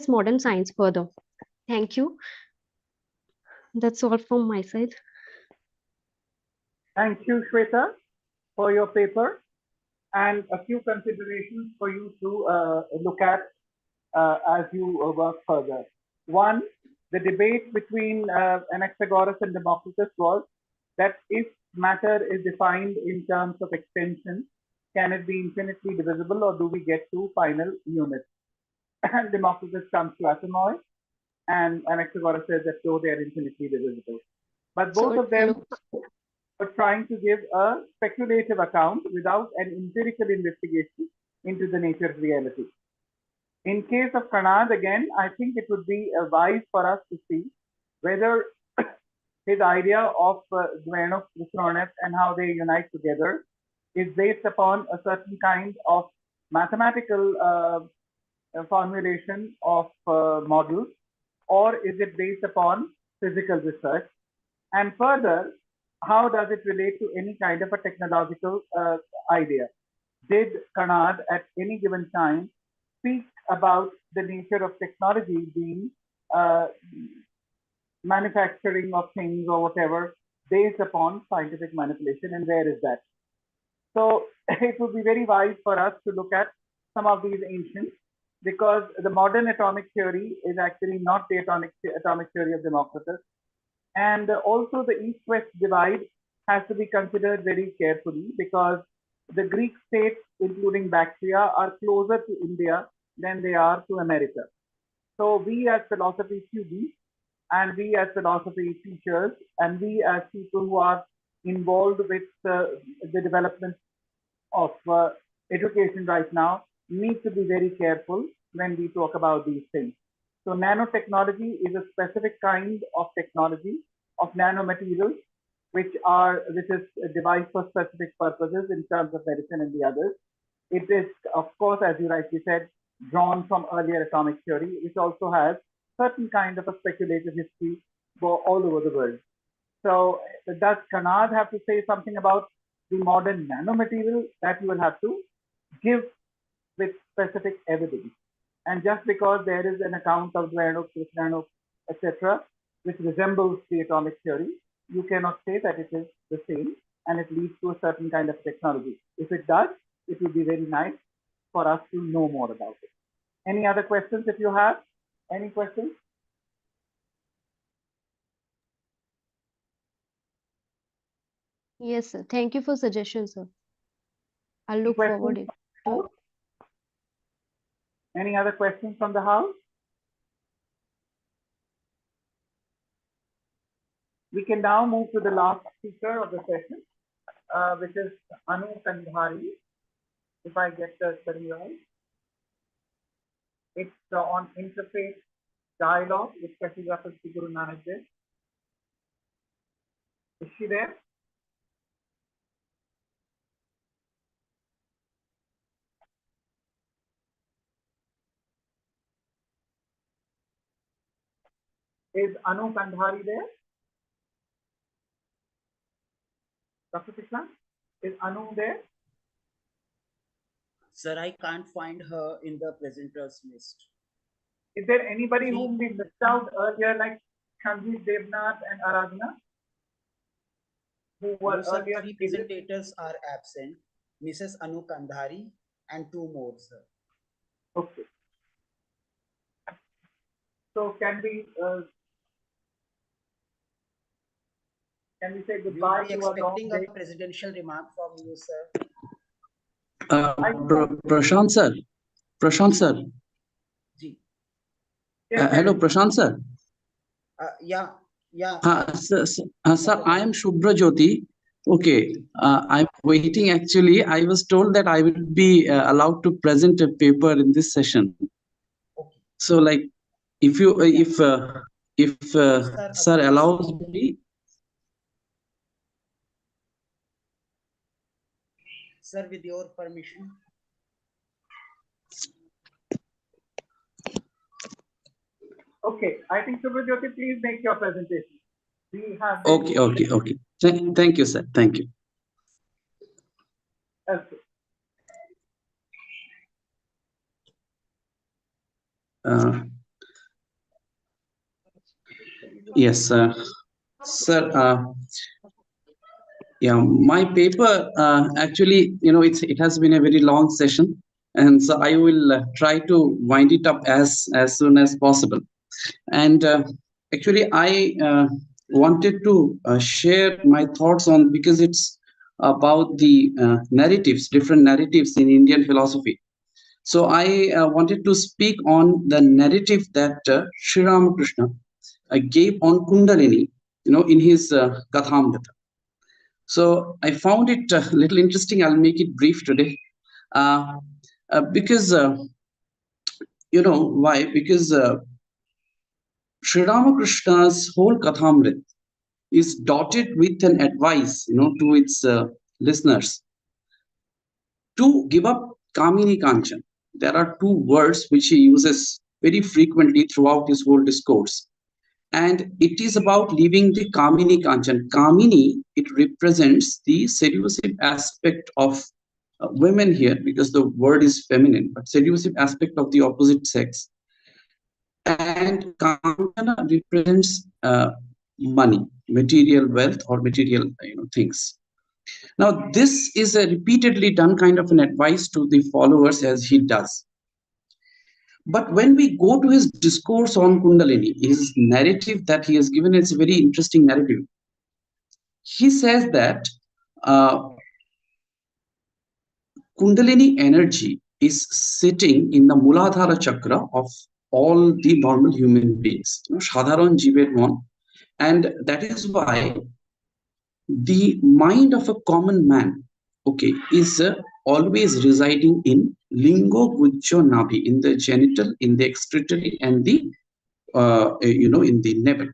modern science further. Thank you. That's all from my side. Thank you, Shweta, for your paper, and a few considerations for you to look at as you work further. One, the debate between Anaxagoras and Democritus was that if matter is defined in terms of extension, can it be infinitely divisible, or do we get to final units? And Democritus comes to atomoi, and Anaxagoras says that though they are infinitely divisible. But both of them are trying to give a speculative account without an empirical investigation into the nature of reality. In case of Kanad, again, I think it would be wise for us to see whether his idea of Dveno, Khrushchev, and how they unite together is based upon a certain kind of mathematical formulation of models, or is it based upon physical research? And further, how does it relate to any kind of a technological idea? Did Kanad at any given time speak about the nature of technology being manufacturing of things or whatever based upon scientific manipulation, and where is that? So it would be very wise for us to look at some of these ancients, because the modern atomic theory is actually not the atomic theory of Democritus. And also the East-West divide has to be considered very carefully, because the Greek states, including Bactria, are closer to India than they are to America. So we as philosophy students, and we as philosophy teachers, and we as people who are involved with the development of education right now, need to be very careful when we talk about these things. So nanotechnology is a specific kind of technology of nanomaterials, which is devised for specific purposes in terms of medicine and the others. It is, of course, as you rightly said, drawn from earlier atomic theory, which also has certain kind of a speculative history all over the world. So does Kanad have to say something about the modern nanomaterial? That you will have to give with specific evidence. And just because there is an account of Dvayanok, Krishnanok, etc., which resembles the atomic theory, you cannot say that it is the same and it leads to a certain kind of technology. If it does, it would be very nice for us to know more about it. Any other questions if you have? Any questions? Yes, sir. Thank you for suggestion, sir. I'll look forward Questions it. from the house? Any other questions from the house? We can now move to the last speaker of the session, which is Anu Kandhari, if I get the study right. It's on interfaith dialogue with Special Reference to Guru Nanak Dev. Is she there? Is Anu Kandhari there? Dr. Krishna, is Anu there? Sir, I can't find her in the presenters list. Is there anybody whom we missed out earlier, like Sanjeev Devnath and Aradhana? Who were No, sir, earlier? 3 presentators are absent. Mrs. Anu Kandhari and 2 more, sir. Okay. So can we say goodbye We to will be a long expecting day? a presidential remark from you, sir. Prashant sir. Prashant sir. Ji. Hello, Prashant sir. Yeah. Sir, I am Shubhra Jyoti. Okay, I'm waiting. Actually, I was told that I will be allowed to present a paper in this session. So, like, if sir allows me. Sir, with your permission. Okay, I think Shubhra Jyoti, please make your presentation. We have Okay. Thank you, sir. Thank you. Okay. Yes, sir. Yeah, my paper actually, it has been a very long session, and so I will try to wind it up as soon as possible. And actually, I wanted to share my thoughts on, because it's about the narratives, different narratives in Indian philosophy. So I wanted to speak on the narrative that Sri Ramakrishna gave on Kundalini, in his Kathamrita. So I found it a little interesting. I'll make it brief today, because why? Because Sri Ramakrishna's whole Kathamrit is dotted with an advice, to its listeners to give up Kamini Kanchan. There are 2 words which he uses very frequently throughout his whole discourse. And it is about leaving the Kamini Kanchan. Kamini, it represents the seductive aspect of women here, because the word is feminine, but seductive aspect of the opposite sex. And Kanchana represents money, material wealth, or material things. Now, this is a repeatedly done kind of an advice to the followers, as he does. But when we go to his discourse on Kundalini, his narrative that he has given, is a very interesting narrative. He says that Kundalini energy is sitting in the Muladhara chakra of all the normal human beings, Sadharan Jivet one. And that is why the mind of a common man, is always residing in Lingo Gujjo Nabi, in the genital, in the excretory, and the in the navel.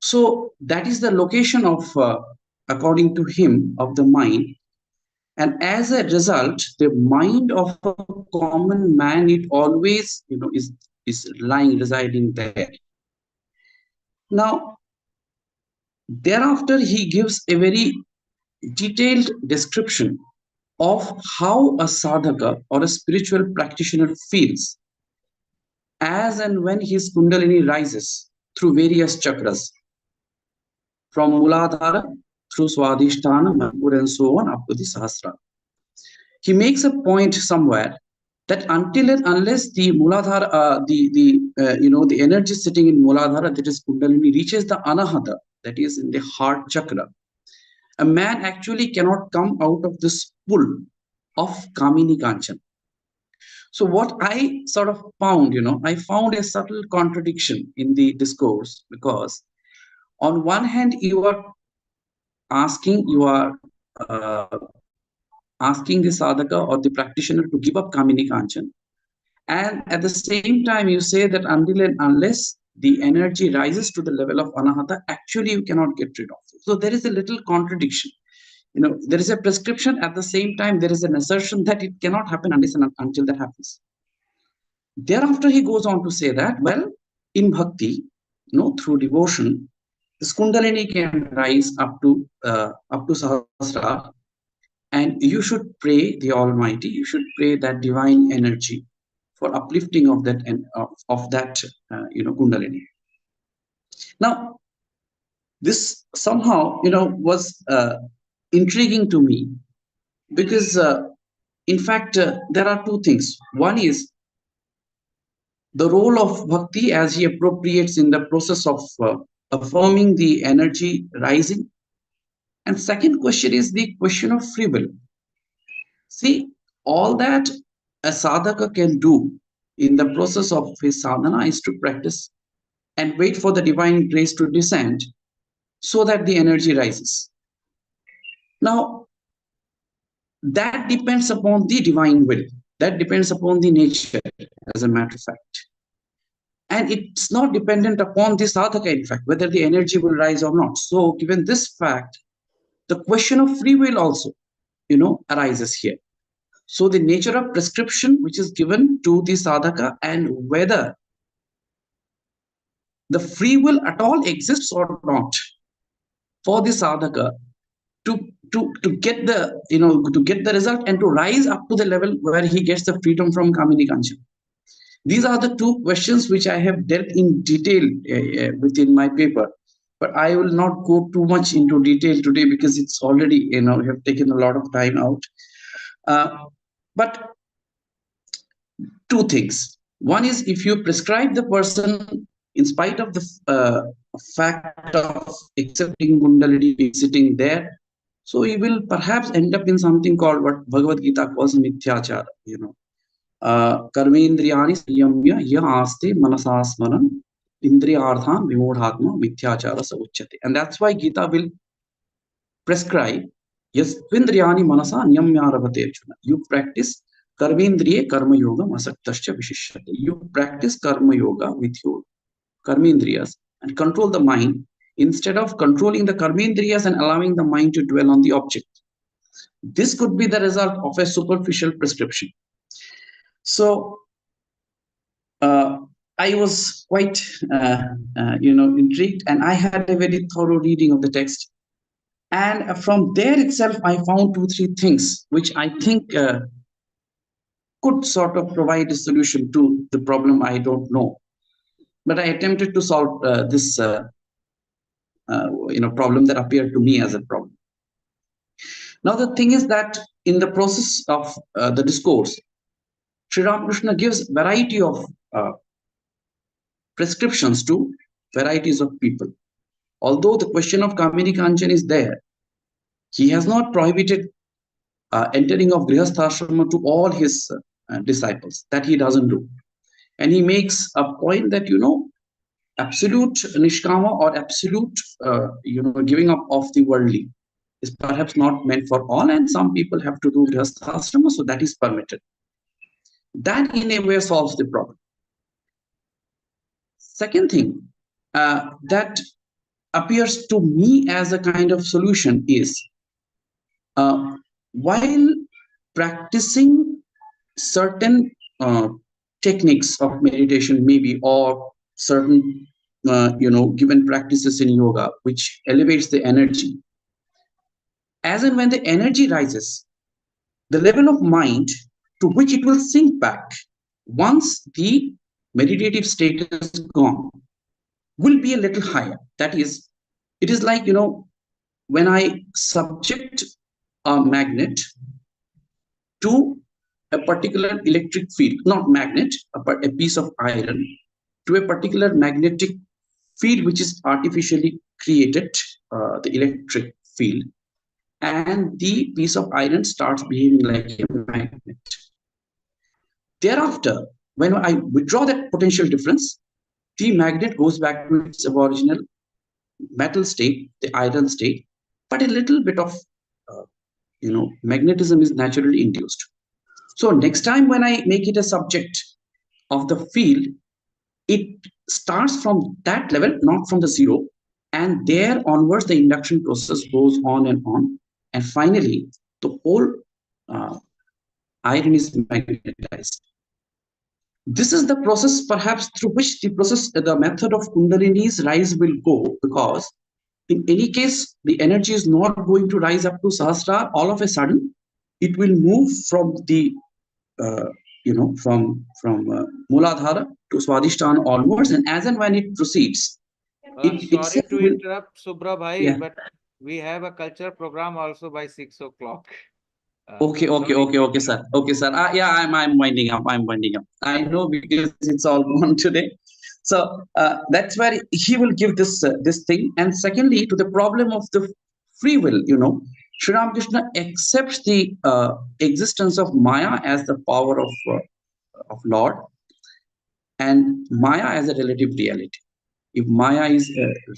So that is the location of, according to him, of the mind. And as a result, the mind of a common man, it always, is residing there. Now, thereafter, he gives a very detailed description of how a sadhaka or a spiritual practitioner feels as and when his kundalini rises through various chakras, from Muladhara through Swadhisthana, Manipura, and so on up to the Sahasrara. He makes a point somewhere that until and unless the Muladhara, the energy sitting in Muladhara, that is Kundalini, reaches the Anahata, that is in the heart chakra, a man actually cannot come out of this pull of Kamini Kanchan. So what I sort of found, I found a subtle contradiction in the discourse, because on one hand, you are asking the sadhaka or the practitioner to give up Kamini Kanchan. And at the same time, you say that until and unless the energy rises to the level of Anahata, actually you cannot get rid of it. So there is a little contradiction. There is a prescription, at the same time, there is an assertion that it cannot happen unless and until that happens. Thereafter, he goes on to say that, well, in bhakti, through devotion, this Kundalini can rise up to Sahasrara, and you should pray the Almighty, you should pray that divine energy for uplifting of that Kundalini. Now, this somehow, was intriguing to me, because in fact, there are two things. One is the role of bhakti as he appropriates in the process of affirming the energy rising. And second question is the question of free will. See, all that a sadhaka can do in the process of his sadhana is to practice and wait for the divine grace to descend so that the energy rises. Now, that depends upon the divine will. That depends upon the nature, as a matter of fact. And it's not dependent upon the sadhaka, in fact, whether the energy will rise or not. So, given this fact, the question of free will also, arises here. So, the nature of prescription which is given to the sadhaka, and whether the free will at all exists or not for the sadhaka to get the to get the result and to rise up to the level where he gets the freedom from Kamini Kanchan. These are the two questions which I have dealt in detail within my paper, but I will not go too much into detail today because it's already have taken a lot of time out. But two things. One is, if you prescribe the person in spite of the fact of accepting Kundalini sitting there, so he will perhaps end up in something called what Bhagavad Gita calls mithyachara. Karmendriyani sanyamya ya aste manasasmaran indriyarthan vimodhatma mithyachara sauchyate. And that's why Gita will prescribe yasvindriyani manasa nyamyaravate arjuna. You practice karmendriye karma yoga masaktascha vishishyate. You practice karma yoga with your karmendriyas and control the mind instead of controlling the karmendriyas and allowing the mind to dwell on the object. This could be the result of a superficial prescription. So I was quite intrigued, and I had a very thorough reading of the text. And from there itself, I found 2-3 things which I think could sort of provide a solution to the problem I don't know. But I attempted to solve this problem that appeared to me as a problem. Now, the thing is that in the process of the discourse, Sri Ramakrishna gives variety of prescriptions to varieties of people. Although the question of Kamini Kanchan is there, he has not prohibited entering of Grihastha to all his disciples. That he doesn't do. And he makes a point that, absolute nishkama or absolute, giving up of the worldly is perhaps not meant for all, and some people have to do Grihastha, so that is permitted. That in a way solves the problem. Second thing that appears to me as a kind of solution is while practicing certain techniques of meditation, maybe, or certain given practices in yoga, which elevates the energy. As and when the energy rises, the level of mind to which it will sink back once the meditative state is gone will be a little higher. That is, it is like, when I subject a magnet to a particular electric field, not magnet, but a piece of iron, to a particular magnetic field which is artificially created, the electric field, and the piece of iron starts behaving like a magnet. Thereafter, when I withdraw that potential difference, the magnet goes back to its original metal state, the iron state, but a little bit of magnetism is naturally induced. So next time when I make it a subject of the field, it starts from that level, not from the zero, and there onwards the induction process goes on, and finally the whole iron is magnetized. This is the process perhaps through which the method of Kundalini's rise will go, because in any case, the energy is not going to rise up to Sahasrara all of a sudden. It will move from the, from Muladhara to Swadhisthana onwards, and as and when it proceeds, Sorry to interrupt, Subra bhai, Yeah. but we have a culture program also by 6 o'clock. Okay, sir. Okay, sir. Yeah, I'm winding up. I know, because it's all gone today. So that's where he will give this thing. And secondly, to the problem of the free will, Sri Ramakrishna accepts the existence of Maya as the power of Lord, and Maya as a relative reality. If Maya is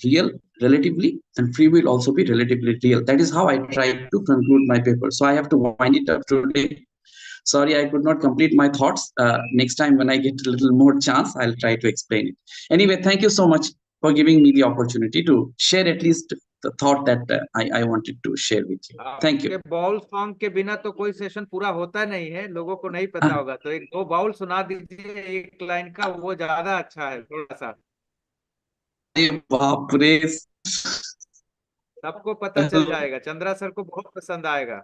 real relatively, then free will also be relatively real. That is how I try to conclude my paper. So I have to wind it up today. Sorry, I could not complete my thoughts. Next time when I get a little more chance, I'll try to explain it. Anyway, thank you so much for giving me the opportunity to share at least the thought that I wanted to share with you. Thank you. Baul song के बिना तो कोई session पूरा होता नहीं है, लोगों को नहीं पता होगा, तो एक दो बाउल सुना दीजिए एक लाइन का, वो ज्यादा अच्छा है थोड़ा सा। बाप रे, सबको पता चल जाएगा, चंद्रा सर को बहुत पसंद आएगा।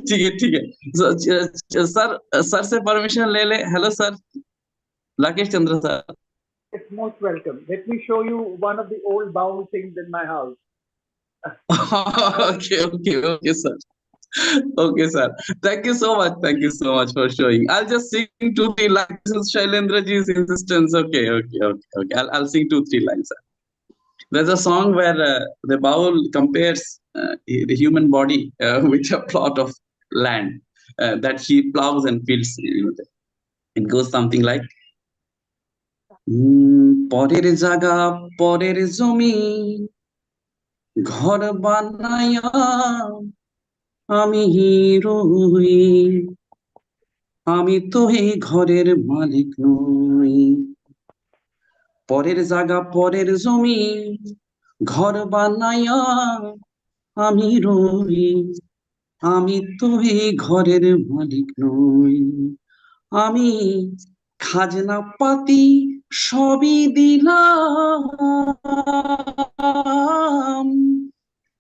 ठीक है सर से परमिशन ले ले। Hello sir, Rakesh Chandra sir. It's most welcome. Let me show you one of the old bowl things in my house. Okay, sir. Okay, sir. Thank you so much for showing. I'll just sing 2-3 lines. This is Shailendra ji's insistence. Okay. I'll sing 2-3 lines, sir. There's a song where the bowl compares the human body with a plot of land that he plows and fields. It goes something like, পরের জায়গা পরের জমি ঘর বানায়া আমি রই, আমি তো এই ঘরের মালিক নই। পরের জায়গা পরের জমি ঘর বানায়া আমি রই, আমি তো এই ঘরের মালিক নই। আমি খাজনা পাতি সবই দিলাম,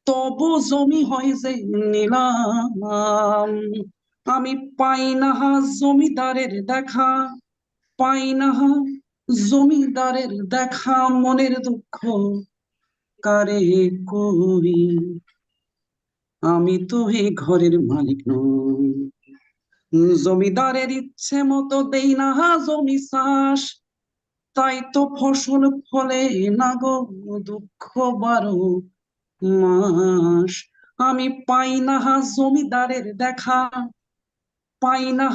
তবু জমি হয় যে নিলাম। আমি পাই না জমিদারের দেখা, পাই না জমিদারের দেখা, মনের দুঃখ কারে কই, আমি তো এই ঘরের মালিক নই। জমিদারের ইচ্ছে মতো দেই না জমি চাষ, তাই তো ফসল ফলে না গো দুঃখ 12 মাস। আমি পাই না জমিদারের দেখা, পাই না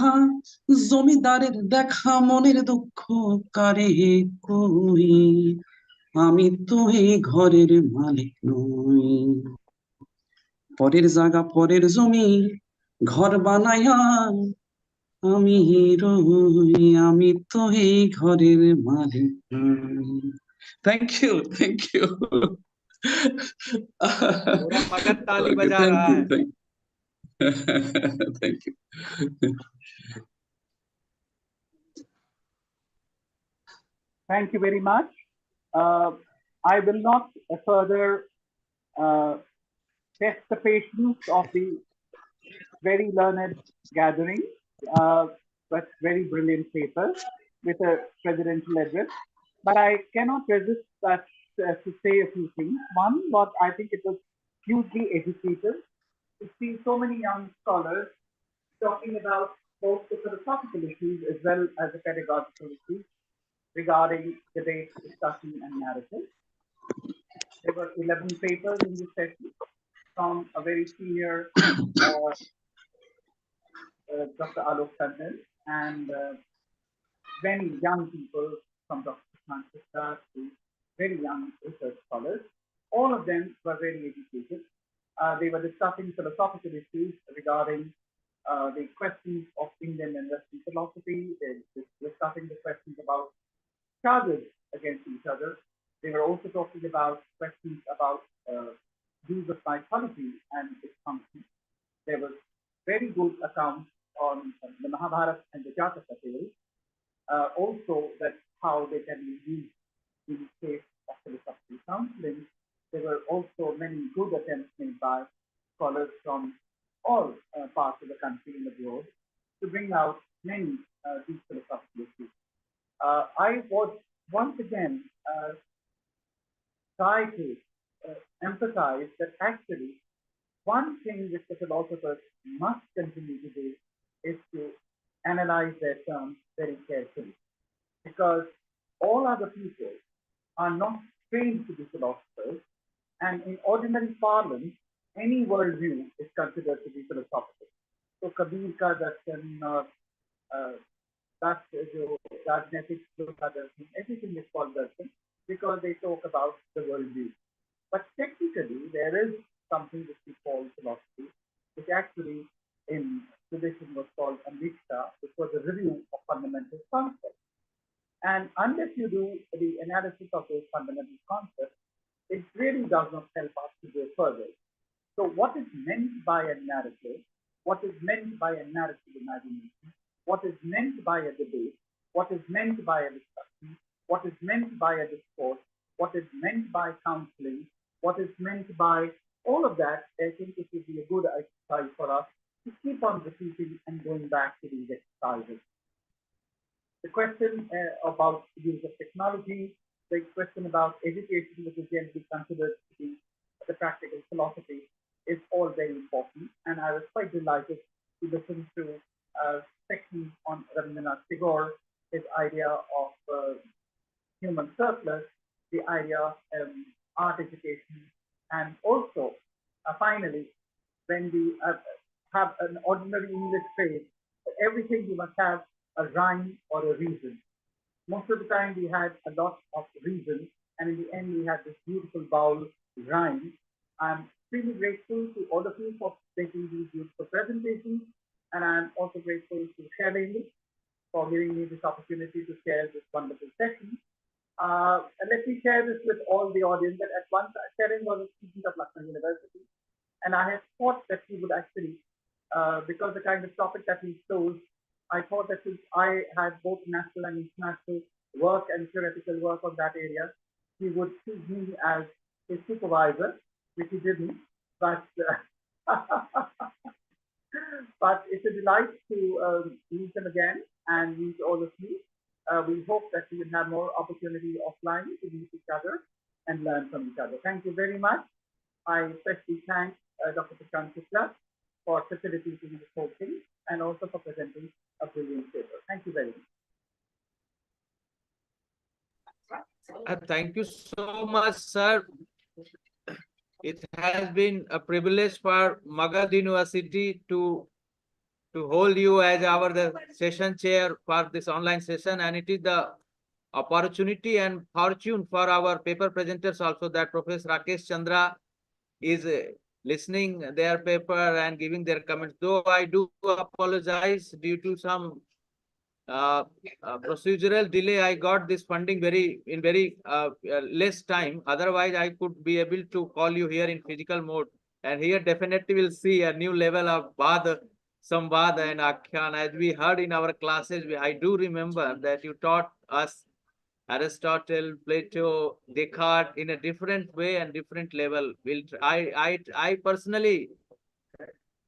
জমিদারের দেখা, মনের দুঃখ কারে কই, আমি তো এই ঘরের মালিক নই। পরের জায়গা পরের জমি ঘর বানায়া আমি রই, আমি তো এই ঘরের মালিক নই। Thank you. पूरा मगध ताली Okay, बजा thank रहा you, है। thank you. Thank you very much. I will not further test the patience of the very learned gathering, but very brilliant paper with a presidential address. But I cannot resist that to say a few things. One, what I think it was hugely educative to see so many young scholars talking about both the philosophical issues as well as the pedagogical issues regarding debate, discussion, and narrative. There were 11 papers in this session from a very senior Dr. Alok Tandon and many young people from Dr. Francisca to very young research scholars. All of them were very educated. They were discussing philosophical issues regarding the questions of Indian and Western philosophy. They were discussing the questions about charges against each other. They were also talking about questions about use of psychology and its function. There was very good accounts on the Mahabharata and the Jataka tales. Also, that how they can be used in the case of philosophical counseling. There were also many good attempts made by scholars from all parts of the country and abroad to bring out many these philosophical issues. I would once again try to emphasize that actually one thing which the philosophers must continue to do is to analyze their terms very carefully, because all other people are not trained to be philosophers, and in ordinary parlance, any worldview is considered to be philosophical. So Kabir ka darshan or everything is called darshan because they talk about the worldview. But technically, there is something which we call philosophy, which actually in tradition was called Amrita, which was a review of fundamental concepts. And unless you do the analysis of those fundamental concepts, it really does not help us to go further. So what is meant by a narrative? What is meant by a narrative imagination? What is meant by a debate? What is meant by a discussion? What is meant by a discourse? What is meant by counseling? What is meant by all of that? I think it would be a good exercise for us to keep on repeating and going back to these exercises. The question about the use of technology, the question about education, which is generally considered to be the practical philosophy, is all very important. And I was quite delighted to listen to a section on Rabindranath Tagore, his idea of human surplus, the idea of art education, and also finally, when we have an ordinary English phrase, for everything you must have a rhyme or a reason. Most of the time we had a lot of reasons, and in the end we had this beautiful vowel rhyme. I'm extremely grateful to all of you for taking these beautiful presentations, and I'm also grateful to Shalini for giving me this opportunity to share this wonderful session. And let me share this with all the audience that at one time Sharon was a student of Lucknow University, and I had thought that he would actually, because the kind of topic that he chose, I thought that since I had both national and international work and theoretical work on that area, he would choose me as his supervisor, which he didn't. But but it's a delight to meet him again and meet all of you. We hope that we will have more opportunity offline to meet each other and learn from each other. Thank you very much. I especially thank Dr. Prashant Shukla for facilitating this whole thing and also for presenting a brilliant paper. Thank you very much. Thank you so much, sir. It has been a privilege for Magadh University to hold you as the session chair for this online session, and it is the opportunity and fortune for our paper presenters also that Professor Rakesh Chandra is listening their paper and giving their comments. Though I do apologize due to some procedural delay, I got this funding very less time. Otherwise, I could be able to call you here in physical mode, and here definitely will see a new level of Bad, Samvad, and Akhyan. As we heard in our classes, I do remember that you taught us Aristotle, Plato, Descartes in a different way and different level. I personally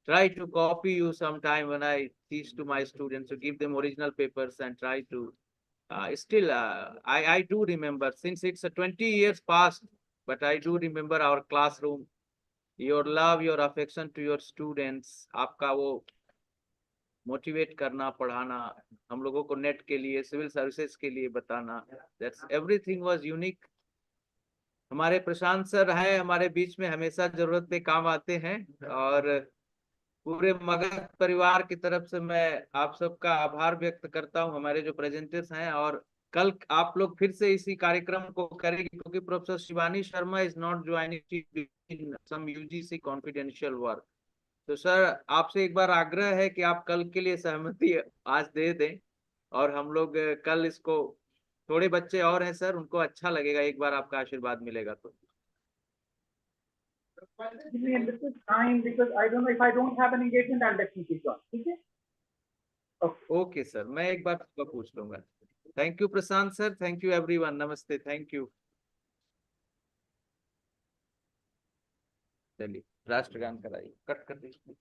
try to copy you sometime when I teach to my students, to give them original papers and try to I do remember, since it's a 20 years past, but I do remember our classroom, your love, your affection to your students, आपका वो motivate करना, पढ़ाना, हम लोगों को net के लिए, civil services के लिए बताना, दैट्स एवरीथिंग वाज यूनिक। हमारे प्रशांत सर हैं हमारे बीच में, हमेशा जरूरत पे काम आते हैं, और पूरे मगध परिवार की तरफ से मैं आप सबका आभार व्यक्त करता हूं, हमारे जो प्रेजेंटर्स हैं। और कल आप लोग फिर से इसी कार्यक्रम को करेंगे, क्योंकि professor Shivani Sharma is not joining in some UGC confidential work. तो सर आपसे एक बार आग्रह है कि आप कल के लिए सहमति आज दे दें, और हम लोग कल इसको, थोड़े बच्चे और हैं सर, उनको अच्छा लगेगा, एक बार आपका आशीर्वाद मिलेगा तो। This is fine because I don't know if I don't have an engagement, I'll definitely join. Okay? Okay sir, मैं एक बार पूछ लूंगा। Thank you Prashant sir, thank you everyone, नमस्ते, थैंक यू। चलिए राष्ट्रगान कराइए, कट कर दीजिए।